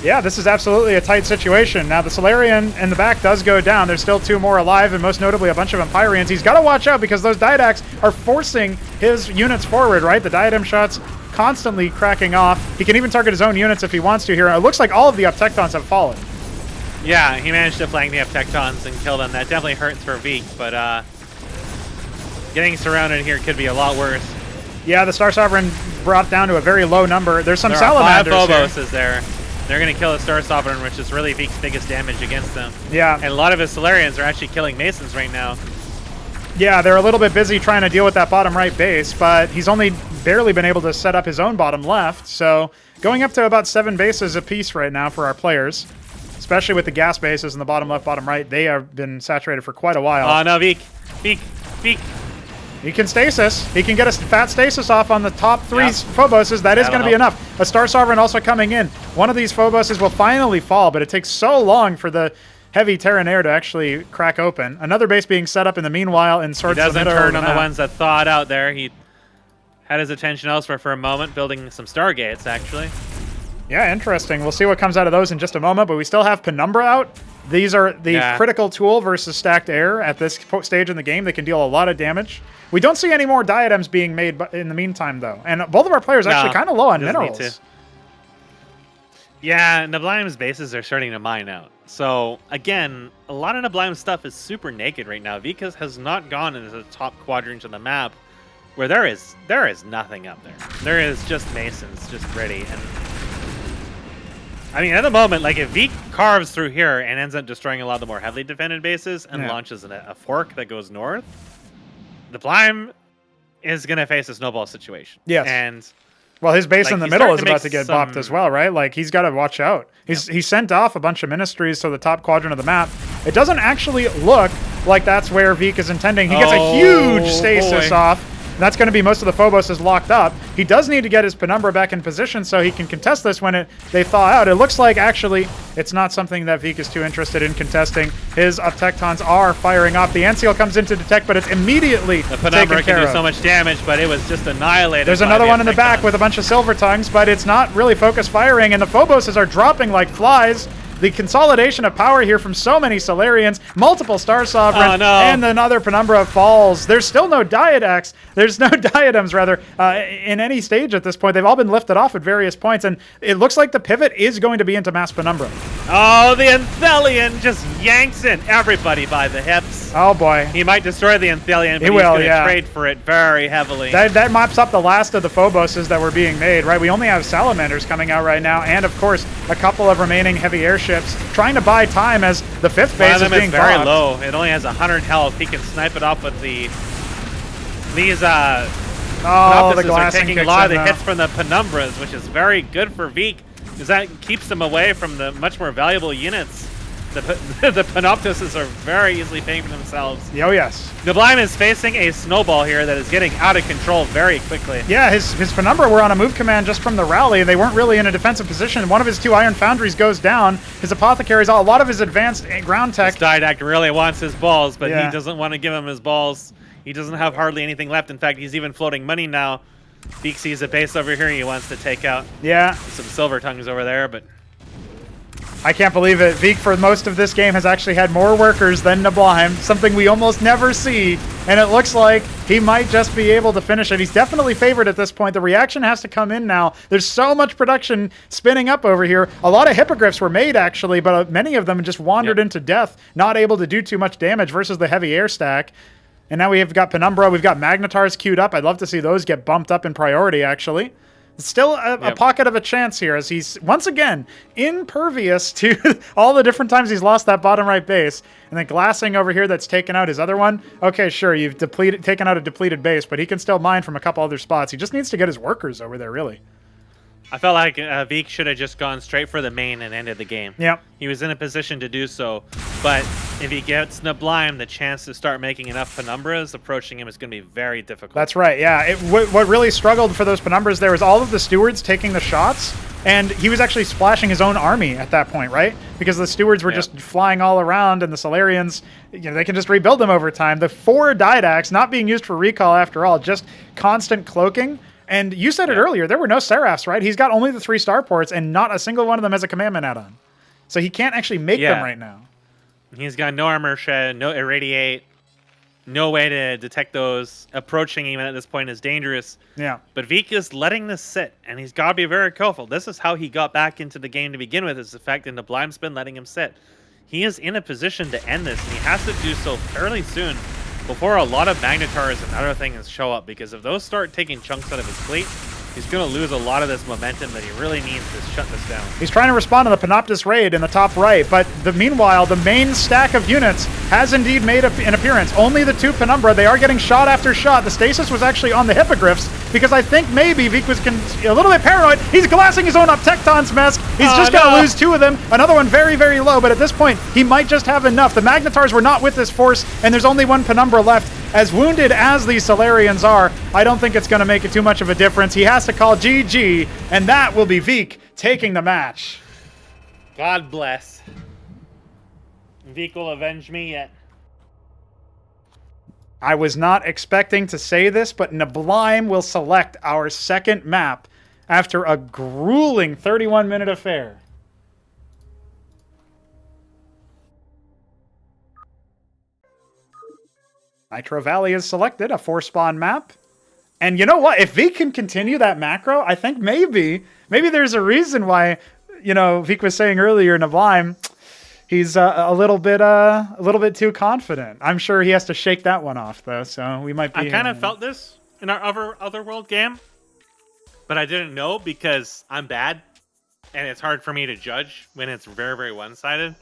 Yeah, this is absolutely a tight situation. Now, the Solarian in the back does go down. There's still 2 more alive, and most notably a bunch of Empyreans. He's got to watch out because those Didacs are forcing his units forward, right? The diadem shots constantly cracking off. He can even target his own units if he wants to here. It looks like all of the Optectons have fallen. Yeah, he managed to flank the Optectons and kill them. That definitely hurts for Veek, but getting surrounded here could be a lot worse. Yeah, the Star Sovereign brought down to a very low number. There's some Salamanders are 5 Phoboses there. They're going to kill the Star Sovereign, which is really Veek's biggest damage against them. Yeah. And a lot of his Solarians are actually killing Masons right now. Yeah, they're a little bit busy trying to deal with that bottom right base, but he's only barely been able to set up his own bottom left, so going up to about 7 bases apiece right now for our players, especially with the gas bases in the bottom left, bottom right. They have been saturated for quite a while. Oh, no, Veek. He can stasis. He can get a fat stasis off on the top 3 Phoboses. That is going to be enough. A Star Sovereign also coming in. One of these Phoboses will finally fall, but it takes so long for the heavy Terran air to actually crack open. Another base being set up in the meanwhile in sorts of... He doesn't turn on the ones that thawed out there. He had his attention elsewhere for a moment, building some Stargates, actually. Yeah, interesting. We'll see what comes out of those in just a moment, but we still have Penumbra out. These are the critical tool versus stacked air at this stage in the game. They can deal a lot of damage. We don't see any more diadems being made in the meantime, though. And both of our players are actually kind of low on minerals. Yeah, Neblime's bases are starting to mine out. So, again, a lot of Neblime's stuff is super naked right now. Vikas has not gone into the top quadrant of the map where there is nothing up there. There is just Masons, just ready. And I mean, at the moment, like, if Veek carves through here and ends up destroying a lot of the more heavily defended bases and launches a fork that goes north, Neblime is going to face a snowball situation. Yes. And well, his base like, in the he's middle is starting to about to make get bopped as well, right? Like, he's got to watch out. He sent off a bunch of ministries to the top quadrant of the map. It doesn't actually look like that's where Vik is intending. He gets a huge stasis off. That's going to be most of the Phobos is locked up. He does need to get his Penumbra back in position so he can contest this when they thaw out. It looks like, actually, it's not something that Vik is too interested in contesting. His Uptectons are firing off. The Anseal comes in to detect, but it's immediately the Penumbra taken care can do of. so much damage, but it was just annihilated. There's another one in the back with a bunch of Silver Tongues, but it's not really focused firing, and the Phoboses are dropping like flies. The consolidation of power here from so many Solarians, multiple Star Sovereign, and another Penumbra falls. There's still no Diadex. There's no Diadems, rather, in any stage at this point. They've all been lifted off at various points, and it looks like the pivot is going to be into Mass Penumbra. Oh, the Anthelion just yanks in everybody by the hips. Oh, boy. He might destroy the Anthelion, but he's going to trade for it very heavily. That mops up the last of the Phoboses that were being made, right? We only have Salamanders coming out right now, and, of course, a couple of remaining heavy airships trying to buy time as the 5th base is being very bopped. low. It only has 100 health. He can snipe it off with these the Noctises are glassing taking a lot of the hits from the Penumbras, which is very good for Vik, because that keeps them away from the much more valuable units. The Panoptises are very easily paying for themselves. Oh, yes. Neblime is facing a snowball here that is getting out of control very quickly. Yeah, his Penumbra were on a move command just from the rally. They weren't really in a defensive position. One of his 2 Iron Foundries goes down. His Apothecaries, a lot of his advanced ground tech. This Didact really wants his balls, but he doesn't want to give him his balls. He doesn't have hardly anything left. In fact, he's even floating money now. Vik sees a base over here he wants to take out. Yeah. Some Silver Tongues over there, but... I can't believe it. Vik, for most of this game, has actually had more workers than Neblime, something we almost never see, and it looks like he might just be able to finish it. He's definitely favored at this point. The reaction has to come in now. There's so much production spinning up over here. A lot of Hippogriffs were made, actually, but many of them just wandered into death, not able to do too much damage versus the heavy air stack. And now we've got Penumbra, we've got Magnetars queued up. I'd love to see those get bumped up in priority, actually. Still a pocket of a chance here as he's, once again, impervious to all the different times he's lost that bottom right base. And then glassing over here that's taken out his other one. Okay, sure, you've taken out a depleted base, but he can still mine from a couple other spots. He just needs to get his workers over there, really. I felt like Vik should have just gone straight for the main and ended the game. Yep. He was in a position to do so, but if he gets Neblime, the chance to start making enough Penumbras approaching him is going to be very difficult. That's right, yeah. What really struggled for those Penumbras there was all of the stewards taking the shots, and he was actually splashing his own army at that point, right? Because the stewards were just flying all around, and the Solarians, they can just rebuild them over time. The 4 Didacs not being used for recall after all, just constant cloaking. And you said it earlier, there were no Seraphs, right? He's got only the 3 starports, and not a single one of them has a commandment add-on. So he can't actually make them right now. He's got no armor shed, no irradiate, no way to detect those. Approaching even at this point is dangerous. Yeah. But Vik is letting this sit, and he's got to be very careful. This is how he got back into the game to begin with, is the fact that Neblime's been letting him sit. He is in a position to end this, and he has to do so fairly soon, before a lot of Magnetars and other things show up, because if those start taking chunks out of his fleet, he's going to lose a lot of this momentum that he really needs to shut this down. He's trying to respond to the Panoptis raid in the top right, but meanwhile, the main stack of units has indeed made an appearance. Only the 2 Penumbra, they are getting shot after shot. The stasis was actually on the Hippogriffs, because I think maybe Vik was a little bit paranoid. He's glassing his own Uptectons, Mesk. He's just going to lose 2 of them. Another one very, very low, but at this point, he might just have enough. The Magnetars were not with this force, and there's only 1 Penumbra left. As wounded as these Solarians are, I don't think it's going to make it too much of a difference. He has to call GG, and that will be Vik taking the match. God bless. Vik will avenge me yet. I was not expecting to say this, but Neblime will select our second map after a grueling 31-minute affair. Nitro Valley is selected, a 4-spawn map. And you know what? If Vik can continue that macro, I think maybe there's a reason why, Vik was saying earlier, Neblime, he's a little bit too confident. I'm sure he has to shake that one off, though, so we might be... I kind of felt this in our Otherworld game, but I didn't know because I'm bad, and it's hard for me to judge when it's very, very one-sided.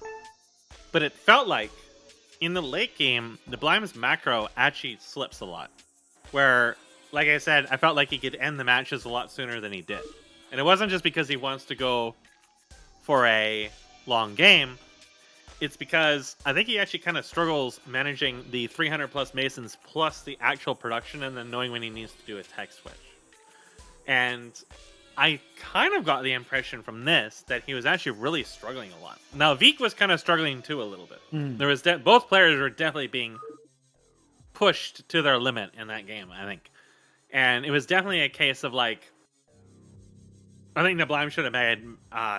But it felt like in the late game, neblime's macro actually slips a lot. Where, like I said, I felt like he could end the matches a lot sooner than he did. And it wasn't just because he wants to go for a long game. It's because I think he actually kind of struggles managing the 300 plus Masons plus the actual production and then knowing when he needs to do a tech switch. And I kind of got the impression from this that he was actually really struggling a lot. Now, Viek was kind of struggling too a little bit. There was both players were definitely being pushed to their limit in that game, I think. And it was definitely a case of like, I think neblime should have made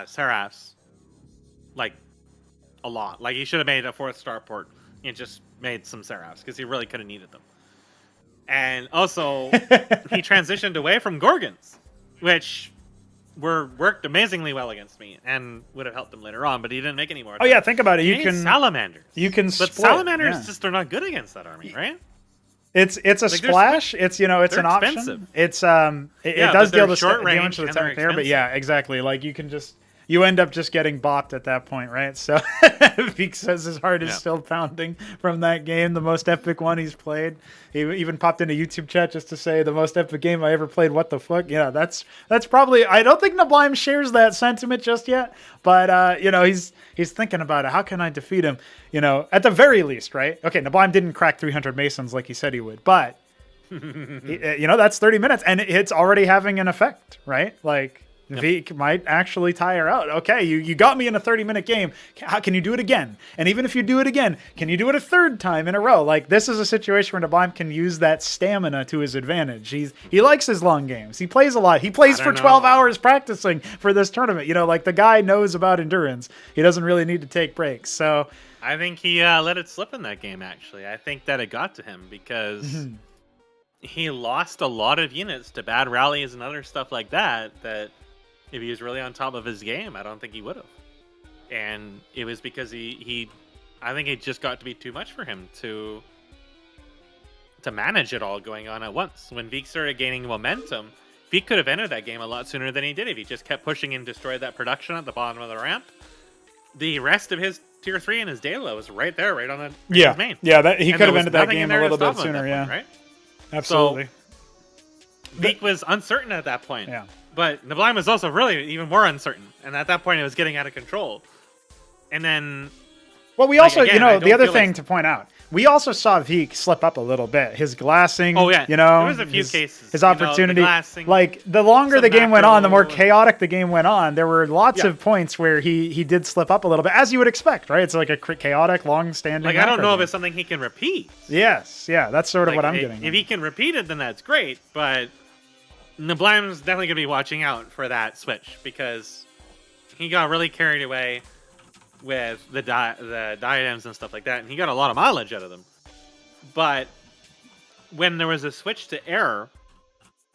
Seraphs like a lot. Like he should have made a 4th starport and just made some Seraphs because he really could have needed them. And also, he transitioned away from Gorgons, which worked amazingly well against me and would have helped him later on, but he didn't make any more. Oh yeah, think about it. You can Salamanders. You can but split, Salamanders just are not good against that army, right? It's a like splash. It's it's an option. It's it does deal the damage to the target there, but yeah, exactly. Like you end up just getting bopped at that point, right? So Viek says his heart is still pounding from that game, the most epic one he's played. He even popped into YouTube chat just to say the most epic game I ever played. What the fuck? Yeah, that's probably. I don't think neblime shares that sentiment just yet, but he's thinking about it. How can I defeat him? At the very least, right? Okay, neblime didn't crack 300 Masons like he said he would, but that's 30 minutes, and it's already having an effect, right? Like. Viek might actually tire out. Okay, you got me in a 30-minute game. How can you do it again? And even if you do it again, can you do it a 3rd time in a row? Like, this is a situation where neblime can use that stamina to his advantage. He likes his long games. He plays a lot. He plays for 12 hours practicing for this tournament. Like, the guy knows about endurance. He doesn't really need to take breaks. So I think he let it slip in that game, actually. I think that it got to him because he lost a lot of units to bad rallies and other stuff like that if he was really on top of his game, I don't think he would have. And it was because I think it just got to be too much for him to manage it all going on at once. When Viek started gaining momentum, Viek could have ended that game a lot sooner than he did if he just kept pushing and destroyed that production at the bottom of the ramp. The rest of his tier 3 and his Dela was right there, right on his main. Yeah, he could have ended that game a little bit sooner, point, right? Absolutely. So, Viek was uncertain at that point. Yeah. But neblime was also really even more uncertain, and at that point it was getting out of control. And then, well, we also, the other thing to point out, we also saw Viek slip up a little bit. His glassing, there was a few cases. His opportunity, the longer the game went on, the more chaotic the game went on. There were lots of points where he did slip up a little bit, as you would expect, right? It's like a chaotic, long-standing. Like I don't know if it's something he can repeat. Yes, that's sort of what I'm getting. If he can repeat it, then that's great, but. Neblime's definitely going to be watching out for that switch because he got really carried away with the diadems and stuff like that, and he got a lot of mileage out of them. But when there was a switch to error,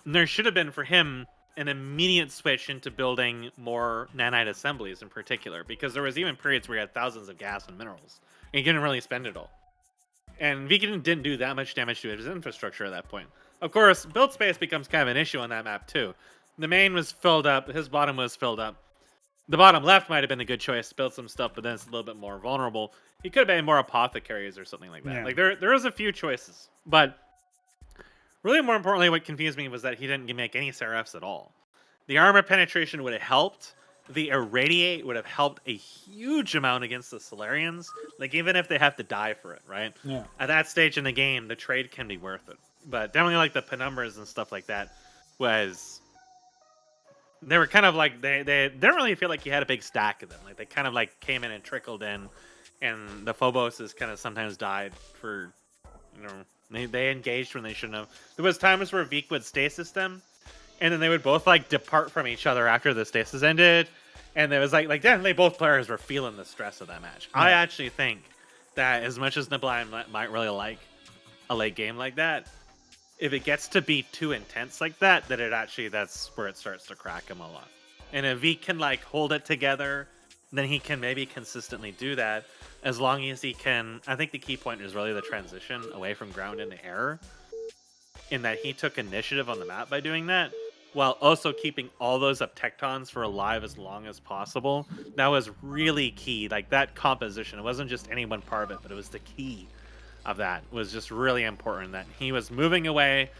there should have been for him an immediate switch into building more nanite assemblies in particular, because there was even periods where he had thousands of gas and minerals, and he didn't really spend it all. And Viek didn't do that much damage to his infrastructure at that point. Of course, build space becomes kind of an issue on that map, too. The main was filled up. His bottom was filled up. The bottom left might have been a good choice to build some stuff, but then it's a little bit more vulnerable. He could have been more apothecaries or something like that. Yeah. Like, there was a few choices. But really more importantly, what confused me was that he didn't make any Seraphs at all. The armor penetration would have helped. The irradiate would have helped a huge amount against the Solarians. Like, even if they have to die for it, right? Yeah. At that stage in the game, the trade can be worth it. But definitely like the penumbras and stuff like that they were kind of like they didn't really feel like he had a big stack of them. Like they kind of like came in and trickled in, and the Phoboses kind of sometimes died for they engaged when they shouldn't have. There was times where Viek would stasis them, and then they would both like depart from each other after the stasis ended, and there was like definitely both players were feeling the stress of that match. Yeah. I actually think that as much as neblime might really like a late game like that, if it gets to be too intense like that, that's where it starts to crack him a lot. And if he can like hold it together, then he can maybe consistently do that as long as he can. I think the key point is really the transition away from ground into air, in that he took initiative on the map by doing that. while also keeping all those Uptectons for alive as long as possible. That was really key. Like that composition, it wasn't just any one part of it, but it was the key of that was just really important. That he was moving away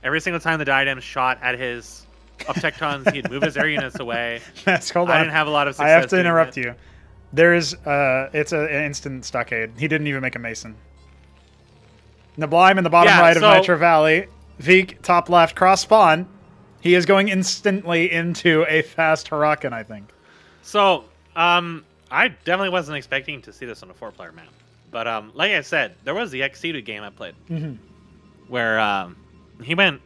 every single time the diadem shot at his Uptectons, he'd move his air units away. Hold on. I didn't have a lot of success. I have to doing interrupt it. you. There is it's an instant stockade. He didn't even make a Mason. Neblime in the bottom right of Nitro Valley. Veek top left cross spawn. He is going instantly into a fast Huracan, I think. So, I definitely wasn't expecting to see this on a 4-player map. But like I said, there was the Exceeded game I played where he went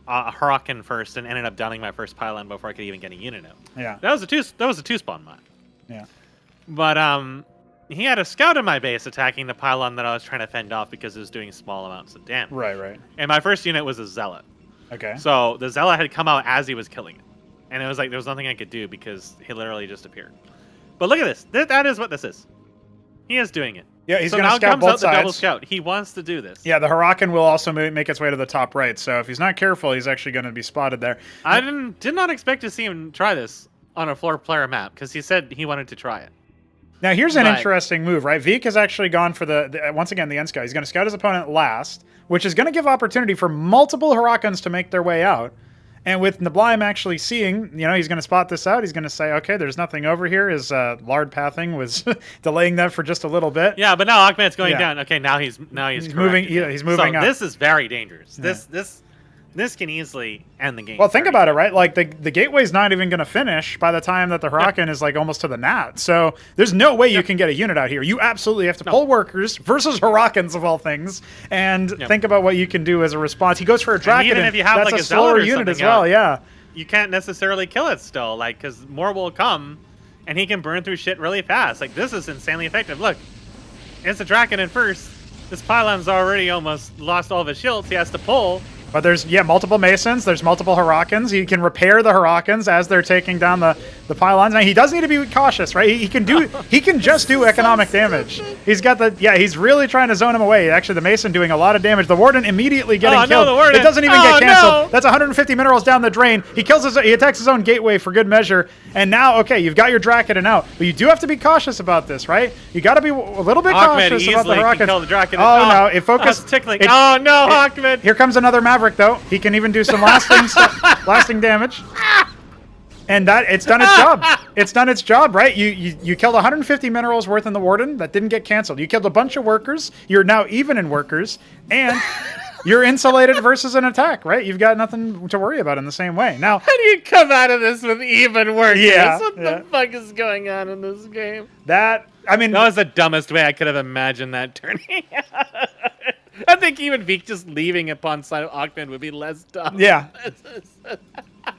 Huracan first and ended up downing my first pylon before I could even get a unit out. Yeah. That was a 2-spawn mod. Yeah. But he had a scout in my base attacking the pylon that I was trying to fend off because it was doing small amounts of damage. Right. And my first unit was a Zealot. Okay. So the Zealot had come out as he was killing it. And it was like there was nothing I could do because he literally just appeared. But look at this. That is what this is. He is doing it. Yeah, he's so going to now scout comes both out sides. the double scout. He wants to do this. Yeah, the Huracan will also make its way to the top right. So if he's not careful, he's actually going to be spotted there. I did not expect to see him try this on a 4-player map because he said he wanted to try it. Now, here's an interesting move, right? Veek has actually gone for once again, the end scout. He's going to scout his opponent last, which is going to give opportunity for multiple Huracans to make their way out. And with Neblime actually seeing, he's going to spot this out. He's going to say, okay, there's nothing over here. His Lard pathing was delaying that for just a little bit. Yeah, but now Ahmed's going down. Okay, now he's moving. Yeah, he's moving up. This is very dangerous. Yeah. This can easily end the game. Well, think about it, right? Like the gateway's not even going to finish by the time that the Huracan is like almost to the nat. So there's no way you can get a unit out here. You absolutely have to pull workers versus Huracans of all things, and think about what you can do as a response. He goes for a Draken. Even if you have that's like a slower unit as well. Yeah, you can't necessarily kill it still, like because more will come, and he can burn through shit really fast. Like this is insanely effective. Look, it's a Draken in first. This pylon's already almost lost all of his shields. He has to pull. But there's multiple Masons, there's multiple Huracans. He can repair the Huracans as they're taking down the pylons. Now he does need to be cautious, right? He can just do economic damage. He's got he's really trying to zone him away. Actually, the Mason doing a lot of damage. The Warden immediately getting killed. No, the Warden. It doesn't even get canceled. No. That's 150 minerals down the drain. He attacks his own gateway for good measure. And now, okay, you've got your Draken out, but you do have to be cautious about this, right? You got to be a little bit cautious about the Huracans. Kill the Draken. Oh no, it focused. Tickling. Ahmed. Here comes another Maverick though. He can even do some lasting damage. And it's done its job. It's done its job, right? You killed 150 minerals worth in the Warden. That didn't get canceled. You killed a bunch of workers. You're now even in workers. And you're insulated versus an attack, right? You've got nothing to worry about in the same way. Now, how do you come out of this with even workers? Yeah, what the fuck is going on in this game? That was the dumbest way I could have imagined that turning out. I think even Veek just leaving upon sight of Ahmed would be less dumb. Yeah.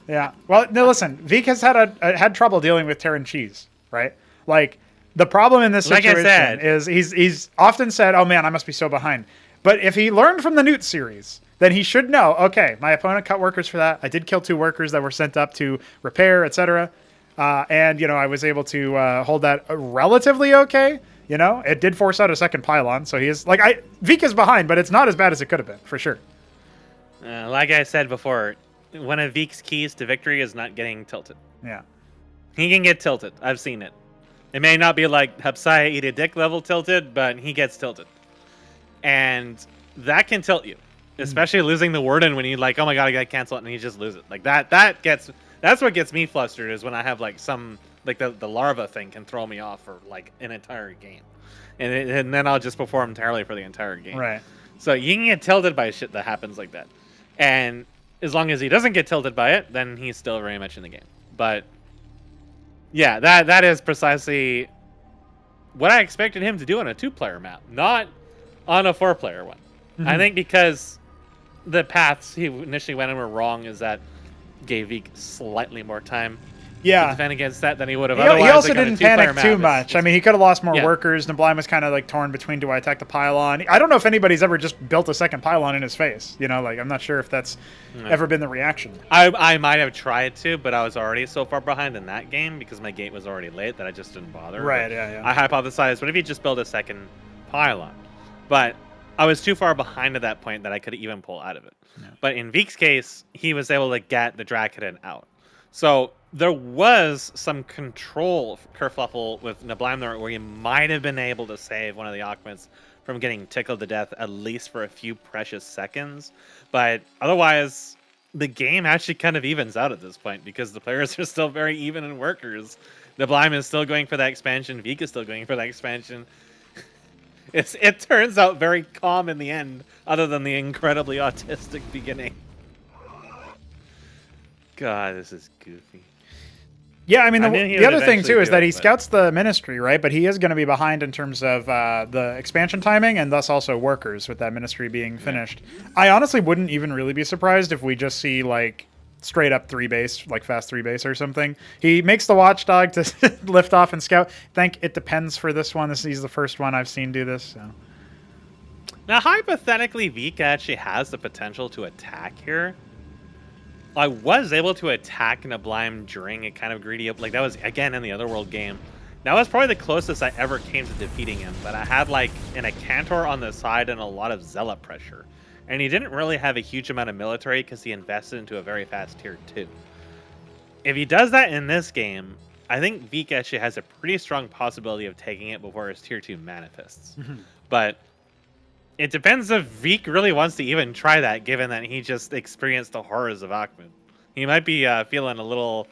Yeah. Well, no, listen. Veek has had trouble dealing with Terran cheese, right? Like the problem in this situation is he's often said, "Oh man, I must be so behind." But if he learned from the Newt series, then he should know. Okay, my opponent cut workers for that. I did kill 2 workers that were sent up to repair, etc. And I was able to hold that relatively okay. It did force out a second pylon, so he is Veek is behind, but it's not as bad as it could have been for sure. Like I said before, one of Veek's keys to victory is not getting tilted. Yeah, he can get tilted. I've seen it. It may not be like Hupsaiya eat a dick level tilted, but he gets tilted, and that can tilt you, especially losing the Warden when you oh my god, I gotta cancel it, and you just lose it. Like that's what gets me flustered is when I have some. The larva thing can throw me off for an entire game, and then I'll just perform entirely for the entire game. Right. So you can get tilted by shit that happens like that, and as long as he doesn't get tilted by it, then he's still very much in the game. But yeah, that is precisely what I expected him to do on a 2-player map, not on a 4-player one. Mm-hmm. I think because the paths he initially went in were wrong, is that gave Veek slightly more time. Yeah, to defend against that than he would have otherwise. He also didn't panic too much. I mean, he could have lost more workers. Neblime was kind of torn between, do I attack the pylon? I don't know if anybody's ever just built a second pylon in his face. I'm not sure if that's ever been the reaction. I might have tried to, but I was already so far behind in that game because my gate was already late that I just didn't bother. Right, yeah. I hypothesized, what if you just build a second pylon? But I was too far behind at that point that I could even pull out of it. Yeah. But in Veek's case, he was able to get the Dracodon out. So there was some control kerfluffle with neblime there where he might have been able to save one of the Akhmeds from getting tickled to death, at least for a few precious seconds. But otherwise, the game actually kind of evens out at this point because the players are still very even in workers. Neblime is still going for that expansion. Veek is still going for that expansion. It turns out very calm in the end, other than the incredibly autistic beginning. God, this is goofy. Yeah, I mean, the other thing, too, is that he scouts the Ministry, right? But he is going to be behind in terms of the expansion timing and thus also workers with that Ministry being finished. Yeah. I honestly wouldn't even really be surprised if we just see, like, straight up 3-base, like fast 3-base or something. He makes the Watchdog to lift off and scout. I think it depends for this one. He's the first one I've seen do this. So. Now, hypothetically, Veek actually has the potential to attack here. I was able to attack Neblime during a kind of greedy... Like, that was, again, in the Otherworld game. That was probably the closest I ever came to defeating him. But I had, like, a Cantor on the side and a lot of Zealot pressure. And he didn't really have a huge amount of military because he invested into a very fast tier 2. If he does that in this game, I think Veek actually has a pretty strong possibility of taking it before his tier 2 manifests. But... it depends if Veek really wants to even try that, given that he just experienced the horrors of Akhmed. He might be feeling a little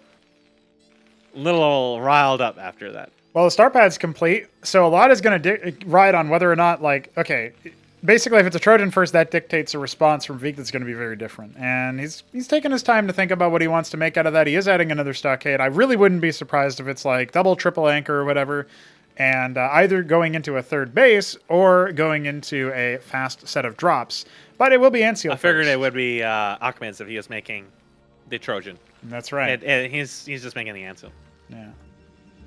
riled up after that. Well, the star pad's complete, so a lot is going to ride on whether or not, like, okay, basically if it's a Trojan first, that dictates a response from Veek that's going to be very different. And he's taking his time to think about what he wants to make out of that. He is adding another stockade. I really wouldn't be surprised if it's like double, triple anchor or whatever. And either going into a third base or going into a fast set of drops. But it will be Anseal. I figured it would be Akhmed's if he was making the Trojan. That's right. He's just making the Anseal. Yeah.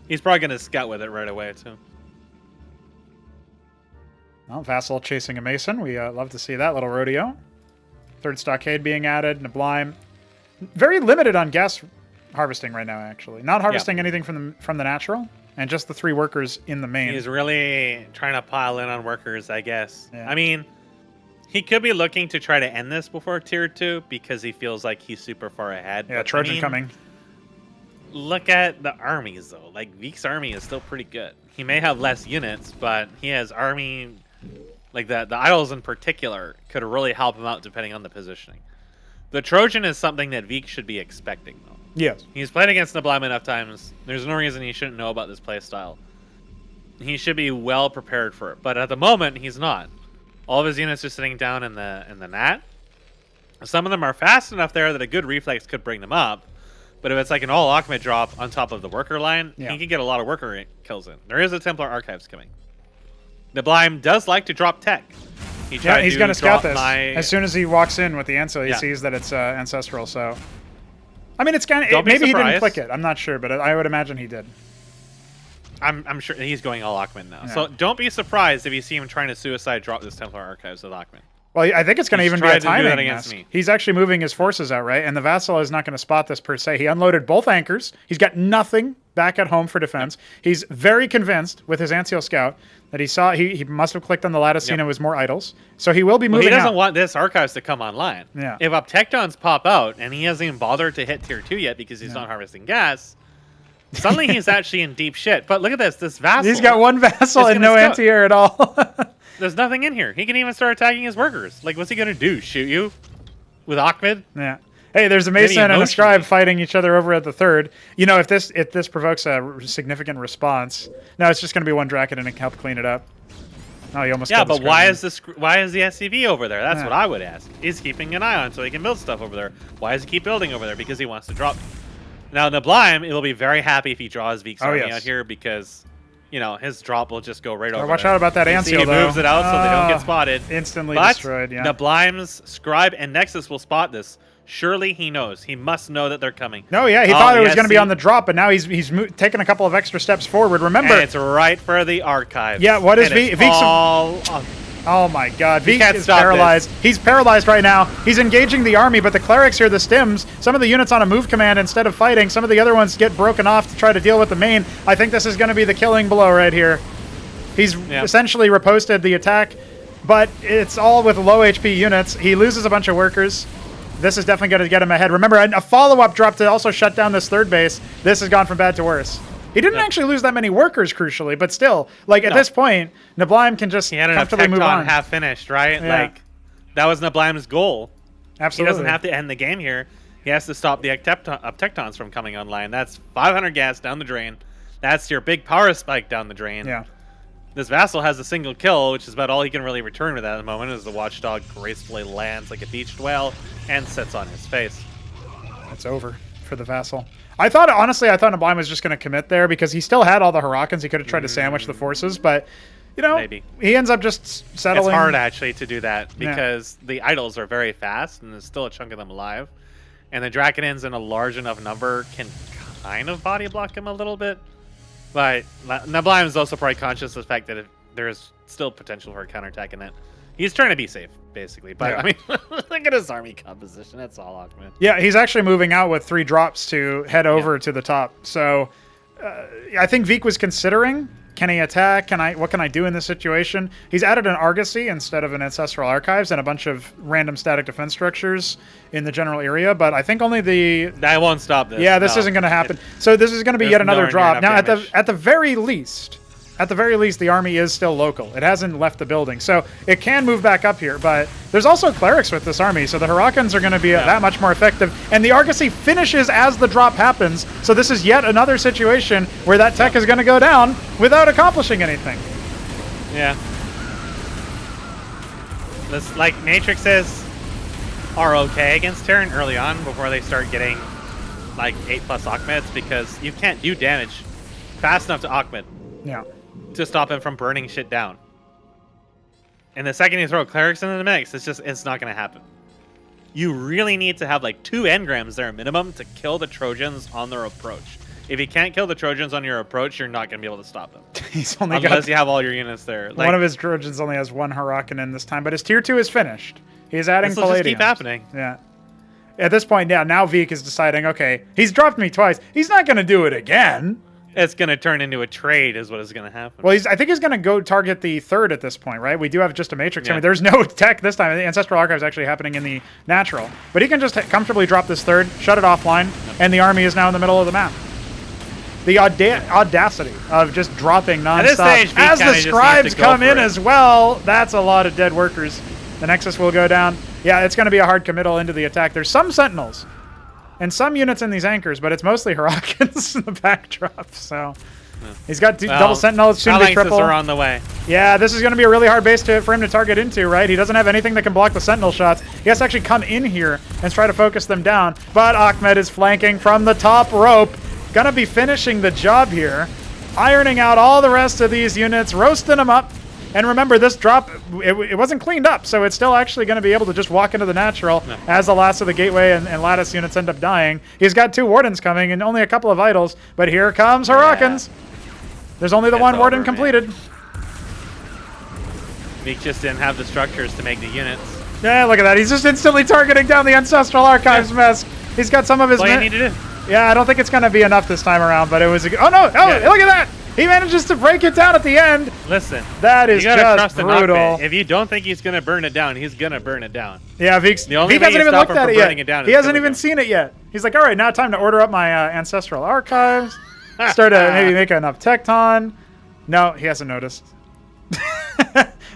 He's probably going to scout with it right away, too. Well, Vassal chasing a Mason. We love to see that little rodeo. Third stockade being added. Neblime. Very limited on gas harvesting right now, actually. Not harvesting anything from the natural. And just the 3 workers in the main. He's really trying to pile in on workers, I guess. Yeah. I mean, he could be looking to try to end this before tier 2 because he feels like he's super far ahead. Yeah, Trojan coming. Look at the armies, though. Like, Veek's army is still pretty good. He may have less units, but he has army... Like, the idols in particular could really help him out depending on the positioning. The Trojan is something that Veek should be expecting, though. Yes. He's played against Neblime enough times. There's no reason he shouldn't know about this playstyle. He should be well prepared for it. But at the moment, he's not. All of his units are sitting down in the nat. Some of them are fast enough there that a good reflex could bring them up. But if it's like an all Akhmed drop on top of the worker line, he can get a lot of worker kills in. There is a Templar Archives coming. Neblime does like to drop tech. He's going to scout this. As soon as he walks in with the Ansel, he sees that it's ancestral, so... I mean, it's kind of... Maybe he didn't click it. I'm not sure, but I would imagine he did. I'm sure he's going all Akhmed now. Yeah. So don't be surprised if you see him trying to suicide drop this Templar Archives with Akhmed. Well, I think it's going to even be a timing against me. He's actually moving his forces out, right? And the Vassal is not going to spot this per se. He unloaded both anchors. He's got nothing back at home for defense. Yep. He's very convinced with his Anseal Scout that he saw he must have clicked on the Latticina with more idols. So he will be moving out. He doesn't want this Archives to come online. Yeah. If Uptectons pop out and he hasn't even bothered to hit tier 2 yet because he's not harvesting gas, suddenly he's actually in deep shit. But look at this Vassal. He's got one Vassal and no anti-air at all. There's nothing in here. He can even start attacking his workers. Like, what's he going to do? Shoot you? With Akhmed? Yeah. Hey, there's a Mason and a Scribe fighting each other over at the third. You know, if this provokes a significant response, no, it's just going to be one Dracodon and help clean it up. Oh, he almost but why is the SCV over there? That's what I would ask. He's keeping an eye on so he can build stuff over there. Why does he keep building over there? Because he wants to drop. Now, Neblime, will be very happy if he draws Veek's army out here because... You know, his drop will just go right over. Watch out about that Anseal, though. He moves it out so they don't get spotted. Instantly destroyed, yeah. Neblime's Scribe and Nexus will spot this. Surely he knows. He must know that they're coming. No, yeah, he thought it was going to be on the drop, but now he's taken a couple of extra steps forward. Remember, and it's right for the archive. Yeah, what is Veek's? Oh my God, Veek is paralyzed. He's paralyzed right now. He's engaging the army, but the clerics here, the stims, some of the units on a move command instead of fighting. Some of the other ones get broken off to try to deal with the main. I think this is going to be the killing blow right here. He's essentially reposted the attack. but it's all with low HP units. He loses a bunch of workers. This is definitely going to get him ahead. Remember, a follow-up drop to also shut down this third base. This has gone from bad to worse. He didn't actually lose that many workers, crucially, but still, like, at this point, neblime can just comfortably move on. Half finished, right? Yeah. Like, that was neblime's goal. Absolutely. He doesn't have to end the game here. He has to stop the uptectons from coming online. That's 500 gas down the drain. That's your big power spike down the drain. Yeah. This Vassal has a single kill, which is about all he can really return with that at the moment, as the Watchdog gracefully lands like a beached whale and sits on his face. It's over for the Vassal. Honestly, I thought neblime was just going to commit there because he still had all the Hurricanes. He could have tried to sandwich the forces, but, you know, Maybe. He ends up just settling. It's hard, actually, to do that because the idols are very fast and there's still a chunk of them alive. And the Draconins in a large enough number can kind of body block him a little bit. But neblime is also probably conscious of the fact that there's still potential for a counterattack in it. He's trying to be safe, basically. But, I mean, look at his army composition. That's all, Ahmed. Yeah, he's actually moving out with 3 drops to head over to the top. So I think Veek was considering, can he attack? What can I do in this situation? He's added an Argosy instead of an Ancestral Archives and a bunch of random static defense structures in the general area. But I think only That won't stop this. Yeah, this isn't going to happen. So this is going to be yet another drop. Now, at the very least, the army is still local. It hasn't left the building. So it can move back up here, but there's also clerics with this army, so the Hurricanes are going to be that much more effective. And the Argosy finishes as the drop happens, so this is yet another situation where that tech is going to go down without accomplishing anything. Yeah. This, like, Matrixes are okay against Terran early on before they start getting, like, 8+ Achmeds, because you can't do damage fast enough to Achmed. Yeah. To stop him from burning shit down. And the second you throw clerics into the mix, it's not going to happen. You really need to have like 2 engrams there minimum to kill the Trojans on their approach. If you can't kill the Trojans on your approach, you're not going to be able to stop them. He's only unless you have all your units there. Like, one of his Trojans only has 1 Hurricane in this time, but his tier 2 is finished. He's adding this will just keep happening. Yeah. At this point, now Veek is deciding, okay, he's dropped me twice. He's not going to do it again. It's going to turn into a trade is what is going to happen. Well, I think he's going to go target the 3rd at this point, right? We do have just a Matrix. I mean, there's no tech this time. The Ancestral Archive is actually happening in the natural. But he can just comfortably drop this 3rd, shut it offline, and the army is now in the middle of the map. The audacity of just dropping nonstop. As the scribes come in as well, that's a lot of dead workers. The Nexus will go down. Yeah, it's going to be a hard committal into the attack. There's some Sentinels and some units in these anchors, but it's mostly Hurricanes in the backdrop. So he's got double Sentinels, soon to be triple. Are on the way. Yeah, this is going to be a really hard base for him to target into, right? He doesn't have anything that can block the Sentinel shots. He has to actually come in here and try to focus them down. But Ahmed is flanking from the top rope. Gonna be finishing the job here. Ironing out all the rest of these units, roasting them up. And remember, this drop, it wasn't cleaned up, so it's still actually going to be able to just walk into the natural as the last of the Gateway and Lattice units end up dying. He's got 2 Wardens coming and only a couple of Idols, but here comes Hurricanes. There's only the 1 Warden completed. Meek just didn't have the structures to make the units. Yeah, look at that. He's just instantly targeting down the Ancestral Archives mess. He's got some of his... That's all you need to do. Yeah, I don't think it's going to be enough this time around, but it was... Oh, no! Oh, look at that! He manages to break it down at the end. Listen, that is just brutal. If you don't think he's going to burn it down, he's going to burn it down. Yeah, Veek hasn't even looked at it yet. He hasn't even seen it yet. He's like, all right, now time to order up my Ancestral Archives. Start to maybe make enough Tecton. No, he hasn't noticed.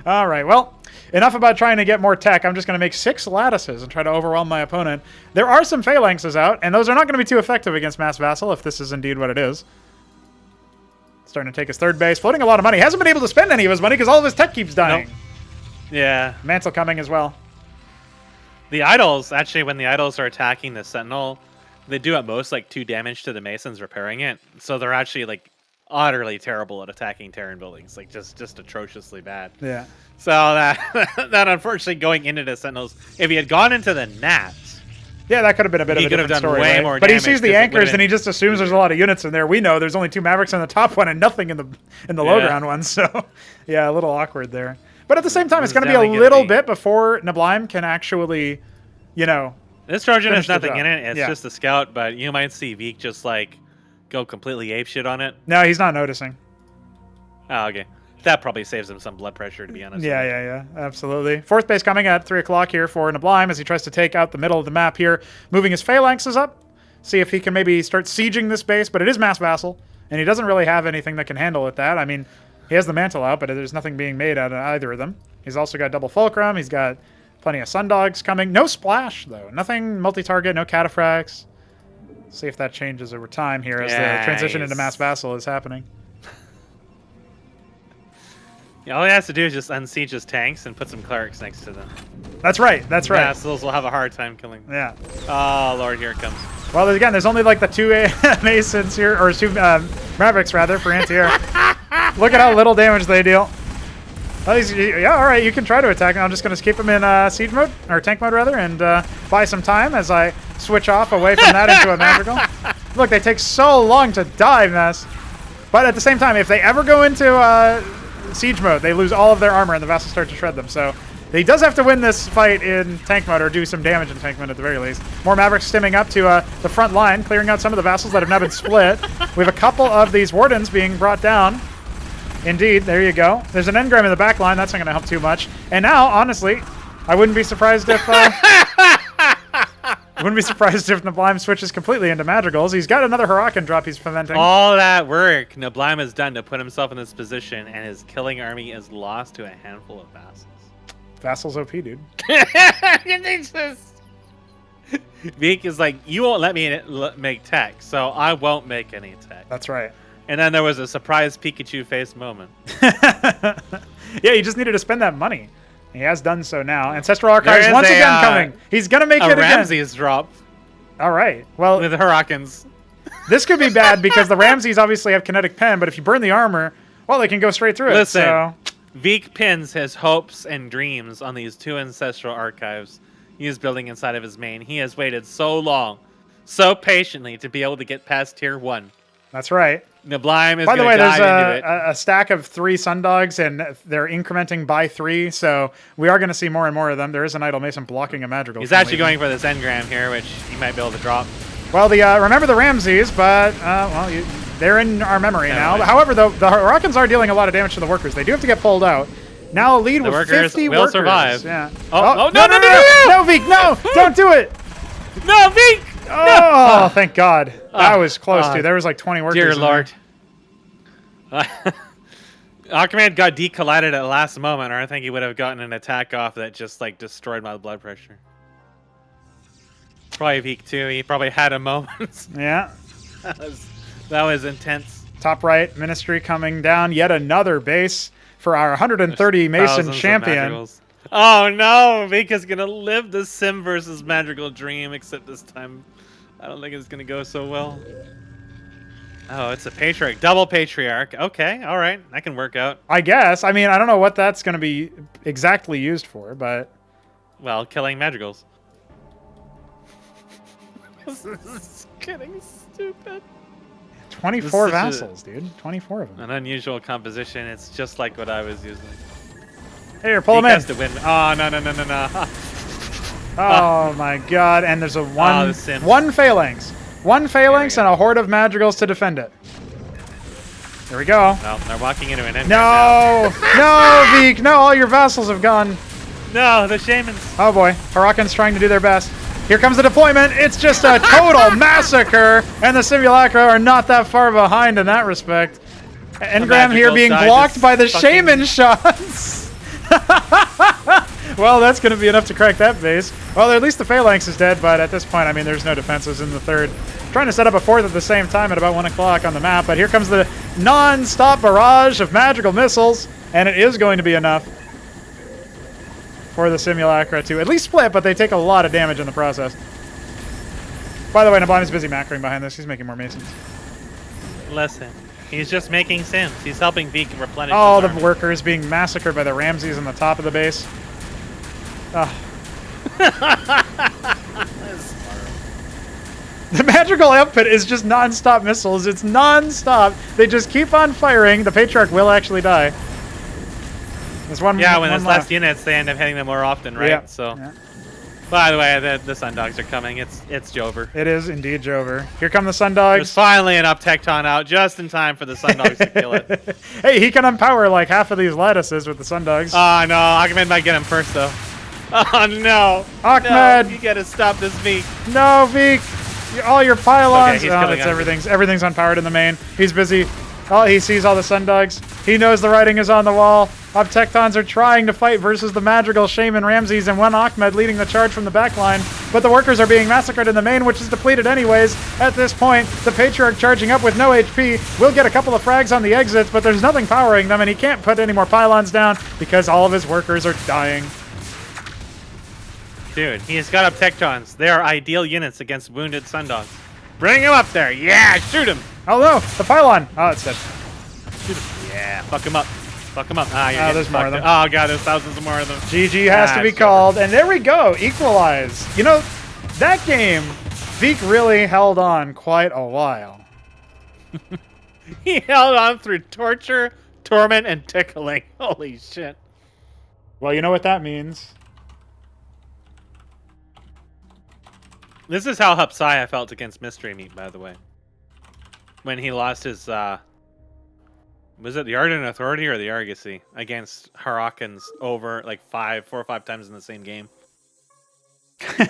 All right, well, enough about trying to get more tech. I'm just going to make 6 Lattices and try to overwhelm my opponent. There are some Phalanxes out, and those are not going to be too effective against Mass Vassal if this is indeed what it is. Starting to take his 3rd base, floating a lot of money. Hasn't been able to spend any of his money because all of his tech keeps dying. Nope. Yeah. Mantle coming as well. The Idols, actually, when the Idols are attacking the Sentinel, they do at most like 2 damage to the Masons repairing it. So they're actually like utterly terrible at attacking Terran buildings, like just atrociously bad. Yeah. So that unfortunately going into the Sentinels, if he had gone into the Nats, yeah, that could have been a bit of a different story, way more but he sees the anchors and he just assumes there's a lot of units in there. We know there's only 2 Mavericks on the top one and nothing in the low ground one. So, yeah, a little awkward there. But at the same time, it's going to be a little bit before neblime can actually, you know. This Trojan has nothing in it. It's just a scout, but you might see Veek just like go completely apeshit on it. No, he's not noticing. Oh, okay. That probably saves him some blood pressure, to be honest. Yeah, absolutely. Fourth base coming at 3 o'clock here for neblime as he tries to take out the middle of the map here, moving his phalanxes up, see if he can maybe start sieging this base, but it is mass vassal, and he doesn't really have anything that can handle with that. I mean, he has the mantle out, but there's nothing being made out of either of them. He's also got double fulcrum, he's got plenty of sundogs coming. No splash, though. Nothing multi-target, no cataphracts. See if that changes over time here as the transition into mass vassal is happening. Yeah, all he has to do is just unsiege his tanks and put some clerics next to them. That's right. That's right. Vassals will have a hard time killing them. Yeah. Oh, Lord, here it comes. Well, again, there's only like the 2 Masons here, or 2 Mavericks, rather, for anti-air. Look at how little damage they deal. Well, yeah, all right, you can try to attack. I'm just going to keep him in siege mode, or tank mode, rather, and buy some time as I switch off away from that into a magical. Look, they take so long to die, mess. But at the same time, if they ever go into siege mode, they lose all of their armor and the vassals start to shred them. So he does have to win this fight in tank mode or do some damage in tank mode at the very least. More Mavericks stimming up to the front line, clearing out some of the vassals that have now been split. We have a couple of these wardens being brought down. Indeed, there you go. There's an engram in the back line. That's not going to help too much. And now, honestly, I wouldn't be surprised if neblime switches completely into madrigals. He's got another Huracan drop he's preventing. All that work neblime has done to put himself in this position, and his killing army is lost to a handful of vassals. Vassals OP, dude. Veek is like, you won't let me make tech, so I won't make any tech. That's right. And then there was a surprise Pikachu face moment. Yeah, he just needed to spend that money. He has done so now. Ancestral Archives once again coming. He's going to make it again. Ramses drop. All right. Well, with the Hurricanes. This could be bad because the Ramses obviously have kinetic pen, but if you burn the armor, well, they can go straight through it. So Veek pins his hopes and dreams on these 2 Ancestral Archives he is building inside of his main. He has waited so long, so patiently to be able to get past tier 1. That's right. Neblime is by the way, there's a stack of 3 sundogs, and they're incrementing by 3, so we are going to see more and more of them. There is an Idle Mason blocking a madrigal. He's actually going for this engram here, which he might be able to drop. Well, remember the Ramses, but they're in our memory now. However, the Hurricanes are dealing a lot of damage to the workers. They do have to get pulled out. Now a lead the with workers 50 will workers. Survive. Yeah. No, Veek, no! Don't do it! No, Veek! Oh, thank God. That was close, dude. There was like 20 workers. Dear Lord. Aquaman got decollided at the last moment, or I think he would have gotten an attack off that just like destroyed my blood pressure. Probably Veek too. He probably had a moment. Yeah. That was intense. Top right, Ministry coming down. Yet another base for our 130 Mason champion. Oh no! Veek is gonna live the Sim versus Madrigal dream, except this time I don't think it's gonna go so well. Oh, it's a Patriarch. Double Patriarch. Okay, alright. That can work out. I guess. I mean, I don't know what that's going to be exactly used for, but... Well, killing madrigals. This is getting stupid. 24 vassals, dude. 24 of them. An unusual composition. It's just like what I was using. Here, pull him in. To win. Oh, no. Oh, my God. And there's a one phalanx. One phalanx and a horde of madrigals to defend it. There we go. No, they're walking into an end. No! No, Veek! No, all your vassals have gone. No, the shamans. Oh boy. Huracan's trying to do their best. Here comes the deployment. It's just a total massacre, and the Simulacra are not that far behind in that respect. Engram here being blocked by the shaman shots. Well, that's going to be enough to crack that base. Well, at least the Phalanx is dead, but at this point, I mean, there's no defenses in the third. Trying to set up a fourth at the same time at about 1 o'clock on the map, but here comes the non-stop barrage of magical missiles, and it is going to be enough for the Simulacra to at least split, but they take a lot of damage in the process. By the way, neblime is busy macroing behind this. He's making more Masons. Listen, he's just making Sims. He's helping Veek replenish. All the workers being massacred by the Ramses on the top of the base. The magical output is just non-stop missiles. It's non-stop. They just keep on firing. The Patriarch will actually die. There's one. Yeah, when it's less units, they end up hitting them more often, right? Yeah. So. Yeah. By the way, the Sundogs are coming. It's Jover. It is indeed Jover. Here come the There's Sundogs. finally an up Tecton out just in time for the Sundogs to kill it. Hey, he can empower like half of these lattices with the Sundogs. Oh no, Ahmed might get him first though. Oh no. Ahmed! No, you gotta stop this Veek. No, Veek! All your pylons. Okay, he's killing everything's unpowered in the main. He's busy. Oh, he sees all the Sundogs. He knows the writing is on the wall. Tectons are trying to fight versus the Madrigal, Shaman, Ramses, and one Ahmed leading the charge from the backline. But the workers are being massacred in the main, which is depleted anyways. At this point, the Patriarch charging up with no HP will get a couple of frags on the exits, but there's nothing powering them, and he can't put any more pylons down because all of his workers are dying. Dude, he's got up Tectons. They are ideal units against wounded Sundogs. Bring him up there. Yeah, shoot him. Oh no, the pylon. Oh, it's dead. Shoot him. Yeah, fuck him up. Fuck him up. Ah, you're there's more of them. Oh god, there's thousands more of them. GG has to be called, and there we go, equalize. You know, that game, Veek really held on quite a while. He held on through torture, torment, and tickling. Holy shit. Well, you know what that means. This is how Hupsaiya felt against Mystery Meat, by the way. When he lost his, was it the Arden Authority or the Argosy against Harakans over like 4 or 5 times in the same game?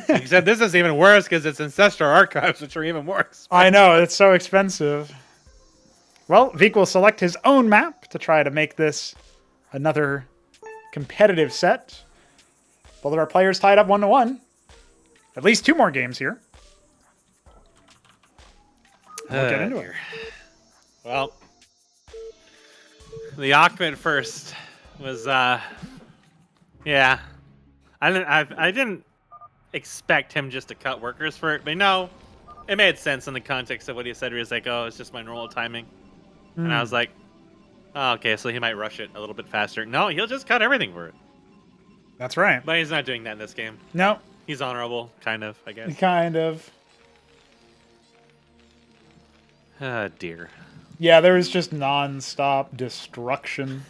He said this is even worse because it's Ancestral Archives, which are even more expensive. I know, it's so expensive. Well, Veek will select his own map to try to make this another competitive set. Both of our players tied up 1-1. At least 2 more games here. We'll get into it. Well, the Ahmed first was, yeah. I didn't expect him just to cut workers for it, but no, it made sense in the context of what he said. He was like, "Oh, it's just my normal timing," and I was like, "Oh, okay, so he might rush it a little bit faster." No, he'll just cut everything for it. That's right. But he's not doing that in this game. No. He's honorable, kind of, I guess. Kind of. Dear. Yeah, there was just non-stop destruction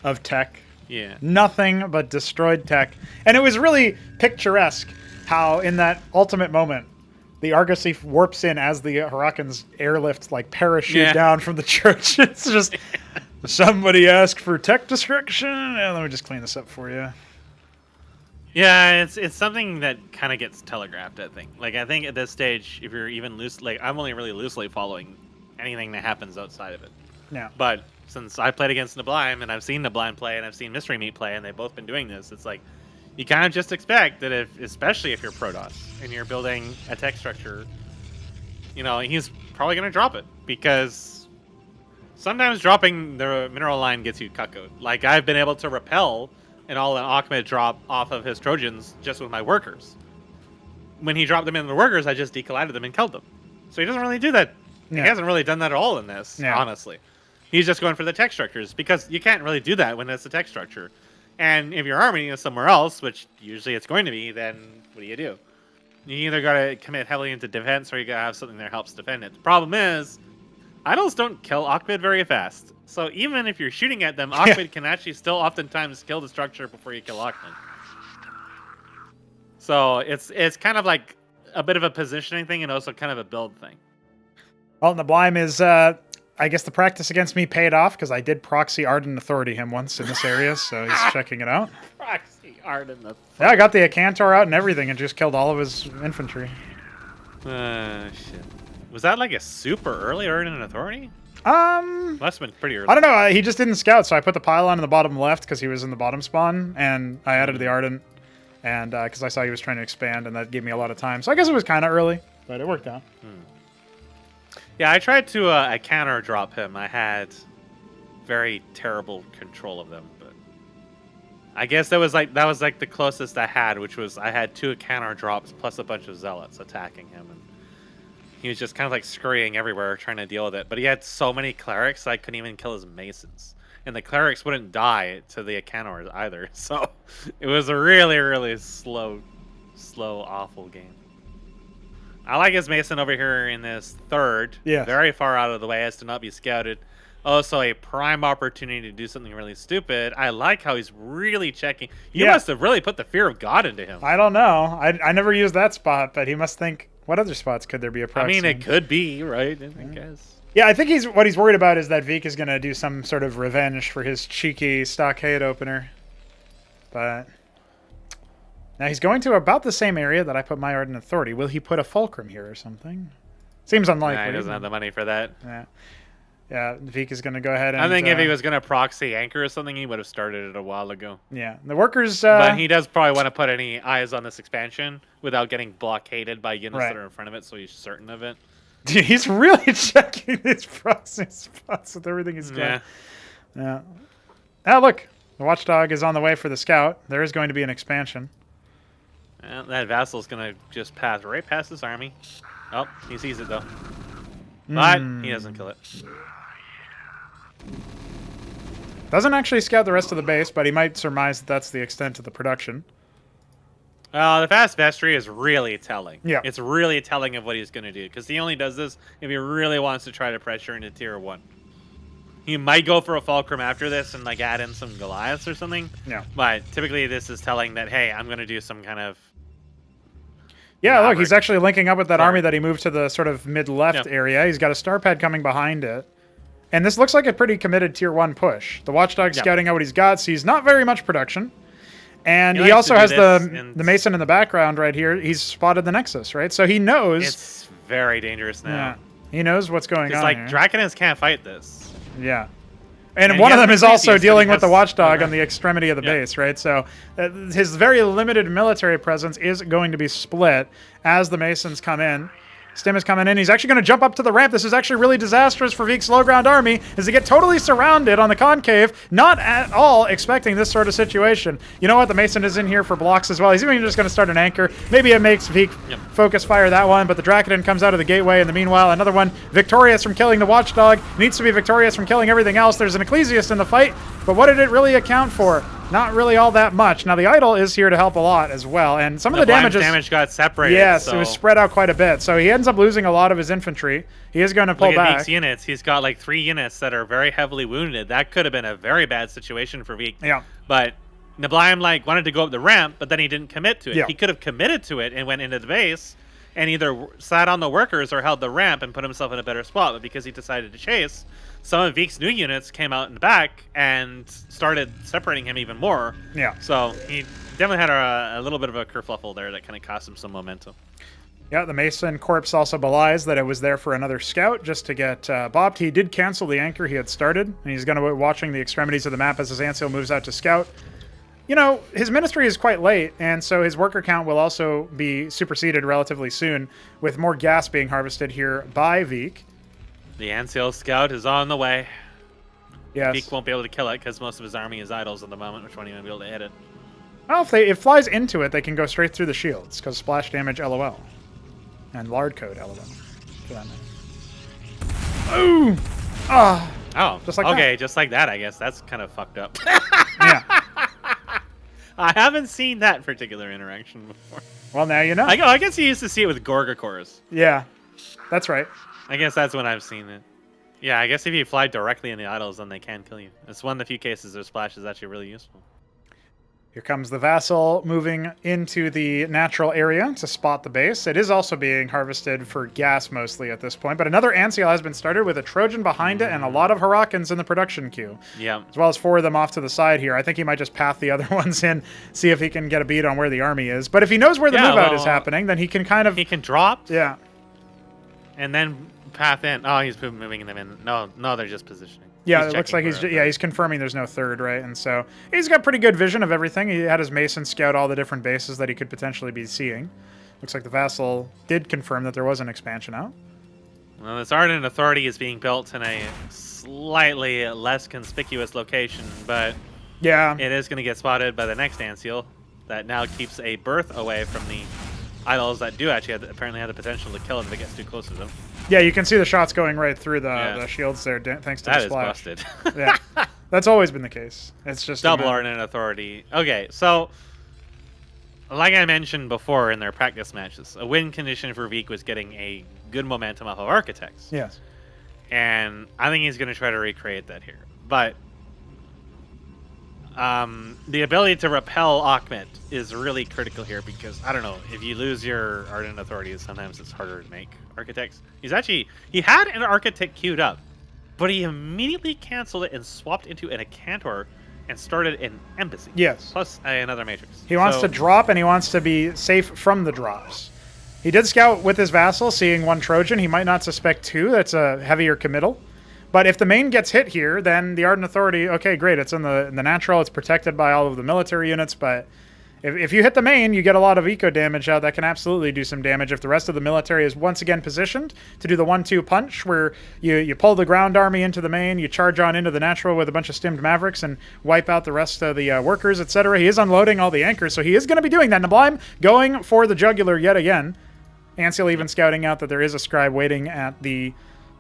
of tech. Yeah. Nothing but destroyed tech. And it was really picturesque how in that ultimate moment, the Argosy warps in as the Harakans airlift, like parachute down from the church. It's just, somebody asked for tech destruction. And let me just clean this up for you. Yeah, it's something that kind of gets telegraphed, I think. Like, I think at this stage, if you're even loose, like, I'm only really loosely following anything that happens outside of it. Yeah. But since I played against Neblime, and I've seen Neblime play, and I've seen Mystery Meat play, and they've both been doing this, it's like, you kind of just expect that especially if you're Protoss, and you're building a tech structure, you know, he's probably going to drop it, because sometimes dropping the mineral line gets you cuckoed. Like, I've been able to repel an Ahmed drop off of his Trojans just with my workers. When he dropped them in the workers, I just decollided them and killed them. So he doesn't really do that. Yeah. He hasn't really done that at all in this, honestly. He's just going for the tech structures, because you can't really do that when it's a tech structure. And if your army is somewhere else, which usually it's going to be, then what do? You either got to commit heavily into defense, or you got to have something that helps defend it. The problem is, idols don't kill Ahmed very fast. So even if you're shooting at them, Ahmed can actually still oftentimes kill the structure before you kill Ahmed. So it's kind of like a bit of a positioning thing and also kind of a build thing. Well, Neblime is, I guess the practice against me paid off because I did proxy Arden Authority him once in this area, so he's checking it out. Proxy Arden Authority. Yeah, I got the Acantor out and everything and just killed all of his infantry. Shit. Was that like a super early Arden Authority? Must have been pretty early. I don't know. He just didn't scout, so I put the pylon in the bottom left because he was in the bottom spawn, and I added the Ardent, and because I saw he was trying to expand, and that gave me a lot of time. So I guess it was kind of early, but it worked out. Yeah, I tried to counter drop him. I had very terrible control of them, but I guess that was like the closest I had, which was I had 2 counter drops plus a bunch of zealots attacking him, and he was just kind of like scurrying everywhere trying to deal with it. But he had so many clerics I couldn't even kill his masons, and the clerics wouldn't die to the Acanors either. So it was a really, really slow, awful game. I like his mason over here in this third, very far out of the way as to not be scouted. also a prime opportunity to do something really stupid. I like how he's really checking. You Yeah. must have really put the fear of God into him. I don't know. I never used that spot, but he must think, what other spots could there be a I proxy? mean, it could be, right? I guess. Yeah, I think what he's worried about is that Veek is going to do some sort of revenge for his cheeky stockade opener. But now he's going to about the same area that I put my Ardent Authority. Will he put a Fulcrum here or something? Seems unlikely. Nah, he doesn't have the money for that. Yeah, Veek is going to go ahead and... I think if he was going to proxy Anchor or something, he would have started it a while ago. Yeah, the workers... but he does probably want to put any eyes on this expansion without getting blockaded by units that are in front of it, so he's certain of it. Dude, he's really checking his proxy spots with everything he's got. Yeah. Ah, look. The Watchdog is on the way for the Scout. There is going to be an expansion. And that Vassal's going to just pass right past his army. Oh, he sees it, though. But he doesn't kill it. Doesn't actually scout the rest of the base, but he might surmise that that's the extent of the production. The fast vestry is really telling. Yeah. It's really telling of what he's going to do, because he only does this if he really wants to try to pressure into tier 1. He might go for a Fulcrum after this and like add in some Goliaths or something. Yeah. But typically this is telling that, hey, I'm going to do some kind of... Yeah, look, he's actually linking up with that army that he moved to the sort of mid-left area. He's got a star pad coming behind it. And this looks like a pretty committed tier 1 push. The Watchdog's scouting out what he's got, sees not very much production. And he also has the Mason in the background right here. He's spotted the Nexus, right? So he knows... It's very dangerous now. Yeah, he knows what's going on. It's like here. Draconus can't fight this. Yeah. And one of them is also dealing with the Watchdog on the extremity of the base, right? So his very limited military presence is going to be split as the Masons come in. Stim is coming in. He's actually going to jump up to the ramp. This is actually really disastrous for Veek's low ground army as they get totally surrounded on the concave, not at all expecting this sort of situation. You know what? The Mason is in here for blocks as well. He's even just going to start an anchor. Maybe it makes Veek focus fire that one, but the Dracodon comes out of the gateway. In the meanwhile, another one victorious from killing the Watchdog. Needs to be victorious from killing everything else. There's an Ecclesiast in the fight, but what did it really account for? Not really all that much. Now, the Idol is here to help a lot as well, and some of the damage got separated. Yes, so. it was spread out quite a bit. So he ends up losing a lot of his infantry. He is going to pull Look at back. Veek's units. He's got like 3 units that are very heavily wounded. That could have been a very bad situation for Veek. Yeah. But neblime wanted to go up the ramp, but then he didn't commit to it. Yeah. He could have committed to it and went into the base and either sat on the workers or held the ramp and put himself in a better spot. But because he decided to chase, some of Veek's new units came out in the back and started separating him even more. Yeah. So he definitely had a little bit of a kerfluffle there that kind of cost him some momentum. Yeah, the Mason Corpse also belies that it was there for another scout just to get bopped. He did cancel the anchor he had started, and he's going to be watching the extremities of the map as his Ancil moves out to scout. You know, his ministry is quite late, and so his worker count will also be superseded relatively soon, with more gas being harvested here by Veek. The Ancil Scout is on the way. Yes. Veek won't be able to kill it because most of his army is idols at the moment, which won't even be able to hit it. Well, if it flies into it, they can go straight through the shields, because splash damage LOL. And lard code LOL. For that matter. Ooh! Ah! Oh, just like okay, that. Just like that, I guess. That's kind of fucked up. Yeah. I haven't seen that particular interaction before. Well, now you know. I guess you used to see it with Gorgacores. Yeah, that's right. I guess that's when I've seen it. Yeah, I guess if you fly directly in the idols, then they can kill you. It's one of the few cases where splash is actually really useful. Here comes the Vassal moving into the natural area to spot the base. It is also being harvested for gas mostly at this point, but another Ancial has been started with a Trojan behind it and a lot of Hurricanes in the production queue. Yeah. As well as 4 of them off to the side here. I think he might just path the other ones in, see if he can get a beat on where the army is. But if he knows where the move out is happening, then he can kind of... He can drop. Yeah. And then path in. Oh, he's moving them in. No, they're just positioning. Yeah, it looks like he's confirming there's no third, right? And so he's got pretty good vision of everything. He had his Mason scout all the different bases that he could potentially be seeing. Looks like the Vassal did confirm that there was an expansion out. Well, this Ardent Authority is being built in a slightly less conspicuous location, but yeah, it is going to get spotted by the next Ancial that now keeps a berth away from the idols that do actually apparently have the potential to kill it if it gets too close to them. Yeah, you can see the shots going right through the shields there, thanks to the splash. That is busted. Yeah, that's always been the case. It's just double Ardent Authority. Okay, so like I mentioned before in their practice matches, a win condition for Veek was getting a good momentum off of Architects. Yes. And I think he's going to try to recreate that here. But the ability to repel Ahmed is really critical here because, I don't know, if you lose your Ardent Authorities, sometimes it's harder to make Architects. He had an Architect queued up, but he immediately canceled it and swapped into an Acantor and started an Embassy. Yes. Plus another Matrix. He wants to drop, and he wants to be safe from the drops. He did scout with his vassal, seeing one Trojan. He might not suspect two. That's a heavier committal. But if the main gets hit here, then the Ardent Authority, okay, great. It's in the natural. It's protected by all of the military units. But if you hit the main, you get a lot of eco damage out. That can absolutely do some damage if the rest of the military is once again positioned to do the 1-2 punch, where you pull the ground army into the main, you charge on into the natural with a bunch of stimmed Mavericks and wipe out the rest of the workers, etc. He is unloading all the anchors, so he is going to be doing that. Neblime going for the jugular yet again. Anseal even scouting out that there is a scribe waiting at the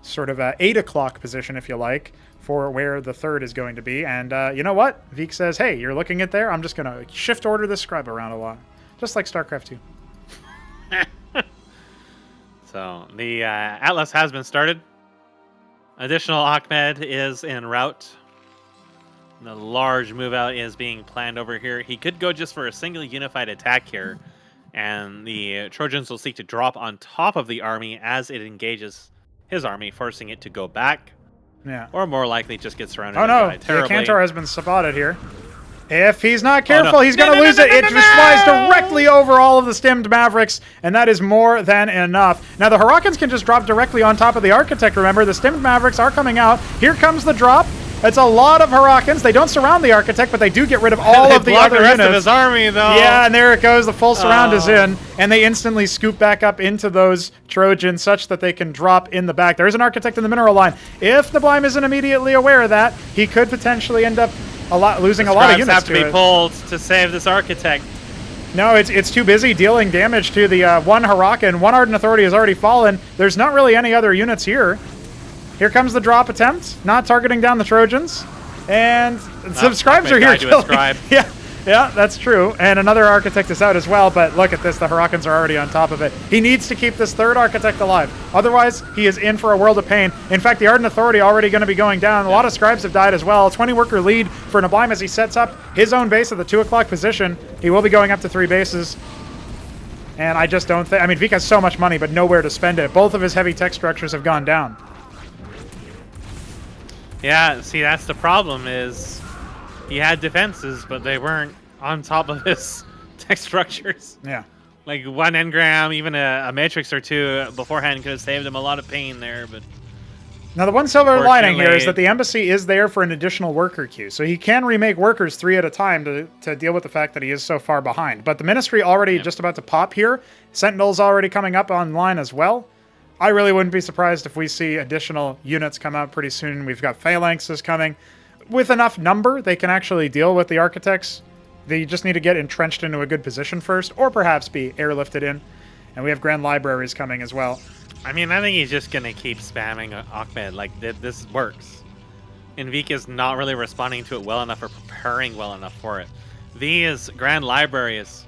sort of 8 o'clock position, if you like, for where the third is going to be. And you know what? Veek says, hey, you're looking at there? I'm just going to shift order this scribe around a lot. Just like StarCraft 2. So the Atlas has been started. Additional Ahmed is en route. The large move out is being planned over here. He could go just for a single unified attack here. And the Trojans will seek to drop on top of the army as it engages his army, forcing it to go back. Yeah. Or more likely just get surrounded. Oh no, the Cantor has been spotted here. If he's not careful, he's going to lose it. It just flies directly over all of the stimmed Mavericks, and that is more than enough. Now, the Hurricanes can just drop directly on top of the Architect, remember. The stimmed Mavericks are coming out. Here comes the drop. It's a lot of Hurricanes. They don't surround the Architect, but they do get rid of all of the other rest units. Of his army, though. Yeah, and there it goes. The full surround is in, and they instantly scoop back up into those Trojans such that they can drop in the back. There is an Architect in the mineral line. If the Neblime isn't immediately aware of that, he could potentially end up losing a lot of units have to be pulled to save this Architect. No, it's too busy dealing damage to the one Huracan. One Ardent Authority has already fallen. There's not really any other units here. Here comes the drop attempt, not targeting down the Trojans. And some scribes are here killing. Yeah, that's true. And another Architect is out as well, but look at this. The Hurricans are already on top of it. He needs to keep this third Architect alive. Otherwise, he is in for a world of pain. In fact, the Ardent Authority already going to be going down. A lot of scribes have died as well. 20-worker lead for Neblime as he sets up his own base at the 2 o'clock position. He will be going up to 3 bases. And I just don't think... I mean, Veek has so much money, but nowhere to spend it. Both of his heavy tech structures have gone down. Yeah, see, that's the problem is he had defenses, but they weren't on top of his tech structures. Yeah. Like one engram, even a matrix or two beforehand could have saved him a lot of pain there, but... Now, the one silver lining here is that the embassy is there for an additional worker queue, so he can remake workers 3 at a time to deal with the fact that he is so far behind. But the ministry already just about to pop here. Sentinel's already coming up online as well. I really wouldn't be surprised if we see additional units come out pretty soon. We've got phalanxes coming. With enough number, they can actually deal with the Architects. They just need to get entrenched into a good position first, or perhaps be airlifted in. And we have Grand Libraries coming as well. I mean, I think he's just going to keep spamming Ahmed. Like, this works. And Veek is not really responding to it well enough or preparing well enough for it. These Grand Libraries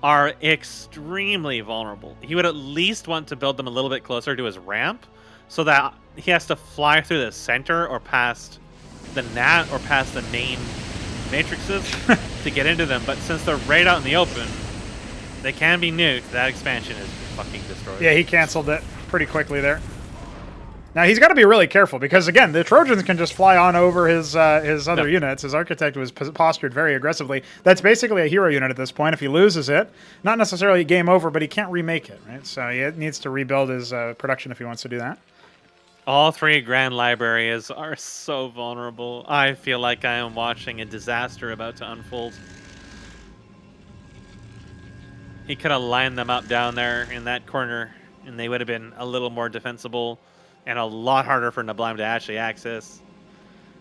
are extremely vulnerable. He would at least want to build them a little bit closer to his ramp so that he has to fly through the center or past the NAT or past the main matrices to get into them. But since they're right out in the open, they can be nuked. That expansion is fucking destroyed. Yeah, he canceled it pretty quickly there. Now, he's got to be really careful because, again, the Trojans can just fly on over his other units. His Architect was postured very aggressively. That's basically a hero unit at this point. If he loses it, not necessarily game over, but he can't remake it, right? So he needs to rebuild his production if he wants to do that. All 3 Grand Libraries are so vulnerable. I feel like I am watching a disaster about to unfold. He could have lined them up down there in that corner, and they would have been a little more defensible. And a lot harder for Neblime to actually access.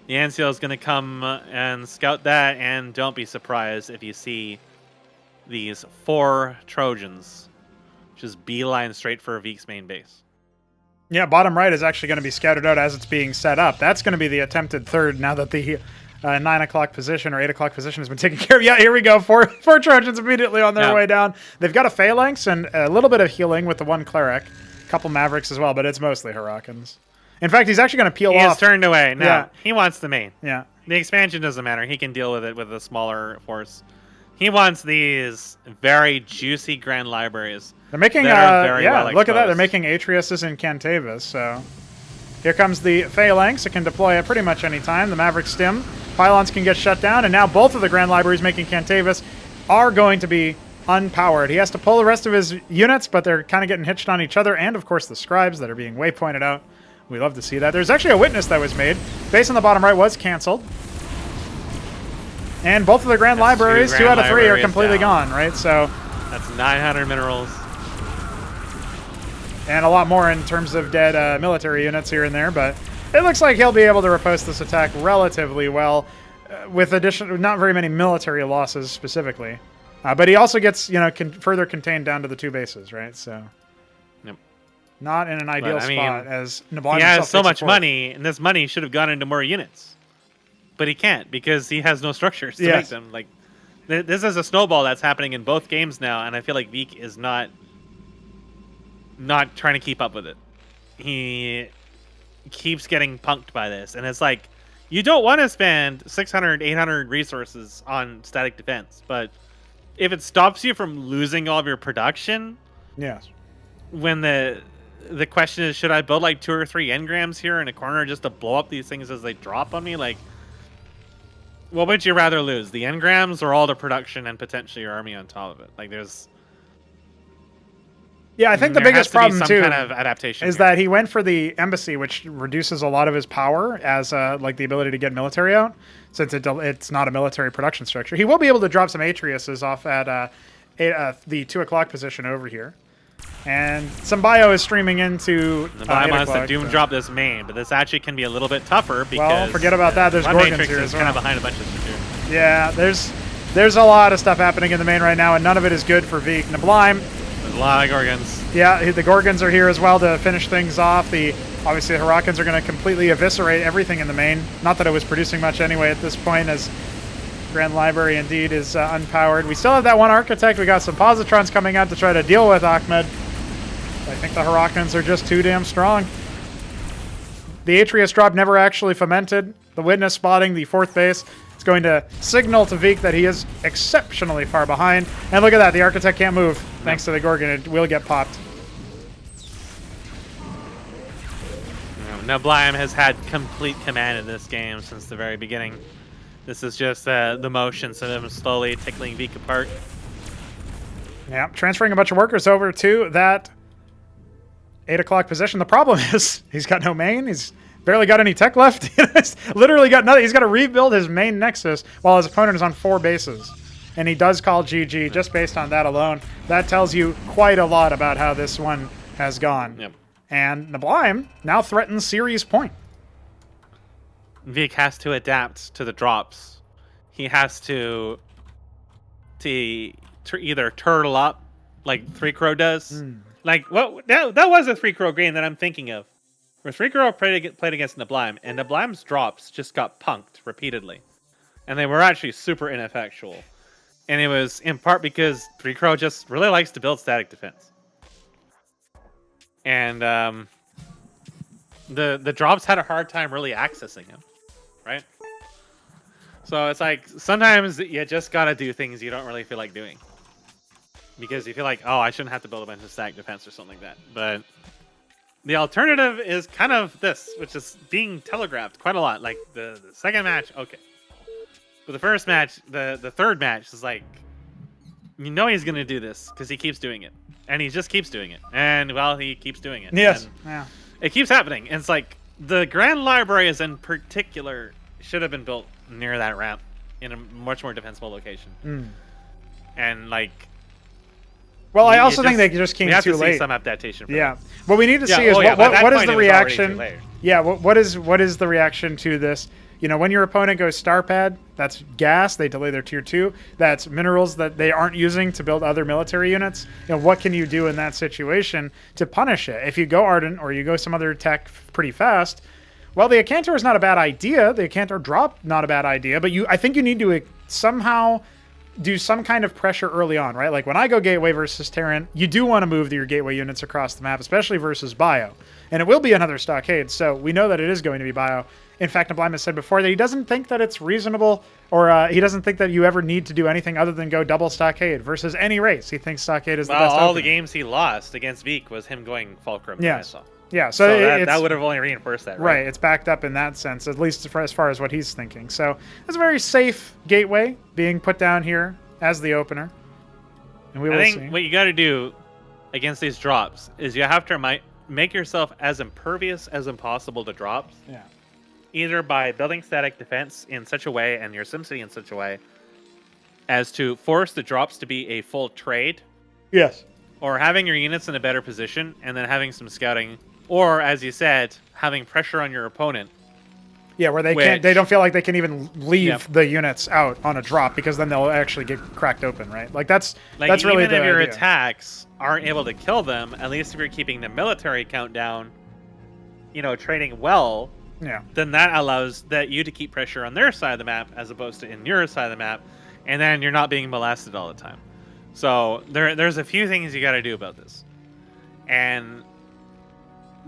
The NCL is going to come and scout that, and don't be surprised if you see these 4 Trojans just beeline straight for Veek's main base. Yeah, bottom right is actually going to be scouted out as it's being set up. That's going to be the attempted third now that the 9 o'clock position or 8 o'clock position has been taken care of. Yeah, here we go. 4 Trojans immediately on their way down. They've got a phalanx and a little bit of healing with the one cleric. Couple Mavericks as well, but it's mostly Hurricanes. In fact, he's actually going to peel He off. is turned away. No, Yeah. he wants the main. Yeah. The expansion doesn't matter. He can deal with it with a smaller force. He wants these very juicy grand libraries. They're making, that are very yeah, well look at that. They're exposed. making Atreus's and Cantavis, so... Here comes the Phalanx. It can deploy at pretty much any time. The Maverick Stim. Pylons can get shut down, and now both of the Grand Libraries making Cantavis are going to be unpowered. He has to pull the rest of his units, but they're kind of getting hitched on each other, and of course the Scribes that are being waypointed out. We love to see that. There's actually a Witness that was made. Base on the bottom right was canceled. And both of the Grand Libraries, 2 out of 3, are completely gone, right? So That's 900 minerals. and a lot more in terms of dead military units here and there, but it looks like he'll be able to riposte this attack relatively well with not very many military losses specifically. But he also gets, further contained down to the 2 bases, right? So Yep. not in an ideal spot as Neblime He has himself so takes much support. money, and this money should have gone into more units. But he can't because he has no structures to Yes. make them. Like, this is a snowball that's happening in both games now, and I feel like Veek is not trying to keep up with it. He keeps getting punked by this, and it's like, you don't want to spend 600, 800 resources on static defense, but if it stops you from losing all of your production, Yes. when the question is, should I build like 2 or 3 engrams here in a corner just to blow up these things as they drop on me? Like, what would you rather lose, the engrams or all the production and potentially your army on top of it? Like, Yeah, I think the there biggest has to be problem some too kind of adaptation is here. that he went for the embassy, which reduces a lot of his power as like the ability to get military out, since it's not a military production structure. He will be able to drop some Atreuses off at the 2 o'clock position over here, and some bio is streaming into The Btyb wants to 8 doom o'clock, drop this main, but this actually can be a little bit tougher because Well, forget about that. There's my Gorgons Matrix here is as kind well. of behind a bunch of stuff here. Yeah, there's a lot of stuff happening in the main right now, and none of it is good for Veek. Neblime, There's a lot of Gorgons. yeah, the Gorgons are here as well to finish things off. Obviously, the Hurricanes are going to completely eviscerate everything in the main. Not that it was producing much anyway at this point, as Grand Library indeed is unpowered. We still have that one Architect. We got some Positrons coming out to try to deal with Ahmed. I think the Hurricanes are just too damn strong. The Atreus drop never actually fomented. The Witness spotting the 4th base. It's going to signal to Veek that he is exceptionally far behind. And look at that, the Architect can't move. Thanks to the Gorgon, it will get popped. Neblime has had complete command in this game since the very beginning. This is just the motions of him slowly tickling Veek apart. Yeah, transferring a bunch of workers over to that 8 o'clock position. The problem is he's got no main. He's barely got any tech left. He's literally got nothing. He's got to rebuild his main nexus while his opponent is on 4 bases. And he does call GG just based on that alone. That tells you quite a lot about how this one has gone. Yep. And Neblime now threatens series point. Veek has to adapt to the drops. He has to either turtle up like 3 Crow does. Like, what? That was a 3 Crow game that I'm thinking of. Where 3 Crow played against Neblime, and Neblime's drops just got punked repeatedly. And they were actually super ineffectual. And it was in part because 3 Crow just really likes to build static defense. And the drops had a hard time really accessing him, right? So it's like, sometimes you just gotta do things you don't really feel like doing. Because you feel like, oh, I shouldn't have to build a bunch of static defense or something like that. But the alternative is kind of this, which is being telegraphed quite a lot. Like, the second match, okay. But the first match, the third match is like, you know he's going to do this because he keeps doing it. And he just keeps doing it. And, well, he keeps doing it. Yes. And Yeah. it keeps happening. And it's like, the Grand Libraries in particular should have been built near that ramp in a much more defensible location. And, like... Well, I also think they just came we have too to late. See some adaptation. For Yeah. them. What we need to Yeah, see is oh, yeah, by that what is point, the it was already reaction? too late. Yeah. What is the reaction to this? You know, when your opponent goes star pad, that's gas. They delay their tier 2. That's minerals that they aren't using to build other military units. You know, what can you do in that situation to punish it? If you go Ardent or you go some other tech pretty fast, well, the Acantor is not a bad idea. The Acantor drop, not a bad idea. But I think you need to somehow do some kind of pressure early on, right? Like when I go Gateway versus Terran, you do want to move your Gateway units across the map, especially versus Bio. And it will be another Stockade, so we know that it is going to be Bio. In fact, neblime has said before that he doesn't think that it's reasonable, or he doesn't think that you ever need to do anything other than go double Stockade versus any race. He thinks Stockade is the best all opening. the games he lost against Veek was him going Fulcrum. Yes. I saw. Yeah, so that would have only reinforced that, right? Right, it's backed up in that sense, at least as far as what he's thinking. So it's a very safe Gateway being put down here as the opener. And we will see. I think what you got to do against these drops is you have to make yourself as impervious as impossible to drops. Yeah. Either by building static defense in such a way and your SimCity in such a way as to force the drops to be a full trade. Yes. Or having your units in a better position and then having some scouting. Or, as you said, having pressure on your opponent. Yeah, where they don't feel like they can even leave the units out on a drop because then they'll actually get cracked open, right? Like that's really even the if your idea. attacks aren't able to kill them, at least if you're keeping the military count down, trading well, then that allows you to keep pressure on their side of the map as opposed to in your side of the map, and then you're not being molested all the time. So there's a few things you got to do about this, and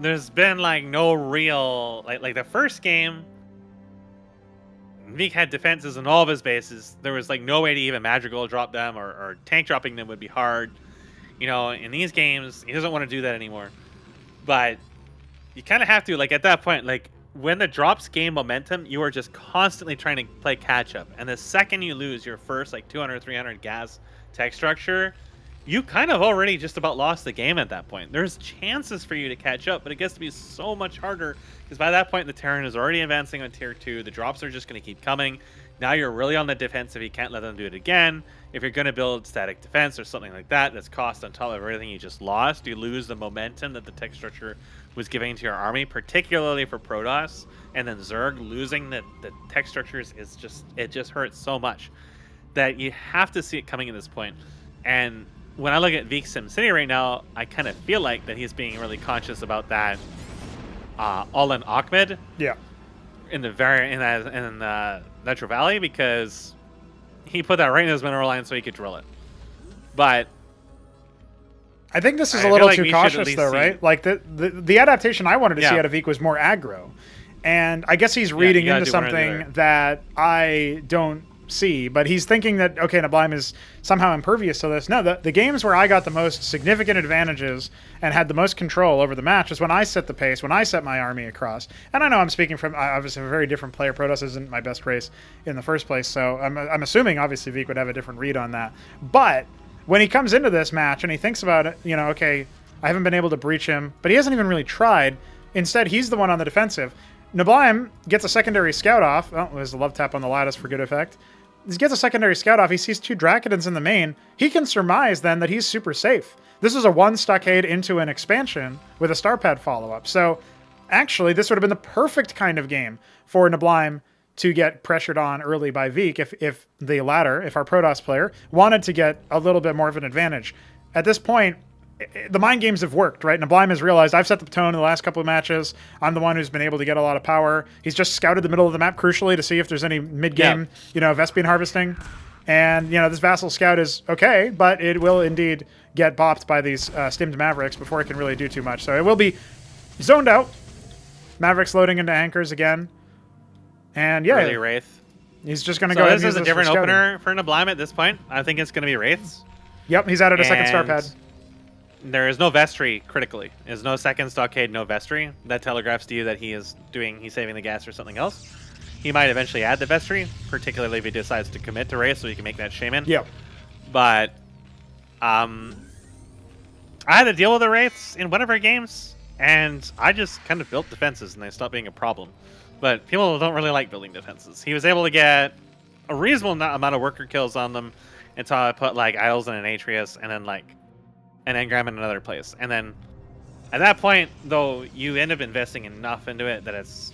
there's been no real like the first game. Veek had defenses in all of his bases. There was no way to even magical drop them or tank dropping them would be hard. In these games, he doesn't want to do that anymore. But you kind of have to, at that point, when the drops gain momentum, you are just constantly trying to play catch up. And the second you lose your first 200, 300 gas tech structure, you kind of already just about lost the game at that point. There's chances for you to catch up, but it gets to be so much harder because by that point the Terran is already advancing on tier 2. The drops are just going to keep coming. Now you're really on the defensive. You can't let them do it again. If you're going to build static defense or something like that, that's cost on top of everything you just lost. You lose the momentum that the tech structure was giving to your army, particularly for Protoss. And then Zerg losing the tech structures it just hurts so much that you have to see it coming at this point. And when I look at Veek SimCity right now, I kind of feel like that he's being really conscious about that all in Ahmed. Yeah. In Nitro Valley, because he put that right in his mineral line so he could drill it. But I think this is a little too cautious, though, right? Like the adaptation I wanted to see out of Veek was more aggro, and I guess he's reading into something that I don't see, but he's thinking that neblime is somehow impervious to this. No, the games where I got the most significant advantages and had the most control over the match is when I set the pace, when I set my army across. And I know I'm speaking from obviously a very different player. Protoss isn't my best race in the first place, so I'm assuming obviously Veek would have a different read on that. But when he comes into this match and he thinks about it, I haven't been able to breach him, but he hasn't even really tried. Instead, he's the one on the defensive. Neblime gets a secondary scout off. Oh, there's a love tap on the lattice for good effect. He gets a secondary scout off. He sees 2 Drakidons in the main. He can surmise then that he's super safe. This is a 1 stockade into an expansion with a Starpad follow-up. So actually, this would have been the perfect kind of game for neblime to get pressured on early by Veek if our Protoss player wanted to get a little bit more of an advantage. At this point, the mind games have worked, right? neblime has realized I've set the tone in the last couple of matches. I'm the one who's been able to get a lot of power. He's just scouted the middle of the map crucially to see if there's any mid-game, Vespian harvesting. And, this Vassal Scout is okay, but it will indeed get bopped by these stimmed Mavericks before it can really do too much. So it will be zoned out. Mavericks loading into anchors again. And early Wraith. He's just going to go ahead and use this is a different opener for neblime at this point. I think it's going to be Wraiths. Yep, he's added a second Starpad. There is no vestry critically. There's no second stockade, no vestry. That telegraphs to you that he's saving the gas or something else. He might eventually add the vestry, particularly if he decides to commit to Wraith so he can make that shaman. Yep. But I had to deal with the Wraiths in one of our games, and I just kind of built defenses and they stopped being a problem. But people don't really like building defenses. He was able to get a reasonable amount of worker kills on them until I put Isles in an Atreus and then an engram in another place. And then at that point, though, you end up investing enough into it that it's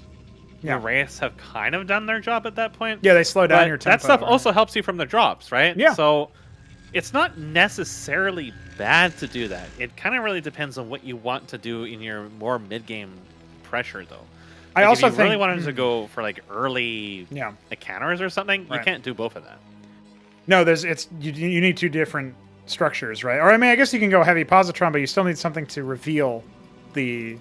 your Wraiths have kind of done their job at that point. Yeah, they slow down your tempo. That stuff also helps you from the drops, right? Yeah. So it's not necessarily bad to do that. It kind of really depends on what you want to do in your more mid-game pressure, though. I also if you really wanted to go for early encounters or something, you can't do both of that. No, you need two different structures, right? Or I mean, I guess you can go heavy positron, but you still need something to reveal the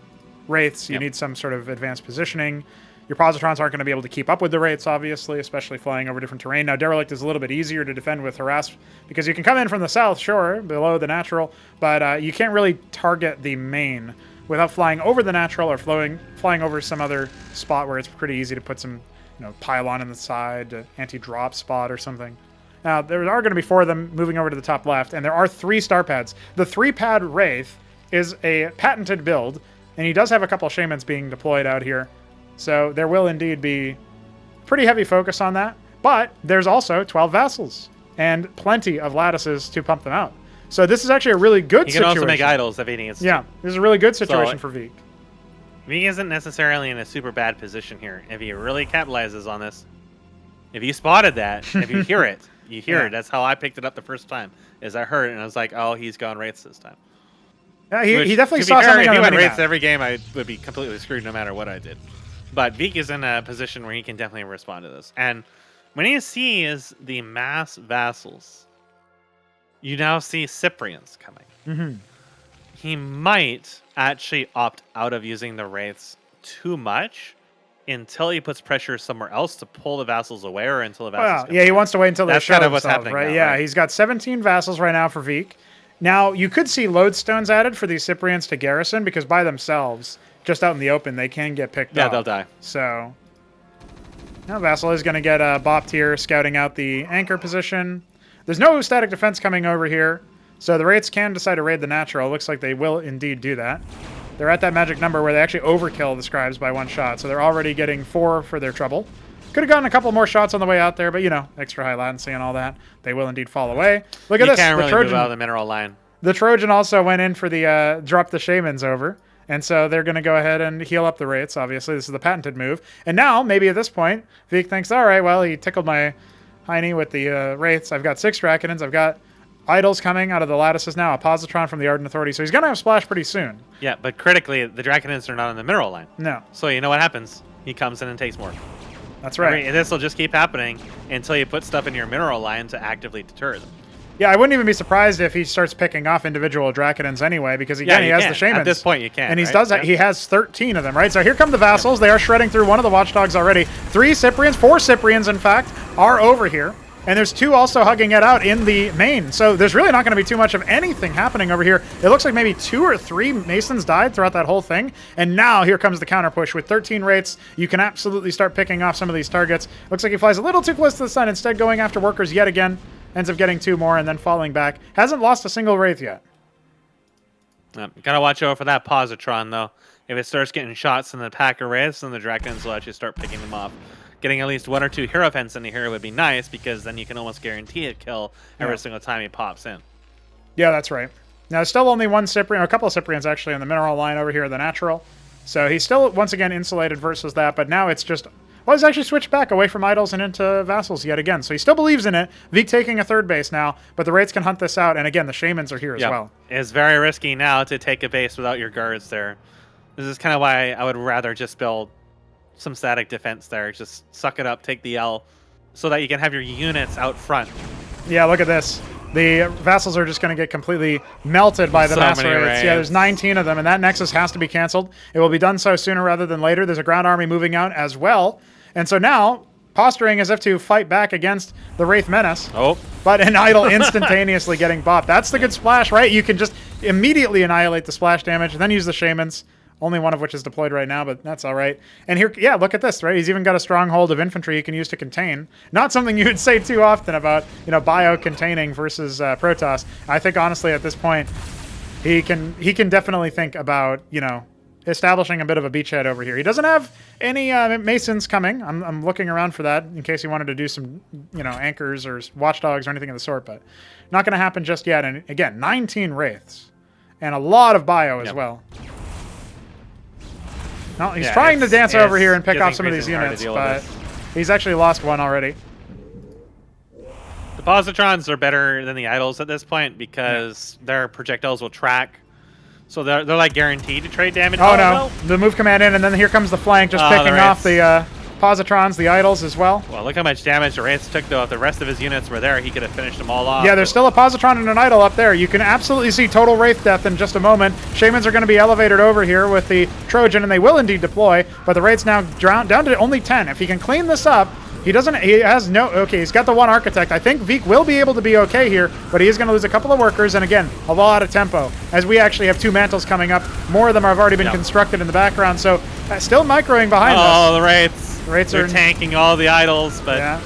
wraiths. You need some sort of advanced positioning. Your positrons aren't going to be able to keep up with the wraiths, obviously, especially flying over different terrain. Now, Derelict is a little bit easier to defend with harass because you can come in from the south, sure, below the natural, but you can't really target the main without flying over the natural or flying over some other spot where it's pretty easy to put some, pylon in the side, anti-drop spot or something. Now, there are going to be 4 of them moving over to the top left, and there are 3 star pads. The 3-pad Wraith is a patented build, and he does have a couple shamans being deployed out here. So there will indeed be pretty heavy focus on that. But there's also 12 vassals and plenty of lattices to pump them out. So this is actually a really good situation. You can also make idols if he needs to. Yeah, this is a really good situation for Veek. Veek isn't necessarily in a super bad position here. If he really capitalizes on this, if you spotted that, if you hear it, you hear it. That's how I picked it up the first time, is I heard it and I was like, oh, he's going wraiths this time. Yeah, he definitely saw something on the If he went minimap. wraiths every game, I would be completely screwed no matter what I did. But Veek is in a position where he can definitely respond to this. And when you see is the mass vassals, you now see Cyprians coming. Mm-hmm. He might actually opt out of using the wraiths too much until he puts pressure somewhere else to pull the vassals away, or until the vassals. Well, yeah, he wants to wait until they show kind of what's themselves, happening right? now, Yeah, right? he's got 17 vassals right now for Veek. Now, you could see lodestones added for these Cyprians to garrison, because by themselves, just out in the open, they can get picked up. Yeah, they'll die. So, now Vassal is going to get bopped here, scouting out the anchor position. There's no static defense coming over here, so the Wraiths can decide to raid the natural. Looks like they will indeed do that. They're at that magic number where they actually overkill the Scribes by 1 shot, so they're already getting 4 for their trouble. Could have gotten a couple more shots on the way out there, but extra high latency and all that. They will indeed fall away. Look at this. You can't really Trojan, move out of the mineral line. The Trojan also went in for the drop the Shamans over. And so they're going to go ahead and heal up the Wraiths, obviously. This is the patented move. And now, maybe at this point, Veek thinks, all right, well, he tickled my hiney with the Wraiths. I've got 6 Draconins. I've got idols coming out of the lattices now, a Positron from the Ardent Authority. So he's going to have Splash pretty soon. Yeah, but critically, the Draconins are not in the mineral line. No. So you know what happens? He comes in and takes more. That's right. This will just keep happening until you put stuff in your mineral line to actively deter them. Yeah, I wouldn't even be surprised if he starts picking off individual Draconins anyway, because again, he has the Shamans. At this point, you can. And right? He has 13 of them, right? So here come the Vassals. They are shredding through one of the Watchdogs already. 3 Cyprians, 4 Cyprians, in fact, are over here. And there's 2 also hugging it out in the main. So there's really not going to be too much of anything happening over here. It looks like maybe 2 or 3 Masons died throughout that whole thing. And now here comes the counter push. With 13 Wraiths, you can absolutely start picking off some of these targets. Looks like he flies a little too close to the sun, instead going after workers yet again. Ends up getting 2 more and then falling back. Hasn't lost a single Wraith yet. Gotta watch out for that Positron, though. If it starts getting shots in the pack of Wraiths, then the Dragons will actually start picking them off. Getting at least 1 or 2 hero fence in the hero would be nice, because then you can almost guarantee a kill every single time he pops in. Yeah, that's right. Now, still only 1 Cyprian, or a couple of Cyprians actually in the mineral line over here, the natural. So he's still, once again, insulated versus that, but now it's just... Well, he's actually switched back away from idols and into vassals yet again. So he still believes in it. Veek taking a 3rd base now, but the Wraiths can hunt this out. And again, the Shamans are here as well. It's very risky now to take a base without your guards there. This is kind of why I would rather just build some static defense there. Just suck it up, take the L, so that you can have your units out front. Yeah, look at this. The vassals are just going to get completely melted by the mass Wraiths. Yeah, there's 19 of them, and that Nexus has to be canceled. It will be done so sooner rather than later. There's a ground army moving out as well. And so now, posturing as if to fight back against the Wraith Menace. Oh. But an idol instantaneously getting bopped. That's the good splash, right? You can just immediately annihilate the splash damage, and then use the Shamans. Only one of which is deployed right now, but that's all right. And here, yeah, look at this, right? He's even got a stronghold of infantry he can use to contain. Not something you would say too often about, bio containing versus Protoss. I think honestly at this point, he can definitely think about, establishing a bit of a beachhead over here. He doesn't have any Masons coming. I'm looking around for that in case he wanted to do some, anchors or watchdogs or anything of the sort, but not going to happen just yet. And again, 19 Wraiths and a lot of bio as well. No, he's trying to dance over here and pick off some of these units, but he's actually lost 1 already. The Positrons are better than the idols at this point because their projectiles will track. So they're like guaranteed to trade damage. Oh no, the move command in, and then here comes the flank, just picking off the positrons, the idols as well. Well, look how much damage the Wraiths took, though. If the rest of his units were there, he could have finished them all off. Yeah, there's still a positron and an idol up there. You can absolutely see total Wraith death in just a moment. Shamans are going to be elevated over here with the Trojan, and they will indeed deploy, but the Wraiths now down to only 10. If he can clean this up, he has no, okay, he's got the one Architect. I think Veek will be able to be okay here, but he is going to lose a couple of workers, and again, a lot of tempo. As we actually have 2 mantles coming up, more of them have already been constructed in the background, so still microing behind us. Oh, the Wraiths. The Wraiths are tanking all the idols, but yeah.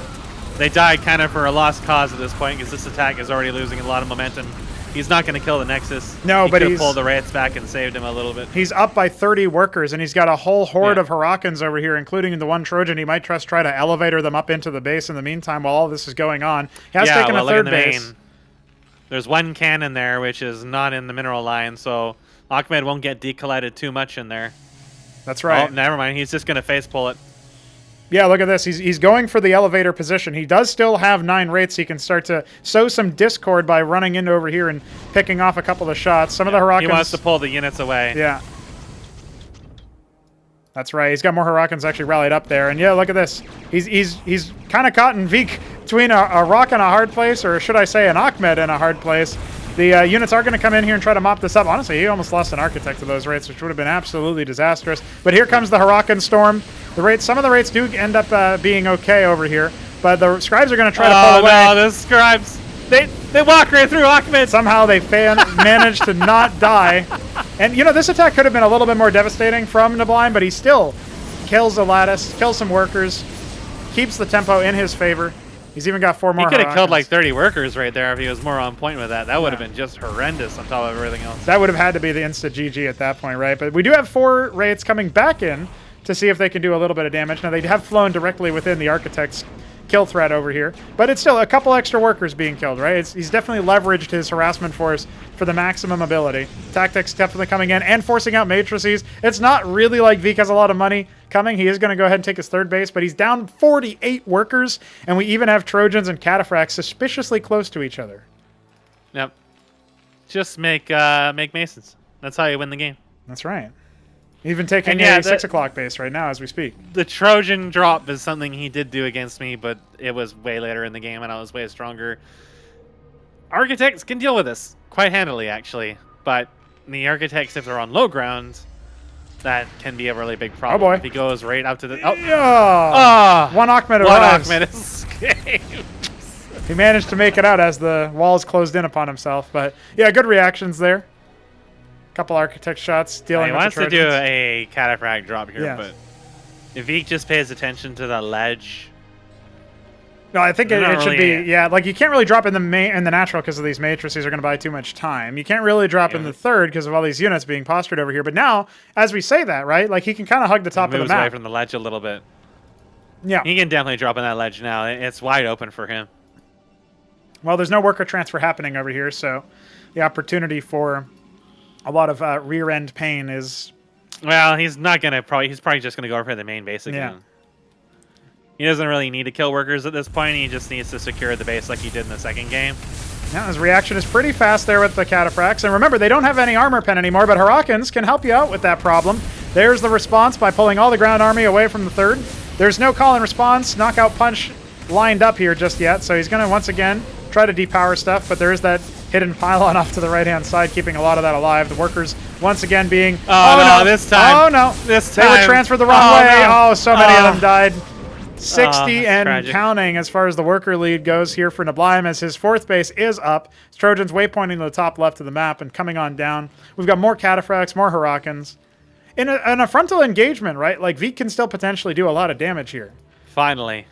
They died kind of for a lost cause at this point because this attack is already losing a lot of momentum. He's not going to kill the Nexus. No, but he's pulled the Wraiths back and saved him a little bit. He's up by 30 workers, and he's got a whole horde of Hurricanes over here, including the one Trojan. He might try to elevator them up into the base in the meantime while all this is going on. He has taken a third base. Main. There's one cannon there, which is not in the mineral line, so Ahmed won't get decollided too much in there. That's right. Oh, never mind. He's just going to face pull it. Yeah, look at this. He's going for the elevator position. He does still have 9 Wraiths. He can start to sow some discord by running into over here and picking off a couple of shots. Some of the Hurricanes... He wants to pull the units away. Yeah. That's right. He's got more Hurricanes actually rallied up there. And yeah, look at this. He's kind of caught in Veek between a rock and a hard place, or should I say an Ahmed and a hard place. The units are going to come in here and try to mop this up. Honestly, he almost lost an Architect to those Wraiths, which would have been absolutely disastrous. But here comes the Hurricane Storm. The Wraiths, some of the Wraiths do end up being okay over here, but the Scribes are going to try to pull away. Oh, no, the Scribes. They walk right through Ahmed. Somehow they managed to not die. And, you know, this attack could have been a little bit more devastating from neblime, but he still kills the Lattice, kills some workers, keeps the tempo in his favor. He's even got 4 more. He could have killed like 30 workers right there if he was more on point with that. That would have been just horrendous on top of everything else. That would have had to be the insta GG at that point, right? But we do have 4 Wraiths coming back in to see if they can do a little bit of damage. Now, they have flown directly within the Architect's kill threat over here, but it's still a couple extra workers being killed, right? He's definitely leveraged his harassment force for the maximum ability. Tactics definitely coming in and forcing out matrices. It's not really like Veek has a lot of money coming. He is going to go ahead and take his third base, but he's down 48 workers, and we even have Trojans and Cataphracts suspiciously close to each other. Yep. Just make Masons. That's how you win the game. That's right. Even taking a 6 o'clock base right now as we speak. The Trojan drop is something he did do against me, but it was way later in the game and I was way stronger. Architects can deal with this quite handily, actually. But the Architects, if they're on low ground, that can be a really big problem. Oh boy. If he goes right up to the... Oh, yeah. One Ahmed arrives. One Ahmed escaped. He managed to make it out as the walls closed in upon himself. But yeah, good reactions there. Couple Architect shots dealing with the Trojans. He wants to do a Cataphract drop here, but if he just pays attention to the ledge... No, I think it should be, like you can't really drop in the natural because of these matrices are going to buy too much time. You can't really drop in the third because of all these units being postured over here. But now, as we say that, right, like he can kind of hug the top of the map. Moves away from the ledge a little bit. Yeah. He can definitely drop in that ledge now. It's wide open for him. Well, there's no worker transfer happening over here, so the opportunity for a lot of rear end pain is... Well, he's not going to he's probably just going to go for the main base again. Yeah. He doesn't really need to kill workers at this point. He just needs to secure the base like he did in the second game. Yeah, his reaction is pretty fast there with the Cataphracts. And remember, they don't have any armor pen anymore, but Hurricanes can help you out with that problem. There's the response by pulling all the ground army away from the third. There's no call and response, knockout punch lined up here just yet. So he's going to, once again, try to depower stuff. But there is that hidden pylon off to the right-hand side, keeping a lot of that alive. The workers, once again, being... Oh, no, this time. Oh, no. This time. They were transferred the wrong way. No. Oh, so many of them died. 60 and tragic. Counting as far as the worker lead goes here for neblime as his fourth base is up. Trojans waypointing to the top left of the map and coming on down. We've got more Cataphracts, more Hurricanes. In a frontal engagement, right? Like, Veek can still potentially do a lot of damage here. Finally.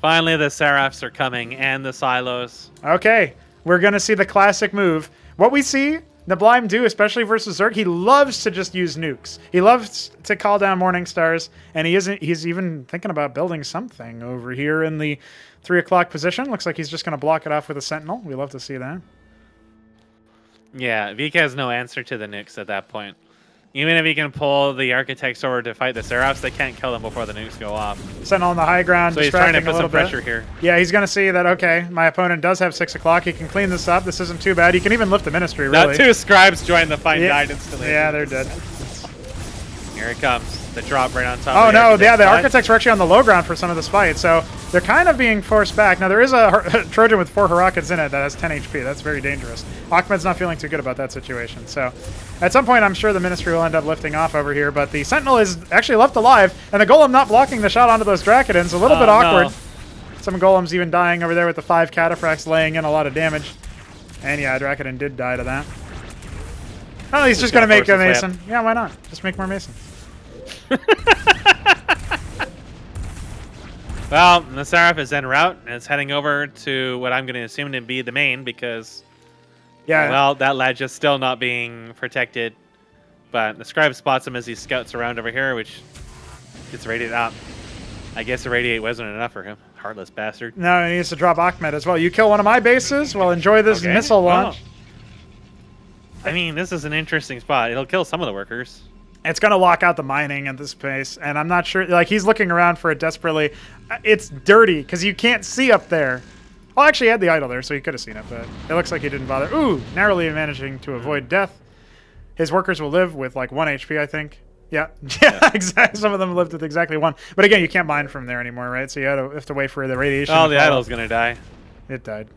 Finally, the Seraphs are coming and the Silos. Okay, we're going to see the classic move. What we see neblime do, especially versus Zerg, he loves to just use nukes. He loves to call down Morning Stars, and he's even thinking about building something over here in the 3 o'clock position. Looks like he's just going to block it off with a Sentinel. We love to see that. Yeah, Veek has no answer to the nukes at that point. Even if he can pull the Architects over to fight the Seraphs, they can't kill them before the nukes go off. Sentinel on the high ground, so he's trying to put some pressure here. Yeah, he's going to see that, okay, my opponent does have 6 o'clock. He can clean this up. This isn't too bad. He can even lift the Ministry, really. Now 2 Scribes joined the fight and died instantly. Yeah, they're dead. Here it comes. the drop right on top. Oh of the no, yeah, the spot. Architects were actually on the low ground for some of this fight, so they're kind of being forced back. Now there is a Trojan with 4 Harakans in it that has 10 HP. That's very dangerous. Ahmed's not feeling too good about that situation. So at some point, I'm sure the Ministry will end up lifting off over here, but the Sentinel is actually left alive, and the Golem not blocking the shot onto those Drakodons. A little bit awkward. No. Some Golems even dying over there with the 5 Cataphracts laying in a lot of damage. And yeah, Drakodon did die to that. Oh, he's just going to make a Mason. Yeah, why not? Just make more Masons. Well, the Seraph is en route, and it's heading over to what I'm going to assume to be the main, because, Yeah. well, that ledge is still not being protected. But the Scribe spots him as he scouts around over here, which gets radiated up. I guess the radiate wasn't enough for him. Heartless bastard. No, he needs to drop Ahmed as well. You kill one of my bases, well, enjoy this Okay. missile launch. I mean, this is an interesting spot. It'll kill some of the workers. It's going to lock out the mining at this pace, and I'm not sure. Like, he's looking around for it desperately. It's dirty, because you can't see up there. Well, actually, he had the idol there, so he could have seen it, but it looks like he didn't bother. Ooh, narrowly managing to avoid death. His workers will live with, like, 1 HP, I think. Yeah, yeah, exactly. Some of them lived with exactly 1. But again, you can't mine from there anymore, right? So you have to wait for the radiation. Oh, to the fall. idol's going to die. It died.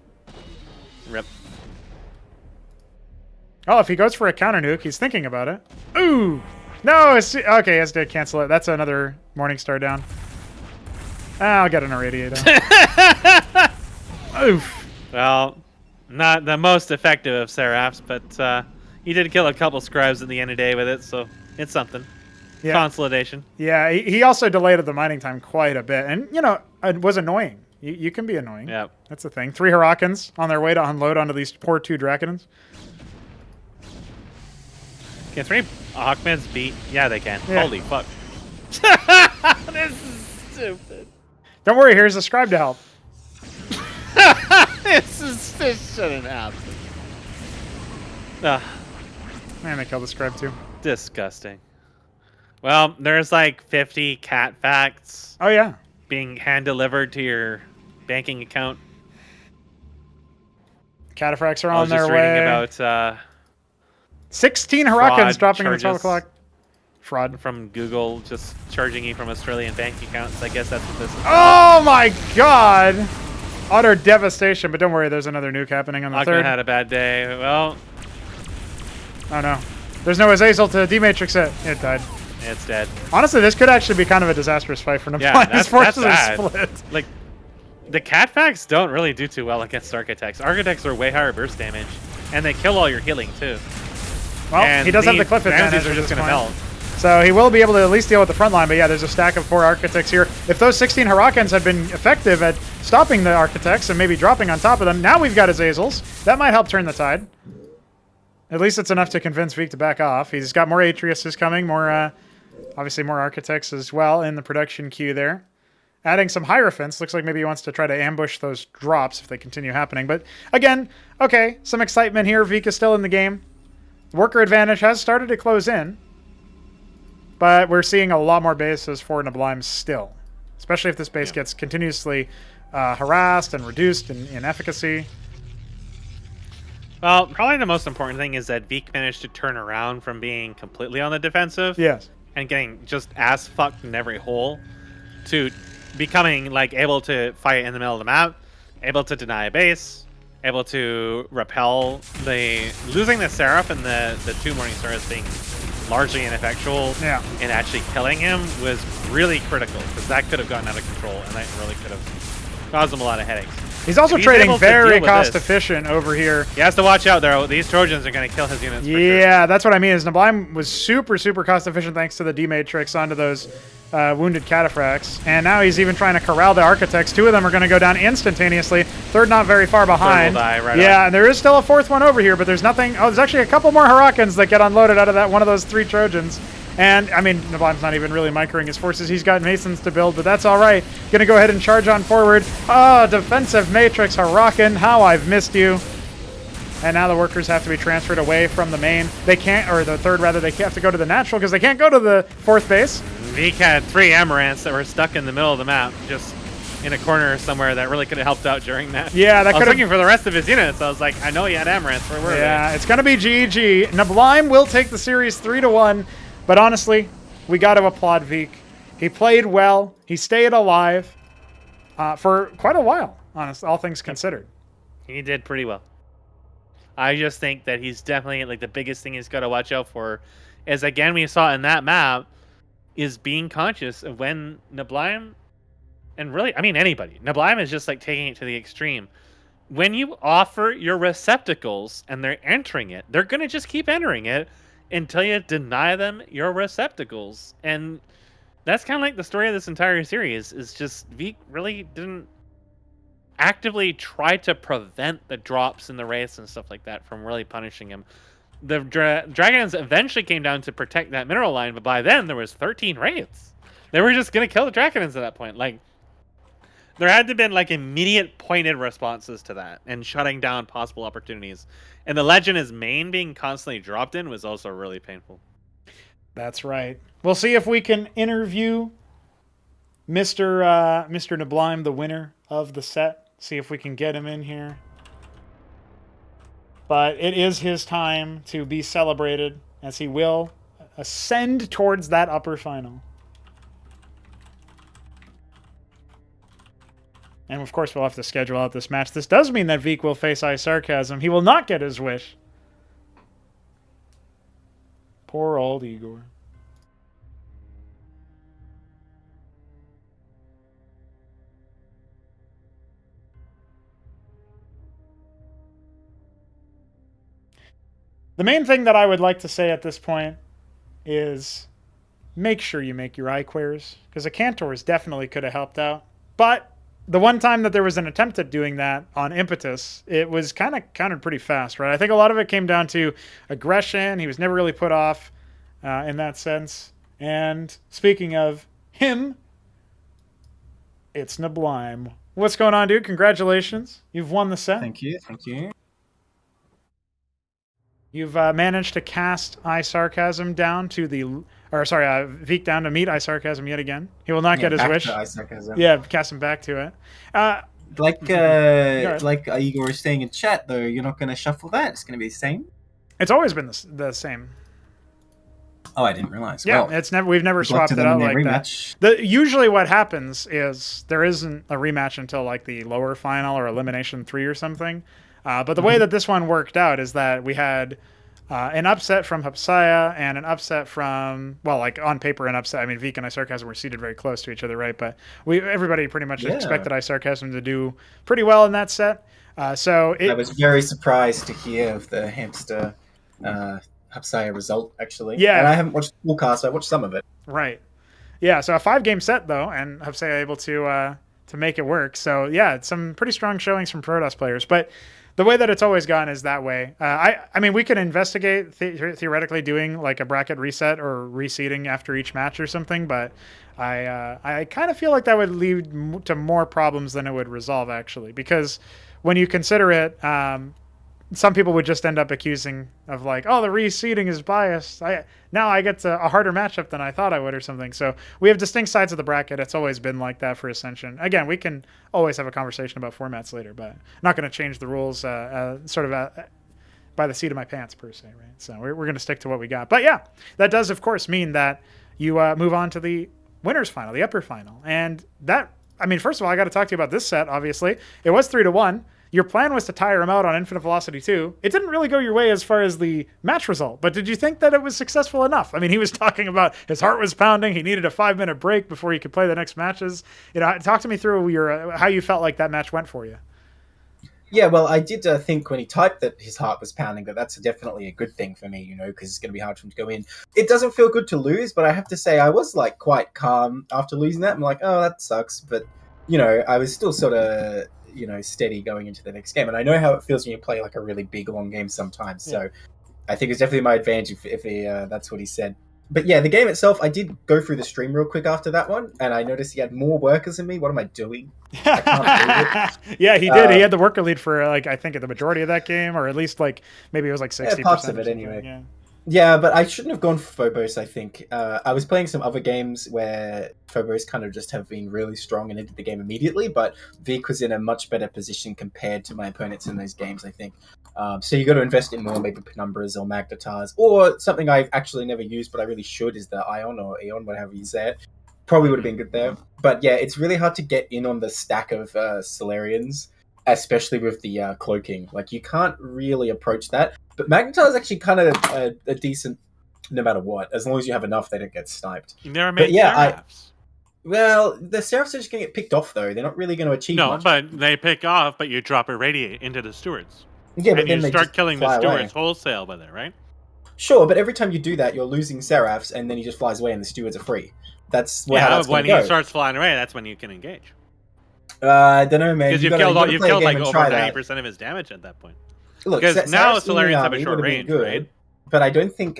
Rip. Oh, if he goes for a counter nuke, he's thinking about it. Ooh! No, it's... Okay, he has to cancel it. That's another Morningstar down. I'll get an irradiate on. Oof. Well, not the most effective of Seraphs, but he did kill a couple Scribes at the end of the day with it, so it's something. Yeah. Consolidation. Yeah, he also delayed the mining time quite a bit. And, you know, it was annoying. You can be annoying. Yep. That's the thing. 3 Harakans on their way to unload onto these poor 2 Drakodons. Can 3 Ahmeds beat? Yeah, they can. Yeah. Holy fuck. This is stupid. Don't worry, here's a Scribe to help. This shouldn't happen. Man, they killed the Scribe too. Disgusting. Well, there's like 50 cat facts Oh, yeah. being hand-delivered to your banking account. Cataphracts are I on was their just way. reading about 16 Harakans fraud dropping in the 12 charges. o'clock. Fraud. from Google just charging you from Australian bank accounts. I guess that's what this is. Oh my god! Utter devastation, but don't worry, there's another nuke happening on the Ahmed third. had a bad day. Well, Oh no. There's no Azazel to dematrix it. It died. it's dead. Honestly, this could actually be kind of a disastrous fight for Yeah, Neblime. His that's forces are bad. split. Like, the cat facts don't really do too well against Architects. Architects are way higher burst damage, and they kill all your healing too. Well, And he does have the these cliff advantage. bounties are at just this going to point. melt. So he will be able to at least deal with the front line, but yeah, there's a stack of 4 Architects here. If those 16 Harakans had been effective at stopping the Architects and maybe dropping on top of them, now we've got Azazels. That might help turn the tide. At least it's enough to convince Vic to back off. He's got more Atriuses coming, more, obviously more Architects as well in the production queue there. Adding some Hierophants. Looks like maybe he wants to try to ambush those drops if they continue happening. But again, okay, some excitement here. Vic is still in the game. Worker advantage has started to close in. But we're seeing a lot more bases for Neblime still. Especially if this base gets continuously harassed and reduced in efficacy. Well, probably the most important thing is that Vic managed to turn around from being completely on the defensive Yes. and getting just ass fucked in every hole to becoming like able to fight in the middle of the map, able to deny a base, able to repel losing the Seraph and the 2 Morningstars being largely ineffectual in actually killing him was really critical, because that could have gotten out of control and that really could have caused him a lot of headaches. He's also If he's trading able to very deal with cost this- efficient over here. He has to watch out though. These Trojans are going to kill his units. For sure. Yeah, that's what I mean. Is Neblime was super cost efficient thanks to the dematrix onto those wounded Cataphracts, and now he's even trying to corral the Architects. 2 of them are going to go down instantaneously. Third not very far behind. will die right yeah, on. and there is still a 4th one over here, but there's nothing. Oh, there's actually a couple more Harakans that get unloaded out of that one of those 3 Trojans. And, I mean, Neblime's not even really microing his forces. He's got Masons to build, but that's all right. Gonna go ahead and charge on forward. Oh, defensive Matrix Harakan. How I've missed you. And now the workers have to be transferred away from the main. They can't, or the third rather, they have to go to the natural because they can't go to the 4th base. Vic had 3 Amaranths that were stuck in the middle of the map, just in a corner somewhere that really could have helped out during that. Yeah, that I was could have. looking for the rest of his units. I was like, I know he had Amaranths. Where were Yeah, it's gonna be GG. Neblime will take the series 3-1. But honestly, we got to applaud Veek. He played well. He stayed alive for quite a while, honestly, all things considered. He did pretty well. I just think that he's definitely, like, the biggest thing he's got to watch out for is, again, we saw in that map, is being conscious of when neblime, and really, I mean, anybody, neblime is just, like, taking it to the extreme. When you offer your receptacles and they're entering it, they're going to just keep entering it until you deny them your receptacles. And that's kind of like the story of this entire series, is just Veek really didn't actively try to prevent the drops in the race and stuff like that from really punishing him. The dragons eventually came down to protect that mineral line, but by then there was 13 wraiths. They were just going to kill the dragons at that point. Like, there had to have been, like, immediate pointed responses to that and shutting down possible opportunities. And the legend is main being constantly dropped in was also really painful. That's right. We'll see if we can interview Mr. Neblime, the winner of the set. See if we can get him in here. But it is his time to be celebrated, as he will ascend towards that upper final. And of course, we'll have to schedule out this match. This does mean that Veek will face iSarCasm. He will not get his wish. Poor old Igor. The main thing that I would like to say at this point is make sure you make your iQueries, because the Cantors definitely could have helped out. But the one time that there was an attempt at doing that on Impetus, it was kind of countered pretty fast, right? I think a lot of it came down to aggression. He was never really put off in that sense. And speaking of him, it's Neblime. What's going on, dude? Congratulations. You've won the set. Thank you. Thank you. You've managed to cast iSarCasm down to the... Veek down to meet iSarCasm yet again. He will not get his wish. Yeah, cast him back to it. Like Igor was saying in chat, though, you're not going to shuffle that. It's going to be the same. It's always been the same. Oh, I didn't realize. Yeah, well, we've never swapped it out like that. Usually what happens is there isn't a rematch until like the lower final or Elimination 3 or something. But the way that this one worked out is that we had an upset from Hupsaiya and an upset from, well, like on paper an upset. I mean, Veek and iSarCasm were seated very close to each other, right? But everybody pretty much expected iSarCasm to do pretty well in that set. I was very surprised to hear of the Hamster Hupsaiya result, actually. Yeah. And I haven't watched the full cast, I watched some of it. Right. Yeah, so a 5-game set, though, and Hupsaiya able to make it work. So, yeah, it's some pretty strong showings from Protoss players. But the way that it's always gone is that way. I mean, we could investigate theoretically doing like a bracket reset or reseeding after each match or something, but I kind of feel like that would lead to more problems than it would resolve, actually, because when you consider it, some people would just end up accusing of like, oh, the reseeding is biased. Now I get a harder matchup than I thought I would or something. So we have distinct sides of the bracket. It's always been like that for Ascension. Again, we can always have a conversation about formats later, but I'm not going to change the rules by the seat of my pants per se, right? So we're going to stick to what we got. But yeah, that does, of course, mean that you move on to the winners final, the upper final. And that, I mean, first of all, I got to talk to you about this set, obviously. It was 3-1. Your plan was to tire him out on Infinite Velocity 2. It didn't really go your way as far as the match result, but did you think that it was successful enough? I mean, he was talking about his heart was pounding. He needed a 5-minute break before he could play the next matches. You know, talk to me through how you felt like that match went for you. Yeah, well, I did think when he typed that his heart was pounding, that's definitely a good thing for me, you know, because it's going to be hard for him to go in. It doesn't feel good to lose, but I have to say I was like quite calm after losing that. I'm like, oh, that sucks. But, you know, I was still sort of, you know, steady going into the next game. And I know how it feels when you play like a really big, long game sometimes. So I think it's definitely my advantage if that's what he said. But yeah, the game itself, I did go through the stream real quick after that one, and I noticed he had more workers than me. What am I doing? I can't believe it. Yeah, he did. He had the worker lead for, like, I think the majority of that game, or at least, like, maybe it was like 60%. Yeah, parts of it anyway. Yeah. Yeah, but I shouldn't have gone for Phobos, I think. I was playing some other games where Phobos kind of just have been really strong and entered the game immediately, but Vic was in a much better position compared to my opponents in those games, I think. So you got to invest in more, maybe Penumbras or Magnetas, or something I've actually never used, but I really should, is the Ion or Aeon, whatever you say it. Probably would have been good there. But yeah, it's really hard to get in on the stack of Solarians, especially with the cloaking. Like, you can't really approach that. But Magnetar is actually kind of a decent, no matter what. As long as you have enough, they don't get sniped. You never But made yeah, Seraphs. well, the Seraphs are just going to get picked off, though. They're not really going to achieve No, much. but they pick off, but you drop Irradiate into the stewards. Yeah, but And then you they start just killing fly the stewards away. wholesale with it, right? Sure, but every time you do that, you're losing Seraphs, and then he just flies away, and the stewards are free. That's how Yeah, that's when going to he starts flying away, that's when you can engage. I don't know, man. Because You you've gotta killed play a game like and over try that. 90% of his damage at that point. Look, Because now Seraphs in the Solarians have a army short would been range, good, right? But I don't think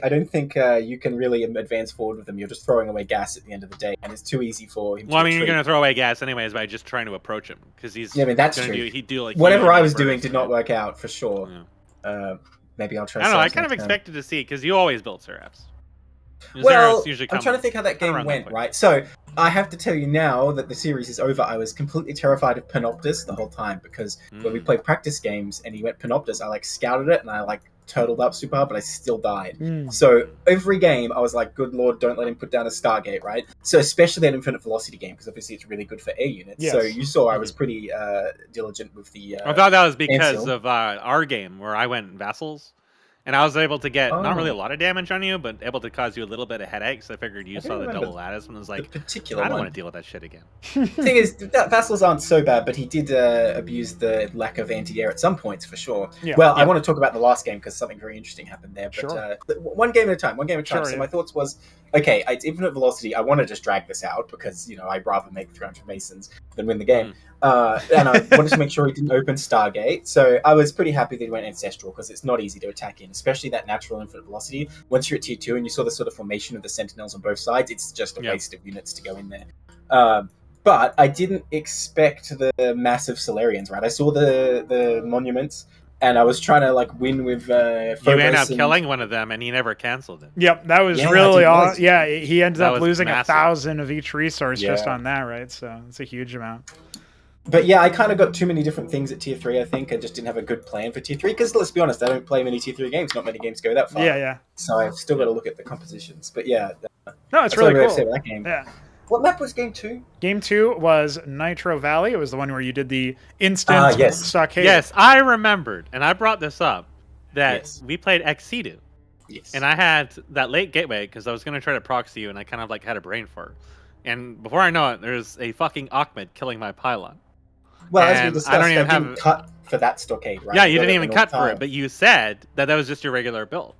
you can really advance forward with them. You're just throwing away gas at the end of the day, and it's too easy for him. Well, I mean, you're retreat. going to throw away gas anyways by just trying to approach him. Because he's Yeah, I mean, that's gonna true. he'd do like Whatever I was bursts, doing did not right? work out for sure. Yeah. Maybe I'll try. I don't know. I Seraphs kind of next time. expected to see it because you always build Seraphs. Well, Seraphs usually I'm trying to think how that game around that went, point. right? So I have to tell you now that the series is over. I was completely terrified of Panoptus the whole time because when we played practice games and he went Panoptus, I like scouted it and I like turtled up super hard, but I still died. So every game I was like, good lord, don't let him put down a Stargate, right? So especially that Infinite Velocity game, because obviously it's really good for air units. Yes. So you saw I was pretty diligent with the I thought that was because Ansel. of our game where I went Vassals. And I was able to get not really a Oh. lot of damage on you, but able to cause you a little bit of headaches. I figured you I saw don't the remember double lattice and was the like, particular I don't one. want to deal with that shit again. The thing is, that Vassals aren't so bad, but he did abuse the lack of anti-air at some points, for sure. Yeah. Well, I want to talk about the last game because something very interesting happened there. But Sure. one game at a time. Sure, So yeah. my thoughts was, okay, it's Infinite Velocity. I want to just drag this out because, I'd rather make 300 Masons than win the game. And I wanted to make sure he didn't open Stargate. So I was pretty happy that he went Ancestral because it's not easy to attack in, especially that natural Infinite Velocity. Once you're at tier 2 and you saw the sort of formation of the Sentinels on both sides, it's just a waste of units to go in there. But I didn't expect the massive Solarians, right? I saw the monuments, and I was trying to win with Phobos. You ended up and- killing one of them, and he never canceled it. Yep, that was Yeah, really it all. was. Yeah, he ended That up was losing massive. 1,000 of each resource just Yeah. on that, right? So it's a huge amount. But yeah, I kind of got too many different things at tier 3, I think. I just didn't have a good plan for tier 3, because let's be honest, I don't play many tier 3 games. Not many games go that far. Yeah. So I've still got to look at the compositions. But yeah, No, it's that's really all I have to say cool. about that game. Yeah. What map was game 2? Game 2 was Nitro Valley. It was the one where you did the instant Yes. stockade. Yes, I remembered, and I brought this up, that Yes. we played Exceedu. Yes. And I had that late gateway because I was going to try to proxy you, and I kind of had a brain fart. And before I know it, there's a fucking Ahmed killing my pylon. Well, as we and discussed, I don't even didn't have- cut for that stockade, right? Yeah, you got didn't it even all cut the for time. it, but you said that was just your regular build.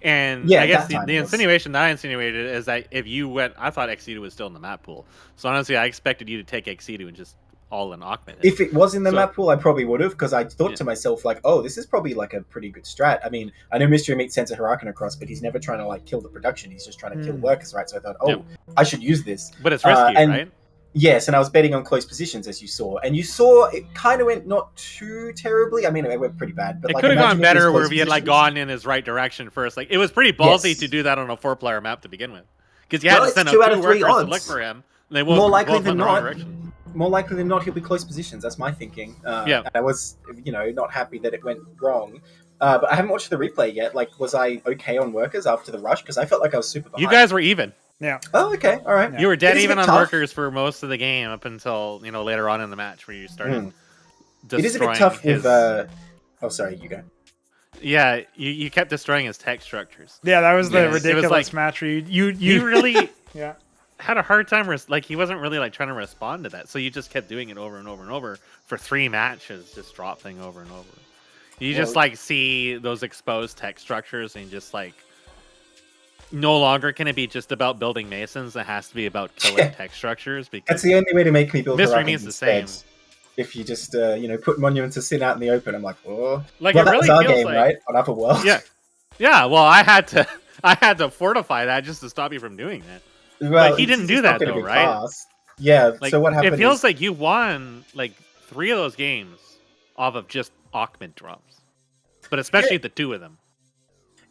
And Yeah, I guess that time the was. insinuation that I insinuated is that if you went, I thought Exceedu was still in the map pool. So honestly, I expected you to take Exceedu and just all in Ahmed. If it was in the So- map pool, I probably would have, because I thought Yeah. to myself, oh, this is probably a pretty good strat. I mean, I know Mystery Meat sends a Huracan across, but he's never trying to kill the production. He's just trying to kill workers, right? So I thought, Yeah. I should use this. But it's risky, and- right? Yes, and I was betting on close positions, as you saw. And you saw it kind of went not too terribly. I mean, it went pretty bad. But It could have gone imagine if it was better where close if he had positions. gone in his right direction first. It was pretty ballsy Yes. to do that on a 4-player map to begin with, because you had Well, to it's send out 2 out 2 of 3 workers to odds. look for him. And they More both likely went than in the wrong not. direction. More likely than not, he'll be close positions. That's my thinking. Yeah. And I was, not happy that it went wrong. But I haven't watched the replay yet. Was I okay on workers after the rush? Because I felt like I was super behind. You guys were even. Yeah. Oh, okay. All right. Yeah. You were dead It is a even bit on tough. workers for most of the game up until later on in the match where you started. It is a bit destroying tough his- with. Oh, sorry. You go. Yeah, you kept destroying his tech structures. Yeah, that was the Yes. It was ridiculous like- match where you You really yeah. had a hard time. He wasn't really trying to respond to that, so you just kept doing it over and over and over for 3 matches, just drop thing over and over. You just see those exposed tech structures and just no longer can it be just about building masons. It has to be about killing Yeah. tech structures because That's the only way to make me build Mystery Hurricanes means the instead. same. If you just, put Monuments of Sin out in the open, I'm like, oh. Like, well, it that really was our feels game, like- right? On Otherworld. Yeah. Well, I had to fortify that just to stop you from doing that. Well, But he didn't it's do not that gonna though, be right? fast. Yeah. So what happened? It feels is- like you won 3 of those games off of just Ahmed drops, but especially the 2 of them.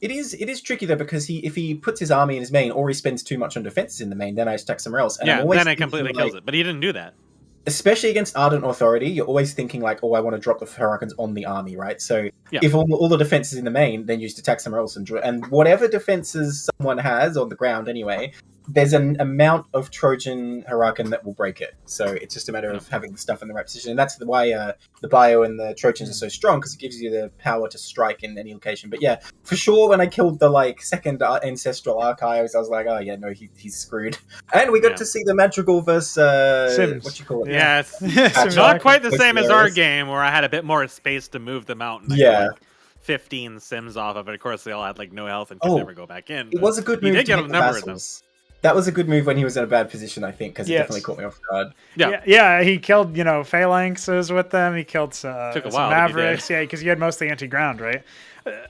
It is tricky though, because if he puts his army in his main, or he spends too much on defenses in the main, then I attack somewhere else. And yeah, I'm always then it thinking, completely kills it. But he didn't do that. Especially against Ardent Authority, you're always thinking like, oh, I want to drop the Hurricanes on the army, right? So Yeah. if all the defenses in the main, then you just attack somewhere else and whatever defenses someone has on the ground anyway, there's an amount of Trojan Hurricane that will break it. So it's just a matter of having the stuff in the right position. And that's why the Bio and the Trojans are so strong, because it gives you the power to strike in any location. But yeah, for sure, when I killed the second Ancestral Archives, I was like, oh yeah, no, he's screwed. And we got to see the Madrigal versus Sims. What you call it? Yeah, it's not quite the same as our game, where I had a bit more space to move them out. And I got, 15 Sims off of it. Of course, they all had no health and could never go back in. It was a good move. He did get a number of them. That was a good move when he was in a bad position, I think, because it definitely caught me off guard. Yeah, he killed, Phalanxes with them. He killed some Mavericks. Yeah, because you had mostly anti-ground, right?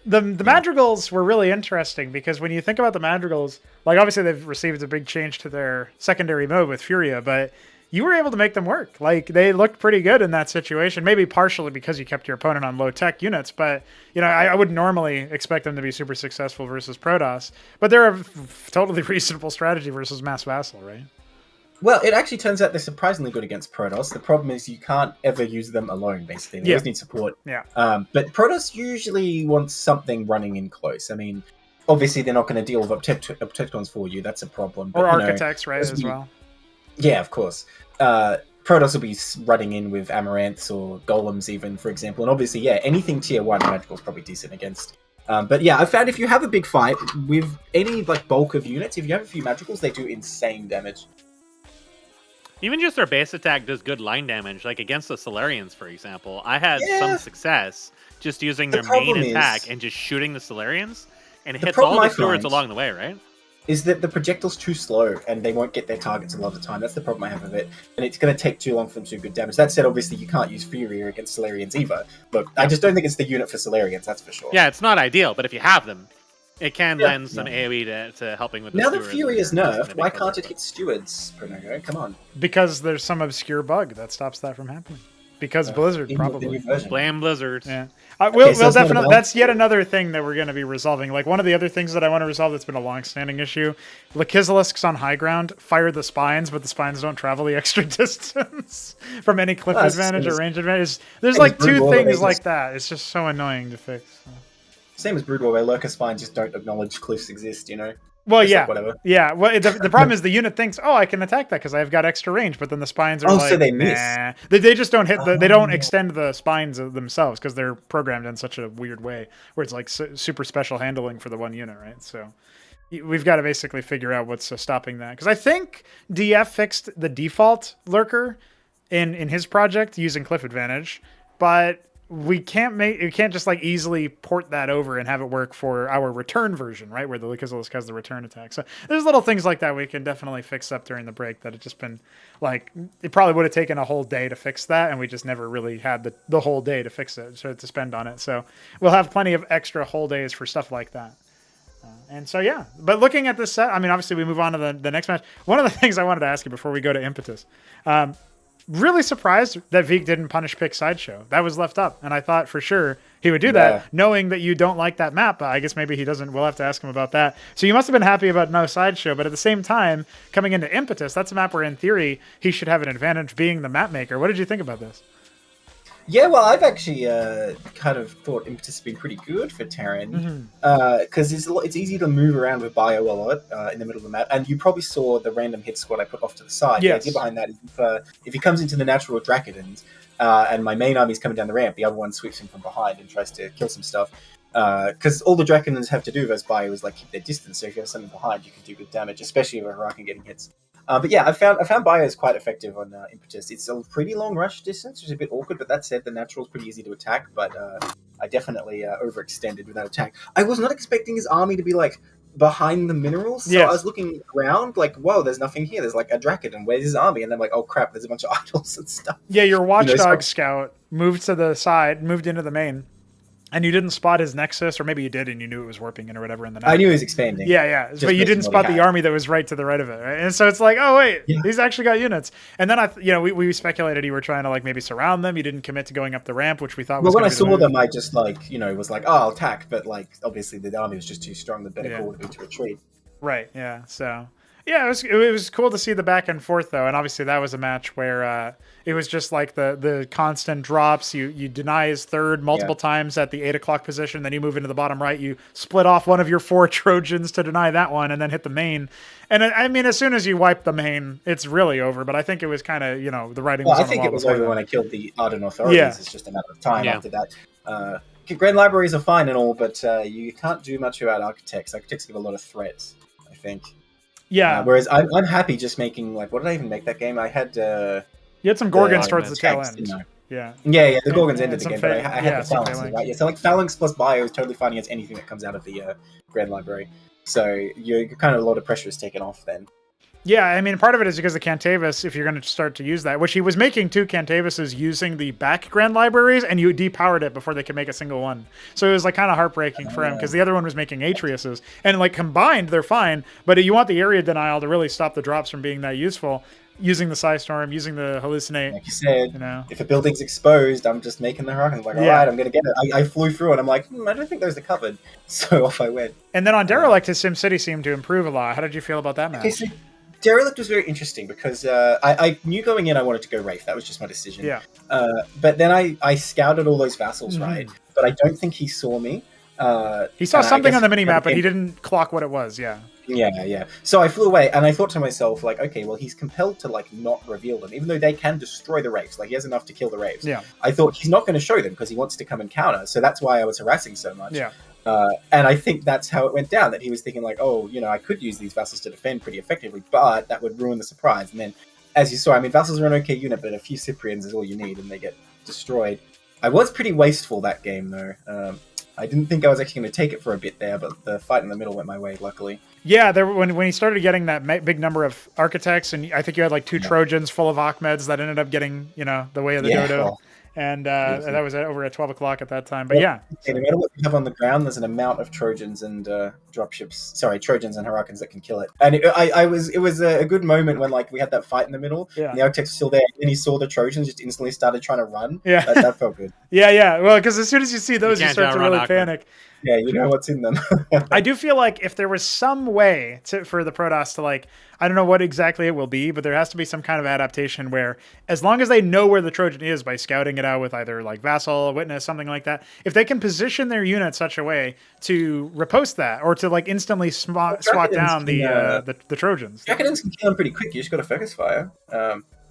The Madrigals were really interesting, because when you think about the Madrigals, obviously they've received a big change to their secondary mode with Furia, but you were able to make them work. They looked pretty good in that situation, maybe partially because you kept your opponent on low-tech units, but, I wouldn't normally expect them to be super successful versus Protoss, but they're a totally reasonable strategy versus Mass Vassal, right? Well, it actually turns out they're surprisingly good against Protoss. The problem is you can't ever use them alone, basically. They always need support. Yeah. But Protoss usually wants something running in close. I mean, obviously they're not going to deal with Obtectons for you. That's a problem. But, or Architects, right, as well. Yeah, of course. Protoss will be running in with Amaranths or Golems even, for example. And obviously, anything tier 1 Magical is probably decent against. But yeah, I found if you have a big fight with any bulk of units, if you have a few Magicals, they do insane damage. Even just their base attack does good line damage. Against the Solarians, for example. I had some success just using their main attack and just shooting the Solarians, and it hits all the stewards along the way, right? Is that the projectile's too slow, and they won't get their targets a lot of the time. That's the problem I have with it. And it's going to take too long for them to do good damage. That said, obviously, you can't use Fury against Solarians either. Look, I just don't think it's the unit for Solarians, that's for sure. Yeah, it's not ideal, but if you have them, it can lend some AoE to helping with the Now that Fury is nerfed, why can't it hit stewards, Pronogo? Come on. Because there's some obscure bug that stops that from happening. Because Blizzard, probably. Blame Blizzard. Yeah. We'll definitely. That's yet another thing that we're going to be resolving. One of the other things that I want to resolve that's been a long-standing issue: Lakizilisks on high ground fire the spines, but the spines don't travel the extra distance from any cliff advantage or range advantage. There's two things like that. It's just so annoying to fix. Same as Brood War, where Lurker spines just don't acknowledge cliffs exist, Well, just whatever. Yeah. Well, the problem is the unit thinks, oh, I can attack that because I've got extra range, but then the spines are so they miss. Nah. They just don't hit they don't extend the spines themselves because they're programmed in such a weird way where it's super special handling for the one unit, right? So we've got to basically figure out what's stopping that, because I think DF fixed the default Lurker in his project using cliff advantage, but we can't just easily port that over and have it work for our return version, right? Where the Lakizilisk has the return attack. So there's little things like that we can definitely fix up during the break that had just been it probably would have taken a whole day to fix that, and we just never really had the whole day to fix it, so to spend on it. So we'll have plenty of extra whole days for stuff like that. And so, yeah, but looking at this set, I mean, obviously we move on to the next match. One of the things I wanted to ask you before we go to Impetus, really surprised that Viek didn't punish pick Sideshow. That was left up, and I thought for sure he would do that, knowing that you don't like that map. But I guess maybe he doesn't. We'll have to ask him about that. So you must have been happy about no Sideshow, but at the same time, coming into Impetus, that's a map where, in theory, he should have an advantage being the map maker. What did you think about this? Yeah, well, I've actually kind of thought Impetus has been pretty good for Terran, because it's easy to move around with Bio a lot in the middle of the map, and you probably saw the random hit squad I put off to the side. Yes. The idea behind that is if he comes into the natural Dracodons, and my main army's coming down the ramp, the other one sweeps him from behind and tries to kill some stuff. Because all the Dracodons have to do versus Bio is keep their distance, so if you have something behind, you can do good damage, especially if a Hurricane getting hits. But yeah, I found Bio is quite effective on Impetus. It's a pretty long rush distance, which is a bit awkward, but that said, the natural is pretty easy to attack, but I definitely overextended with that attack. I was not expecting his army to be behind the minerals, so I was looking around whoa, there's nothing here. There's a Dracodon, where's his army? And I'm oh crap, there's a bunch of idols and stuff. Yeah, your Watchdog scout moved to the side, moved into the main, And you didn't spot his nexus, or maybe you did and you knew it was warping in or whatever in the night. I knew he was expanding. Yeah. Just But you based didn't on what spot he the had. army that was right to the right of it, right? And so it's like, oh wait, Yeah. he's actually got units. And then we speculated you were trying to like maybe surround them. You didn't commit to going up the ramp, which we thought was. Well, when I gonna be the saw move. them, I just like was like, oh, I'll attack, but like obviously the army was just too strong. The better call would be to retreat. Right. Yeah. So. Yeah, it was cool to see the back and forth though, and obviously that was a match where it was just like the constant drops. You deny his third multiple times at the 8 o'clock position, then you move into the bottom right. You split off one of your 4 Trojans to deny that one, and then hit the main. And I mean, as soon as you wipe the main, it's really over. But I think it was kind of the writing. Well, was I on the think wall it was before over that. when I killed the Ardent Authorities. Yeah. It's just a matter of time Yeah. after that. Grand libraries are fine and all, but you can't do much about architects. Architects give a lot of threats, I think. Yeah, Whereas I'm happy just making like, what did I even make that game? I had you had some Gorgons the towards the tail tanks, end. didn't I? Yeah. Yeah, the Gorgons and ended the some game, but I had the some phalanxes, phalanx. right? Yeah, so like phalanx plus bio is totally fine against anything that comes out of the Grand Library. So you're kind of a lot of pressure is taken off then. Yeah, I mean, part of it is because the Cantavis, if you're going to start to use that, which he was making 2 Cantavises using the back Grand Libraries, and you depowered it before they could make a single one. So it was like kind of heartbreaking for him because the other one was making Atriuses. And like combined, they're fine, but you want the area denial to really stop the drops from being that useful, using the Psystorm, using the Hallucinate. Like you said, You know? if a building's exposed, I'm just making the hurricane. Like, all Yeah. right, I'm going to get it. I flew through and I'm like, I don't think those are covered. So off I went. And then on Derelict, his SimCity seemed to improve a lot. How did you feel about that match? Okay, so Derelict was very interesting because I knew going in I wanted to go Wraith. That was just my decision. Yeah. But then I scouted all those vassals, Mhm. right? But I don't think he saw me. He saw and I something guess on the mini-map, but it- he didn't clock what it was, yeah. Yeah. So I flew away, and I thought to myself, like, okay, well, he's compelled to like not reveal them, even though they can destroy the Wraiths. Like, he has enough to kill the Wraiths. Yeah. I thought he's not going to show them because he wants to come and counter. So that's why I was harassing so much. Yeah. And I think that's how it went down. That he was thinking like, oh, I could use these vassals to defend pretty effectively, but that would ruin the surprise. And then, as you saw, I mean, vassals are an okay unit, but a few Cyprians is all you need, and they get destroyed. I was pretty wasteful that game though. I didn't think I was actually going to take it for a bit there, but the fight in the middle went my way, luckily. Yeah, when he started getting that big number of architects, and I think you had like 2 Trojans full of Achmeds that ended up getting, the way of the dodo. Well, And that was over at 12 o'clock at that time. But yeah. no matter what you have on the ground, there's an amount of Trojans and Trojans and Hurricanes that can kill it. And it was a good moment when like we had that fight in the middle, Yeah. and the architect's still there, and he saw the Trojans just instantly started trying to run. Yeah. That felt good. Yeah. Well, because as soon as you see those, you can't start to outrun really Achmed. panic. Yeah, you know what's in them. I do feel like if there was some way for the Protoss to like, I don't know what exactly it will be, but there has to be some kind of adaptation where as long as they know where the Trojan is by scouting it out with either like Vassal, Witness, something like that, if they can position their unit such a way to riposte that or to like instantly swat down the Trojans. Draconians can kill them pretty quick. You just got to focus fire.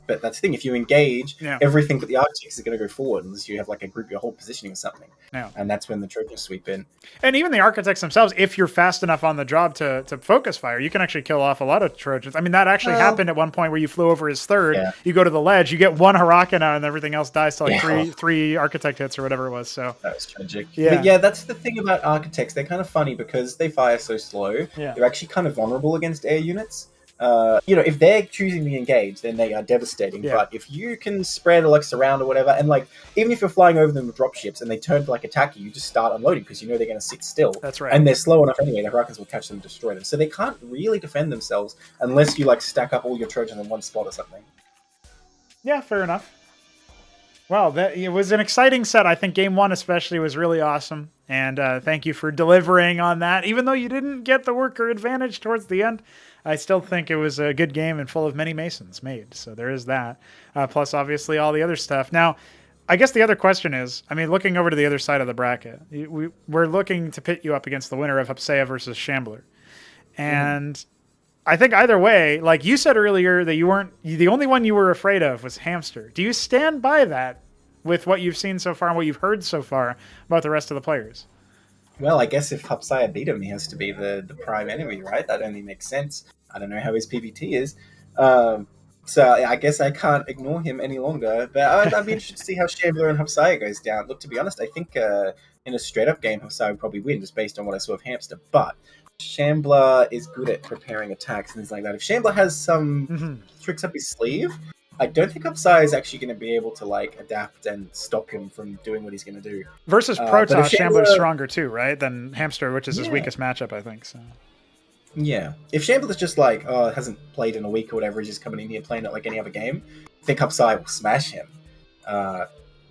But that's the thing. If you engage, everything but the architects is going to go forward unless you have like a group your whole positioning or something. Yeah. And that's when the Trojans sweep in. And even the architects themselves, if you're fast enough on the job to focus fire, you can actually kill off a lot of Trojans. I mean, that actually happened at one point where you flew over his third. Yeah. You go to the ledge, you get 1 Huracan out, and everything else dies to like three architect hits or whatever it was. So that was tragic. Yeah. But yeah, that's the thing about architects. They're kind of funny because they fire so slow. Yeah. They're actually kind of vulnerable against air units. If they're choosing to engage, then they are devastating. Yeah. But if you can spread or like surround or whatever, and like even if you're flying over them with dropships and they turn to like attack you, you just start unloading because you know they're going to sit still. That's right. And they're slow enough anyway. The Hurricanes will catch them and destroy them. So they can't really defend themselves unless you like stack up all your Trojans in one spot or something. Yeah, fair enough. Well, it was an exciting set. I think game 1 especially was really awesome. And thank you for delivering on that. Even though you didn't get the worker advantage towards the end, I still think it was a good game and full of many Masons made. So there is that. Plus, obviously, all the other stuff. Now, I guess the other question is, I mean, looking over to the other side of the bracket, we're looking to pit you up against the winner of Hupsaiya versus Shambler. And I think either way, like you said earlier, that the only one you were afraid of was Hamster. Do you stand by that with what you've seen so far and what you've heard so far about the rest of the players? Well, I guess if Hupsaiya beat him, he has to be the prime enemy, right? That only makes sense. I don't know how his PvT is. So I guess I can't ignore him any longer. But I'd be interested to see how Shambler and Hupsaiya goes down. Look, to be honest, I think in a straight-up game, Hupsaiya would probably win, just based on what I saw of Hamster. But Shambler is good at preparing attacks and things like that. If Shambler has some tricks up his sleeve, I don't think Hupsaiya is actually going to be able to like adapt and stop him from doing what he's going to do. Versus but Protoss, if Shambler's Shambler- stronger too, right? Than Hamster, which is his Yeah. weakest matchup, I think. So. Yeah, if Shambler's just like, oh, hasn't played in a week or whatever, he's just coming in here playing it like any other game, I think Hupsaiya will smash him.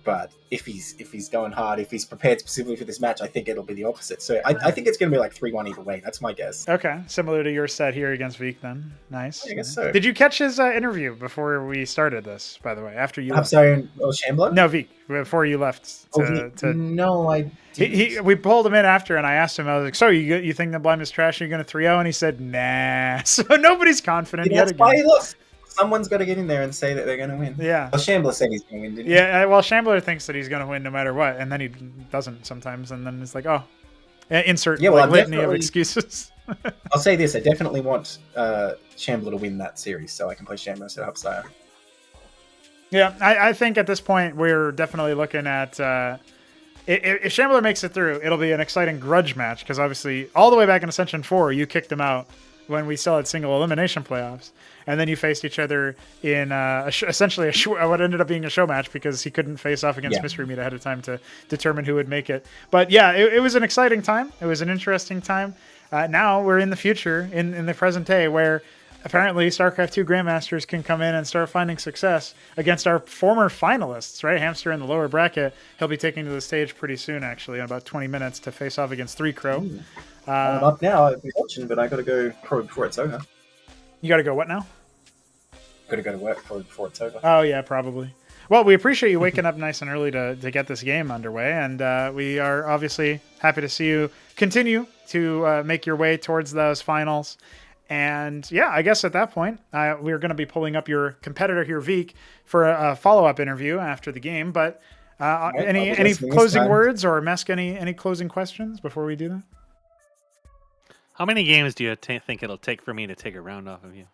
But if he's going hard, if he's prepared specifically for this match, I think it'll be the opposite. So I think it's going to be like 3-1 either way. That's my guess. Okay, similar to your set here against Veek then. Nice. I guess so. Did you catch his interview before we started this, by the way, after you left? Hupsaiya or Shambler? No, Veek, before you left. No, I We pulled him in after, and I asked him, I was like, so you think the blind is trash, you're going to 3-0? And he said, nah. So nobody's confident yet That's again. why he lost. Someone's got to get in there and say that they're going to win. Yeah. Well, Shambler said he's going to win, didn't he? Yeah, well, Shambler thinks that he's going to win no matter what, and then he doesn't sometimes, and then it's like, oh, insert litany of excuses. I'll say this, I definitely want Shambler to win that series so I can play Shambler instead of Hupsaiya. Yeah, I think at this point we're definitely looking at if Shambler makes it through, it'll be an exciting grudge match because obviously all the way back in Ascension 4, you kicked him out when we still had single elimination playoffs, and then you faced each other in essentially what ended up being a show match because he couldn't face off against Mystery Meat ahead of time to determine who would make it. But yeah, it was an exciting time. It was an interesting time. Now we're in the future, in the present day, where apparently StarCraft 2 Grandmasters can come in and start finding success against our former finalists, right? Hamster in the lower bracket. He'll be taking to the stage pretty soon, actually, in about 20 minutes to face off against 3 Crow. I'm up now. I'd be watching, but I got to go probably before it's over. You got to go what now? Got to go to work probably before it's over. Oh, yeah, probably. Well, we appreciate you waking up nice and early to get this game underway, and we are obviously happy to see you continue to make your way towards those finals. And yeah, I guess at that point, we're going to be pulling up your competitor here, Veek, for a follow-up interview after the game. But any closing words or Mesk, any closing questions before we do that? How many games do you think it'll take for me to take a round off of you?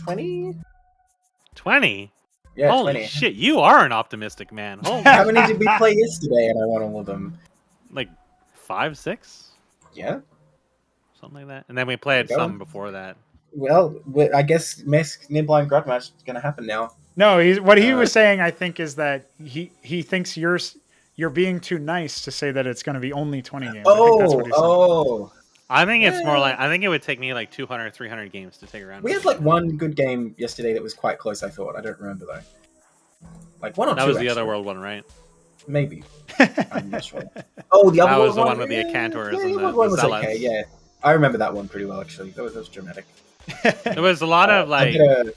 20? 20? Yeah, Holy 20. shit, you are an optimistic man. Holy How many did we play yesterday and I won all of them? like 5, 6? Yeah. Something like that. And then we played Go. some before that. Well, I guess Mesk Neblime Grud match is going to happen now. No, what he was saying, I think, is that he thinks you're being too nice to say that it's going to be only 20 games. I think that's what he's saying. I think it's more like, I think it would take me like 200, 300 games to take a round. We had like one good game yesterday that was quite close, I thought. I don't remember though. Like one or two. That was the actually. Otherworld one, right? Maybe. I'm not sure. Oh, the That Otherworld was the one with the Acantors and the the one was Zealots. okay, yeah. I remember that one pretty well, actually. That was dramatic. There was a lot of like... I'm going to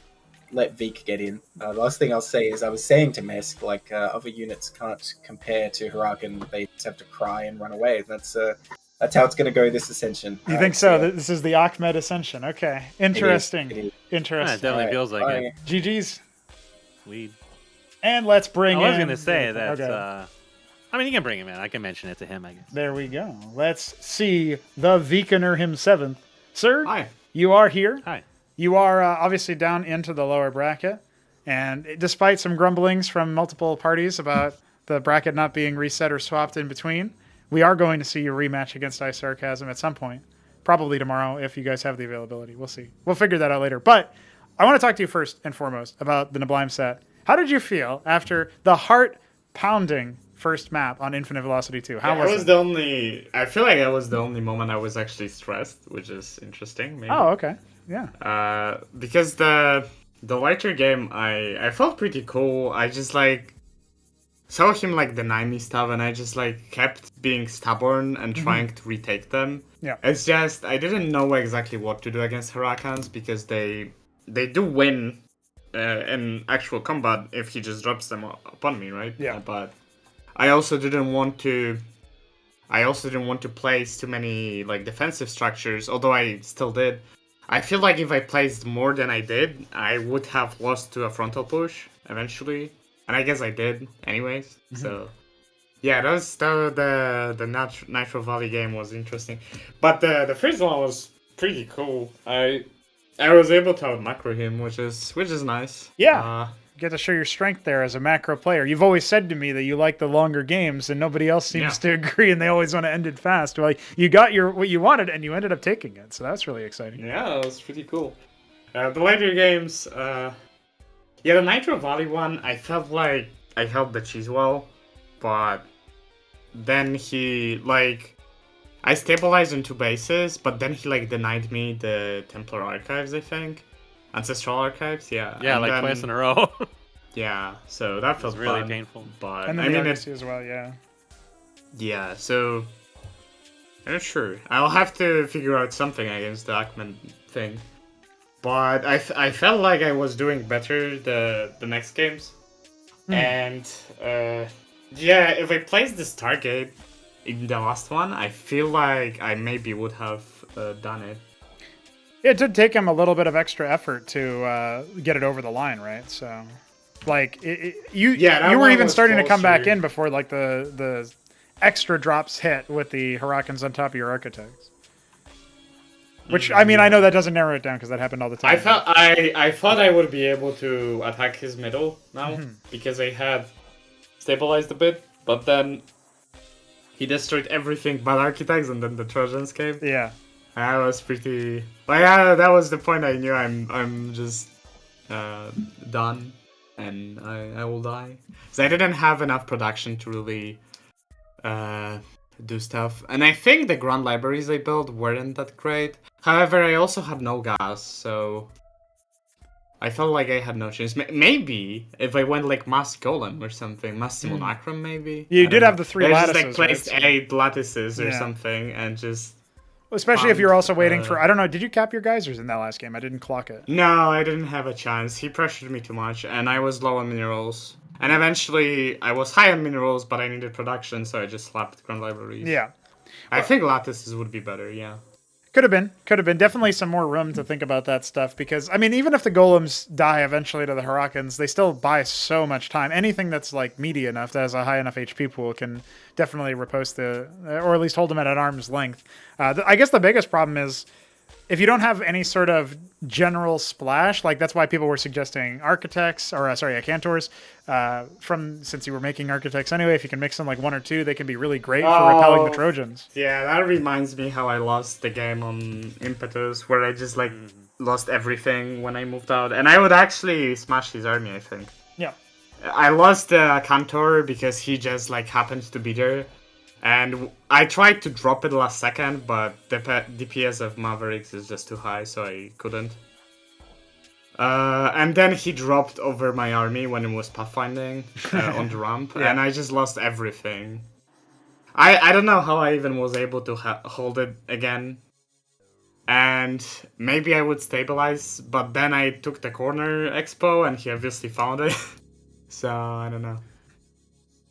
let Veek get in. The last thing I'll say is I was saying to Mesk, like, other units can't compare to Hurakan. They just have to cry and run away. That's how it's going to go this Ascension. You think so? This is the Ahmed Ascension. Okay. Interesting. It is. Interesting. Yeah, it definitely feels like it. GG's. Weed. And let's bring in... I was going to say that... Okay. I mean, you can bring him in. I can mention it to him, I guess. There we go. Let's see the Veekener himself. Sir, Hi. you are here. Hi. You are obviously down into the lower bracket. And despite some grumblings from multiple parties about the bracket not being reset or swapped in between, we are going to see your rematch against iSarCasm at some point. Probably tomorrow if you guys have the availability. We'll see. We'll figure that out later. But I want to talk to you first and foremost about the Neblime set. How did you feel after the heart-pounding first map on Infinite Velocity 2? How was it? I feel like that was the only moment I was actually stressed, which is interesting. Maybe. Oh, okay. Yeah. Because the lighter game, I felt pretty cool. I just like saw him like deny me stuff, and I just like kept being stubborn and trying to retake them. Yeah. It's just I didn't know exactly what to do against Hurakans because they do win in actual combat if he just drops them upon me, right? Yeah. But I also didn't want to place too many like defensive structures, although I still did. I feel like if I placed more than I did, I would have lost to a frontal push eventually, and I guess I did anyways. So, yeah, the Nitro Valley game was interesting, but the first one was pretty cool. I was able to out macro him, which is nice. Yeah. You get to show your strength there as a macro player. You've always said to me that you like the longer games, and nobody else seems to agree, and they always want to end it fast. Well, you got what you wanted, and you ended up taking it, so that's really exciting. Yeah, that was pretty cool. The later games, yeah, the Nitro Valley one, I felt like I held the cheese well, but then he, like, I stabilized on 2 bases, but then he, like, denied me the Templar Archives, I think. Ancestral Archives, yeah. Yeah, And like then, twice in a row. Yeah, so that felt really bad, painful. But, And then I the mean, Argosy as well, yeah. yeah, so... I'm not sure. I'll have to figure out something against the Ackman thing. But I felt like I was doing better the next games. And, yeah, if I placed this target in the last one, I feel like I maybe would have done it. It did take him a little bit of extra effort to get it over the line, right? So, like, you were one even was starting to come back closer. in before, like, the extra drops hit with the Hurricanes on top of your Architects. Which, I mean, I know that doesn't narrow it down because that happened all the time. I thought I would be able to attack his middle now because I had stabilized a bit, but then he destroyed everything but Architects, and then the Trojans came. Yeah. I was pretty. Like, that was the point I knew I'm just done, and I will die. So I didn't have enough production to really do stuff, and I think the Grand Libraries I built weren't that great. However, I also had no gas, so I felt like I had no chance. Maybe if I went like Mass Golem or something, Mass Simulacrum, maybe. You I did don't have know. the 3 I lattices, just like placed right? 8 lattices or Yeah. something, and just. Especially if you're also waiting Pumped, for... I don't know, did you cap your geysers in that last game? I didn't clock it. No, I didn't have a chance. He pressured me too much, and I was low on minerals. And eventually, I was high on minerals, but I needed production, so I just slapped Grand Libraries. Yeah. I think lattices would be better, yeah. Could have been. Definitely some more room to think about that stuff because, I mean, even if the golems die eventually to the Hurricanes, they still buy so much time. Anything that's like meaty enough that has a high enough HP pool can definitely riposte or at least hold them at an arm's length. I guess the biggest problem is if you don't have any sort of general splash, like that's why people were suggesting Architects, or Cantors, since you were making Architects anyway, if you can mix in like 1 or 2, they can be really great for repelling the Trojans. Yeah, that reminds me how I lost the game on Impetus, where I just like lost everything when I moved out. And I would actually smash his army, I think. Yeah. I lost Cantor because he just like happened to be there. And I tried to drop it last second, but the DPS of Mavericks is just too high, so I couldn't. And then he dropped over my army when it was pathfinding on the ramp, and I just lost everything. I don't know how I even was able to hold it again. And maybe I would stabilize, but then I took the corner expo, and he obviously found it. So, I don't know.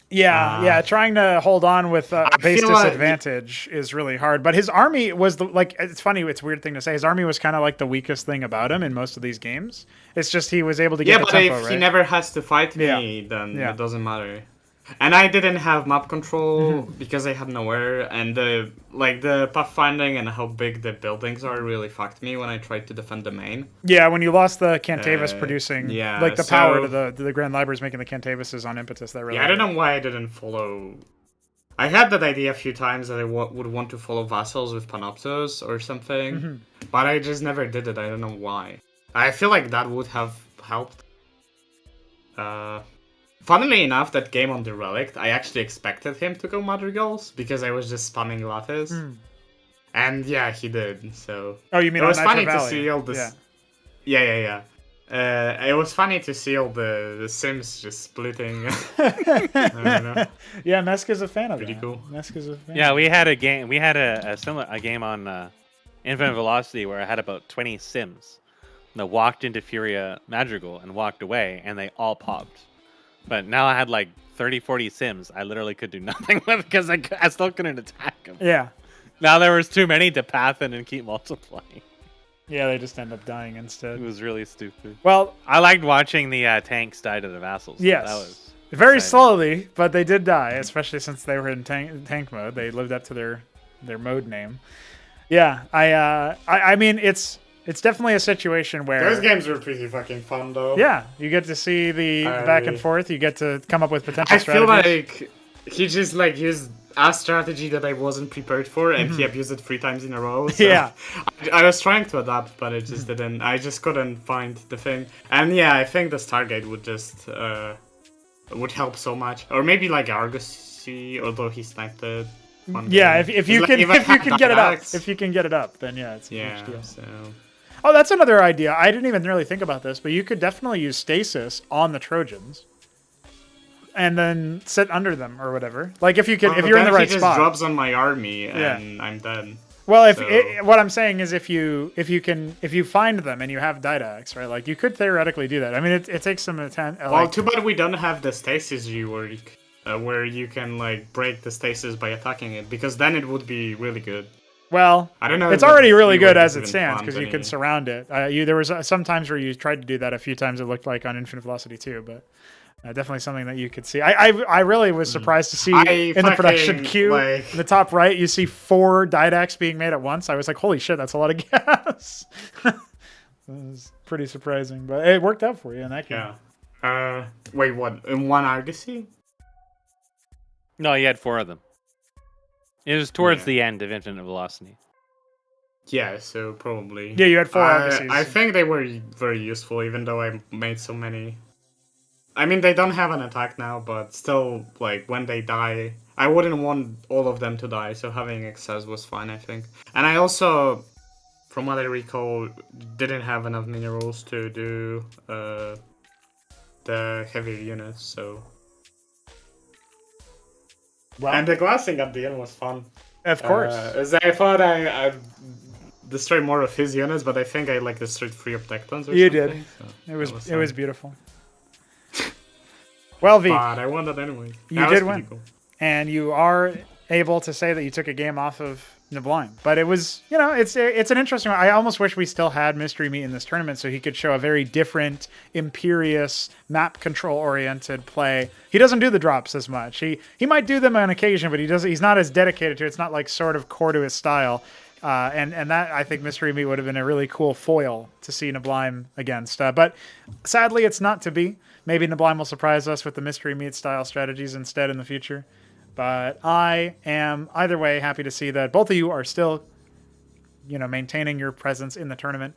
Yeah, trying to hold on with base feel like- disadvantage is really hard. But his army was it's funny, it's a weird thing to say. His army was kind of like the weakest thing about him in most of these games. It's just he was able to get Yeah, the but tempo, if right? he never has to fight me, Yeah. then Yeah. it doesn't matter. And I didn't have map control because I had nowhere, and the pathfinding and how big the buildings are really fucked me when I tried to defend the main. Yeah, when you lost the Cantavis producing, yeah, like the power so- to the Grand Libraries making the Cantavises on Impetus, that really Yeah, I don't know why I didn't follow. I had that idea a few times that I would want to follow vassals with Panoptos or something, but I just never did it. I don't know why. I feel like that would have helped. Funnily enough, that game on Derelict, I actually expected him to go Madrigals because I was just spamming Lattice. And yeah, he did, so... Oh, you mean it on was Nitro funny Valley. to see all this... Yeah. It was funny to see all the Sims just splitting. I don't know. Yeah, Meska's a fan of Pretty that. cool. Meska's a fan. Yeah, we had a game. We had a similar game on Infinite Velocity where I had about 20 Sims that walked into Furia Madrigal and walked away, and they all popped. But now I had like 30, 40 Sims. I literally could do nothing with because I still couldn't attack them. Yeah. Now there was too many to path in and keep multiplying. Yeah, they just end up dying It instead. was really stupid. Well, I liked watching the tanks die to the vassals. yes. That was very exciting. slowly, but they did die, especially since they were in tank mode. They lived up to their mode name. Yeah, I mean, it's definitely a situation where... Those games were pretty fucking fun, though. Yeah, you get to see the back and forth. You get to come up with potential I feel strategies. like he just like used a strategy that I wasn't prepared for, and he abused it 3 times in a row. So Yeah. I was trying to adapt, but it just didn't. I just couldn't find the thing. And yeah, I think the Stargate would just would help so much, or maybe like Argosy, although he sniped it. Yeah, if you can get it up, if you can get it up, then yeah, it's a yeah. huge deal. So Oh, that's another idea. I didn't even really think about this, but you could definitely use stasis on the Trojans, and then sit under them or whatever. Like if you can, if you're in the right he just spot. drops on my army, and I'm dead. Well, So- what I'm saying is if you find them and you have Didax, right? Like you could theoretically do that. I mean, it takes some attention. Well, too bad we don't have the stasis rework, where you can like break the stasis by attacking it, because then it would be really good. Well, I don't know. it's if already the really good rework as is it even stands fun, because but you can anyway. surround it. There was some times where you tried to do that a few times. It looked like on Infinite Velocity too, but definitely something that you could see. I really was surprised to see in the production queue in the top right you see 4 Didax being made at once. I was like, holy shit, that's a lot of gas. It was pretty surprising, but it worked out for you in that game. Yeah. Wait, what? In one Argosy? No, he had 4 of them. It was towards the end of Infinite Velocity. Yeah, so probably. Yeah, you had 4 Argosies. I think they were very useful, even though I made so many. I mean, they don't have an attack now, but still, like, when they die, I wouldn't want all of them to die, so having excess was fine, I think. And I also, from what I recall, didn't have enough minerals to do the heavier units, so... Well, And the glassing at the end was fun. of course. As I thought I'd destroy more of his units, but I think I like destroyed 3 of Tectons or You something. did. So It was fun. beautiful. Well, V, But I won that anyway. You That did was pretty win. cool. and you are able to say that you took a game off of Neblime. But it was, it's an interesting one. I almost wish we still had Mystery Meat in this tournament so he could show a very different, imperious, map control oriented play. He doesn't do the drops as much. He might do them on occasion, but he's not as dedicated to it. It's not like sort of core to his style. And that, I think, Mystery Meat would have been a really cool foil to see Neblime against. But sadly, it's not to be. Maybe Neblime will surprise us with the Mystery Meat style strategies instead in the future. But I am, either way, happy to see that both of you are still, maintaining your presence in the tournament.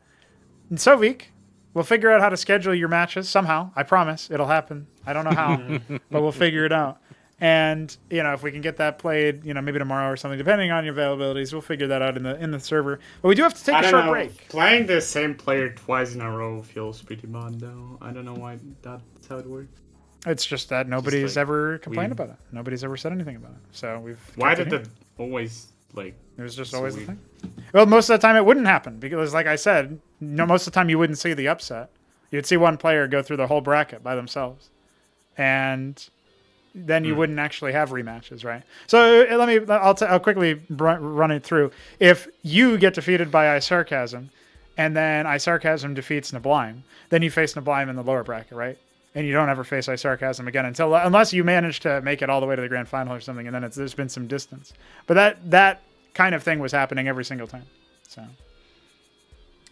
And so, Vik, we'll figure out how to schedule your matches somehow. I promise. It'll happen. I don't know how, but we'll figure it out. And, if we can get that played, maybe tomorrow or something, depending on your availabilities, we'll figure that out in the server. But we do have to take I a don't short know. break. Playing the same player twice in a row feels pretty bad, though. I don't know why that's how it works. It's just that nobody's like ever complained about it. Nobody's ever said anything about it. So we've. Why kept did it that always, It was just so always the weird. thing. Well, most of the time it wouldn't happen because, like I said, most of the time you wouldn't see the upset. You'd see one player go through the whole bracket by themselves, and then you wouldn't actually have rematches, right? So I'll quickly run it through. If you get defeated by iSarCasm, and then iSarCasm defeats Neblime, then you face Neblime in the lower bracket, right? And you don't ever face iSarCasm again unless you manage to make it all the way to the grand final or something, and then there's been some distance. But that kind of thing was happening every single time. So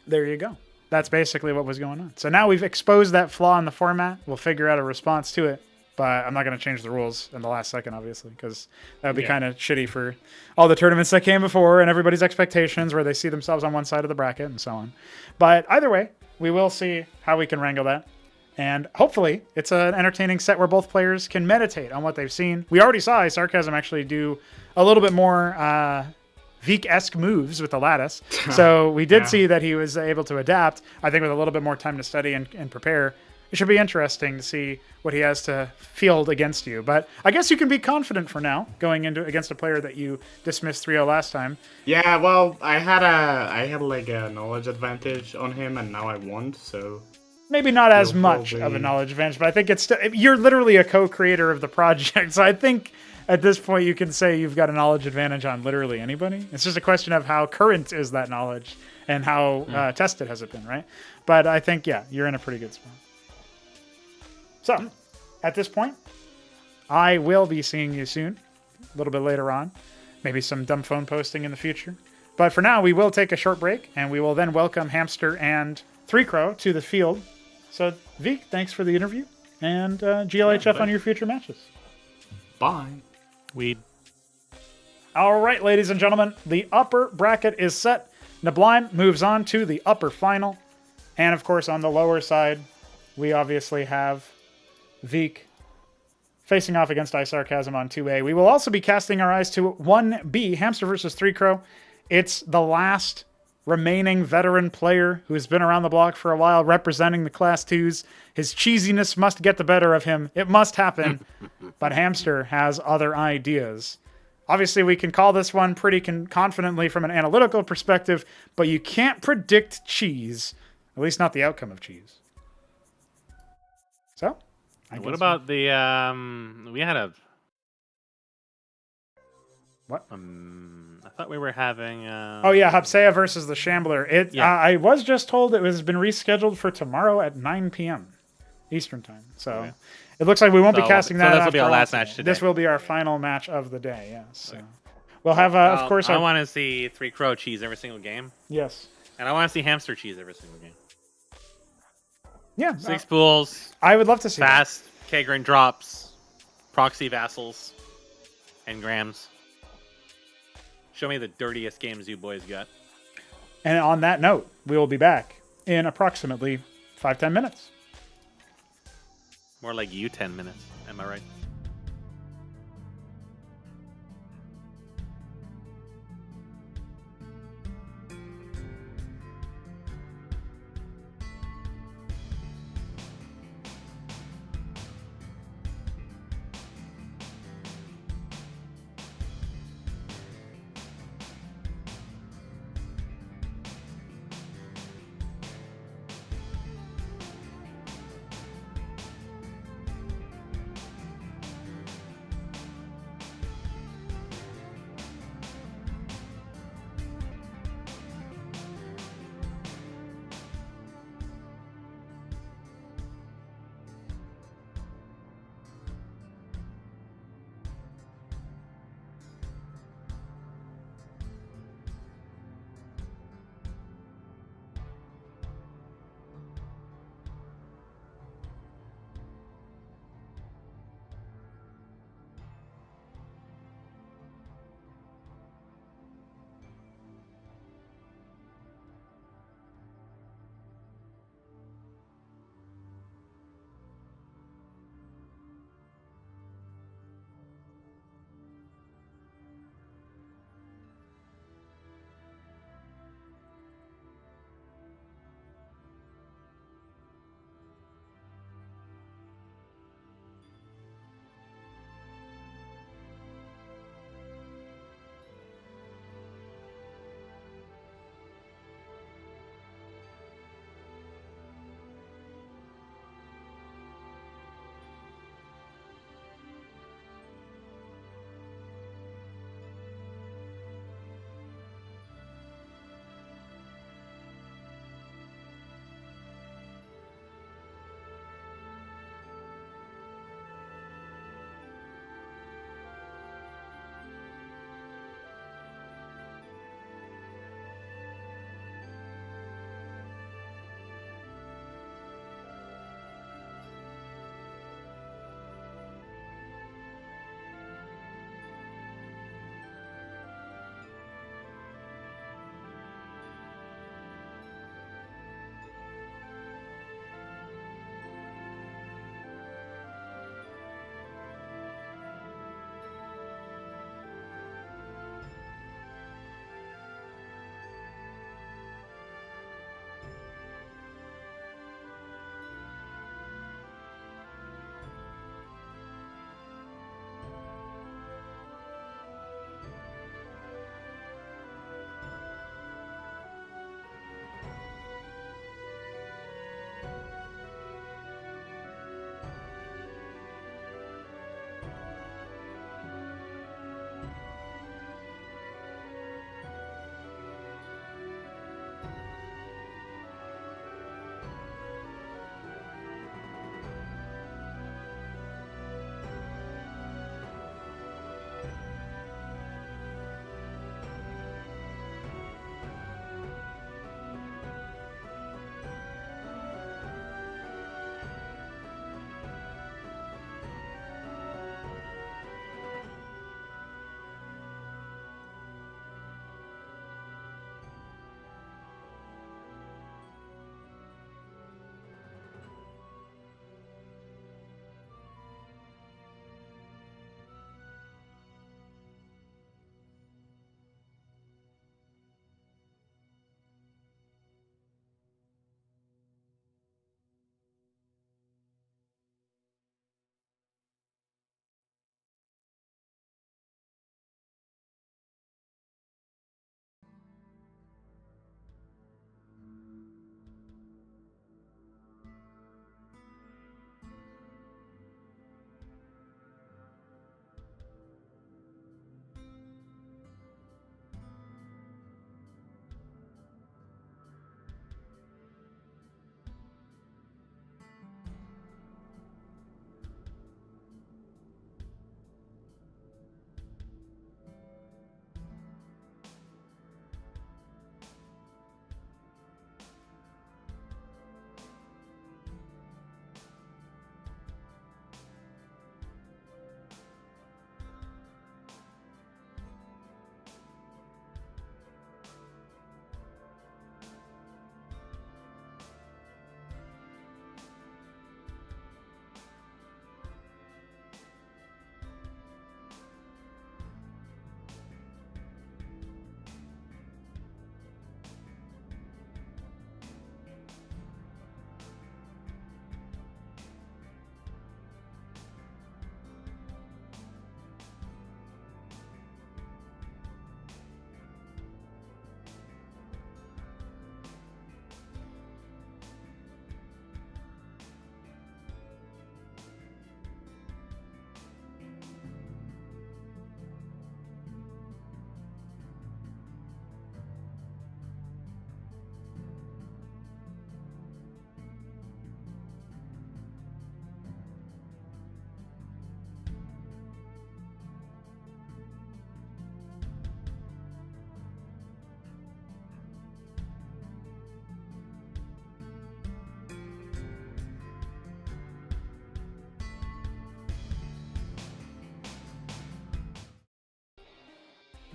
there you go. That's basically what was going on. So now we've exposed that flaw in the format. We'll figure out a response to it. But I'm not going to change the rules in the last second, obviously, because that would be kind of shitty for all the tournaments that came before and everybody's expectations where they see themselves on one side of the bracket and so on. But either way, we will see how we can wrangle that. And hopefully it's an entertaining set where both players can meditate on what they've seen. We already saw iSarCasm actually do a little bit more Vik-esque moves with the lattice. So we did see that he was able to adapt, I think with a little bit more time to study and prepare. It should be interesting to see what he has to field against you. But I guess you can be confident for now, going into against a player that you dismissed 3-0 last time. Yeah, well, I had like a knowledge advantage on him, and now I won, so... Maybe not as You'll much probably- of a knowledge advantage, but I think it's still... You're literally a co-creator of the project, so I think at this point you can say you've got a knowledge advantage on literally anybody. It's just a question of how current is that knowledge and how tested has it been, right? But I think, yeah, you're in a pretty good spot. So, at this point, I will be seeing you soon, a little bit later on. Maybe some dumb phone posting in the future. But for now, we will take a short break, and we will then welcome Hamster and 3Crow to the field. So, Vik, thanks for the interview, and GLHF on your future matches. Bye. Weed. All right, ladies and gentlemen, the upper bracket is set. Neblime moves on to the upper final. And, of course, on the lower side, we obviously have Veek facing off against iSarCasm on 2A. We will also be casting our eyes to 1B, Hamster versus 3 Crow. It's the last remaining veteran player who has been around the block for a while representing the Class 2s. His cheesiness must get the better of him. It must happen. But Hamster has other ideas. Obviously, we can call this one pretty confidently from an analytical perspective, but you can't predict cheese. At least not the outcome of cheese. So, what about the we had a what? I thought we were having oh yeah, Hupsaiya versus the Shambler. I was just told it has been rescheduled for tomorrow at 9 p.m. Eastern time. So, okay. It looks like we won't be casting that. So this will be our last match today. This will be our final match of the day, yes. So. We'll have, of course... I want to see 3 Crow cheese every single game. Yes. And I want to see Hamster cheese every single game. Yeah. 6 pools. I would love to see fast Kagrin drops, proxy vassals, and grams. Show me the dirtiest games you boys got. And on that note, we will be back in approximately 5-10 minutes. More like you 10 minutes. Am I right?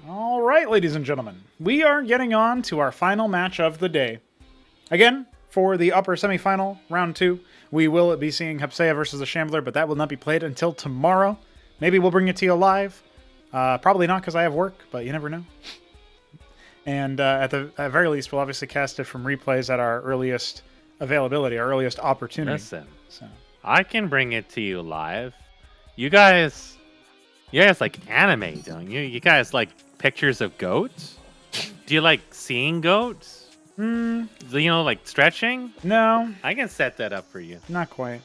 All right, ladies and gentlemen, we are getting on to our final match of the day. Again, for the upper semifinal, round 2, we will be seeing Hupsaiya versus the Shambler, but that will not be played until tomorrow. Maybe we'll bring it to you live. Probably not because I have work, but you never know. And at the very least, we'll obviously cast it from replays at our earliest availability, our earliest opportunity. Listen, I can bring it to you live. You guys like anime, don't you? You guys like pictures of goats? Do you like seeing goats? You know, like stretching? No. I can set that up for you. Not quite.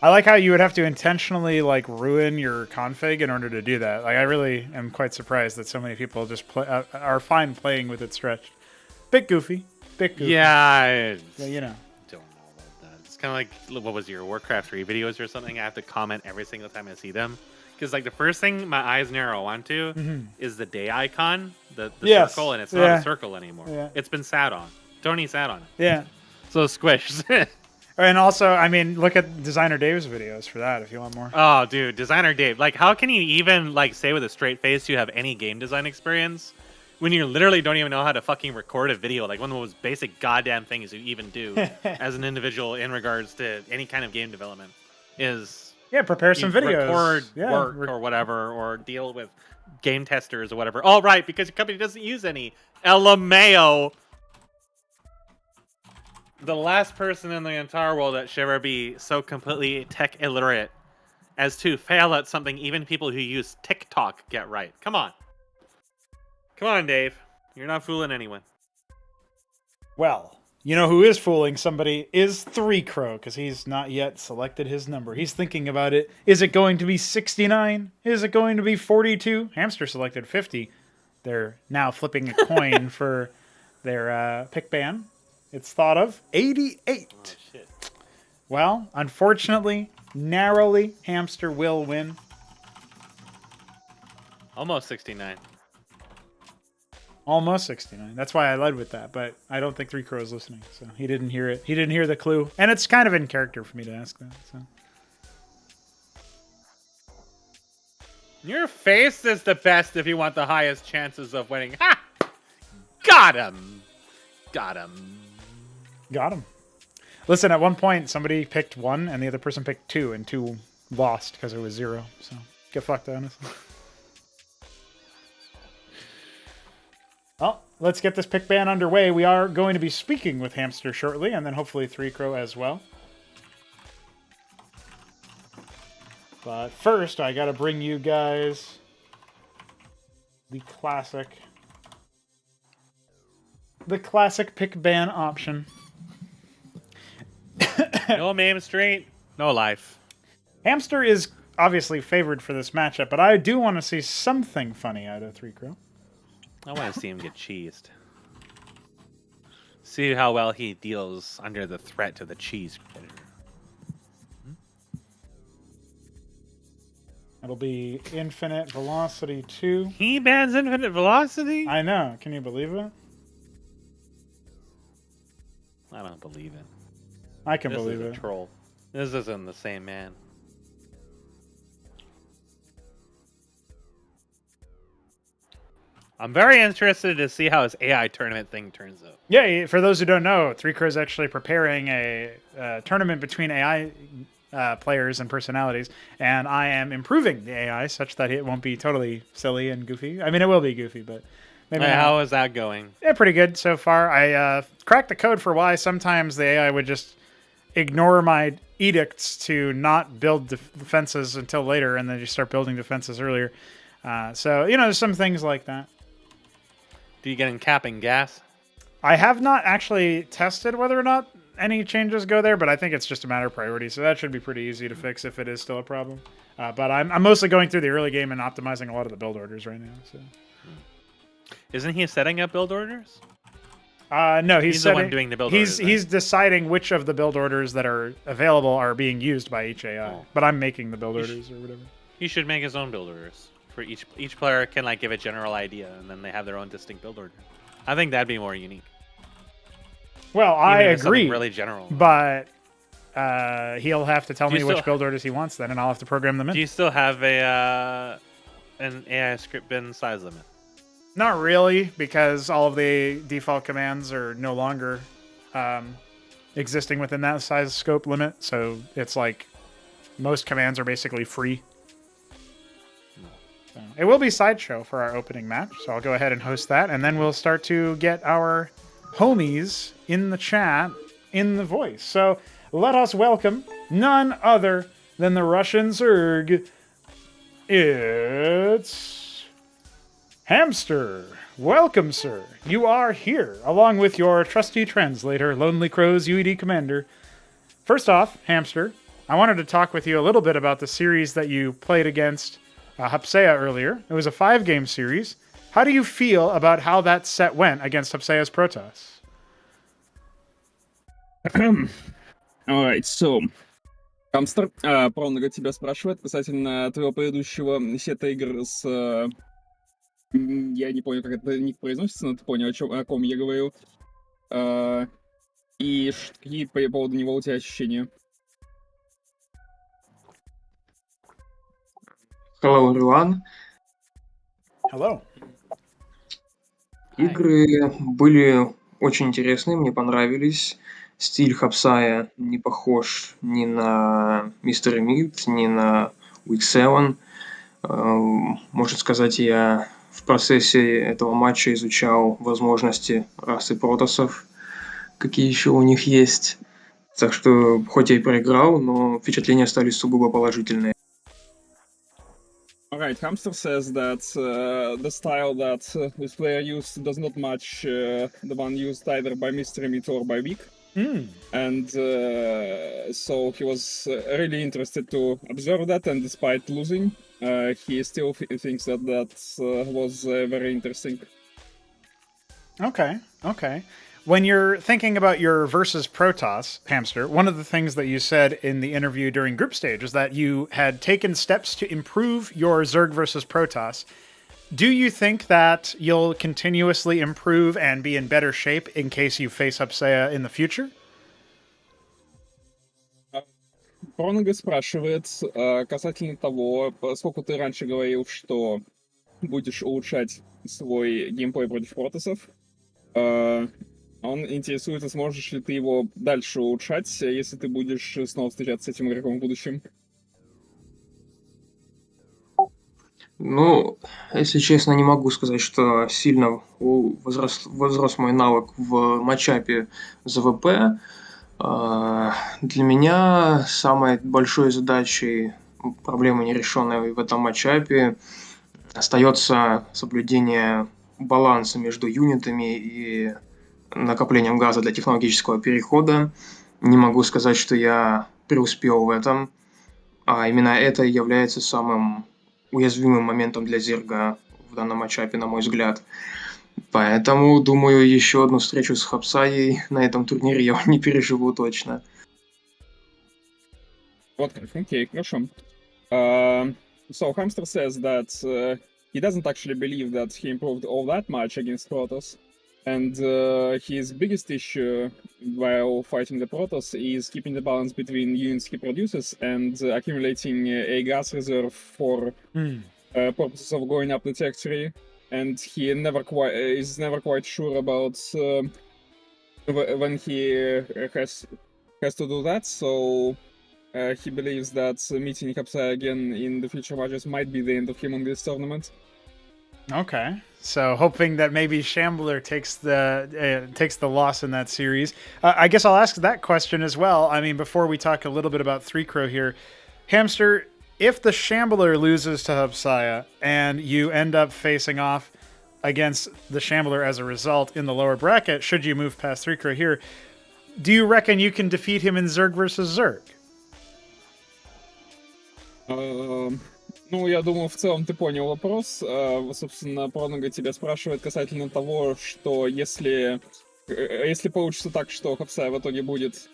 I like how you would have to intentionally like ruin your config in order to do that. Like, I really am quite surprised that so many people just are fine playing with it stretched. Bit goofy. Yeah, But, you know. don't know about that. It's kind of like, what was your Warcraft 3 videos or something? I have to comment every single time I see them. Because like the first thing my eyes narrow onto is the day icon, the circle, and it's not a circle anymore. Yeah. It's been sat on. Tony sat on it. Yeah. So squished. And also, I mean, look at Designer Dave's videos for that if you want more. Oh, dude, Designer Dave. Like, how can you even like say with a straight face you have any game design experience when you literally don't even know how to fucking record a video? Like one of the most basic goddamn things you even do as an individual in regards to any kind of game development is prepare some videos, record work or whatever, or deal with game testers or whatever. All right, because your company doesn't use any. LMAO. The last person in the entire world that should ever be so completely tech illiterate as to fail at something even people who use TikTok get right. Come on. Come on, Dave. You're not fooling anyone. Well, you know who is fooling somebody is 3Crow, because he's not yet selected his number. He's thinking about it. Is it going to be 69? Is it going to be 42? Hamster selected 50. They're now flipping a coin for their pick ban. It's thought of 88. Oh, shit. Well, unfortunately, narrowly, Hamster will win. Almost 69. Almost 69. That's why I led with that, but I don't think 3Crow is listening, so he didn't hear it. He didn't hear the clue, and it's kind of in character for me to ask that. So. Your face is the best if you want the highest chances of winning. Ha! Got him. Got him. Got him. Listen, at one point, somebody picked 1, and the other person picked 2, and 2 lost because it was 0. So, get fucked, honestly. Well, let's get this pick ban underway. We are going to be speaking with Hamster shortly, and then hopefully 3Crow as well. But first, I gotta bring you guys the classic pick ban option. No Mame Street, no life. Hamster is obviously favored for this matchup, but I do want to see something funny out of 3Crow. I want to see him get cheesed. See how well he deals under the threat to the cheese critter. It'll be Infinite Velocity 2. He bans Infinite Velocity? I know. Can you believe it? I don't believe it. I can believe it. This is a troll. This isn't the same man. I'm very interested to see how his AI tournament thing turns out. Yeah, for those who don't know, 3Crow is actually preparing a tournament between AI players and personalities, and I am improving the AI such that it won't be totally silly and goofy. I mean, it will be goofy, but maybe not. How is that going? Yeah, pretty good so far. I cracked the code for why sometimes the AI would just ignore my edicts to not build defenses until later, and then just start building defenses earlier. So, you know, there's some things like that. Do you get in capping gas? I have not actually tested whether or not any changes go there, but I think it's just a matter of priority, so that should be pretty easy to fix if it is still a problem. But I'm mostly going through the early game and optimizing a lot of the build orders right now. So. Isn't he setting up build orders? No, he's the one doing the build orders. He's deciding which of the build orders that are available are being used by each AI. Oh. But I'm making the build orders or whatever. He should make his own build orders. For each player can like give a general idea, and then they have their own distinct build order. I think that'd be more unique. Well, I agree. Really general, but he'll have to tell me which build orders he wants then, and I'll have to program them in. Do you still have an AI script bin size limit? Not really, because all of the default commands are no longer existing within that size scope limit. So it's like most commands are basically free. So it will be Sideshow for our opening match, so I'll go ahead and host that, and then we'll start to get our homies in the chat in the voice. So let us welcome none other than the Russian Zerg. It's Hamster. Welcome, sir. You are here, along with your trusty translator, Lonely Crow's UED commander. First off, Hamster, I wanted to talk with you a little bit about the series that you played against Hupsaiya earlier. It was a 5-game series. How do you feel about how that set went against Hupsaiya's Protoss? Alright, so... Hamster, Пронго тебя спрашивает касательно твоего предыдущего сета игр с... Я не понял, как это ник произносится, но ты понял, о ком я говорю. И какие по поводу него у тебя ощущения? Hello, everyone. Hello. Игры были очень интересные, мне понравились. Стиль Hupsaiya не похож ни на Mystery Meat, ни на Week 7. Можно сказать, я в процессе этого матча изучал возможности расы протоссов, какие еще у них есть. Так что, хоть я и проиграл, но впечатления остались сугубо положительные. Alright, Hamster says that the style that this player used does not match the one used either by Mystery Meat or by Week. And so he was really interested to observe that, and despite losing, he still thinks that was very interesting. Okay. When you're thinking about your versus Protoss, Hamster, one of the things that you said in the interview during group stage is that you had taken steps to improve your Zerg versus Protoss. Do you think that you'll continuously improve and be in better shape in case you face Hupsaiya in the future? Пронго спрашивает касательно того, поскольку ты раньше говорил, что будешь улучшать свой геймплей против протоссов, он интересуется, сможешь ли ты его дальше улучшать, если ты будешь снова встречаться с этим игроком в будущем. Ну, если честно, не могу сказать, что сильно возрос мой навык в матчапе за ВП. Для меня самой большой задачей, проблемой нерешенной в этом матчапе, остается соблюдение баланса между юнитами и накоплением газа для технологического перехода. Не могу сказать, что я преуспел в этом, а именно это является самым уязвимым моментом для Зерга в данном матчапе, на мой взгляд. Поэтому, думаю, еще одну встречу с Hupsaiей на этом турнире я не переживу точно. Вот как, окей, хорошо. So Hamster says that he doesn't actually believe that he improved all that much against Protoss, and his biggest issue while fighting the Protoss is keeping the balance between units he produces and accumulating a gas reserve for purposes of going up the territory. And he is never quite sure about when he has to do that. So he believes that meeting Hupsaiya again in the future matches might be the end of him in this tournament. Okay, so hoping that maybe Shambler takes the loss in that series. I guess I'll ask that question as well. I mean, before we talk a little bit about 3Crow here, Hamster, if the Shambler loses to Hupsaiya and you end up facing off against the Shambler as a result in the lower bracket, should you move past 3Crow here, do you reckon you can defeat him in Zerg versus Zerg? Ну, я думаю, в целом ты понял вопрос. Собственно, Пронго тебя спрашивает касательно того, что если получится так, что Hupsaiya в итоге будет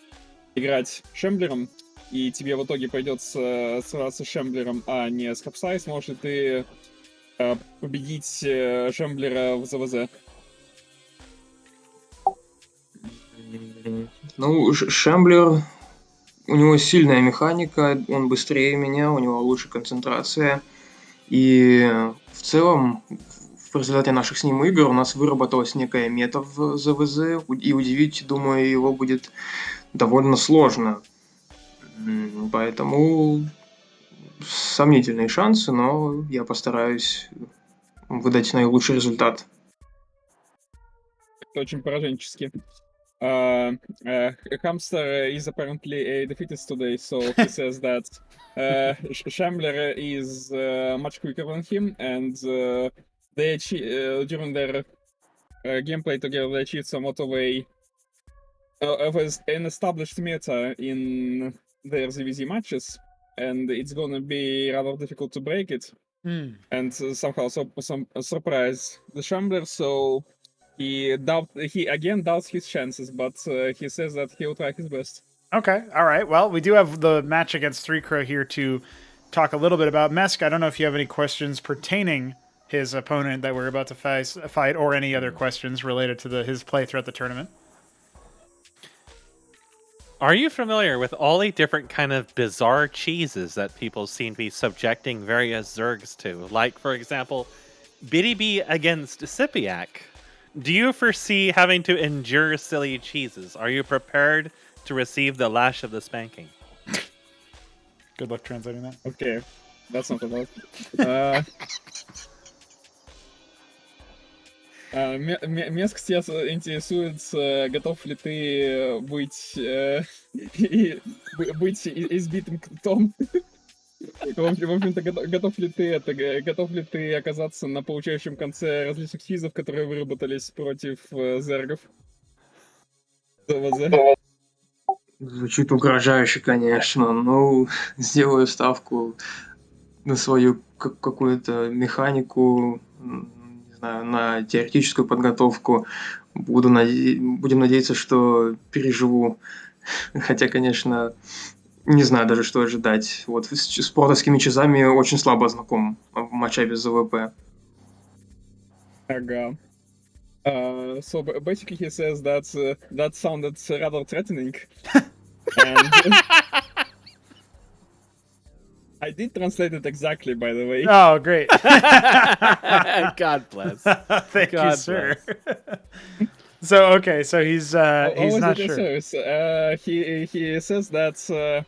играть Шемблером, и тебе в итоге придется сражаться с Шемблером, а не с Hupsaiya, сможешь ли ты победить Шемблера в ЗВЗ? Ну, Шамблер, у него сильная механика, он быстрее меня, у него лучше концентрация. И в целом, в результате наших с ним игр у нас выработалась некая мета в ЗВЗ, и удивить, думаю, его будет довольно сложно. Поэтому сомнительные шансы, но я постараюсь выдать наилучший результат. Это очень пораженчески. Hamster is apparently a defeatist today, so he says that Shambler is much quicker than him, and they during their gameplay together they achieved somewhat of an established meta in their ZVZ matches, and it's gonna be rather difficult to break it. And somehow surprise the Shambler, so he again doubts his chances, but he says that he'll try his best. Okay, all right. Well, we do have the match against 3Crow here to talk a little bit about. Mesk, I don't know if you have any questions pertaining his opponent that we're about to fight, or any other questions related to his play throughout the tournament. Are you familiar with all the different kind of bizarre cheeses that people seem to be subjecting various Zergs to? Like, for example, Btyb against Sipiak. Do you foresee having to endure silly cheeses? Are you prepared to receive the lash of the spanking? Good luck translating that. Okay, that's not about. Меск тебя интересуется, готов ли ты быть избитым кнутом? В общем-то, готов ли ты оказаться на получающем конце различных чизов, которые выработались против зергов? Звучит угрожающе, конечно. Ну, сделаю ставку на свою какую-то механику, не знаю, на теоретическую подготовку. Будем надеяться, что переживу. Хотя, конечно, не знаю даже, что ожидать. Вот с протовскими чизами очень слабо знаком в матчапе с ЗВП. Ага. So basically he says that that sounded rather threatening. And I did translate it exactly, by the way. Oh, great. God bless. Thank God you, sir. So, okay, so he's not sure. He says that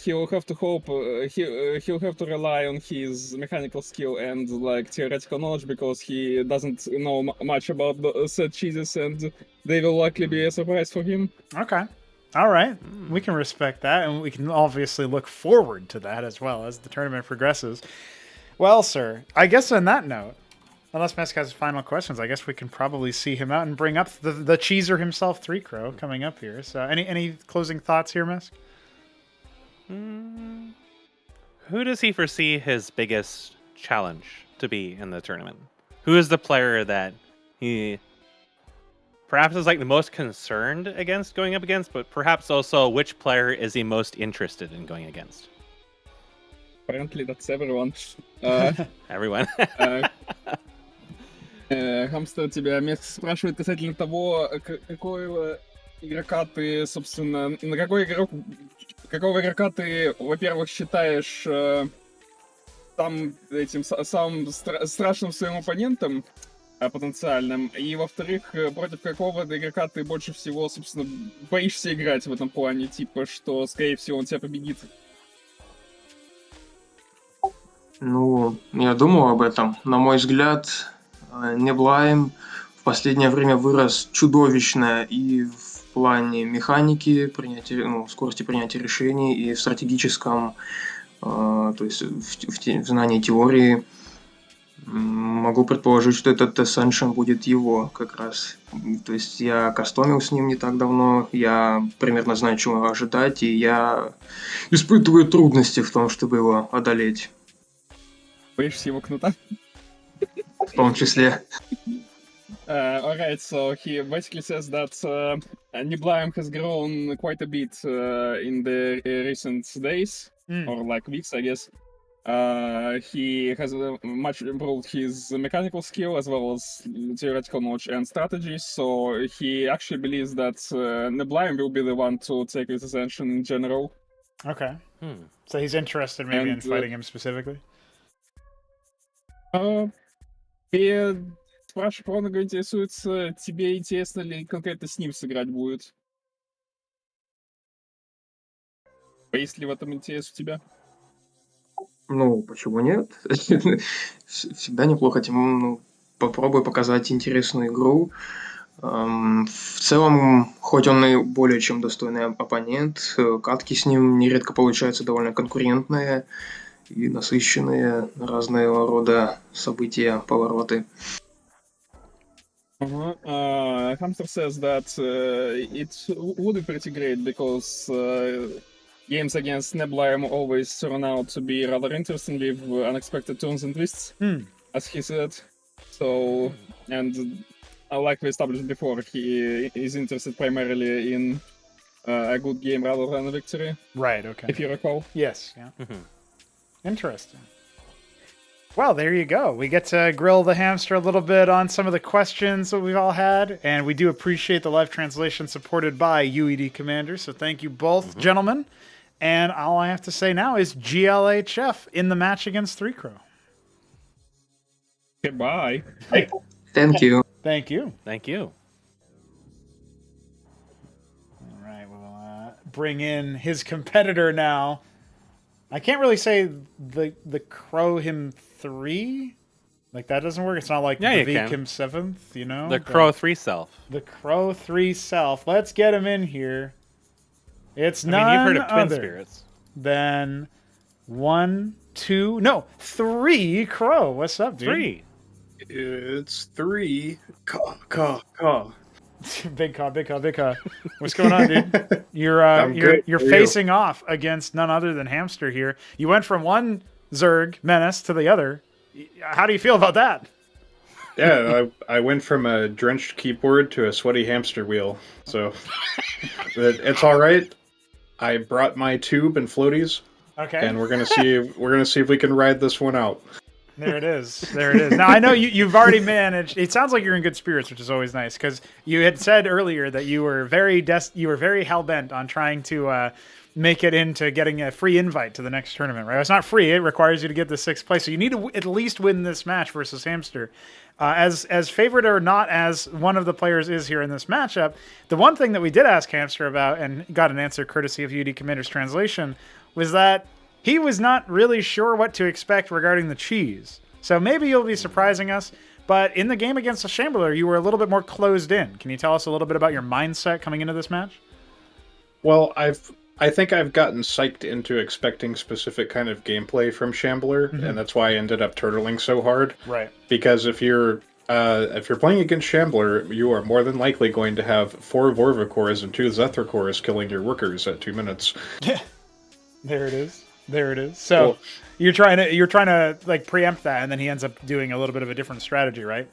he'll have to hope he'll have to rely on his mechanical skill and like theoretical knowledge because he doesn't know much about the said cheeses, and they will likely be a surprise for him. Okay. All right. We can respect that, and we can obviously look forward to that as well as the tournament progresses. Well, sir, I guess on that note, unless Mesk has final questions, I guess we can probably see him out and bring up the cheeser himself, 3Crow, coming up here. So any closing thoughts here, Mesk? Who does he foresee his biggest challenge to be in the tournament? Who is the player that he perhaps is like the most concerned against going up against, but perhaps also which player is he most interested in going against? Apparently that's everyone. Everyone. Хамстер, тебя Меск спрашивает касательно того, какого игрока ты, собственно, какого игрока ты, во-первых, считаешь самым страшным своим оппонентом потенциальным, и, во-вторых, против какого игрока ты больше всего, собственно, боишься играть в этом плане, типа, что, скорее всего, он тебя победит. Ну, я думал об этом. На мой взгляд, неблime в последнее время вырос чудовищно и в плане механики, скорости принятия решений, и в стратегическом, то есть в знании теории. Могу предположить, что этот Ascension будет его как раз. То есть я кастомил с ним не так давно, я примерно знаю, чего ожидать, и я испытываю трудности в том, чтобы его одолеть. Боишься его кнута? В том числе. Alright, so he basically says that neblime has grown quite a bit in the recent days, or like weeks, I guess. He has much improved his mechanical skill as well as theoretical knowledge and strategy, so he actually believes that neblime will be the one to take his Ascension in general. Okay. So he's interested maybe in fighting him specifically? И спрашиваю, он интересуется, тебе интересно ли конкретно с ним сыграть будет? Есть ли в этом интерес у тебя? Ну, почему нет? Всегда неплохо, попробуй показать интересную игру. В целом, хоть он и более чем достойный оппонент, катки с ним нередко получаются довольно конкурентные и насыщенные на разного рода события, повороты. Hamster says that it would be pretty great because games against neblime always turn out to be rather interesting with unexpected turns and twists, as he said. So, and like we established before, he is interested primarily in a good game rather than a victory. Right, okay. If you recall. Yes, yeah. Interesting. Well, there you go. We get to grill the hamster a little bit on some of the questions that we've all had, and we do appreciate the live translation supported by UED Commander, so thank you both, gentlemen. And all I have to say now is GLHF in the match against 3 Crow. Goodbye. Thank you. Thank you. Thank you. All right, we'll bring in his competitor now. I can't really say the Crow him 3. Like, that doesn't work. It's not like Yeah, the you Veek can. him 7th, you know? The Crow 3 self. The Crow 3 self. Let's get him in here. It's I mean, you've heard of Twin other Spirits. than 3 Crow. What's up, dude? 3. It's 3. Caw. Big caw. What's going on, dude? You're good. you're How are you? facing off against none other than Hamster here. You went from one Zerg menace to the other. How do you feel about that? Yeah, I went from a drenched keyboard to a sweaty hamster wheel, so it's all right. I brought my tube and floaties, Okay. and we're gonna see if we can ride this one out. There it is. Now I know you've already managed. It sounds like you're in good spirits, which is always nice, because you had said earlier that you were very hell bent on trying to make it into getting a free invite to the next tournament. Right? It's not free; it requires you to get the 6th place. So you need to at least win this match versus Hamster. As favored or not as one of the players is here in this matchup, the one thing that we did ask Hamster about and got an answer courtesy of UD Commander's translation was that he was not really sure what to expect regarding the cheese. So maybe you'll be surprising us, but in the game against the Shambler, you were a little bit more closed in. Can you tell us a little bit about your mindset coming into this match? Well, I think I've gotten psyched into expecting specific kind of gameplay from Shambler, and that's why I ended up turtling so hard. Right. Because if you're playing against Shambler, you are more than likely going to have 4 Vorva cores and 2 Zethra cores killing your workers at 2 minutes. There it is. So Well, you're trying to like preempt that, and then he ends up doing a little bit of a different strategy, right?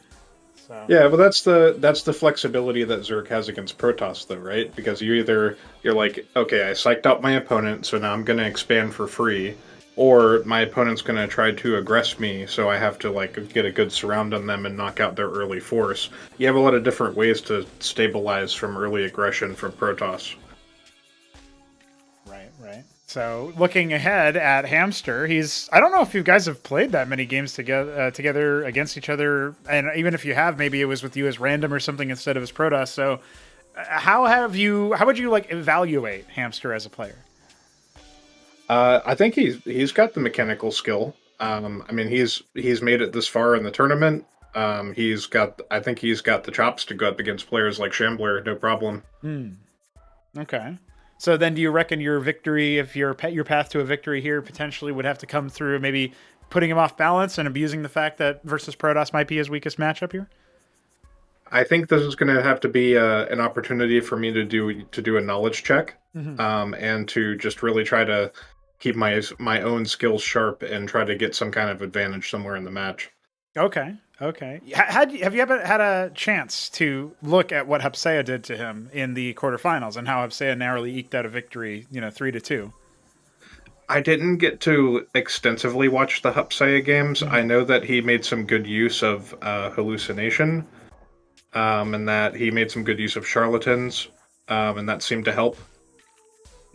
So yeah, but that's the flexibility that Zerg has against Protoss, though, right? Because you're like, okay, I psyched out my opponent, so now I'm going to expand for free, or my opponent's going to try to aggress me, so I have to like get a good surround on them and knock out their early force. You have a lot of different ways to stabilize from early aggression from Protoss. Right. So looking ahead at Hamster, I don't know if you guys have played that many games together against each other, and even if you have, maybe it was with you as random or something instead of as Protoss. So how would you like evaluate Hamster as a player? I think he's got the mechanical skill. I mean, he's made it this far in the tournament. I think he's got the chops to go up against players like Shambler, no problem. Okay. So then do you reckon your victory, if your path to a victory here potentially would have to come through maybe putting him off balance and abusing the fact that versus Protoss might be his weakest matchup here? I think this is going to have to be an opportunity for me to do a knowledge check, and to just really try to keep my own skills sharp and try to get some kind of advantage somewhere in the match. Okay. Have you ever had a chance to look at what Hupsaiya did to him in the quarterfinals and how Hupsaiya narrowly eked out a victory, 3-2? I didn't get to extensively watch the Hupsaiya games. I know that he made some good use of hallucination, and that he made some good use of charlatans, and that seemed to help.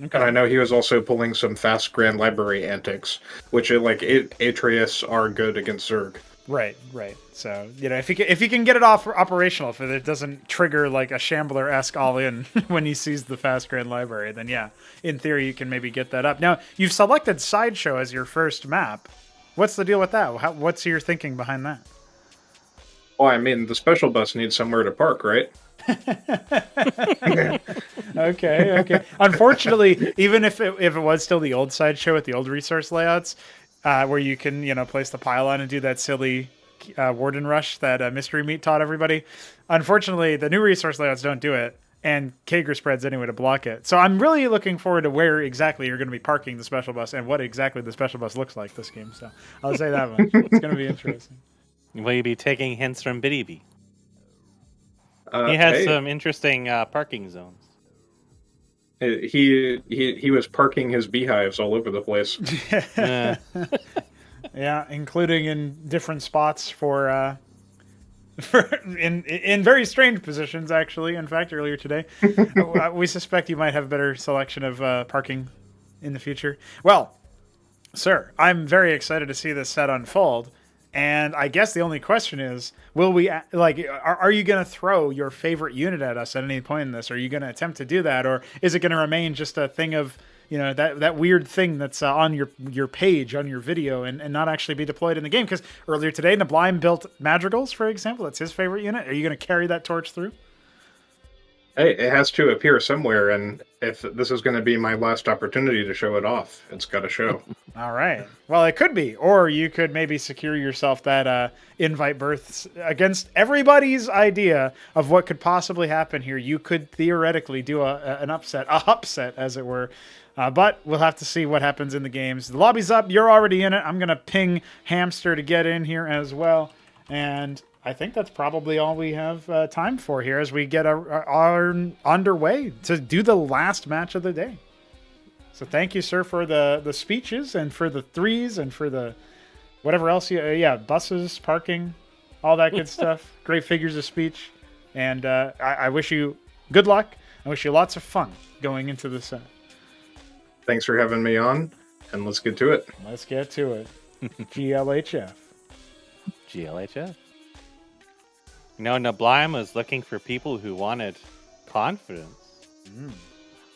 Okay. And I know he was also pulling some fast Grand Library antics, which Atreus are good against Zerg. Right. So, if he can get it off operational, if it doesn't trigger like a Shambler-esque all-in when he sees the fast Grand Library, then yeah, in theory you can maybe get that up. Now, you've selected Sideshow as your first map. What's the deal with that? What's your thinking behind that? Well, I mean, the special bus needs somewhere to park, right? Okay. Unfortunately, even if it was still the old Sideshow with the old resource layouts, where you can place the pylon and do that silly warden rush that mystery meat taught everybody. Unfortunately, the new resource layouts don't do it, and Kager spreads anyway to block it. So I'm really looking forward to where exactly you're going to be parking the special bus and what exactly the special bus looks like this game. So I'll say that much. It's going to be interesting. Will you be taking hints from Btyb? He has some interesting parking zones. He was parking his beehives all over the place. Yeah, including in different spots for in very strange positions. Actually, in fact, earlier today, we suspect you might have a better selection of parking in the future. Well, sir, I'm very excited to see this set unfold. And I guess the only question is, will we are you going to throw your favorite unit at us at any point in this? Are you going to attempt to do that, or is it going to remain just a thing of that weird thing that's on your page on your video and not actually be deployed in the game? Because earlier today, neblime built Madrigals, for example. That's his favorite unit. Are you going to carry that torch through? Hey, it has to appear somewhere, and if this is going to be my last opportunity to show it off, it's got to show. All right. Well, it could be. Or you could maybe secure yourself that invite berths against everybody's idea of what could possibly happen here. You could theoretically do an upset, a Hupsaiya, as it were. But we'll have to see what happens in the games. The lobby's up. You're already in it. I'm going to ping Hamster to get in here as well. And I think that's probably all we have time for here as we get our underway to do the last match of the day. So thank you, sir, for the speeches and for the threes and for the whatever else. Buses, parking, all that good stuff. Great figures of speech. And I wish you good luck. I wish you lots of fun going into the set. Thanks for having me on, and let's get to it. Let's get to it. GLHF. GLHF. Neblime was looking for people who wanted confidence.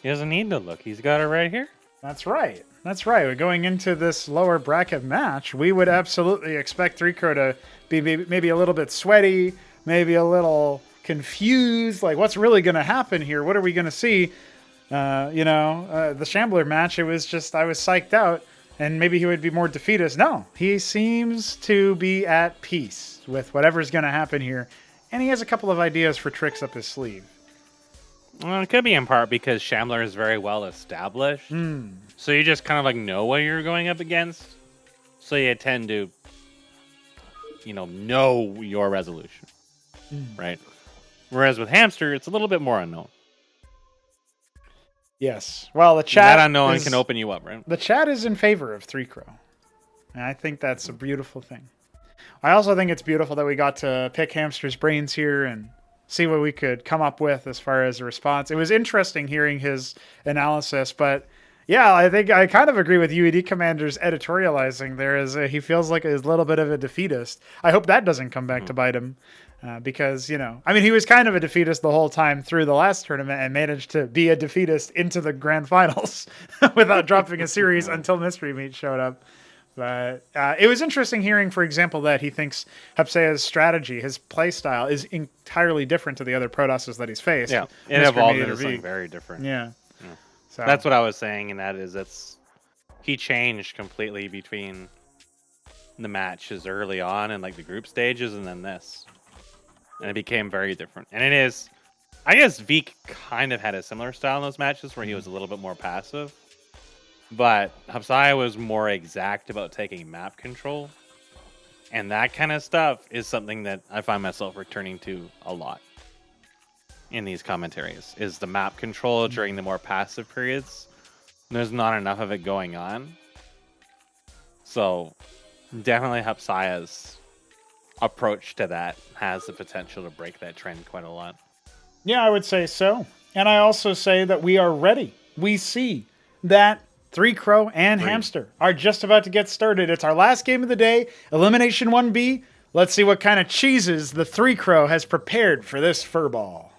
He doesn't need to look. He's got it right here. That's right. We're going into this lower bracket match. We would absolutely expect 3Crow to be maybe a little bit sweaty, maybe a little confused. Like, what's really going to happen here? What are we going to see? The Shambler match, it was just, I was psyched out, and maybe he would be more defeatist. No, he seems to be at peace with whatever's going to happen here. And he has a couple of ideas for tricks up his sleeve. Well, it could be in part because Shambler is very well established. So you just kind of know what you're going up against. So you tend to, know your resolution. Right? Whereas with Hamster, it's a little bit more unknown. Yes. Well, the chat... That unknown can open you up, right? The chat is in favor of 3Crow. And I think that's a beautiful thing. I also think it's beautiful that we got to pick Hamster's brains here and see what we could come up with as far as a response. It was interesting hearing his analysis, but yeah, I think I kind of agree with UED Commander's editorializing there. He feels like a little bit of a defeatist. I hope that doesn't come back to bite him. Because, he was kind of a defeatist the whole time through the last tournament and managed to be a defeatist into the grand finals without dropping a series until Mystery Meat showed up. But it was interesting hearing, for example, that he thinks Hupsaiya's strategy, his play style, is entirely different to the other Protosses that he's faced. Yeah, it evolved into something very different. Yeah. So that's what I was saying, and that is he changed completely between the matches early on and the group stages and then this. And it became very different. And it is, I guess Veek kind of had a similar style in those matches where he was a little bit more passive. But Hupsaiya was more exact about taking map control. And that kind of stuff is something that I find myself returning to a lot in these commentaries, is the map control during the more passive periods. There's not enough of it going on. So definitely Hupsaiya's approach to that has the potential to break that trend quite a lot. Yeah, I would say so. And I also say that we are ready. We see that 3Crow and Hamster are just about to get started. It's our last game of the day, Elimination 1B. Let's see what kind of cheeses the Three Crow has prepared for this furball.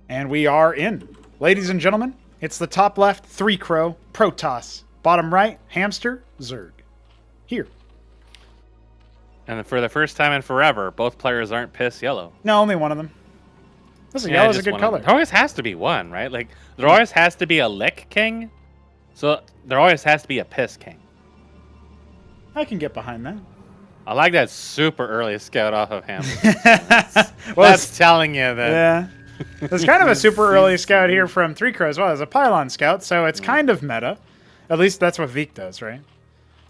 And we are in. Ladies and gentlemen, it's the top left, Three Crow, Protoss. Bottom right, Hamster, Zerg. Here. And for the first time in forever, both players aren't piss yellow. No, only one of them. Listen, yellow's a good color. There always has to be one, right? Like, there always has to be a lick king. So there always has to be a piss king. I can get behind that. I like that super early scout off of Hamster. That's telling you that. Yeah. There's kind of a super early scout here from Three Crow as well. There's a pylon scout, so it's kind of meta. At least that's what Veek does, right?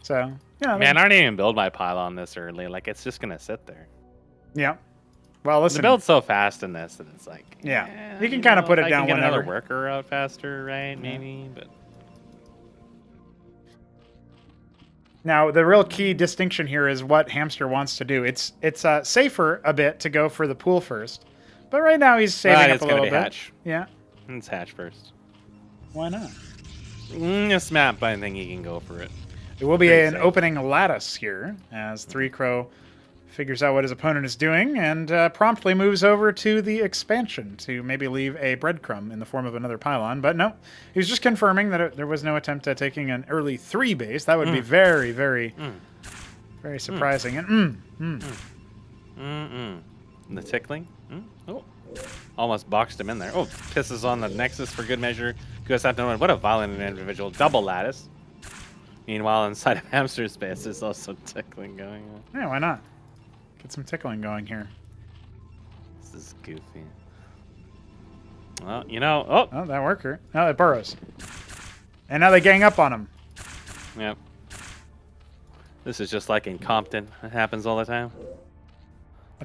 So, yeah. Man, I didn't even build my pylon this early. Like, it's just going to sit there. Yeah. Well, listen. The build's so fast in this that it's like... Yeah. You can kind of put it down whenever. Another worker out faster, right? Maybe, but... Now, the real key distinction here is what Hamster wants to do. It's safer a bit to go for the pool first. But right now he's saving up a little bit. Hatch. Yeah. It's hatch first. Why not? This map, I think he can go for it. It will be an opening lattice here as Three Crow figures out what his opponent is doing and promptly moves over to the expansion to maybe leave a breadcrumb in the form of another pylon. But no, he was just confirming that there was no attempt at taking an early 3 base. That would be very, very, very surprising. And The tickling. Oh, almost boxed him in there. Oh, pisses on the Nexus for good measure. Goes after one. What a violent individual. Double lattice. Meanwhile, inside of Hamster's space, there's also tickling going on. Yeah, why not? Get some tickling going here. This is goofy. Well, you know... Oh, that worker. Oh, it burrows. And now they gang up on him. Yep. This is just like in Compton. It happens all the time.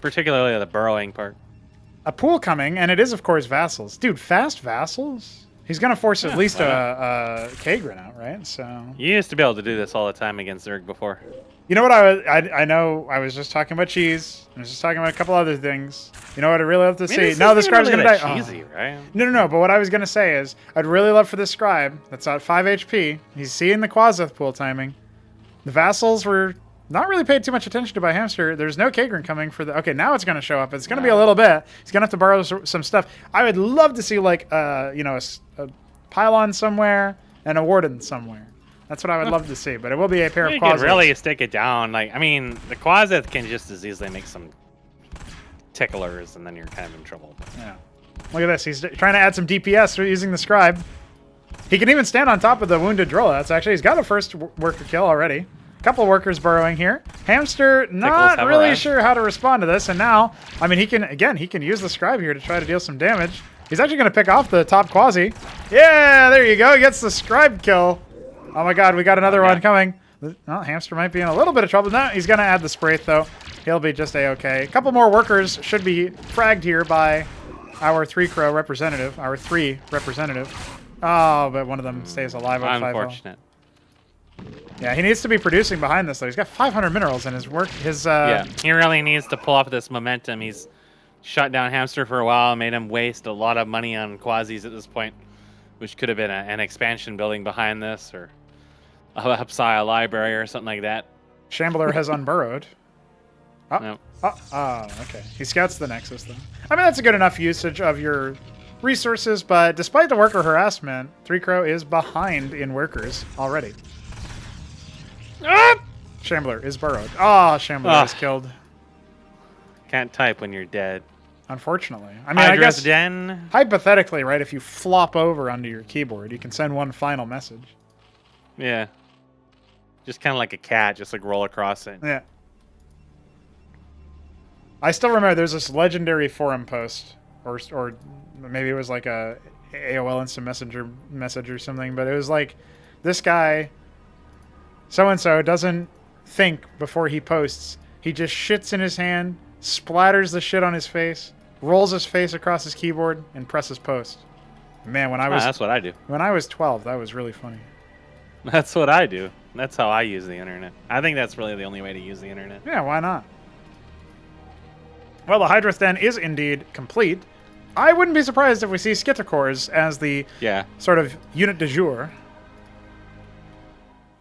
Particularly the burrowing part. A pool coming, and it is, of course, vassals. Dude, fast vassals? He's going to force at least a Kagrin out, right? So you used to be able to do this all the time against Zerg before. You know what I know I was just talking about cheese. I was just talking about a couple other things. You know what I'd really love to see? No, the scribe's going to die. Cheesy, right? No. But what I was going to say is I'd really love for the scribe that's at 5 HP. He's seeing the Quaseth pool timing. The vassals were not really paid too much attention to by Hamster. There's no Kagrin coming for the... Okay, now it's going to show up. It's going to be a little bit. He's going to have to borrow some stuff. I would love to see, like, a pylon somewhere and a warden somewhere. That's what I would love to see, but it will be a pair of Quaseths. You could really stick it down. Like, I mean, the Quaseth can just as easily make some ticklers, and then you're kind of in trouble. Yeah. Look at this. He's trying to add some DPS using the scribe. He can even stand on top of the wounded Droll. That's actually... He's got a first worker kill already. Couple workers burrowing here. Hamster not really sure how to respond to this, and now, I mean, he can use the scribe here to try to deal some damage. He's actually going to pick off the top Quasi. Yeah, there you go. He gets the scribe kill. Oh my god, we got another one coming. Oh, Hamster might be in a little bit of trouble. No, he's going to add the Spraith, though. He'll be just a-okay. A couple more workers should be fragged here by our 3 Crow representative, our 3 representative. Oh, but one of them stays alive on 5-0. Unfortunate. Yeah, he needs to be producing behind this, though. He's got 500 minerals in his work. Yeah, he really needs to pull off this momentum. He's shut down Hamster for a while, made him waste a lot of money on Quasis at this point, which could have been an expansion building behind this, or a Hupsaiya library or something like that. Shambler has unburrowed. Okay. He scouts the Nexus, though. I mean, that's a good enough usage of your resources, but despite the worker harassment, 3 Crow is behind in workers already. Shambler is burrowed. Shambler is killed. Can't type when you're dead. Unfortunately. I mean, I guess den. Hypothetically, right, if you flop over onto your keyboard, you can send one final message. Yeah. Just kind of like a cat, just like roll across it. Yeah. I still remember there's this legendary forum post, or maybe it was like a AOL Instant Messenger message or something, but it was like, this guy, so-and-so, doesn't think before he posts. He just shits in his hand, splatters the shit on his face, rolls his face across his keyboard, and presses post. Man, when I was... that's what I do. When I was 12, that was really funny. That's what I do. That's how I use the internet. I think that's really the only way to use the internet. Yeah, why not? Well, the Hydrith Den is indeed complete. I wouldn't be surprised if we see Skittercores as the sort of unit du jour.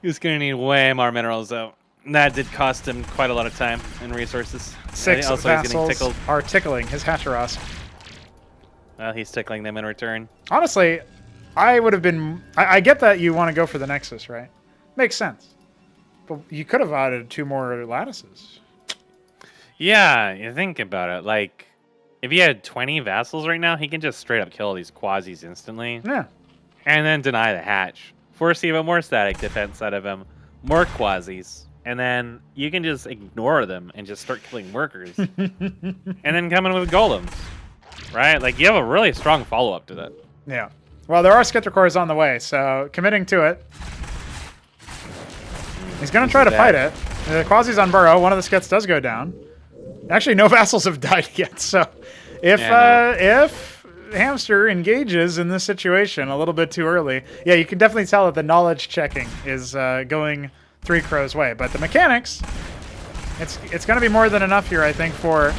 He's going to need way more minerals, though. That did cost him quite a lot of time and resources. 6 also vassals are tickling his Hatteras. Well, he's tickling them in return. Honestly, I would have been... I get that you want to go for the Nexus, right? Makes sense. But you could have added 2 more lattices. Yeah, you think about it. Like, if he had 20 vassals right now, he can just straight up kill these quasis instantly. Yeah. And then deny the hatch. Force even more static defense out of him. More quasis. And then you can just ignore them and just start killing workers. And then come in with golems. Right? Like, you have a really strong follow-up to that. Yeah. Well, there are Skittercores on the way, so committing to it. He's going to try to fight it. The Quasi's on Burrow. One of the skits does go down. Actually, no vassals have died yet, so if Hamster engages in this situation a little bit too early, yeah, you can definitely tell that the knowledge checking is going 3 Crow's way. But the mechanics, it's going to be more than enough here, I think, for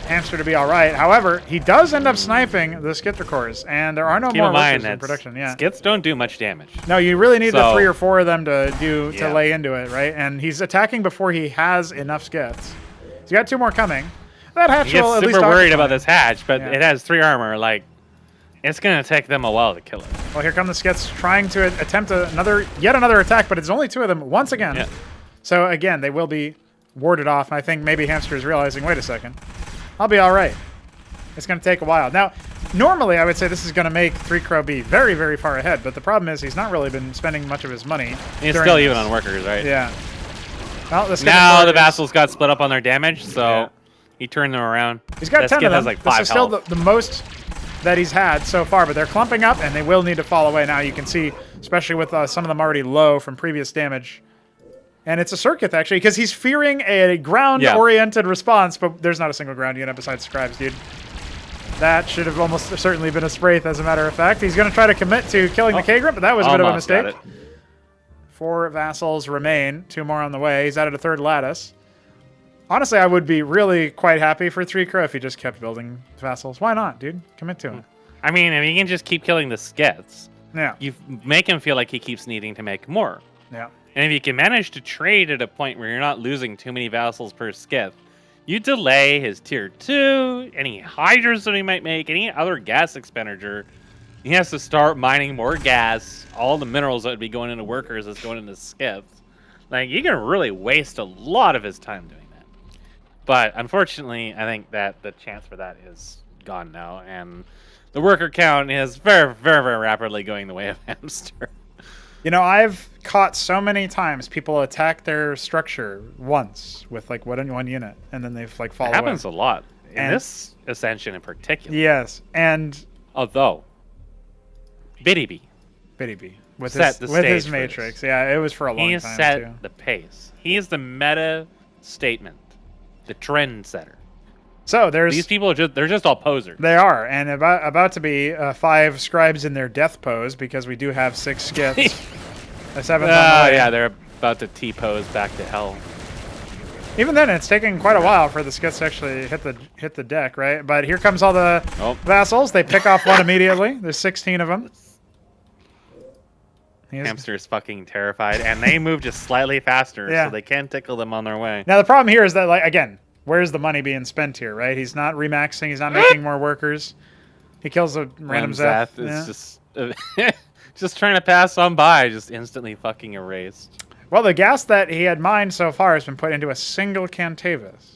Hamster to be all right. However, he does end up sniping the Skittercores, and there are no more workers in production. Yeah, skits don't do much damage. No, you really need the 3 or 4 of them to lay into it, right? And he's attacking before he has enough skits. He's got 2 more coming. That hatch will at least super worried about this hatch, but it has 3 armor. Like, it's gonna take them a while to kill it. Well, here come the skits trying to attempt yet another attack, but it's only 2 of them once again. Yeah. So again, they will be warded off. I think maybe Hamster is realizing, wait a second, I'll be all right. It's going to take a while. Now, normally I would say this is going to make 3 Crow be very, very far ahead, but the problem is he's not really been spending much of his money. He's still even on workers, right? Yeah. Well, now the vassals got split up on their damage, so he turned them around. He's got 10 of them. Has like 5 this is still the most that he's had so far, but they're clumping up, and they will need to fall away. Now you can see, especially with some of them already low from previous damage. And it's a Circuit, actually, because he's fearing a ground-oriented response, but there's not a single ground unit besides Scribes, dude. That should have almost certainly been a Spraith, as a matter of fact. He's going to try to commit to killing the K-Grip, but that was a bit of a mistake. 4 vassals remain, 2 more on the way. He's added a 3rd lattice. Honestly, I would be really quite happy for 3 Crow if he just kept building vassals. Why not, dude? Commit to him. I mean, if you can just keep killing the skits, you make him feel like he keeps needing to make more. Yeah. And if you can manage to trade at a point where you're not losing too many vassals per skith, you delay his tier 2, any hydras that he might make, any other gas expenditure. He has to start mining more gas. All the minerals that would be going into workers is going into skiths. Like, you can really waste a lot of his time doing that. But unfortunately, I think that the chance for that is gone now. And the worker count is very, very, very rapidly going the way of Hamster. You know, I've caught so many times people attack their structure once with like one unit, and then they've like fall away. It happens a lot in this Ascension in particular. Yes, and although Btyb with his Matrix, yeah, it was for a long time. He set the pace. He is the meta statement, the trend setter. So there's these people they're just all posers. They are, and about to be 5 scribes in their death pose because we do have 6 skits. A 7th on the way. Yeah, they're about to T-pose back to hell. Even then, it's taking quite a while for the skits to actually hit the deck, right? But here comes all the vassals. They pick off one immediately. There's 16 of them. Hamster is fucking terrified, and they move just slightly faster, so they can tickle them on their way. Now the problem here is that, like, again, where's the money being spent here, right? He's not remaxing. He's not making more workers. He kills a random Zeth. It's just trying to pass on by, just instantly fucking erased. Well, the gas that he had mined so far has been put into a single Cantavis.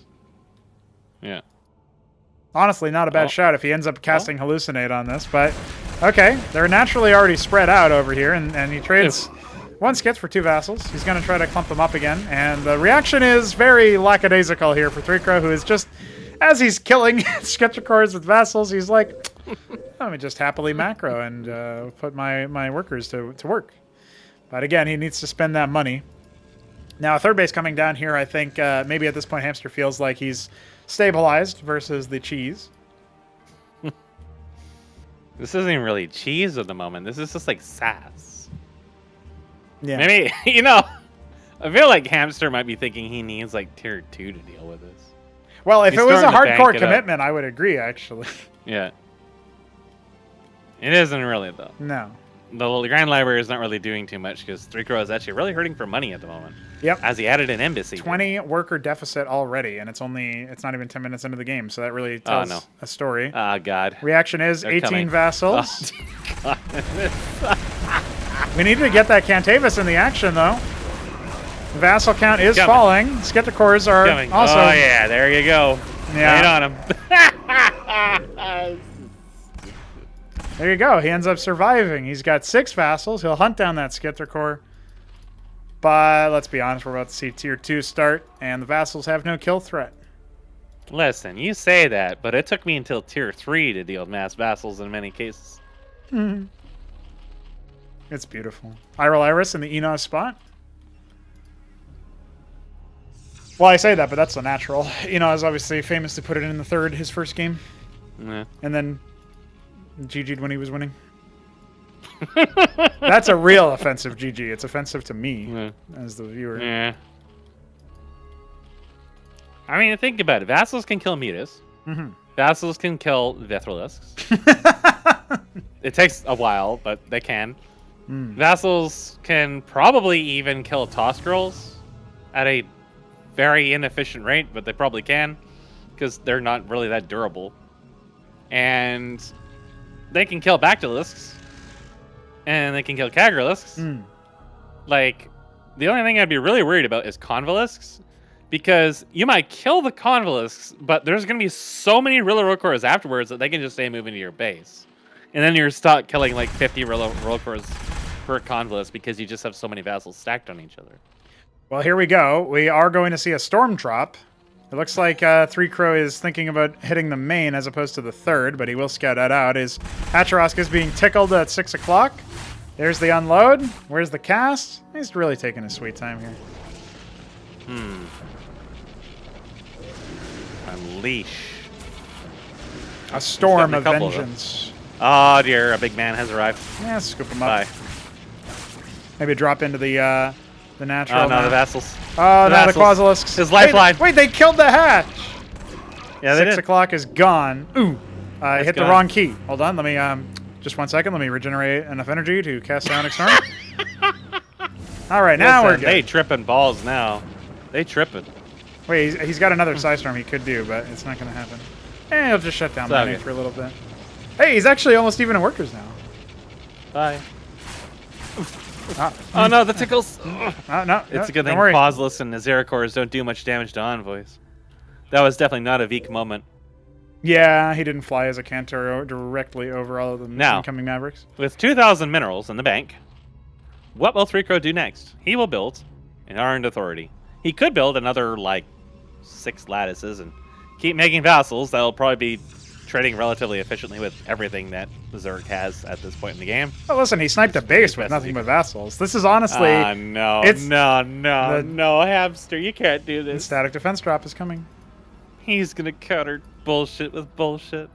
Yeah. Honestly, not a bad shot if he ends up casting Hallucinate on this, but okay. They're naturally already spread out over here, and he trades 1 skits for 2 vassals. He's going to try to clump them up again, and the reaction is very lackadaisical here for 3 Crow, who is just, as he's killing Sketchicores with vassals, he's like, let me just happily macro and put my workers to work. But again, he needs to spend that money. Now, 3rd base coming down here, I think maybe at this point Hamster feels like he's stabilized versus the cheese. This isn't even really cheese at the moment. This is just like sass. Yeah. Maybe, you know, I feel like Hamster might be thinking he needs like tier 2 to deal with this. Well, if He's it was a starting to bank hardcore it up. commitment, I would agree, actually. Yeah. It isn't really, though. No. The Grand Library is not really doing too much because 3 Crow is actually really hurting for money at the moment. Yep. As he added an embassy. 20 worker deficit already, and it's not even 10 minutes into the game, so that really tells a story. Oh, God. Reaction is They're 18 coming. vassals. Oh, We need to get that Cantavis in the action, though. The vassal count is Coming. falling. Skepticors are coming. also... Oh, yeah. There you go. Yeah. Right on him. There you go. He ends up surviving. He's got 6 vassals. He'll hunt down that Skepticor. But let's be honest, we're about to see tier 2 start, and the vassals have no kill threat. Listen, you say that, but it took me until tier 3 to deal with mass vassals in many cases. It's beautiful. Iral Iris in the Enos spot. Well, I say that, but that's the natural. Enos obviously famous to put it in the third, his first game. Yeah. And then GG'd when he was winning. That's a real offensive GG. It's offensive to me as the viewer. Yeah. I mean, think about it. Vassals can kill Impetus. Vassals can kill Vithrilisks. It takes a while, but they can. Vassals can probably even kill Toss Girls at a very inefficient rate, but they probably can because they're not really that durable. And they can kill Bactylisks. And they can kill Kagralisks. Like, the only thing I'd be really worried about is Convalisks. Because you might kill the Convalisks, but there's going to be so many Rillorokors afterwards that they can just stay moving to your base. And then you're stuck killing like 50 Rillorokors per Convalisk because you just have so many vassals stacked on each other. Well, here we go. We are going to see a Storm Drop. It looks like 3 Crow is thinking about hitting the main as opposed to the third, but he will scout that out. His Hacharosk is being tickled at 6 o'clock. There's the unload. Where's the cast? He's really taking his sweet time here. Unleash. A storm of vengeance. Oh dear, a big man has arrived. Yeah, scoop him up. Bye. Maybe drop into the natural. Oh no, the vassals. Oh no, the Quasilisks. His lifeline. Wait, they killed the hatch. Yeah, they 6 did. o'clock is gone. Ooh, I hit the gone. wrong key. Hold on, let me just 1 second. Let me regenerate enough energy to cast Ionic Storm. All right, now we're good. They tripping balls now. They tripping. Wait, he's got another Psystorm he could do, but it's not going to happen. And he'll just shut down my name for a little bit. Hey, he's actually almost even in workers now. Bye. Oh no, the tickles! No, It's a good thing worry. Pauseless and Azericores don't do much damage to Envoys. That was definitely not a weak moment. Yeah, he didn't fly as a Cantor directly over all of the Now, incoming Mavericks. With 2,000 minerals in the bank, what will 3 Crow do next? He will build an Earned Authority. He could build another, like, 6 lattices and keep making vassals. That'll probably be trading relatively efficiently with everything that Zerg has at this point in the game. Well, listen, he sniped a base with nothing but vassals. This is honestly... no, it's no, Hamster, you can't do the this. static defense drop is coming. He's gonna counter bullshit with bullshit.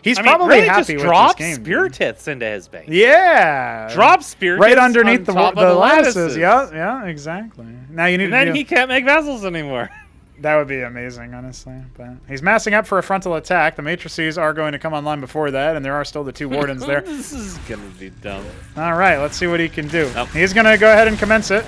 He's I mean, probably really happy just with drop this game. Spear Tits into his base. Yeah. Drop Spear right Tits underneath on top the of lattices. Yeah, exactly. Now you need And to then do... he can't make vassals anymore. That would be amazing, honestly. But he's massing up for a frontal attack. The matrices are going to come online before that, and there are still the 2 wardens there. This is gonna be dumb. All right, let's see what he can do. Nope. He's going to go ahead and commence it.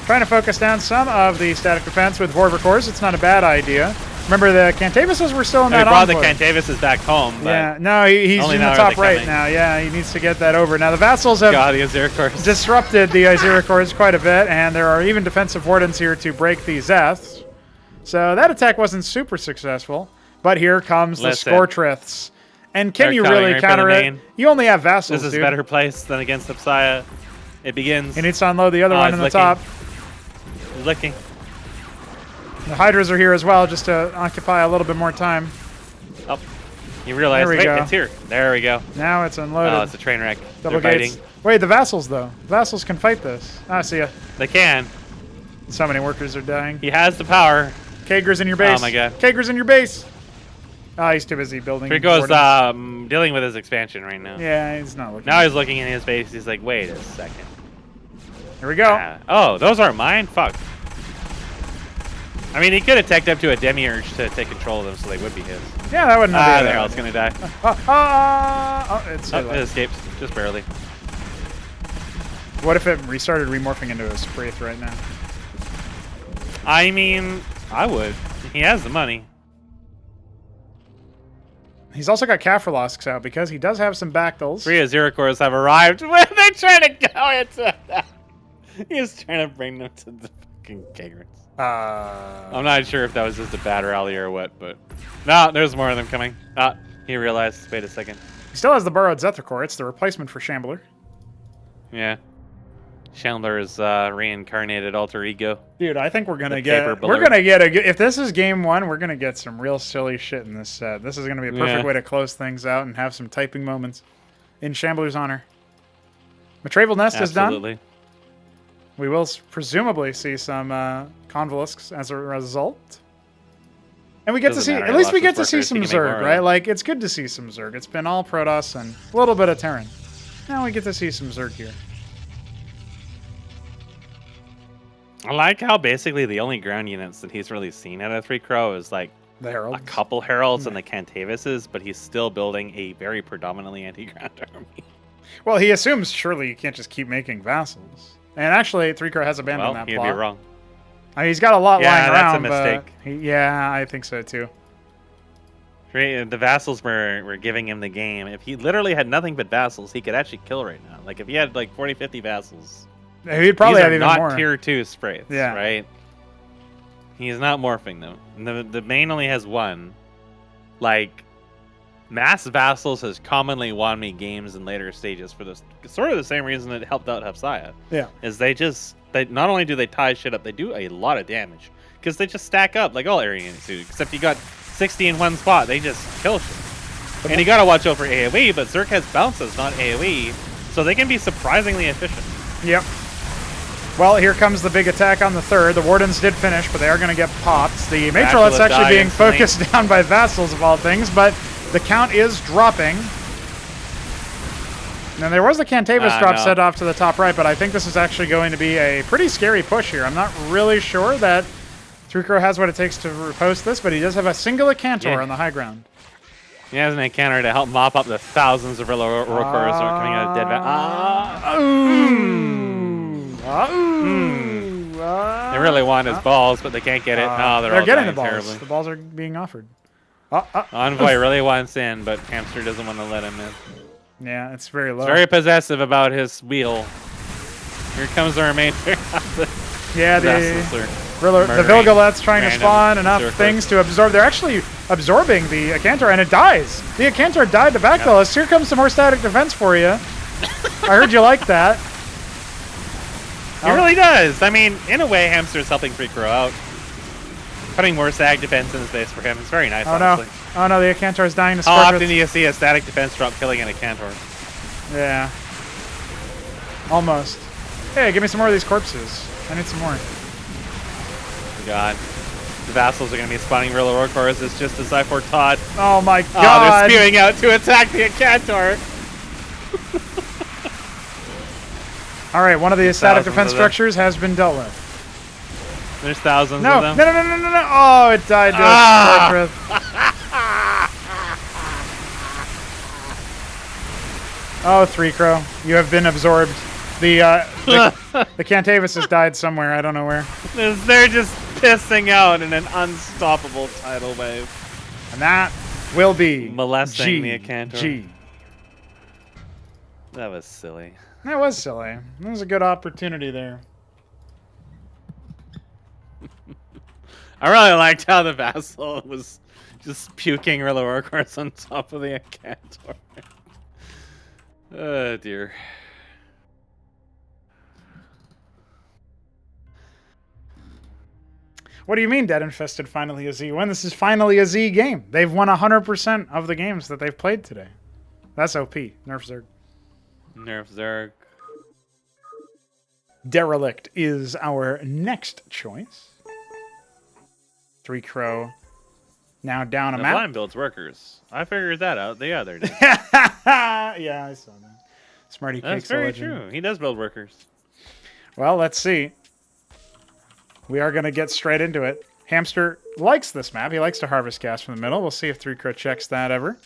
Trying to focus down some of the static defense with Vorvercores. It's not a bad idea. Remember, the Cantavises were still in that brought the envoy. Cantavises back home, but Yeah, no, he's only in the now are top they right coming. now. Yeah, he needs to get that over. Now, the vassals have God, the Azericores. disrupted the Azericores quite a bit, and there are even defensive wardens here to break the Zeths. So that attack wasn't super successful, but here comes Listen. the Scortriths. And can They're you coming really right for counter the it? main. You only have vassals, This is dude. a better place than against Hupsaiya. It begins. He needs to unload the other one he's in the licking. top. He's licking. The Hydras are here as well, just to occupy a little bit more time. Oh, you realize, There we wait, go. it's here. There we go. Now it's unloaded. Oh, it's a train wreck. Double They're gates. biting. Wait, the vassals, though. Vassals can fight this. Ah, see ya. They can. So many workers are dying. He has the power. Kager's in your base. Oh my God. Kager's in your base. Oh, he's too busy building. Trico's wardens. dealing with his expansion right now. Yeah, he's not looking. Now he's looking in his base. He's like, wait a second. Here we go. Oh, those aren't mine? Fuck. I mean, he could have teched up to a Demiurge to take control of them so they would be his. Yeah, that wouldn't have been there, it's gonna die. It's it escaped. Just barely. What if it restarted remorphing into a spray right now? I mean, I would. He has the money. He's also got Kafralosks out because he does have some Bactyls. 3 Aziricors have arrived. Where they're trying to go into that. He's trying to bring them to the fucking Kagrons. I'm not sure if that was just a bad rally or what, but... No, there's more of them coming. He realized. Wait a second. He still has the Burrowed Zethicor. It's the replacement for Shambler. Yeah. Shambler is reincarnated alter ego. Dude, I think we're gonna get a. If this is game 1, we're gonna get some real silly shit in this set. This is gonna be a perfect way to close things out and have some typing moments in Shambler's honor. Matraval Nest is done. We will presumably see some Convolusks as a result. And we get to see, at least we get to see some Zerg, right? Like, it's good to see some Zerg. It's been all Protoss and a little bit of Terran. Now we get to see some Zerg here. I like how basically the only ground units that he's really seen out of 3 Crow is like the Heralds. A couple Heralds and the Cantavises, but he's still building a very predominantly anti-ground army. Well, he assumes surely you can't just keep making vassals. And actually, 3 Crow has abandoned that plot. He'd be wrong. I mean, he's got a lot lying around. Yeah, that's a mistake. Yeah, I think so too. The vassals were giving him the game. If he literally had nothing but vassals, he could actually kill right now. Like, if he had like 40, 50 vassals... He'd probably have even more. Not tier 2 sprays, right? He's not morphing them. The main only has 1. Like, mass vassals has commonly won me games in later stages for this sort of the same reason it helped out Hupsaiya. Yeah. Is they not only do they tie shit up, they do a lot of damage because they just stack up like all area units do. Except you got 60 in one spot, they just kill shit. And you gotta watch out for AoE, but Zerg has bounces, not AoE, so they can be surprisingly efficient. Yep. Well, here comes the big attack on the 3rd. The Wardens did finish, but they are going to get popped. The Matrolet's actually being focused down by Vassals of all things, but the count is dropping. And there was the Cantavis drop set off to the top right, but I think this is actually going to be a pretty scary push here. I'm not really sure that 3 Crow has what it takes to repost this, but he does have a single Cantor on the high ground. He has an Cantor to help mop up the thousands of Rillorcors coming out of dead They really want his balls, but they can't get it. They're all getting the balls. Terribly. The balls are being offered. Envoy really wants in, but Hamster doesn't want to let him in. Yeah, it's very low. He's very possessive about his wheel. Here comes the remainder. Yeah, the Vilgalet's trying to spawn enough things to absorb. They're actually absorbing the Acantor, and it dies. The Acantor died to Bactylis. Here comes some more static defense for you. I heard you like that. He really does. I mean, in a way, Hamster's helping 3 Crow out. Putting more static defense in his base for him. It's very nice, honestly. Oh no, the Acantor is dying to How often do you see a static defense drop killing an Acantor? Yeah. Almost. Hey, give me some more of these corpses. I need some more. God. The Vassals are going to be spawning real Orcors. It's just as I forethought. Oh my god. They're spewing out to attack the Acantor. Alright, one of the static defense structures has been dealt with. There's thousands of them. No. Oh, it died to Oh, 3 Crow. You have been absorbed. The Cantavis has died somewhere. I don't know where. They're just pissing out in an unstoppable tidal wave. And that will be molesting the Acantor. That was silly. That was silly. That was a good opportunity there. I really liked how the Vassal was just puking Orcors on top of the Acantor. Oh dear. What do you mean Dead Infested finally a Z win? This is finally a Z game. They've won 100% of the games that they've played today. That's OP. Nerf Zerg. Nerf Zerg. Derelict is our next choice. 3 Crow Now down a The map. blind builds workers. I figured that out the other day. Yeah, I saw that. Smarty That's Cakes very legend. true. He does build workers. Well, let's see. We are going to get straight into it. Hamster likes this map. He likes to harvest gas from the middle. We'll see if 3Crow checks that ever.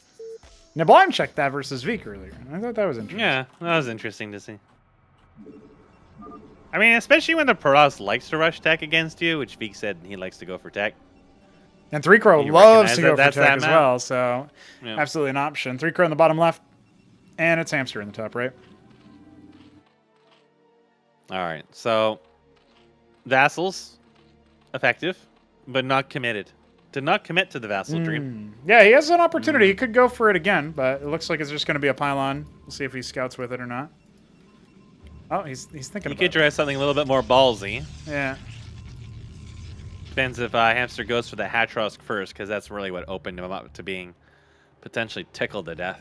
Neblime checked that versus Veek earlier. I thought that was interesting. Yeah, that was interesting to see. I mean, especially when the Protoss likes to rush tech against you, which Veek said he likes to go for tech. And 3Crow You loves recognize to that go for that's tech that as map? well, so Yeah. absolutely an option. 3Crow in the bottom left, and it's Hamster in the top right. All right, so Vassals, effective, but not committed. Did not commit to the Vassal dream. Yeah, he has an opportunity. He could go for it again, but it looks like it's just going to be a pylon. We'll see if he scouts with it or not. Oh, he's thinking You about could try something a little bit more ballsy. it. Yeah. Depends if Hamster goes for the Hatrosk first, because that's really what opened him up to being potentially tickled to death.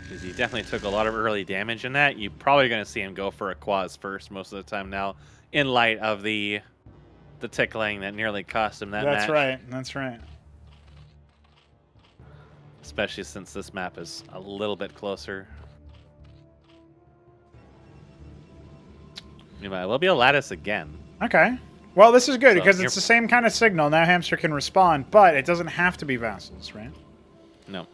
Because he definitely took a lot of early damage in that. You're probably going to see him go for a Quaz first most of the time now, in light of the tickling that nearly cost him that match. That's right. That's right. Especially since this map is a little bit closer. It will be a lattice again. Okay. Well, this is good So because you're- it's the same kind of signal. Now Hamster can respond, but it doesn't have to be Vassals, right? No.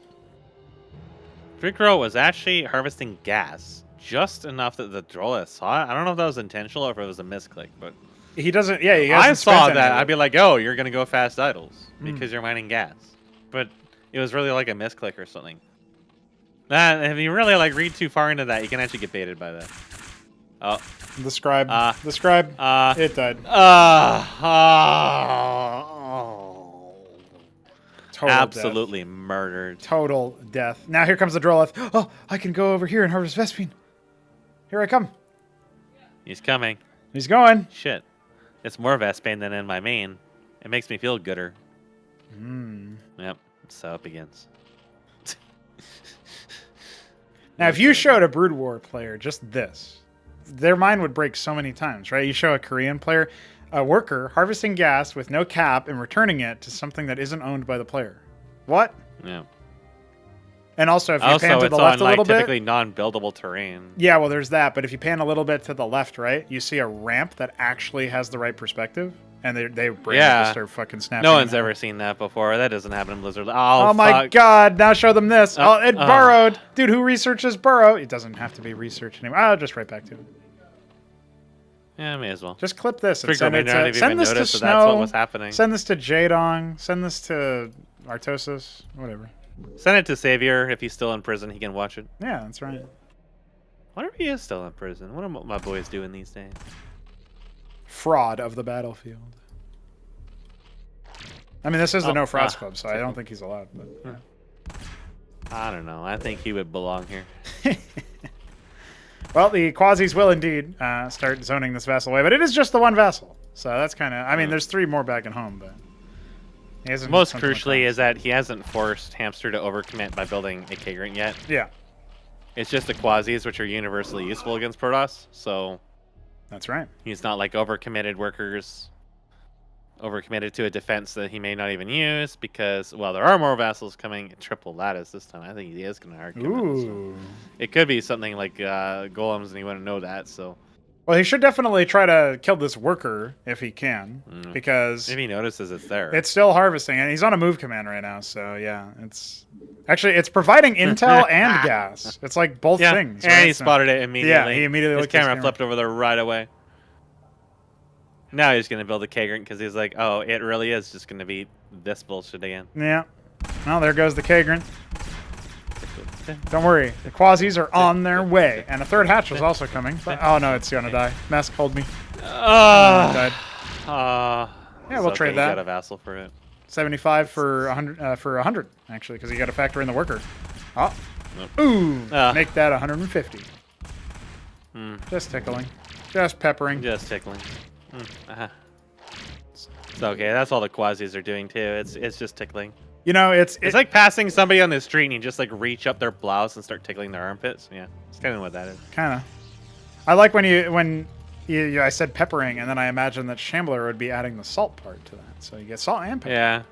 3Crow was actually harvesting gas just enough that the Drolla saw it. I don't know if that was intentional or if it was a misclick, but He doesn't. Yeah, he I hasn't saw spent that. any of I'd it. be like, oh, you're going to go fast idles because you're mining gas. But it was really like a misclick or something. If you really like read too far into that, you can actually get baited by that. Oh. The scribe. Uh, the scribe. Uh, It died. Total absolutely murdered. death. Total death. Now here comes the Droleth. Oh, I can go over here and harvest Vespine. Here I come. He's coming. He's going. Shit. It's more Vespane than in my main. It makes me feel gooder. Yep. So it begins. Now, if you showed a Brood War player just this, their mind would break so many times, right? You show a Korean player, a worker, harvesting gas with no cap and returning it to something that isn't owned by the player. What? Yeah. And also, if you pan to it's the left on a little typically bit... non-buildable terrain. Yeah, well, there's that. But if you pan a little bit to the left, right, you see a ramp that actually has the right perspective. And they Yeah. just start fucking snapping. No one's them out. ever seen that before. That doesn't happen in Blizzard. Oh my fuck. god, now show them this. Oh, Oh, it burrowed. Dude, who researches burrow? It doesn't have to be research anymore. I'll just right back to it. Yeah, may as well. Just clip this and Freak send may it not to, have send even this to noticed that Snow. that's what was happening. Send this to Jadong. Send this to Artosis. Whatever. Send it to Savior. If he's still in prison, he can watch it. Yeah, that's right. What if he is still in prison? What are my boys doing these days? Fraud of the battlefield. I mean, this is the No Frauds ah, Club, so I don't think he's allowed. But yeah. I don't know. I think he would belong here. Well, the Quasis will indeed start zoning this vassal away, but it is just the one vassal. So that's kind of... I mean, there's 3 more back at home, but... he hasn't Most sent them crucially across. is that he hasn't forced Hamster to overcommit by building a Kagrant yet. Yeah, It's just the Quasis, which are universally useful against Protoss, so that's right. he's not like overcommitted workers, overcommitted to a defense that he may not even use because, well, there are more vassals coming. Triple lattice this time. I think he is going to hard commit. So Ooh. it could be something like golems, and he wouldn't know that. So Well, he should definitely try to kill this worker if he can, because if he notices it's there, it's still harvesting, and he's on a move command right now. So yeah, it's providing intel and gas. It's like both things. And right? he spotted it immediately. Yeah, he immediately his looked at his camera camera. flipped over there right away. Now he's going to build a Kagrant because he's like, oh, it really is just going to be this bullshit again. Yeah. Well, there goes the Kagrant. Don't worry, the Quasis are on their way, and a third hatch was also coming. But, oh no, it's gonna die. Mask hold me. Died. Yeah, we'll trade that. You got a vassal for it. 75 for 100. For 100 actually, because you got to factor in the worker. Oh. Ooh. Make that 150. Just tickling. Just peppering. Just tickling. It's okay. That's all the Quasis are doing too. It's just tickling. You know, it's like passing somebody on the street and you just like reach up their blouse and start tickling their armpits. Yeah, it's kind of what that is. kind of. I like when I said peppering, and then I imagined that Shambler would be adding the salt part to that. So you get salt and pepper. Yeah.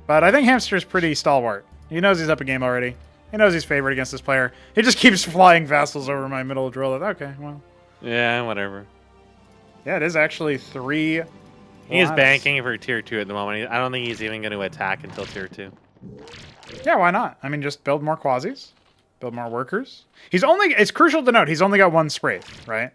But I think Hamster's pretty stalwart. He knows he's up a game already. He knows he's favored against this player. He just keeps flying vassals over my middle drill. Okay, well. Yeah, whatever. Yeah, it is actually 3. He's banking for tier 2 at the moment. I don't think he's even going to attack until tier 2. Yeah, why not? I mean, just build more quasis, build more workers. It's crucial to note, he's only got 1 spray, right?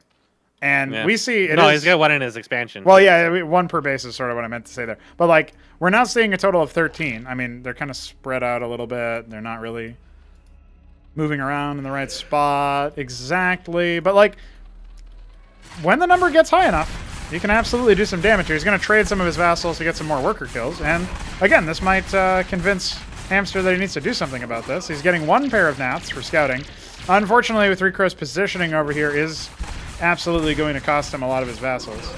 And we see he's got 1 in his expansion. Well, yeah, 1 per base is sort of what I meant to say there. But like, we're now seeing a total of 13. I mean, they're kind of spread out a little bit. They're not really moving around in the right spot exactly. But like, when the number gets high enough, he can absolutely do some damage here. He's going to trade some of his vassals to get some more worker kills. And again, this might convince Hamster that he needs to do something about this. He's getting 1 pair of gnats for scouting. Unfortunately, with Recro's positioning over here is absolutely going to cost him a lot of his vassals.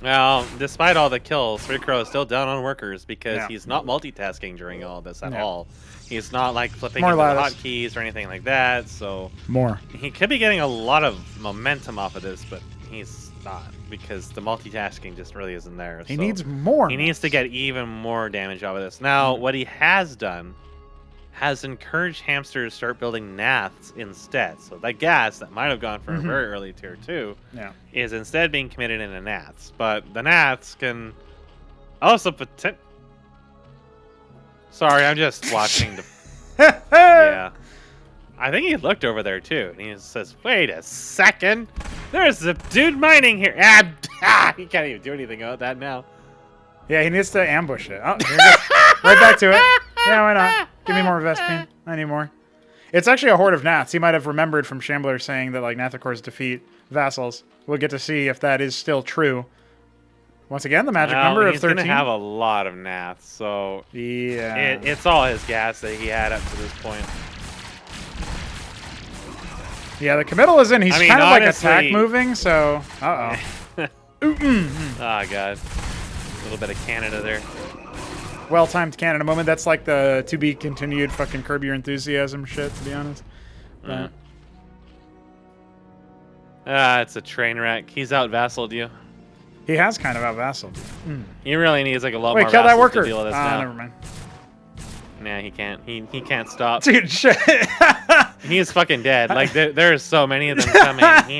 Well, despite all the kills, Recro is still down on workers because he's not multitasking during all this at all. He's not like flipping into the hotkeys or anything like that, so he could be getting a lot of momentum off of this, but he's not because the multitasking just really isn't there. He needs more. He needs to get even more damage out of this. Now, what he has done has encouraged Hamster to start building gnats instead. So that gas that might have gone for a very early tier 2 is instead being committed into gnats. But the gnats can also Sorry, I'm just watching the... Yeah. I think he looked over there too, and he says, wait a second. There's a dude mining here. He can't even do anything about that now. Yeah, he needs to ambush it. Oh, here we go. Right back to it. Yeah, why not? Give me more Vespine. I need more. It's actually a horde of gnats. He might have remembered from Shambler saying that like Nathacors defeat vassals. We'll get to see if that is still true. Once again, the magic number of 13. He's going to have a lot of gnats, so yeah, it's all his gas that he had up to this point. Yeah, the committal is in. He's kind of like attack moving, so... Uh-oh. Oh, God. A little bit of Canada there. Well-timed Canada moment. That's like the to-be-continued fucking Curb Your Enthusiasm shit, to be honest. It's a train wreck. He's out-vassaled you. He has kind of out-vassaled. He really needs like a lot more kill that worker. to deal with this now. Never mind. Nah, he can't. He can't stop. Dude, shit. He is fucking dead. Like there's so many of them coming. He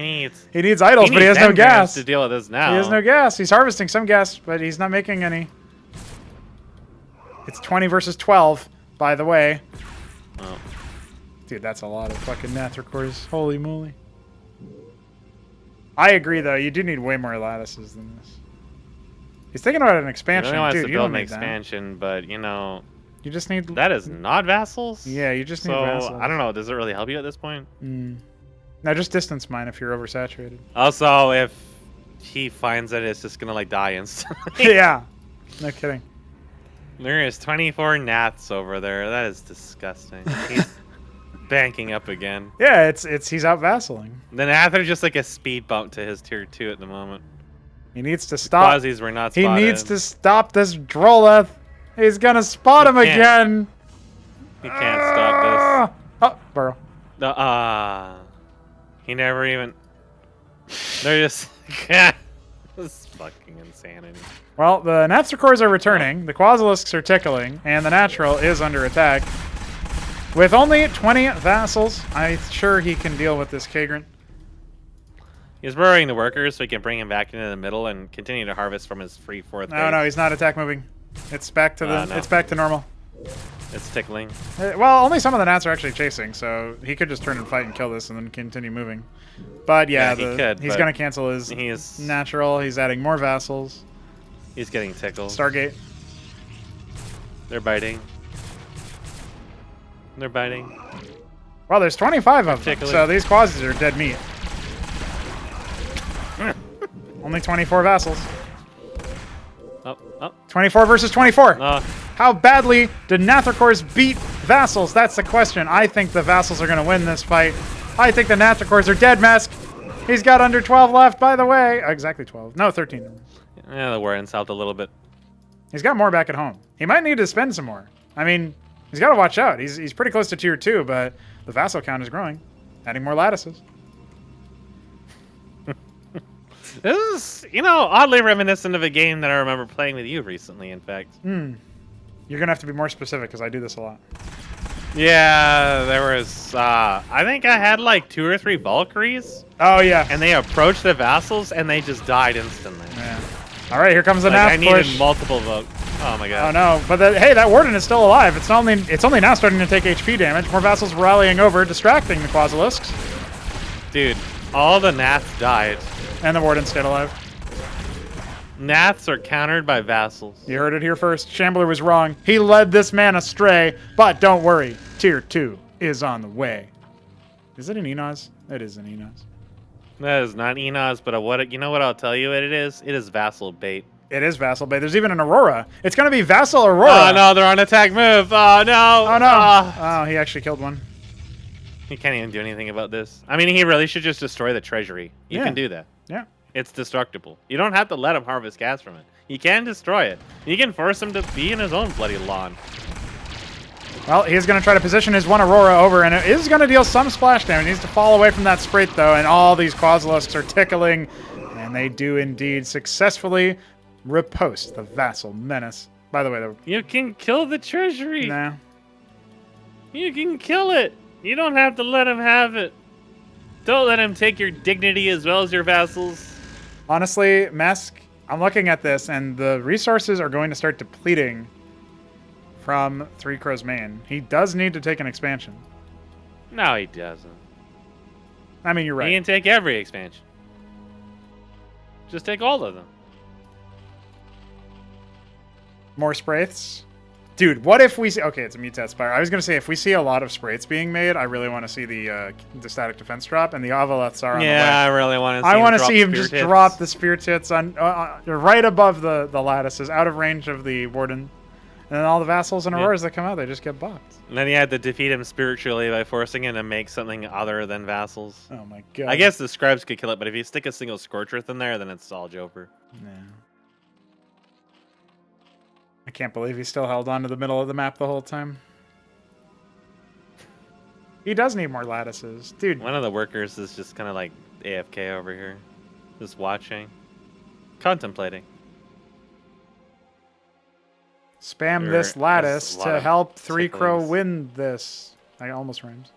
needs idols, but he has no gas to deal with this now. He has no gas. He's harvesting some gas, but he's not making any. It's 20 versus 12, by the way. Oh. Dude, that's a lot of fucking Nathacors. Holy moly. I agree, though. You do need way more lattices than this. He's thinking about an expansion. He really wants Dude, to you build don't an need expansion, but you know. You just need... That is not vassals? Yeah, you just need vassals. I don't know. Does it really help you at this point? No, just distance mine if you're oversaturated. Also, if he finds that it's just going to like die instantly. Yeah. No kidding. There is 24 gnats over there. That is disgusting. He's banking up again. Yeah, he's out vassaling. The gnats are just like a speed bump to his tier 2 at the moment. He needs to stop. Quasis were not spotted. He needs to stop this Droleth. He's gonna spot him again. He can't stop this. Oh, burrow. He never even. They're just. This is fucking insanity. Well, the Nathacors are returning, the Quasilisks are tickling, and the Natural is under attack. With only 20 vassals, I'm sure he can deal with this Kagrant. He's burrowing the workers so he can bring him back into the middle and continue to harvest from his free 4th base. No, he's not attack moving. It's back to it's back to normal. It's tickling. Well, only some of the gnats are actually chasing, so he could just turn and fight and kill this and then continue moving. But yeah, he's going to cancel his natural. He's adding more vassals. He's getting tickled. Stargate. They're biting. They're biting. Well, there's 25 of them, so these quasis are dead meat. Only 24 vassals. 24 versus 24. How badly did Nathacors beat vassals? That's the question. I think the vassals are going to win this fight. I think the Nathacors are dead, Mask. He's got under 12 left, by the way. Exactly 12. No, 13. Yeah, they're wearing south a little bit. He's got more back at home. He might need to spend some more. I mean, he's got to watch out. He's pretty close to tier 2, but the vassal count is growing. Adding more lattices. This is, oddly reminiscent of a game that I remember playing with you recently, in fact. You're going to have to be more specific because I do this a lot. Yeah, there was, I think I had like 2 or 3 Valkyries. Oh, yeah. And they approached the vassals and they just died instantly. Yeah. All right, here comes the I needed push. multiple vote. Oh my god. Oh no, but hey, that Warden is still alive. It's only now starting to take HP damage. More vassals rallying over, distracting the Quasilisks. Dude, all the Naths died. And the Warden stayed alive. Naths are countered by vassals. You heard it here first. Shambler was wrong. He led this man astray, but don't worry. Tier 2 is on the way. Is it an Enos? It is an Enos. That is not Enos, but what I'll tell you what it is? It is vassal bait. It is vassal bait. There's even an Aurora. It's going to be vassal Aurora. Oh no, they're on attack move. Oh no. Oh no. Oh, he actually killed one. He can't even do anything about this. I mean, he really should just destroy the treasury. You can do that. Yeah. It's destructible. You don't have to let him harvest gas from it. You can destroy it. You can force him to be in his own bloody lawn. Well, he's going to try to position his one Aurora over, and it is going to deal some splash damage. He needs to fall away from that Sprite, though, and all these Quasilisks are tickling, and they do indeed successfully riposte the Vassal Menace. By the way, you can kill the treasury. Nah. You can kill it. You don't have to let him have it. Don't let him take your dignity as well as your vassals. Honestly, Mesk, I'm looking at this, and the resources are going to start depleting from Three Crows main. He does need to take an expansion. No, he doesn't. I mean, you're right. He can take every expansion. Just take all of them. More Spraiths? Dude, what if we see... Okay, it's a Mutat Spire. I was going to say, if we see a lot of Spraiths being made, I really want to see the static defense drop, and the Avaleths are on the way. Yeah, I really want to see him I want to see him just drop the Spear Tits on right above the lattices, out of range of the Warden. And then all the Vassals and Auroras that come out, they just get bopped. And then you had to defeat him spiritually by forcing him to make something other than Vassals. Oh my god. I guess the Scribes could kill it, but if you stick a single Scorch Earth in there, then it's all Joper. Yeah. I can't believe he still held on to the middle of the map the whole time. He does need more lattices. Dude. One of the workers is just kind of like AFK over here. Just watching. Contemplating. Spam this lattice to help Three Crow win this. I almost rhymes.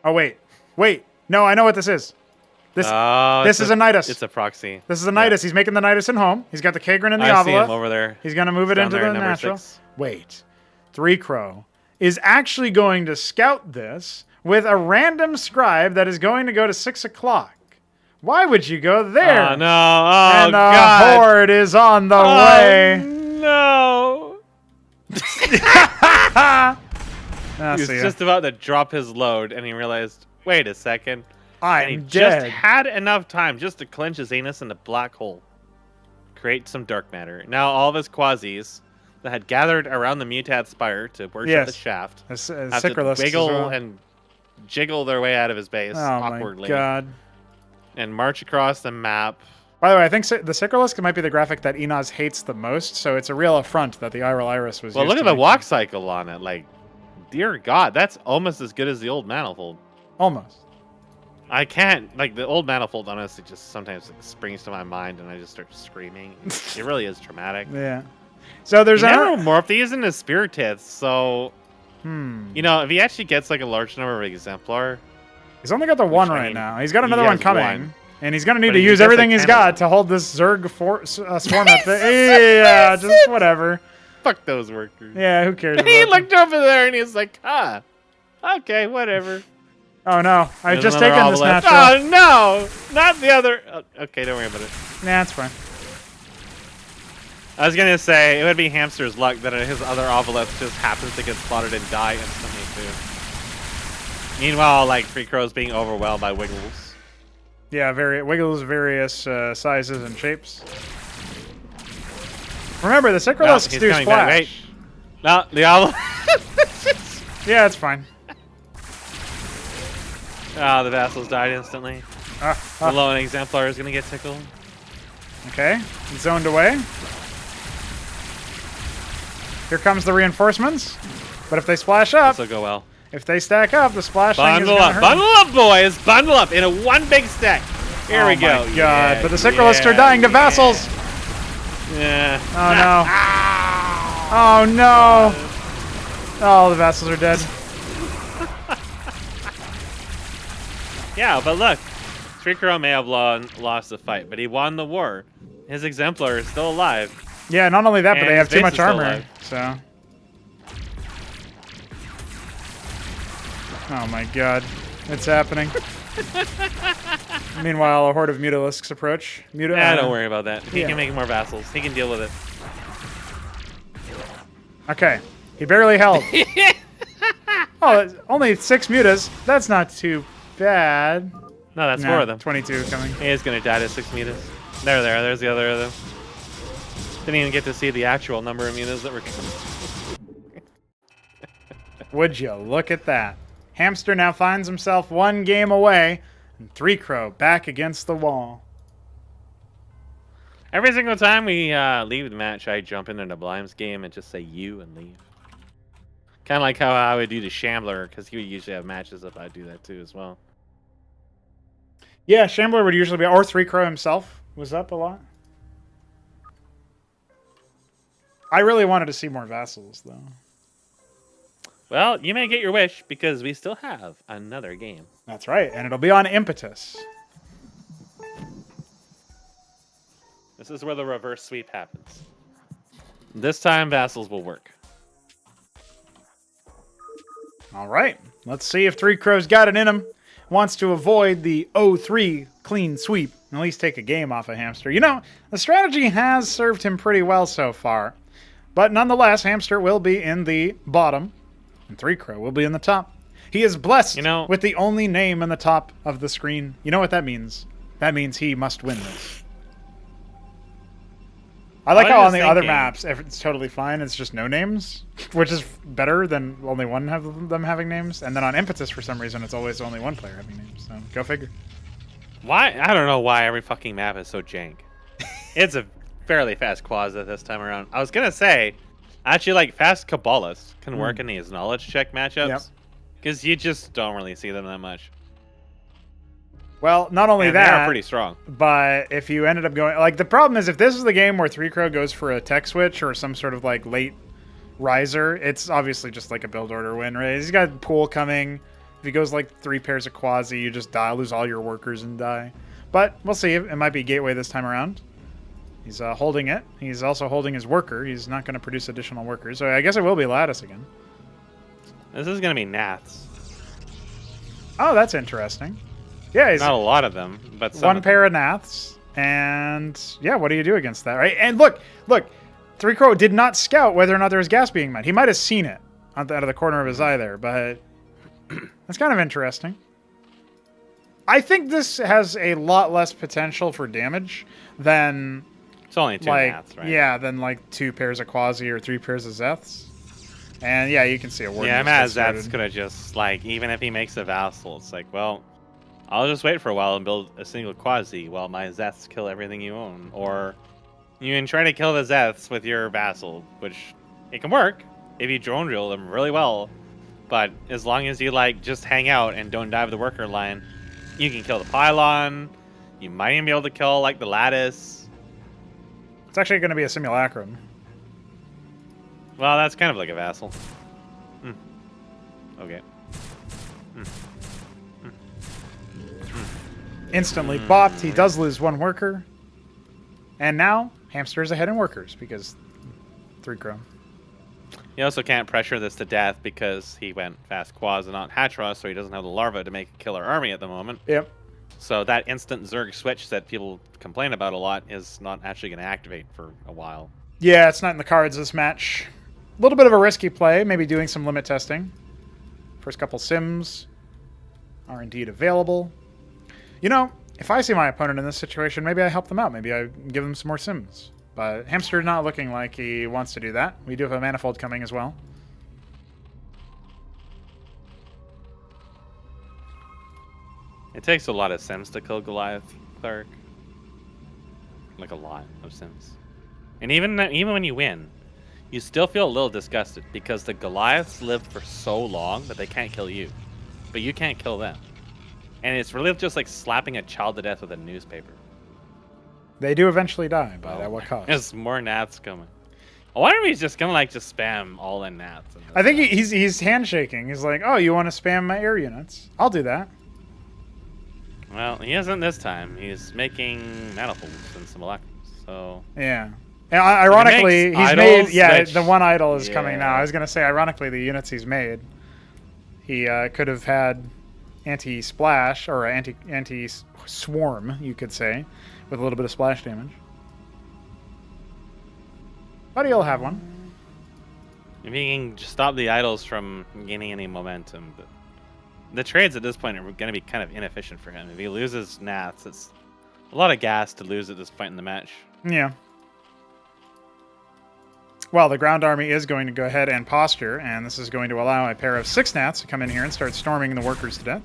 Oh, wait. Wait. No, I know what this is. This is a Nidus. It's a proxy. This is a Nidus. Yeah. He's making the Nidus in home. He's got the Kagran and the Avala. I see him over there. He's going to move it into the natural. 6. Wait. Three Crow is actually going to scout this with a random scribe that is going to go to 6 o'clock. Why would you go there? Oh, no. Oh, and the God. Horde is on the way. No. He was just about to drop his load, and he realized, wait a second. I'm and he dead. Just had enough time just to clench his anus in a black hole. Create some dark matter. Now all of his quasis that had gathered around the Mutat Spire to worship the shaft have to wiggle and jiggle their way out of his base awkwardly. Oh my god. And march across the map. By the way, I think the Sikralisk might be the graphic that Enos hates the most, so it's a real affront that the Iral Iris was Well, used look at the walk cycle on it. Like, dear God, that's almost as good as the old Manifold. Almost. I can't, like, the old Manifold honestly just sometimes springs to my mind and I just start screaming. It really is traumatic. Yeah. So there's never morph these into Spirit Tits, so... You know, if he actually gets, like, a large number of Exemplar... He's only got the one right now. He's got another one coming. And he's going to need to use everything he's got to hold this Zerg swarm up there. Yeah, just whatever. Fuck those workers. Yeah, who cares? He looked over there and he's like, okay, whatever. Oh no, I've just taken this natural. Oh no, not the other. Okay, don't worry about it. Nah, it's fine. I was going to say, it would be Hamster's luck that his other Ovalith just happens to get spotted and die instantly too. Meanwhile, like, Three Crows being overwhelmed by Wiggles. Yeah, Wiggles various sizes and shapes. Remember, the Sikralisks do splash. No, the Ovalith. Yeah, it's fine. The vassals died instantly. The lone Exemplar is going to get tickled. Okay, zoned away. Here comes the reinforcements. But if they splash up... This will go well. If they stack up, the splash thing is Bundle gonna up, hurt. bundle up, boys! Bundle up in a one big stack. Here we go. Oh my god! Yeah, but the Synchrolists are dying to vassals. Yeah. Oh no! Oh no! Oh, the vassals are dead. Yeah, but look, Tricro may have lost the fight, but he won the war. His Exemplar is still alive. Yeah, not only that, but And they have his too base much is still armor. alive. So. Oh my god, it's happening. Meanwhile, a horde of Mutalisks approach. Don't worry about that. He yeah. can make more vassals. He can deal with it. Okay, he barely held. Oh, only 6 mutas. That's not too bad. No, that's 4 of them. 22 coming. He is going to die to 6 mutas. There's the other of them. Didn't even get to see the actual number of mutas that were coming. Would you look at that? Hamster now finds himself 1 game away, and 3Crow back against the wall. Every single time we leave the match, I jump into Neblime's game and just say you and leave. Kind of like how I would do to Shambler, because he would usually have matches if I do that too as well. Yeah, Shambler would usually be, or 3Crow himself was up a lot. I really wanted to see more vassals, though. Well, you may get your wish, because we still have another game. That's right, and it'll be on Impetus. This is where the reverse sweep happens. This time, vassals will work. All right, let's see if 3Crow's got it in him. Wants to avoid the 0-3 clean sweep, and at least take a game off of Hamster. You know, the strategy has served him pretty well so far. But nonetheless, Hamster will be in the bottom, and 3Crow will be in the top. He is blessed with the only name in the top of the screen. You know what that means? That means he must win this. I like how on the other maps, it's totally fine. It's just no names, which is better than only one of them having names. And then on Impetus, for some reason, it's always only one player having names. So go figure. Why? I don't know why every fucking map is so jank. It's a fairly fast Quaza this time around. I was going to say, actually, like, fast Kabbalist can work in these knowledge check matchups. Because you just don't really see them that much. Well, not only and that, they are pretty strong. But if you ended up going, like, the problem is if this is the game where 3Crow goes for a tech switch or some sort of like late riser, it's obviously just like a build order win, right? He's got pool coming. If he goes like 3 pairs of Quasi, you just die, lose all your workers and die. But we'll see. It might be Gateway this time around. He's holding it. He's also holding his worker. He's not going to produce additional workers. So I guess it will be Lattice again. This is going to be Naths. Oh, that's interesting. Yeah, he's not a lot of them, but some one pair of Naths, and yeah, what do you do against that, right? And look, 3Crow did not scout whether or not there was gas being mined. He might have seen it out of the corner of his eye there, but that's kind of interesting. I think this has a lot less potential for damage than it's only 2 Naths, right? Yeah, than like 2 pairs of Quasi or 3 pairs of Zeths. And yeah, you can see a word. Yeah, I'm mad Zeth's gonna just like, even if he makes a vassal, it's like, well, I'll just wait for a while and build a single Quasi while my Zeths kill everything you own. Or you can try to kill the Zeths with your vassal, which it can work if you drone drill them really well. But as long as you like just hang out and don't dive the worker line, you can kill the pylon. You might even be able to kill like the lattice. It's actually going to be a simulacrum. Well, that's kind of like a vassal. Okay. Instantly bopped. He does lose 1 worker. And now, Hamster's ahead in workers because 3Crow. You also can't pressure this to death because he went fast Quaz and not Hatchra, so he doesn't have the larva to make a killer army at the moment. Yep. So that instant Zerg switch that people complain about a lot is not actually going to activate for a while. Yeah, it's not in the cards this match. A little bit of a risky play, maybe doing some limit testing. First couple sims are indeed available. You know, if I see my opponent in this situation, maybe I help them out. Maybe I give them some more sims. But Hamster's not looking like he wants to do that. We do have a Manifold coming as well. It takes a lot of sims to kill Goliath Cleric. Like a lot of sims. And even when you win, you still feel a little disgusted because the Goliaths live for so long that they can't kill you, but you can't kill them. And it's really just like slapping a child to death with a newspaper. They do eventually die, but at what cost? There's more gnats coming. I wonder if he's just gonna like just spam all in gnats. I think he's handshaking. He's like, oh, you want to spam my air units? I'll do that. Well, he isn't this time. He's making manifolds and some electrons. So yeah. And ironically, he's idols, made. Yeah, which, the one idol is coming now. I was gonna say, ironically, the units he's made, he could have had anti-splash or anti-swarm, you could say, with a little bit of splash damage. But he'll have one. If he can just stop the idols from gaining any momentum, but the trades at this point are going to be kind of inefficient for him. If he loses gnats, it's a lot of gas to lose at this point in the match. Yeah. Well, the ground army is going to go ahead and posture, and this is going to allow a pair of 6 gnats to come in here and start storming the workers to death.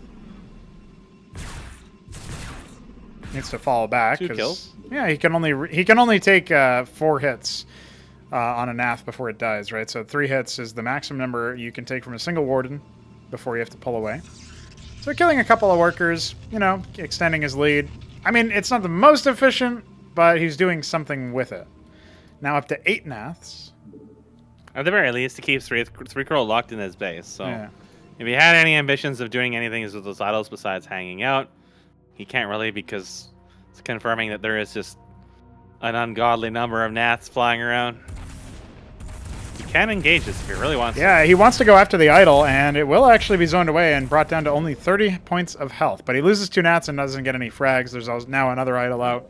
Needs to fall back. 2 kills. Yeah, he can only take 4 hits on a nath before it dies, right? So 3 hits is the maximum number you can take from a single warden before you have to pull away. So killing a couple of workers, you know, extending his lead. I mean, it's not the most efficient, but he's doing something with it. Now up to 8 naths. At the very least, he keeps three crow locked in his base. So Yeah. if he had any ambitions of doing anything with those idols besides hanging out, he can't really, because it's confirming that there is just an ungodly number of gnats flying around. He can engage this if he really wants to. Yeah, he wants to go after the idol, and it will actually be zoned away and brought down to only 30 points of health. But he loses 2 gnats and doesn't get any frags. There's now another idol out.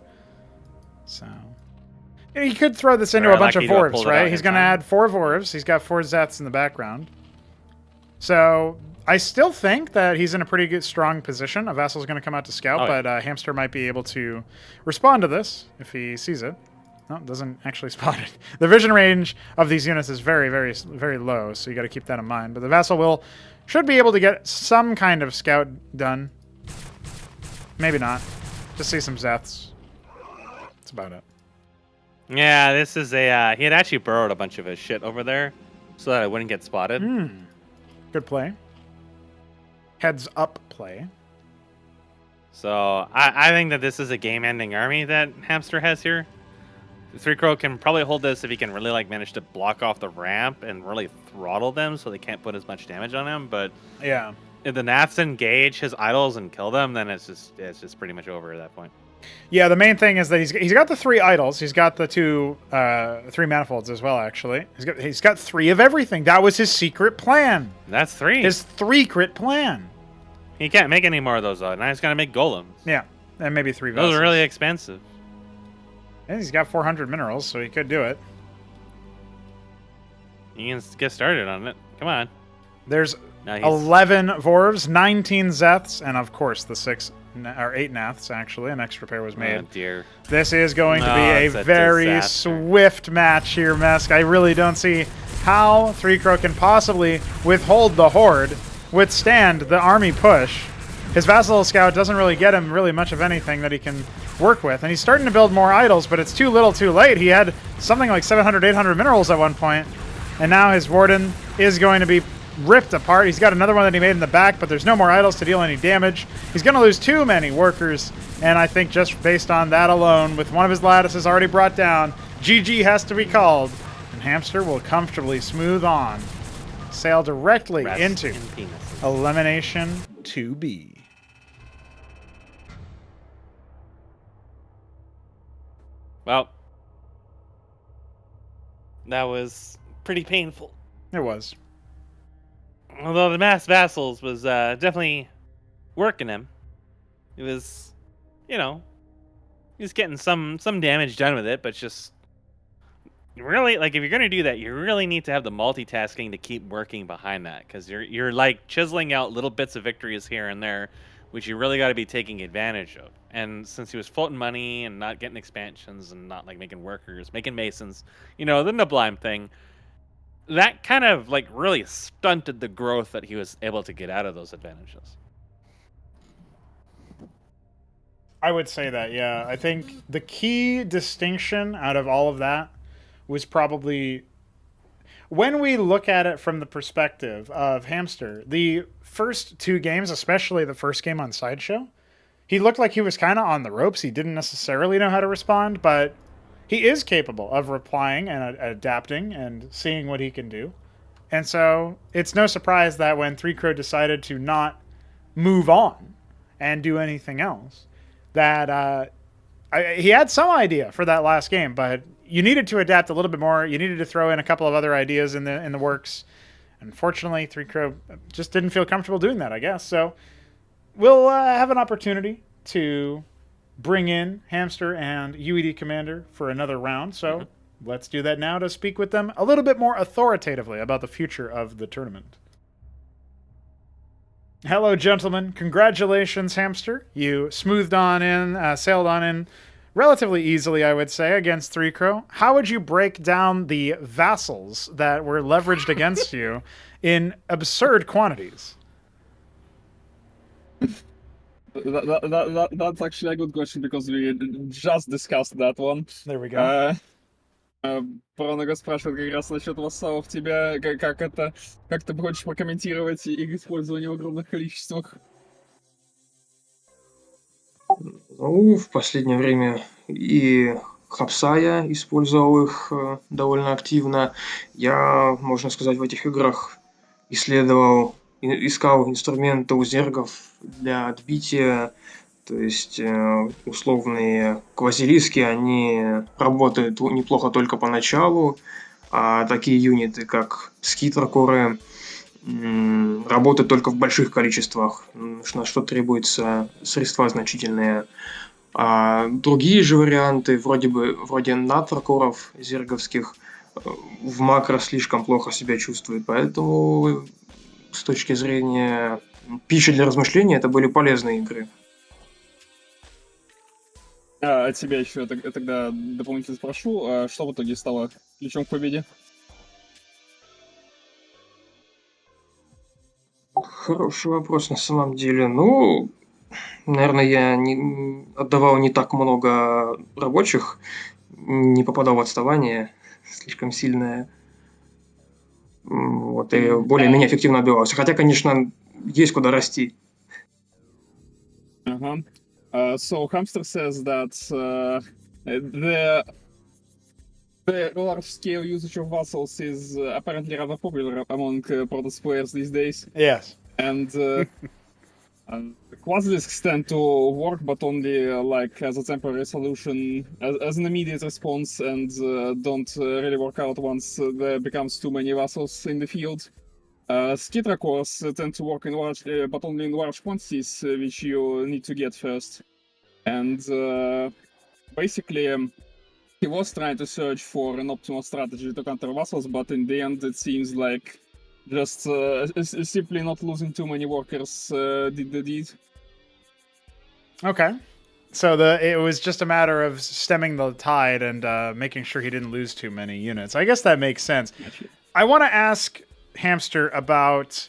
So he could throw this into a bunch of Vorvs, right? He's going to add 4 Vorvs. He's got 4 Zets in the background. So I still think that he's in a pretty good, strong position. A Vassal's going to come out to scout, but Hamster might be able to respond to this if he sees it. No, it doesn't actually spot it. The vision range of these units is very, very, very low, so you got to keep that in mind. But the Vassal should be able to get some kind of scout done. Maybe not. Just see some Zeths. That's about it. Yeah, this is a... he had actually burrowed a bunch of his shit over there so that it wouldn't get spotted. Good play. Heads up play. So I think that this is a game-ending army that Hamster has here. 3 Crow can probably hold this if he can really like manage to block off the ramp and really throttle them so they can't put as much damage on him. But yeah, if the Nats engage his idols and kill them, then it's just pretty much over at that point. Yeah, the main thing is that he's got the 3 idols. He's got the 3 manifolds as well. Actually, he's got 3 of everything. That was his secret plan. That's 3. His 3 crit plan. He can't make any more of those though. Now he's got to make golems. Yeah, and maybe 3 Those are really expensive. And he's got 400 minerals, so he could do it. You can get started on it. Come on. There's 11 Vorvs, 19 Zeths, and of course the 8 Naths, actually. An extra pair was made. Oh, dear. This is going to be a very swift match here, Mesk. I really don't see how 3 Crow can possibly withhold the Horde, withstand the army push. His Vassal Scout doesn't really get him really much of anything that he can work with. And he's starting to build more idols, but it's too little too late. He had something like 700, 800 minerals at one point, and now his Warden is going to be ripped apart. He's got another one that he made in the back, but there's no more idols to deal any damage. He's going to lose too many workers, and I think just based on that alone, with one of his lattices already brought down, GG has to be called, and Hamster will comfortably smooth on, sail directly into Elimination 2B. Well, that was pretty painful. It was. Although the Mass Vassals was definitely working him. It was, you know, he was getting some damage done with it, but just really, like, if you're going to do that, you really need to have the multitasking to keep working behind that, because you're like chiseling out little bits of victories here and there, which you really got to be taking advantage of. And since he was floating money and not getting expansions and not like making workers, making masons, you know, the neblime thing, that kind of like really stunted the growth that he was able to get out of those advantages. I would say that, yeah. I think the key distinction out of all of that was probably when we look at it from the perspective of Hamster, the first 2 games, especially the first game on Sideshow, he looked like he was kind of on the ropes. He didn't necessarily know how to respond, but he is capable of replying and adapting and seeing what he can do. And so it's no surprise that when 3Crow decided to not move on and do anything else, that he had some idea for that last game, but you needed to adapt a little bit more. You needed to throw in a couple of other ideas in the works. Unfortunately, 3Crow just didn't feel comfortable doing that, I guess. So we'll have an opportunity to bring in Hamster and UED Commander for another round. So let's do that now to speak with them a little bit more authoritatively about the future of the tournament. Hello, gentlemen. Congratulations, Hamster. You smoothed on in, sailed on in relatively easily, I would say, against 3Crow. How would you break down the vassals that were leveraged against you in absurd quantities? That's actually a good question, because we just discussed that one. There we go. Пронога спрашивает как раз насчет вассалов тебя, как ты хочешь прокомментировать их использование в огромных количествах? Ну, в последнее время и Hupsaiya использовал их довольно активно. Я, можно сказать, в этих играх искал инструменты у зергов для отбития. То есть условные квазилиски, они работают неплохо только поначалу, а такие юниты, как скитрокоры, работают только в больших количествах, на что требуются средства значительные. А другие же варианты, вроде натрокоров зерговских, в макро слишком плохо себя чувствуют, поэтому с точки зрения пищи для размышления это были полезные игры. От тебя еще тогда дополнительно спрошу, что в итоге стало ключом к победе? Хороший вопрос на самом деле. Ну, наверное, я отдавал не так много рабочих, не попадал в отставание слишком сильное. Вот, и более-менее эффективно отбивался. Хотя, конечно, есть куда расти. So Hamster says that the large-scale usage of vassals is apparently rather popular among Protoss players these days. Yes. And quasilisks tend to work, but only like as a temporary solution, as an immediate response, and don't really work out once there becomes too many vassals in the field. Skitra cores tend to work in large, but only in large quantities, which you need to get first. And basically, he was trying to search for an optimal strategy to counter vassals, but in the end, it seems like just simply not losing too many workers did the deed. Okay. So it was just a matter of stemming the tide and making sure he didn't lose too many units. I guess that makes sense. I want to ask Hamster about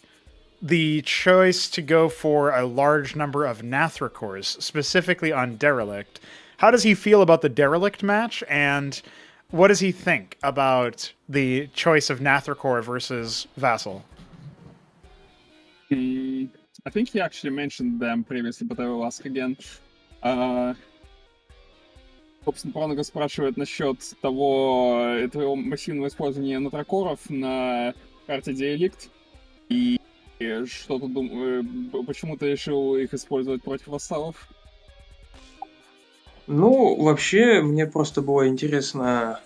the choice to go for a large number of Nathracores, specifically on Derelict. How does he feel about the Derelict match, and what does he think about the choice of Nathracor versus Vassal? I think he actually mentioned them previously, but I will ask again. Собственно, Пронога спрашивает насчет твоего массивного использования натракоров на карте Derelict. И что ты думаешь, почему ты решил их использовать против вассалов? Ну, вообще, мне просто было интересно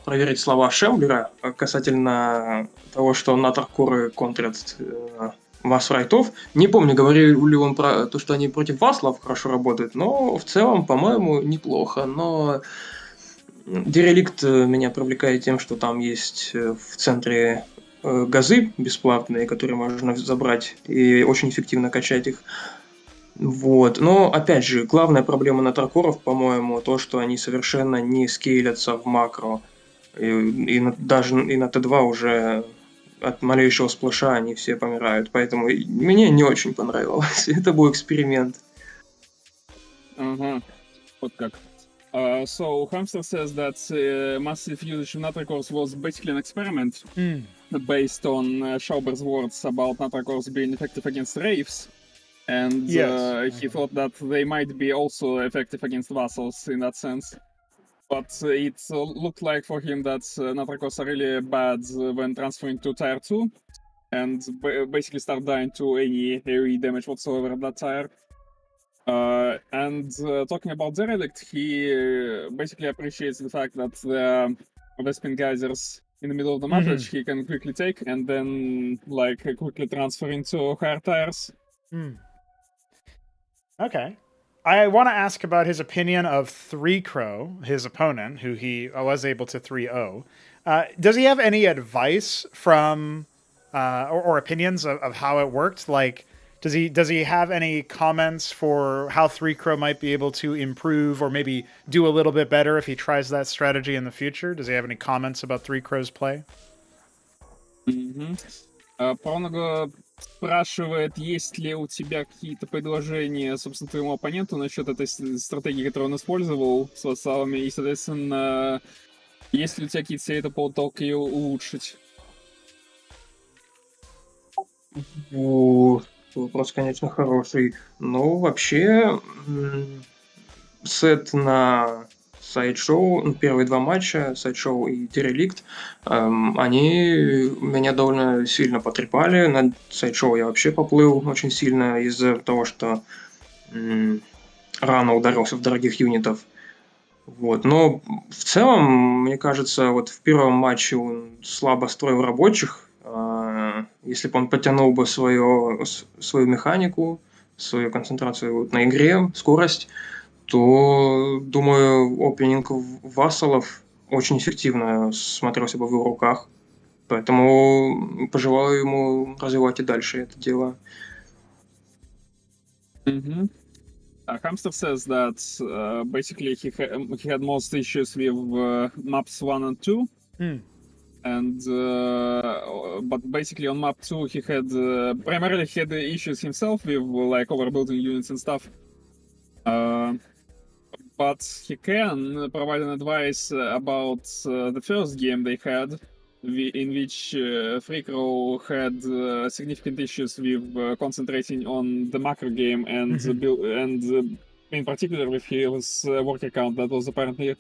проверить слова Шамблера касательно того, что натракоры контрят вассрайтов. Не помню, говорил ли он про то, что они против васлов хорошо работают, но в целом, по-моему, неплохо. Но Derelict меня привлекает тем, что там есть в центре газы бесплатные, которые можно забрать и очень эффективно качать их. Вот. Но, опять же, главная проблема натракоров, по-моему, то, что они совершенно не скейлятся в макро. Даже и на Т2 уже от малейшего сплэша они все помирают. Поэтому мне не очень понравилось. Это был эксперимент. Ага, вот как. So Hamster says that massive usage of Natracores was basically an experiment based on Schauber's words about Natracores being effective against Wraiths. And he thought that they might be also effective against Vassals in that sense. But it looked like for him that Natracores are really bad when transferring to Tier 2 and basically start dying to any AoE damage whatsoever at that tier. And talking about Derelict, he basically appreciates the fact that the Vespin geysers in the middle of the map which he can quickly take and then like quickly transfer into higher tiers. Okay. I want to ask about his opinion of 3Crow, his opponent, who he was able to 3-0. Does he have any advice from or opinions of how it worked? Like, does he have any comments for how 3Crow might be able to improve or maybe do a little bit better if he tries that strategy in the future? Does he have any comments about 3Crow's play? Пронго спрашивает, есть ли у тебя какие-то предложения, собственно, твоему оппоненту насчет этой стратегии, которую он использовал с вассалами, и, соответственно, есть ли у тебя какие-то советы по поводу того, как ее улучшить? Вопрос, конечно, хороший. Ну, вообще, сет на Sideshow, первые два матча, Sideshow и Derelict, они меня довольно сильно потрепали. На Sideshow я вообще поплыл очень сильно из-за того, что рано ударился в дорогих юнитов. Вот. Но в целом, мне кажется, вот в первом матче он слабо строил рабочих. Если бы он потянул бы свою механику, свою концентрацию на игре, скорость, то, думаю, опенинг вассалов очень эффективно смотрелся бы в его руках. Поэтому пожелаю ему развивать и дальше это дело. Hamster says that basically he had most issues with maps 1 and 2. And but basically on map 2 he had primarily had issues himself with like overbuilding units and stuff. But he can provide an advice about the first game they had, in which 3Crow had significant issues with concentrating on the macro game and in particular with his work account that was apparently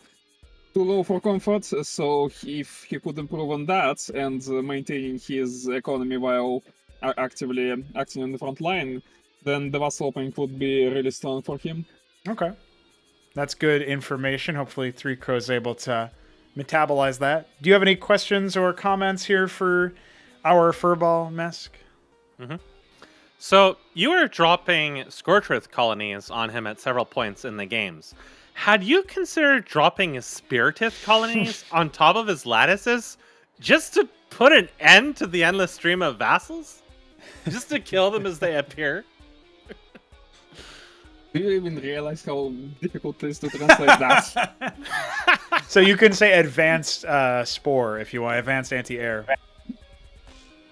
too low for comfort. So if he could improve on that and maintaining his economy while actively acting on the front line, then the vassal opening would be really strong for him. Okay. That's good information. Hopefully 3Crow is able to metabolize that. Do you have any questions or comments here for our Furball Mesk? So you were dropping Scorchwraith colonies on him at several points in the games. Had you considered dropping his Spiritith colonies on top of his lattices just to put an end to the endless stream of vassals? Just to kill them as they appear? Do you even realize how difficult it is to translate that? So you can say advanced spore if you want, advanced anti-air.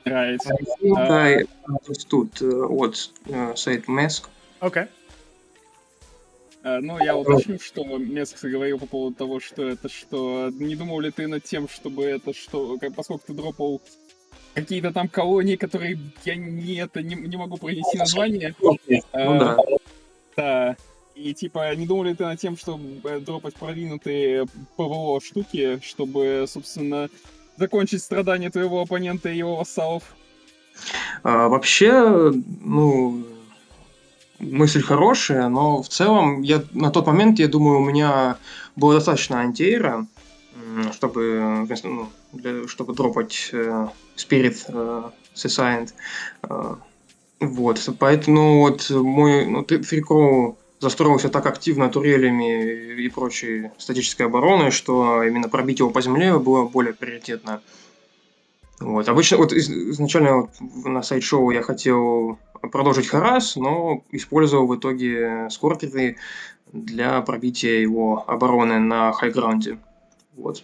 Right. I understood what said Mesk. Okay. Ну, я уточню, что Меск говорил по поводу того, что это что... Не думал ли ты над тем, чтобы это что... Поскольку ты дропал какие-то там колонии, которые я не могу произнести название. Да. И типа, не думал ли ты над тем, чтобы дропать продвинутые ПВО штуки, чтобы, собственно, закончить страдания твоего оппонента и его вассалов? Вообще, ну, мысль хорошая, но в целом на тот момент, я думаю, у меня было достаточно антиэйра, чтобы дропать Spirit Seaside. Вот, поэтому вот мой 3Crow застроился так активно турелями и прочей статической обороной, что именно пробить его по земле было более приоритетно. Вот. Обычно, вот изначально на Sideshow я хотел продолжить харас, но использовал в итоге скоркеты для пробития его обороны на хайграунде. Вот.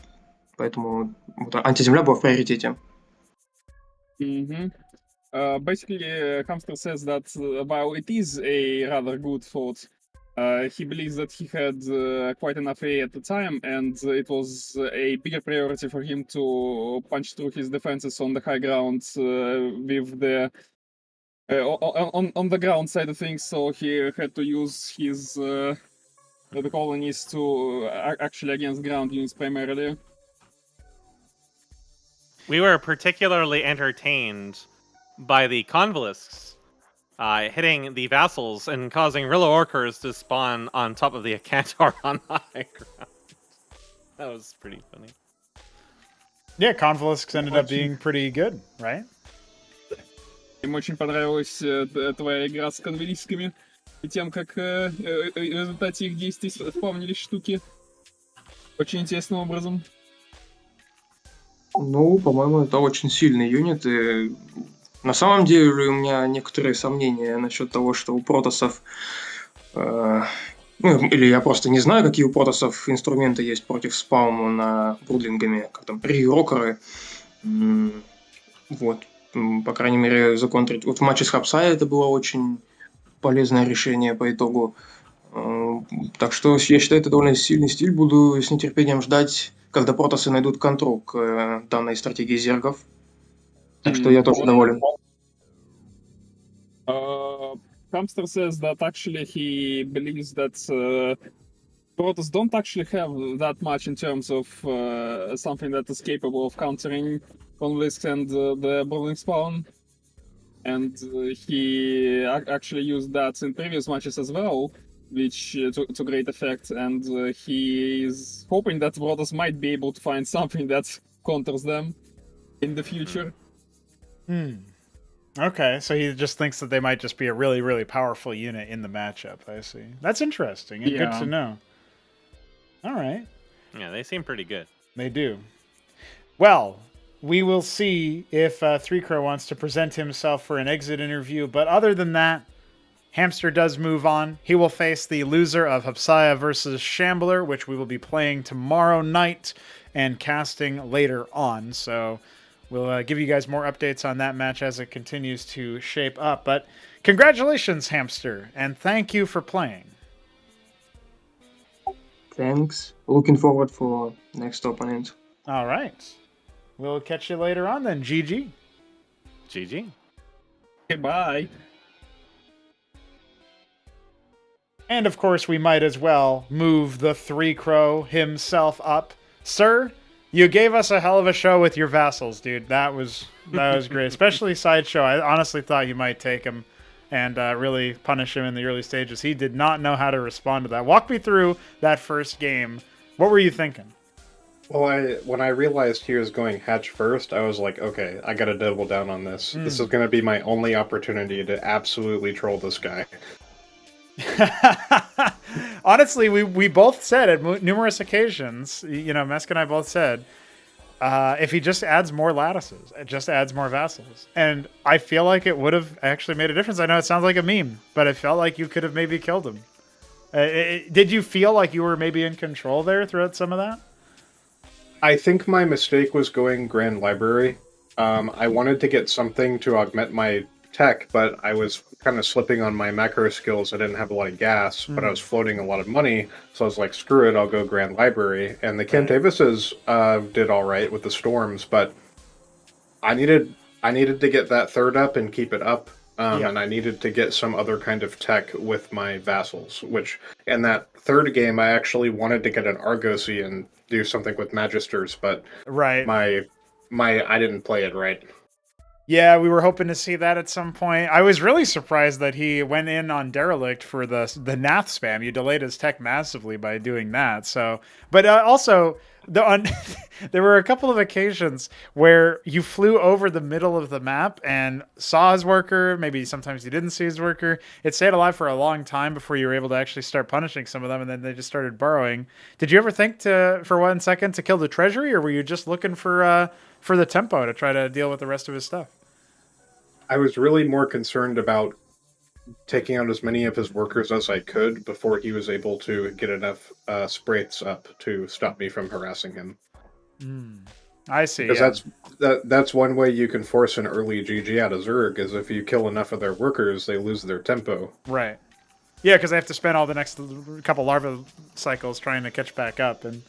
Поэтому вот, антиземля была в приоритете. Basically, Hamster says that while it is a rather good thought He believes that he had quite enough A at the time, and it was a bigger priority for him to punch through his defenses on the high ground with the on the ground side of things. So he had to use his the colonies to actually against ground units primarily. We were particularly entertained by the convalisks hitting the vassals and causing Rillo Orcers to spawn on top of the Acantor on the high ground. That was pretty funny. Yeah, Convalisks ended up being pretty good, right? Им очень понравилась твоя игра с конвалисками и тем, как в результате их действий спавнились штуки очень интересным образом. Ну, по-моему, это очень сильный юнит, и на самом деле у меня некоторые сомнения насчет того, что у протоссов, ну, или я просто не знаю, какие у протоссов инструменты есть против спауна на брудлингами, как там рерокеры, вот, по крайней мере, законтрить. Вот в матче с Hupsaiya это было очень полезное решение по итогу. Так что я считаю, это довольно сильный стиль. Буду с нетерпением ждать, когда протоссы найдут контрол к данной стратегии зергов. Так что я тоже доволен. Hamster says that actually he believes that Protoss don't actually have that much in terms of something that is capable of countering Convalisks and the Brawling Spawn. And he actually used that in previous matches as well, which to great effect. And he is hoping that Protoss might be able to find something that counters them in the future. Okay, so he just thinks that they might just be a really, really powerful unit in the matchup. I see. That's interesting and good to know. All right. Yeah, they seem pretty good. They do. Well, we will see if Three Crow wants to present himself for an exit interview. But other than that, Hamster does move on. He will face the loser of Hupsaiya versus Shambler, which we will be playing tomorrow night and casting later on. So we'll give you guys more updates on that match as it continues to shape up. But congratulations, Hamster, and thank you for playing. Thanks. Looking forward for next opponent. All right. We'll catch you later on then. GG. GG. Goodbye. And of course, we might as well move the Three Crow himself up. Sir, you gave us a hell of a show with your vassals, dude. That was great. Especially Sideshow. I honestly thought you might take him and really punish him in the early stages. He did not know how to respond to that. Walk me through that first game. What were you thinking? Well, when I realized he was going hatch first, I was like, okay, I gotta double down on this. This is gonna be my only opportunity to absolutely troll this guy. Honestly, we both said at numerous occasions, you know, Mesk and I both said, if he just adds more lattices, it just adds more vassals. And I feel like it would have actually made a difference. I know it sounds like a meme, but I felt like you could have maybe killed him. Did you feel like you were maybe in control there throughout some of that? I think my mistake was going Grand Library. I wanted to get something to augment my tech, but I was kind of slipping on my macro skills. I didn't have a lot of gas, but I was floating a lot of money, so I was like, screw it, I'll go Grand Library. And the Cantavises did all right with the storms, but I needed to get that third up and keep it up, and I needed to get some other kind of tech with my vassals, which in that third game I actually wanted to get an Argosy and do something with Magisters, but my I didn't play it right. Yeah, we were hoping to see that at some point. I was really surprised that he went in on Derelict for the Nath spam. You delayed his tech massively by doing that. So, but also there were a couple of occasions where you flew over the middle of the map and saw his worker. Maybe sometimes you didn't see his worker. It stayed alive for a long time before you were able to actually start punishing some of them, and then they just started burrowing. Did you ever think for 1 second to kill the treasury, or were you just looking for the tempo to try to deal with the rest of his stuff? I was really more concerned about taking out as many of his workers as I could before he was able to get enough sprays up to stop me from harassing him. I see. Because that's one way you can force an early GG out of Zerg, is if you kill enough of their workers, they lose their tempo. Right. Yeah, because they have to spend all the next couple larva cycles trying to catch back up. And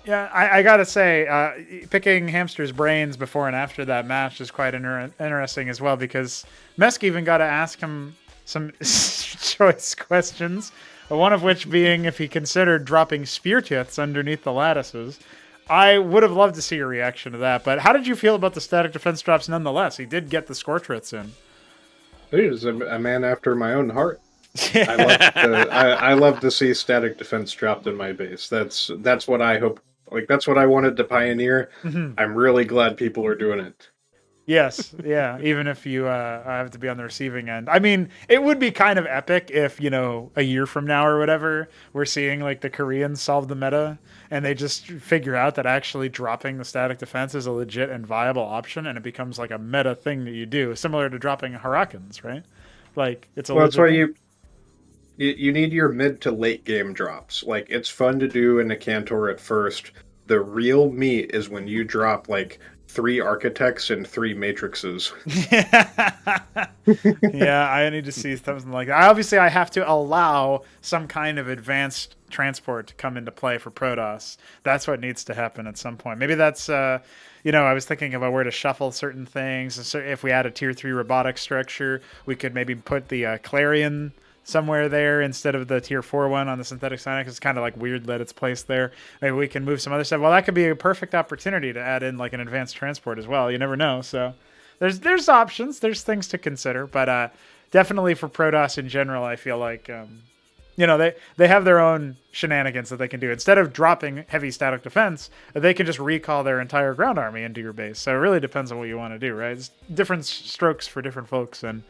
yeah, I gotta say, picking Hamster's brains before and after that match is quite interesting as well, because Mesk even got to ask him some choice questions, one of which being if he considered dropping spear tiths underneath the lattices. I would have loved to see a reaction to that, but how did you feel about the static defense drops nonetheless? He did get the Scortriths in. He is a man after my own heart. I love to see static defense dropped in my base. That's what I hope. Like, that's what I wanted to pioneer. Mm-hmm. I'm really glad people are doing it. Yes, yeah, even if you have to be on the receiving end. I mean, it would be kind of epic if, a year from now or whatever, we're seeing, like, the Koreans solve the meta, and they just figure out that actually dropping the static defense is a legit and viable option, and it becomes, like, a meta thing that you do, similar to dropping Harakens, right? Like, it's a that's why you need your mid to late game drops. Like, it's fun to do in a Cantor at first. The real meat is when you drop, like, 3 architects and 3 matrices. Yeah, I need to see something like that. Obviously, I have to allow some kind of advanced transport to come into play for Protoss. That's what needs to happen at some point. Maybe that's, I was thinking about where to shuffle certain things. So if we add a tier 3 robotic structure, we could maybe put the Clarion somewhere there instead of the tier 4 one on the synthetic Psionic. It's kind of like weird that it's placed there. Maybe we can move some other stuff. Well, that could be a perfect opportunity to add in like an advanced transport as well. You never know. So there's options. There's things to consider. But definitely for Protoss in general, I feel like they have their own shenanigans that they can do. Instead of dropping heavy static defense, they can just recall their entire ground army into your base. So it really depends on what you want to do, right? It's different strokes for different folks, and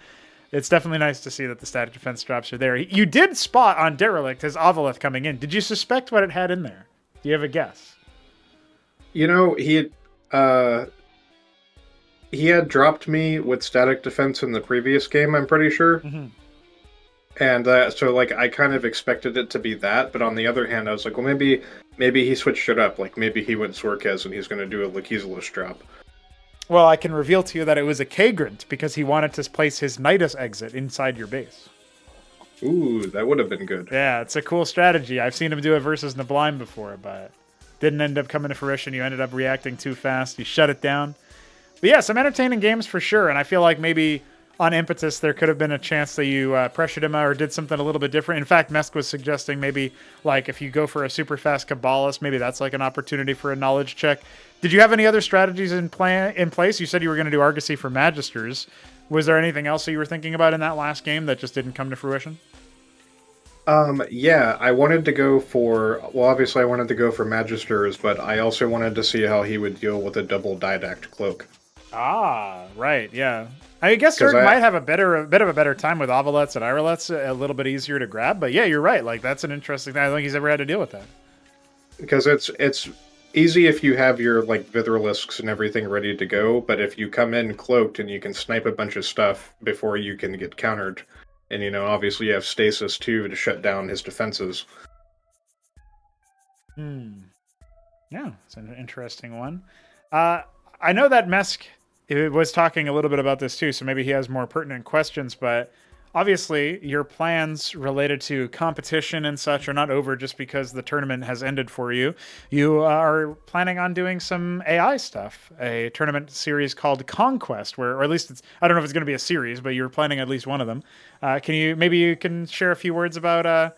it's definitely nice to see that the static defense drops are there. You did spot on Derelict his Ovolith coming in. Did you suspect what it had in there? Do you have a guess? He had dropped me with static defense in the previous game, I'm pretty sure. Mm-hmm. And so, like, I kind of expected it to be that, but on the other hand, I was like, well, maybe he switched it up. Like, maybe he went Sorkaz and he's going to do a Lachesilus drop. Well, I can reveal to you that it was a Kagrant because he wanted to place his Nidus exit inside your base. Ooh, that would have been good. Yeah, it's a cool strategy. I've seen him do it versus Neblime before, but didn't end up coming to fruition. You ended up reacting too fast. You shut it down. But yeah, some entertaining games for sure, and I feel like maybe on Impetus, there could have been a chance that you pressured him or did something a little bit different. In fact, Mesk was suggesting maybe, like, if you go for a super fast Kabbalist, maybe that's like an opportunity for a knowledge check. Did you have any other strategies in place? You said you were going to do Argosy for Magisters. Was there anything else that you were thinking about in that last game that just didn't come to fruition? Yeah, I wanted to go for... Well, obviously I wanted to go for Magisters, but I also wanted to see how he would deal with a double Didact Cloak. Ah, right, yeah. I guess Zerg might have a bit of a better time with Ovolets and Irolets, a little bit easier to grab. But yeah, you're right. Like, that's an interesting thing. I don't think he's ever had to deal with that. Because it's easy if you have your, like, Vithrilisks and everything ready to go, but if you come in cloaked and you can snipe a bunch of stuff before you can get countered, and, obviously you have Stasis, too, to shut down his defenses. Yeah, it's an interesting one. I know that Mesk was talking a little bit about this too, so maybe he has more pertinent questions, but obviously your plans related to competition and such are not over just because the tournament has ended for you. You are planning on doing some AI stuff, a tournament series called Conquest, or at least I don't know if it's going to be a series, but you're planning at least one of them. Maybe you can share a few words about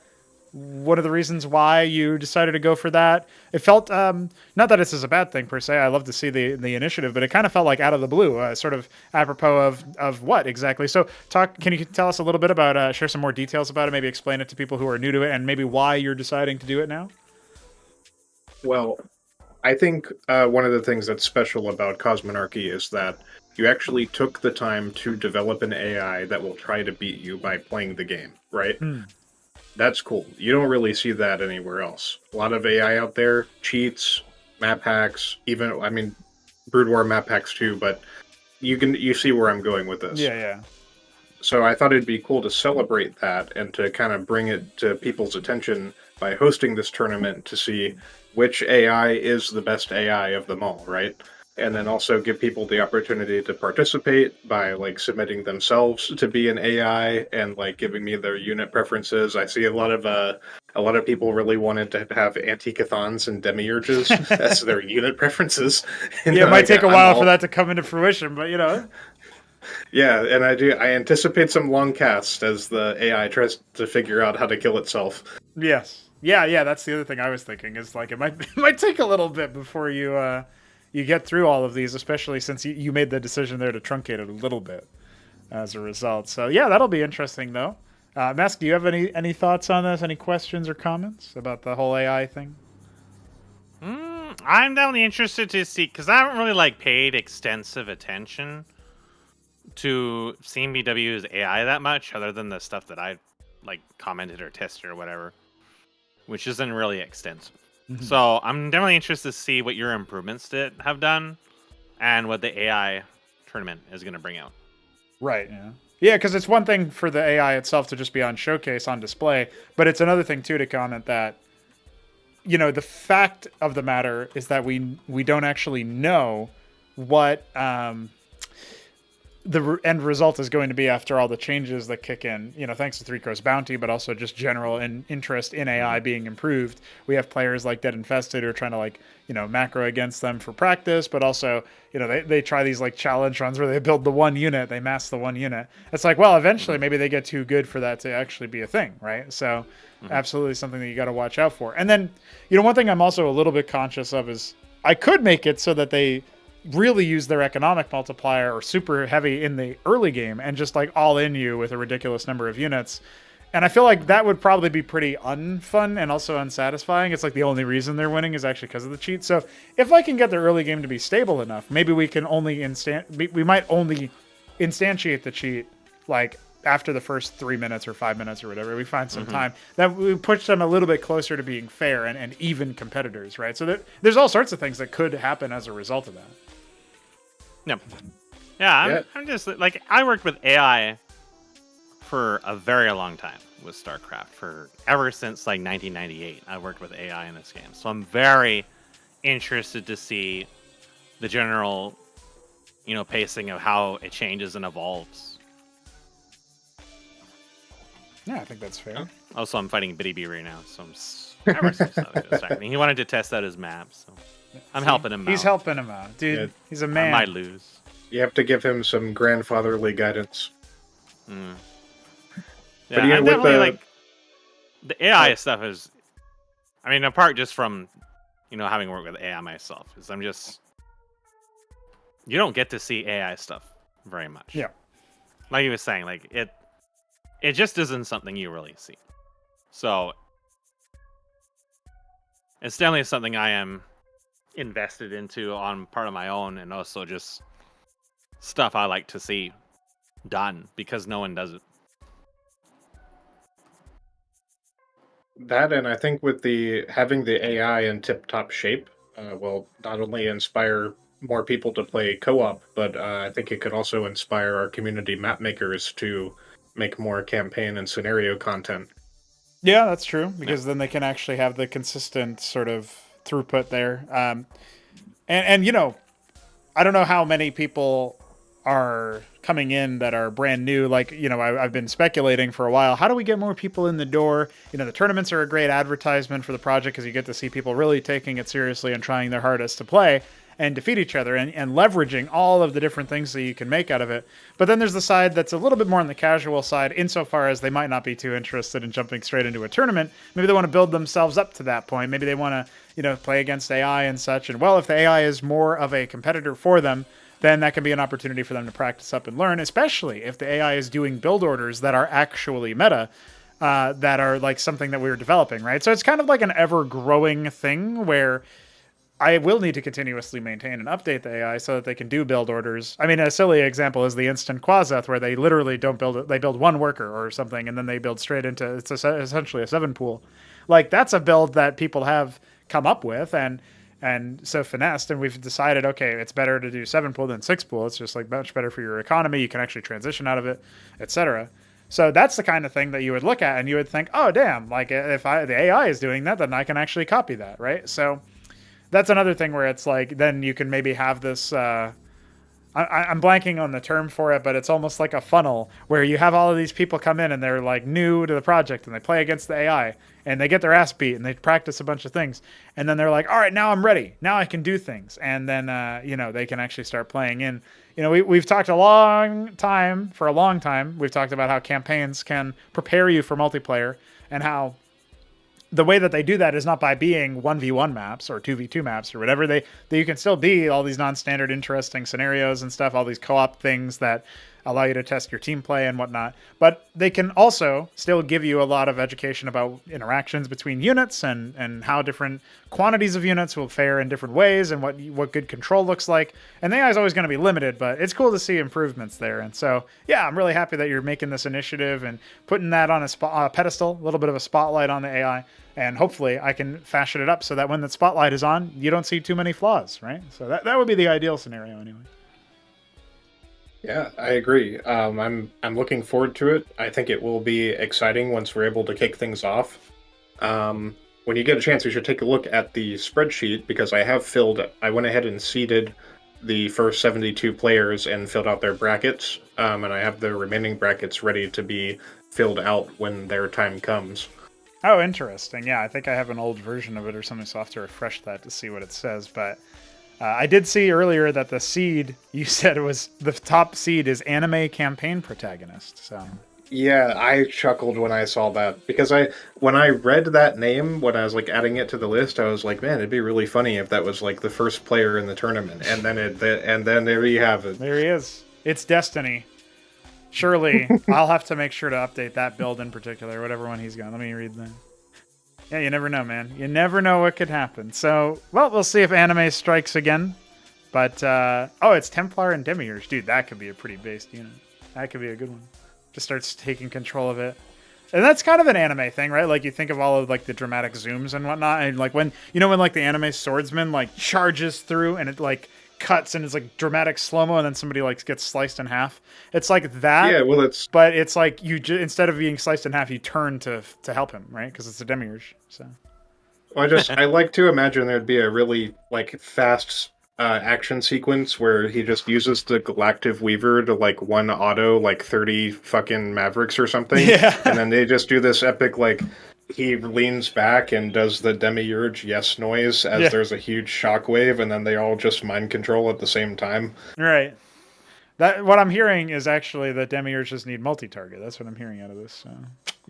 what are the reasons why you decided to go for that? It felt, not that this is a bad thing per se, I love to see the initiative, but it kind of felt like out of the blue, sort of apropos of what exactly? So can you tell us a little bit about, share some more details about it, maybe explain it to people who are new to it, and maybe why you're deciding to do it now? Well, I think one of the things that's special about Cosmonarchy is that you actually took the time to develop an AI that will try to beat you by playing the game, right? That's cool. You don't really see that anywhere else. A lot of AI out there, cheats, map hacks, Brood War map hacks too, but you see where I'm going with this. Yeah. So I thought it'd be cool to celebrate that and to kind of bring it to people's attention by hosting this tournament to see which AI is the best AI of them all, right? and then also give people the opportunity to participate by like submitting themselves to be an AI and like giving me their unit preferences. I see a lot of people really wanted to have Anticathons and Demiurges as their unit preferences. And, Yeah, it might take a while for that to come into fruition, but Yeah, and I anticipate some long cast as the AI tries to figure out how to kill itself. Yes. Yeah, that's the other thing I was thinking is like it might take a little bit before you get through all of these, especially since you made the decision there to truncate it a little bit as a result. So yeah, that'll be interesting though. Mask, do you have any thoughts on this? Any questions or comments about the whole AI thing? I'm definitely interested to see, because I haven't really paid extensive attention to CMBW's AI that much, other than the stuff that I commented or tested or whatever, which isn't really extensive. So I'm definitely interested to see what your improvements have done and what the AI tournament is going to bring out. Right, yeah, because it's one thing for the AI itself to just be on showcase, on display, but it's another thing too to comment that the fact of the matter is that we don't actually know what the end result is going to be after all the changes that kick in, thanks to Three Crows Bounty, but also just general interest in AI being improved. We have players like Dead Infested who are trying to macro against them for practice, but also, they try these challenge runs where they build the one unit, they mass the one unit. It's well, eventually maybe they get too good for that to actually be a thing, right? So absolutely something that you got to watch out for. And then, one thing I'm also a little bit conscious of is I could make it so that they really use their economic multiplier or super heavy in the early game and just all in you with a ridiculous number of units. And I feel like that would probably be pretty unfun and also unsatisfying. It's the only reason they're winning is actually because of the cheat. So if I can get their early game to be stable enough, maybe we can we might only instantiate the cheat after the first 3 minutes or 5 minutes or whatever. We find some time that we push them a little bit closer to being fair and even competitors, right? So there's all sorts of things that could happen as a result of that. No. Yeah, I'm just I worked with AI for a very long time with StarCraft. Ever since 1998, I worked with AI in this game. So I'm very interested to see the general, pacing of how it changes and evolves. Yeah, I think that's fair. Also, I'm fighting Btyb right now, so I'm ever so distracting. He wanted to test out his map, so I'm helping him out. He's helping him out, dude. Yeah. He's a man. I might lose. You have to give him some grandfatherly guidance. Yeah, but yeah, definitely the AI stuff is. I mean, apart just from having worked with AI myself, is you don't get to see AI stuff very much. Yeah, like you were saying, it just isn't something you really see. So it's definitely something I am invested into on part of my own, and also just stuff I like to see done because no one does it. That, and I think with having the AI in tip-top shape will not only inspire more people to play co-op, but I think it could also inspire our community map makers to make more campaign and scenario content. Yeah, that's true, because then they can actually have the consistent sort of throughput there. And I don't know how many people are coming in that are brand new. I've been speculating for a while. How do we get more people in the door? The tournaments are a great advertisement for the project because you get to see people really taking it seriously and trying their hardest to play and defeat each other and leveraging all of the different things that you can make out of it. But then there's the side that's a little bit more on the casual side, insofar as they might not be too interested in jumping straight into a tournament. Maybe they want to build themselves up to that point. Maybe they want to, play against AI and such. And well, if the AI is more of a competitor for them, then that can be an opportunity for them to practice up and learn, especially if the AI is doing build orders that are actually meta, that are something that we're developing, right? So it's kind of an ever-growing thing where I will need to continuously maintain and update the AI so that they can do build orders. I mean, a silly example is the instant Quaseth, where they literally don't build it. They build one worker or something, and then they build straight into it's essentially a 7 pool. That's a build that people have come up with and so finessed, and we've decided, okay, it's better to do 7 pool than 6 pool. It's just much better for your economy. You can actually transition out of it, etc. So that's the kind of thing that you would look at and you would think, oh damn, if the AI is doing that, then I can actually copy that, right? So that's another thing where it's like then you can maybe have this. I'm blanking on the term for it, but it's almost like a funnel where you have all of these people come in and they're like new to the project and they play against the AI and they get their ass beat and they practice a bunch of things. And then they're like, all right, now I'm ready. Now I can do things. And then, they can actually start playing in. We've talked for a long time, we've talked about how campaigns can prepare you for multiplayer and how the way that they do that is not by being 1v1 maps or 2v2 maps or whatever. You can still be all these non-standard interesting scenarios and stuff, all these co-op things that allow you to test your team play and whatnot. But they can also still give you a lot of education about interactions between units and how different quantities of units will fare in different ways and what good control looks like. And the AI is always going to be limited, but it's cool to see improvements there. And so, yeah, I'm really happy that you're making this initiative and putting that on a pedestal, a little bit of a spotlight on the AI. And hopefully I can fashion it up so that when the spotlight is on, you don't see too many flaws, right? So that would be the ideal scenario anyway. Yeah, I agree. I'm looking forward to it. I think it will be exciting once we're able to kick things off. When you get a chance, you should take a look at the spreadsheet because I went ahead and seeded the first 72 players and filled out their brackets. And I have the remaining brackets ready to be filled out when their time comes. Oh, interesting. Yeah, I think I have an old version of it or something, so I'll have to refresh that to see what it says. But I did see earlier that the seed you said was the top seed is anime campaign protagonist. So yeah, I chuckled when I saw that because when I read that name when I was like adding it to the list, I was like, man, it'd be really funny if that was like the first player in the tournament, and then there you have it. There he is. It's destiny. Surely, I'll have to make sure to update that build in particular, whatever one he's got. Let me read that. Yeah, you never know, man. You never know what could happen. So, well, we'll see if anime strikes again. But, it's Templar and Demiurge. Dude, that could be a pretty based unit. That could be a good one. Just starts taking control of it. And that's kind of an anime thing, right? Like, you think of all of, like, the dramatic zooms and whatnot. And, like, when like, the anime swordsman, like, charges through and it, like, cuts and it's like dramatic slow-mo and then somebody like gets sliced in half. It's like that. Yeah, well, it's but it's like you instead of being sliced in half, you turn to help him, right? Because it's a demiurge. So I like to imagine there'd be a really like fast action sequence where he just uses the Galactic Weaver to like one auto like 30 fucking Mavericks or something. Yeah. And then they just do this epic like he leans back and does the demiurge yes noise as there's a huge shockwave, and then they all just mind control at the same time. Right. That what I'm hearing is actually that demiurges need multi-target. That's what I'm hearing out of this. So.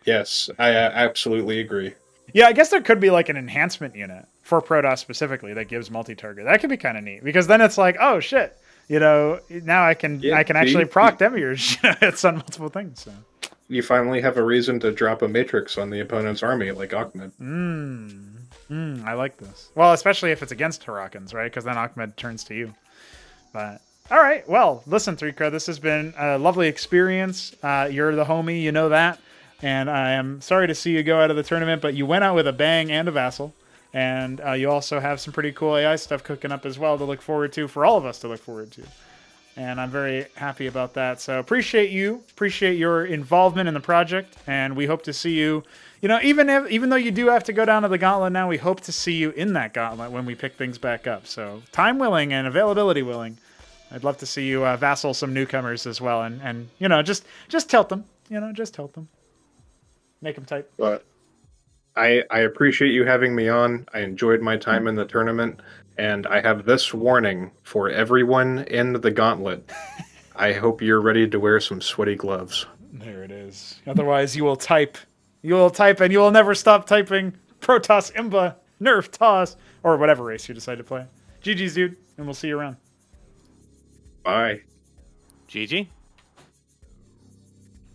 Yes, I absolutely agree. Yeah, I guess there could be like an enhancement unit for Protoss specifically that gives multi-target. That could be kind of neat because then it's like, oh shit, now I can actually proc demiurge. It's on multiple things. So. You finally have a reason to drop a matrix on the opponent's army, like Ahmed. I like this. Well, especially if it's against Harakans, right? Because then Ahmed turns to you. But all right, well, listen, 3Crow, this has been a lovely experience. You're the homie, you know that. And I am sorry to see you go out of the tournament, but you went out with a bang and a vassal. And you also have some pretty cool AI stuff cooking up as well to look forward to, for all of us to look forward to. And I'm very happy about that. So appreciate your involvement in the project, and we hope to see you. Even though you do have to go down to the gauntlet now, we hope to see you in that gauntlet when we pick things back up. So time willing and availability willing, I'd love to see you vassal some newcomers as well, and just tilt them. Just tilt them, make them type. But I appreciate you having me on. I enjoyed my time in the tournament. And I have this warning for everyone in the gauntlet. I hope you're ready to wear some sweaty gloves. There it is. Otherwise, you will type. You will type, and you will never stop typing Protoss, Imba, Nerf, Toss, or whatever race you decide to play. GG's, dude, and we'll see you around. Bye. GG.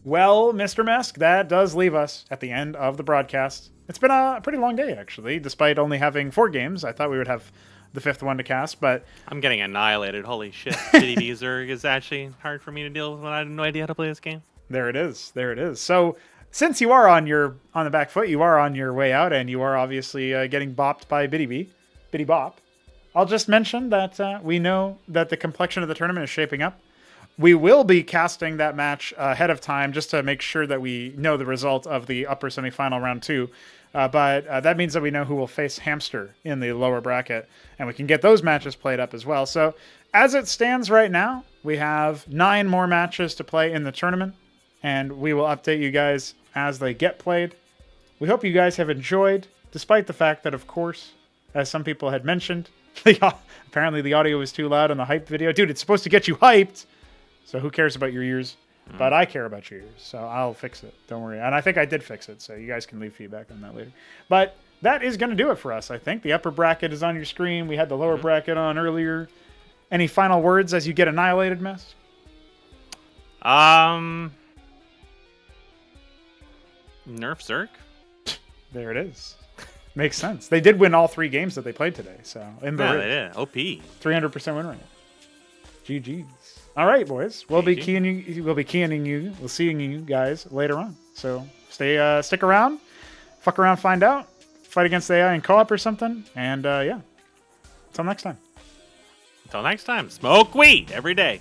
Well, Mr. Mesk, that does leave us at the end of the broadcast. It's been a pretty long day, actually, despite only having 4 games. I thought we would have the 5th one to cast, but I'm getting annihilated. Holy shit. Btyb Zerg is actually hard for me to deal with when I have no idea how to play this game. There it is. So since you are on the back foot, you are on your way out, and you are obviously getting bopped by Btyb Bop. I'll just mention that we know that the complexion of the tournament is shaping up. We will be casting that match ahead of time just to make sure that we know the result of the upper semifinal round 2. But that means that we know who will face Hamster in the lower bracket, and we can get those matches played up as well. So as it stands right now, we have 9 more matches to play in the tournament, and we will update you guys as they get played. We hope you guys have enjoyed, despite the fact that, of course, as some people had mentioned, apparently the audio was too loud on the hype video. Dude, it's supposed to get you hyped, so who cares about your ears? But I care about your ears, so I'll fix it. Don't worry. And I think I did fix it, so you guys can leave feedback on that later. But that is going to do it for us, I think. The upper bracket is on your screen. We had the lower bracket on earlier. Any final words as you get annihilated, Mess? Nerf Zerk? There it is. Makes sense. They did win all 3 games that they played today, so in the Yeah, they did. OP. 300% win rate. GG's. All right, boys. We'll be keying you. We'll be keying you. We'll seeing you guys later on. So stick around, fuck around, find out, fight against the AI in co-op or something, and yeah. Until next time. Until next time, smoke weed every day.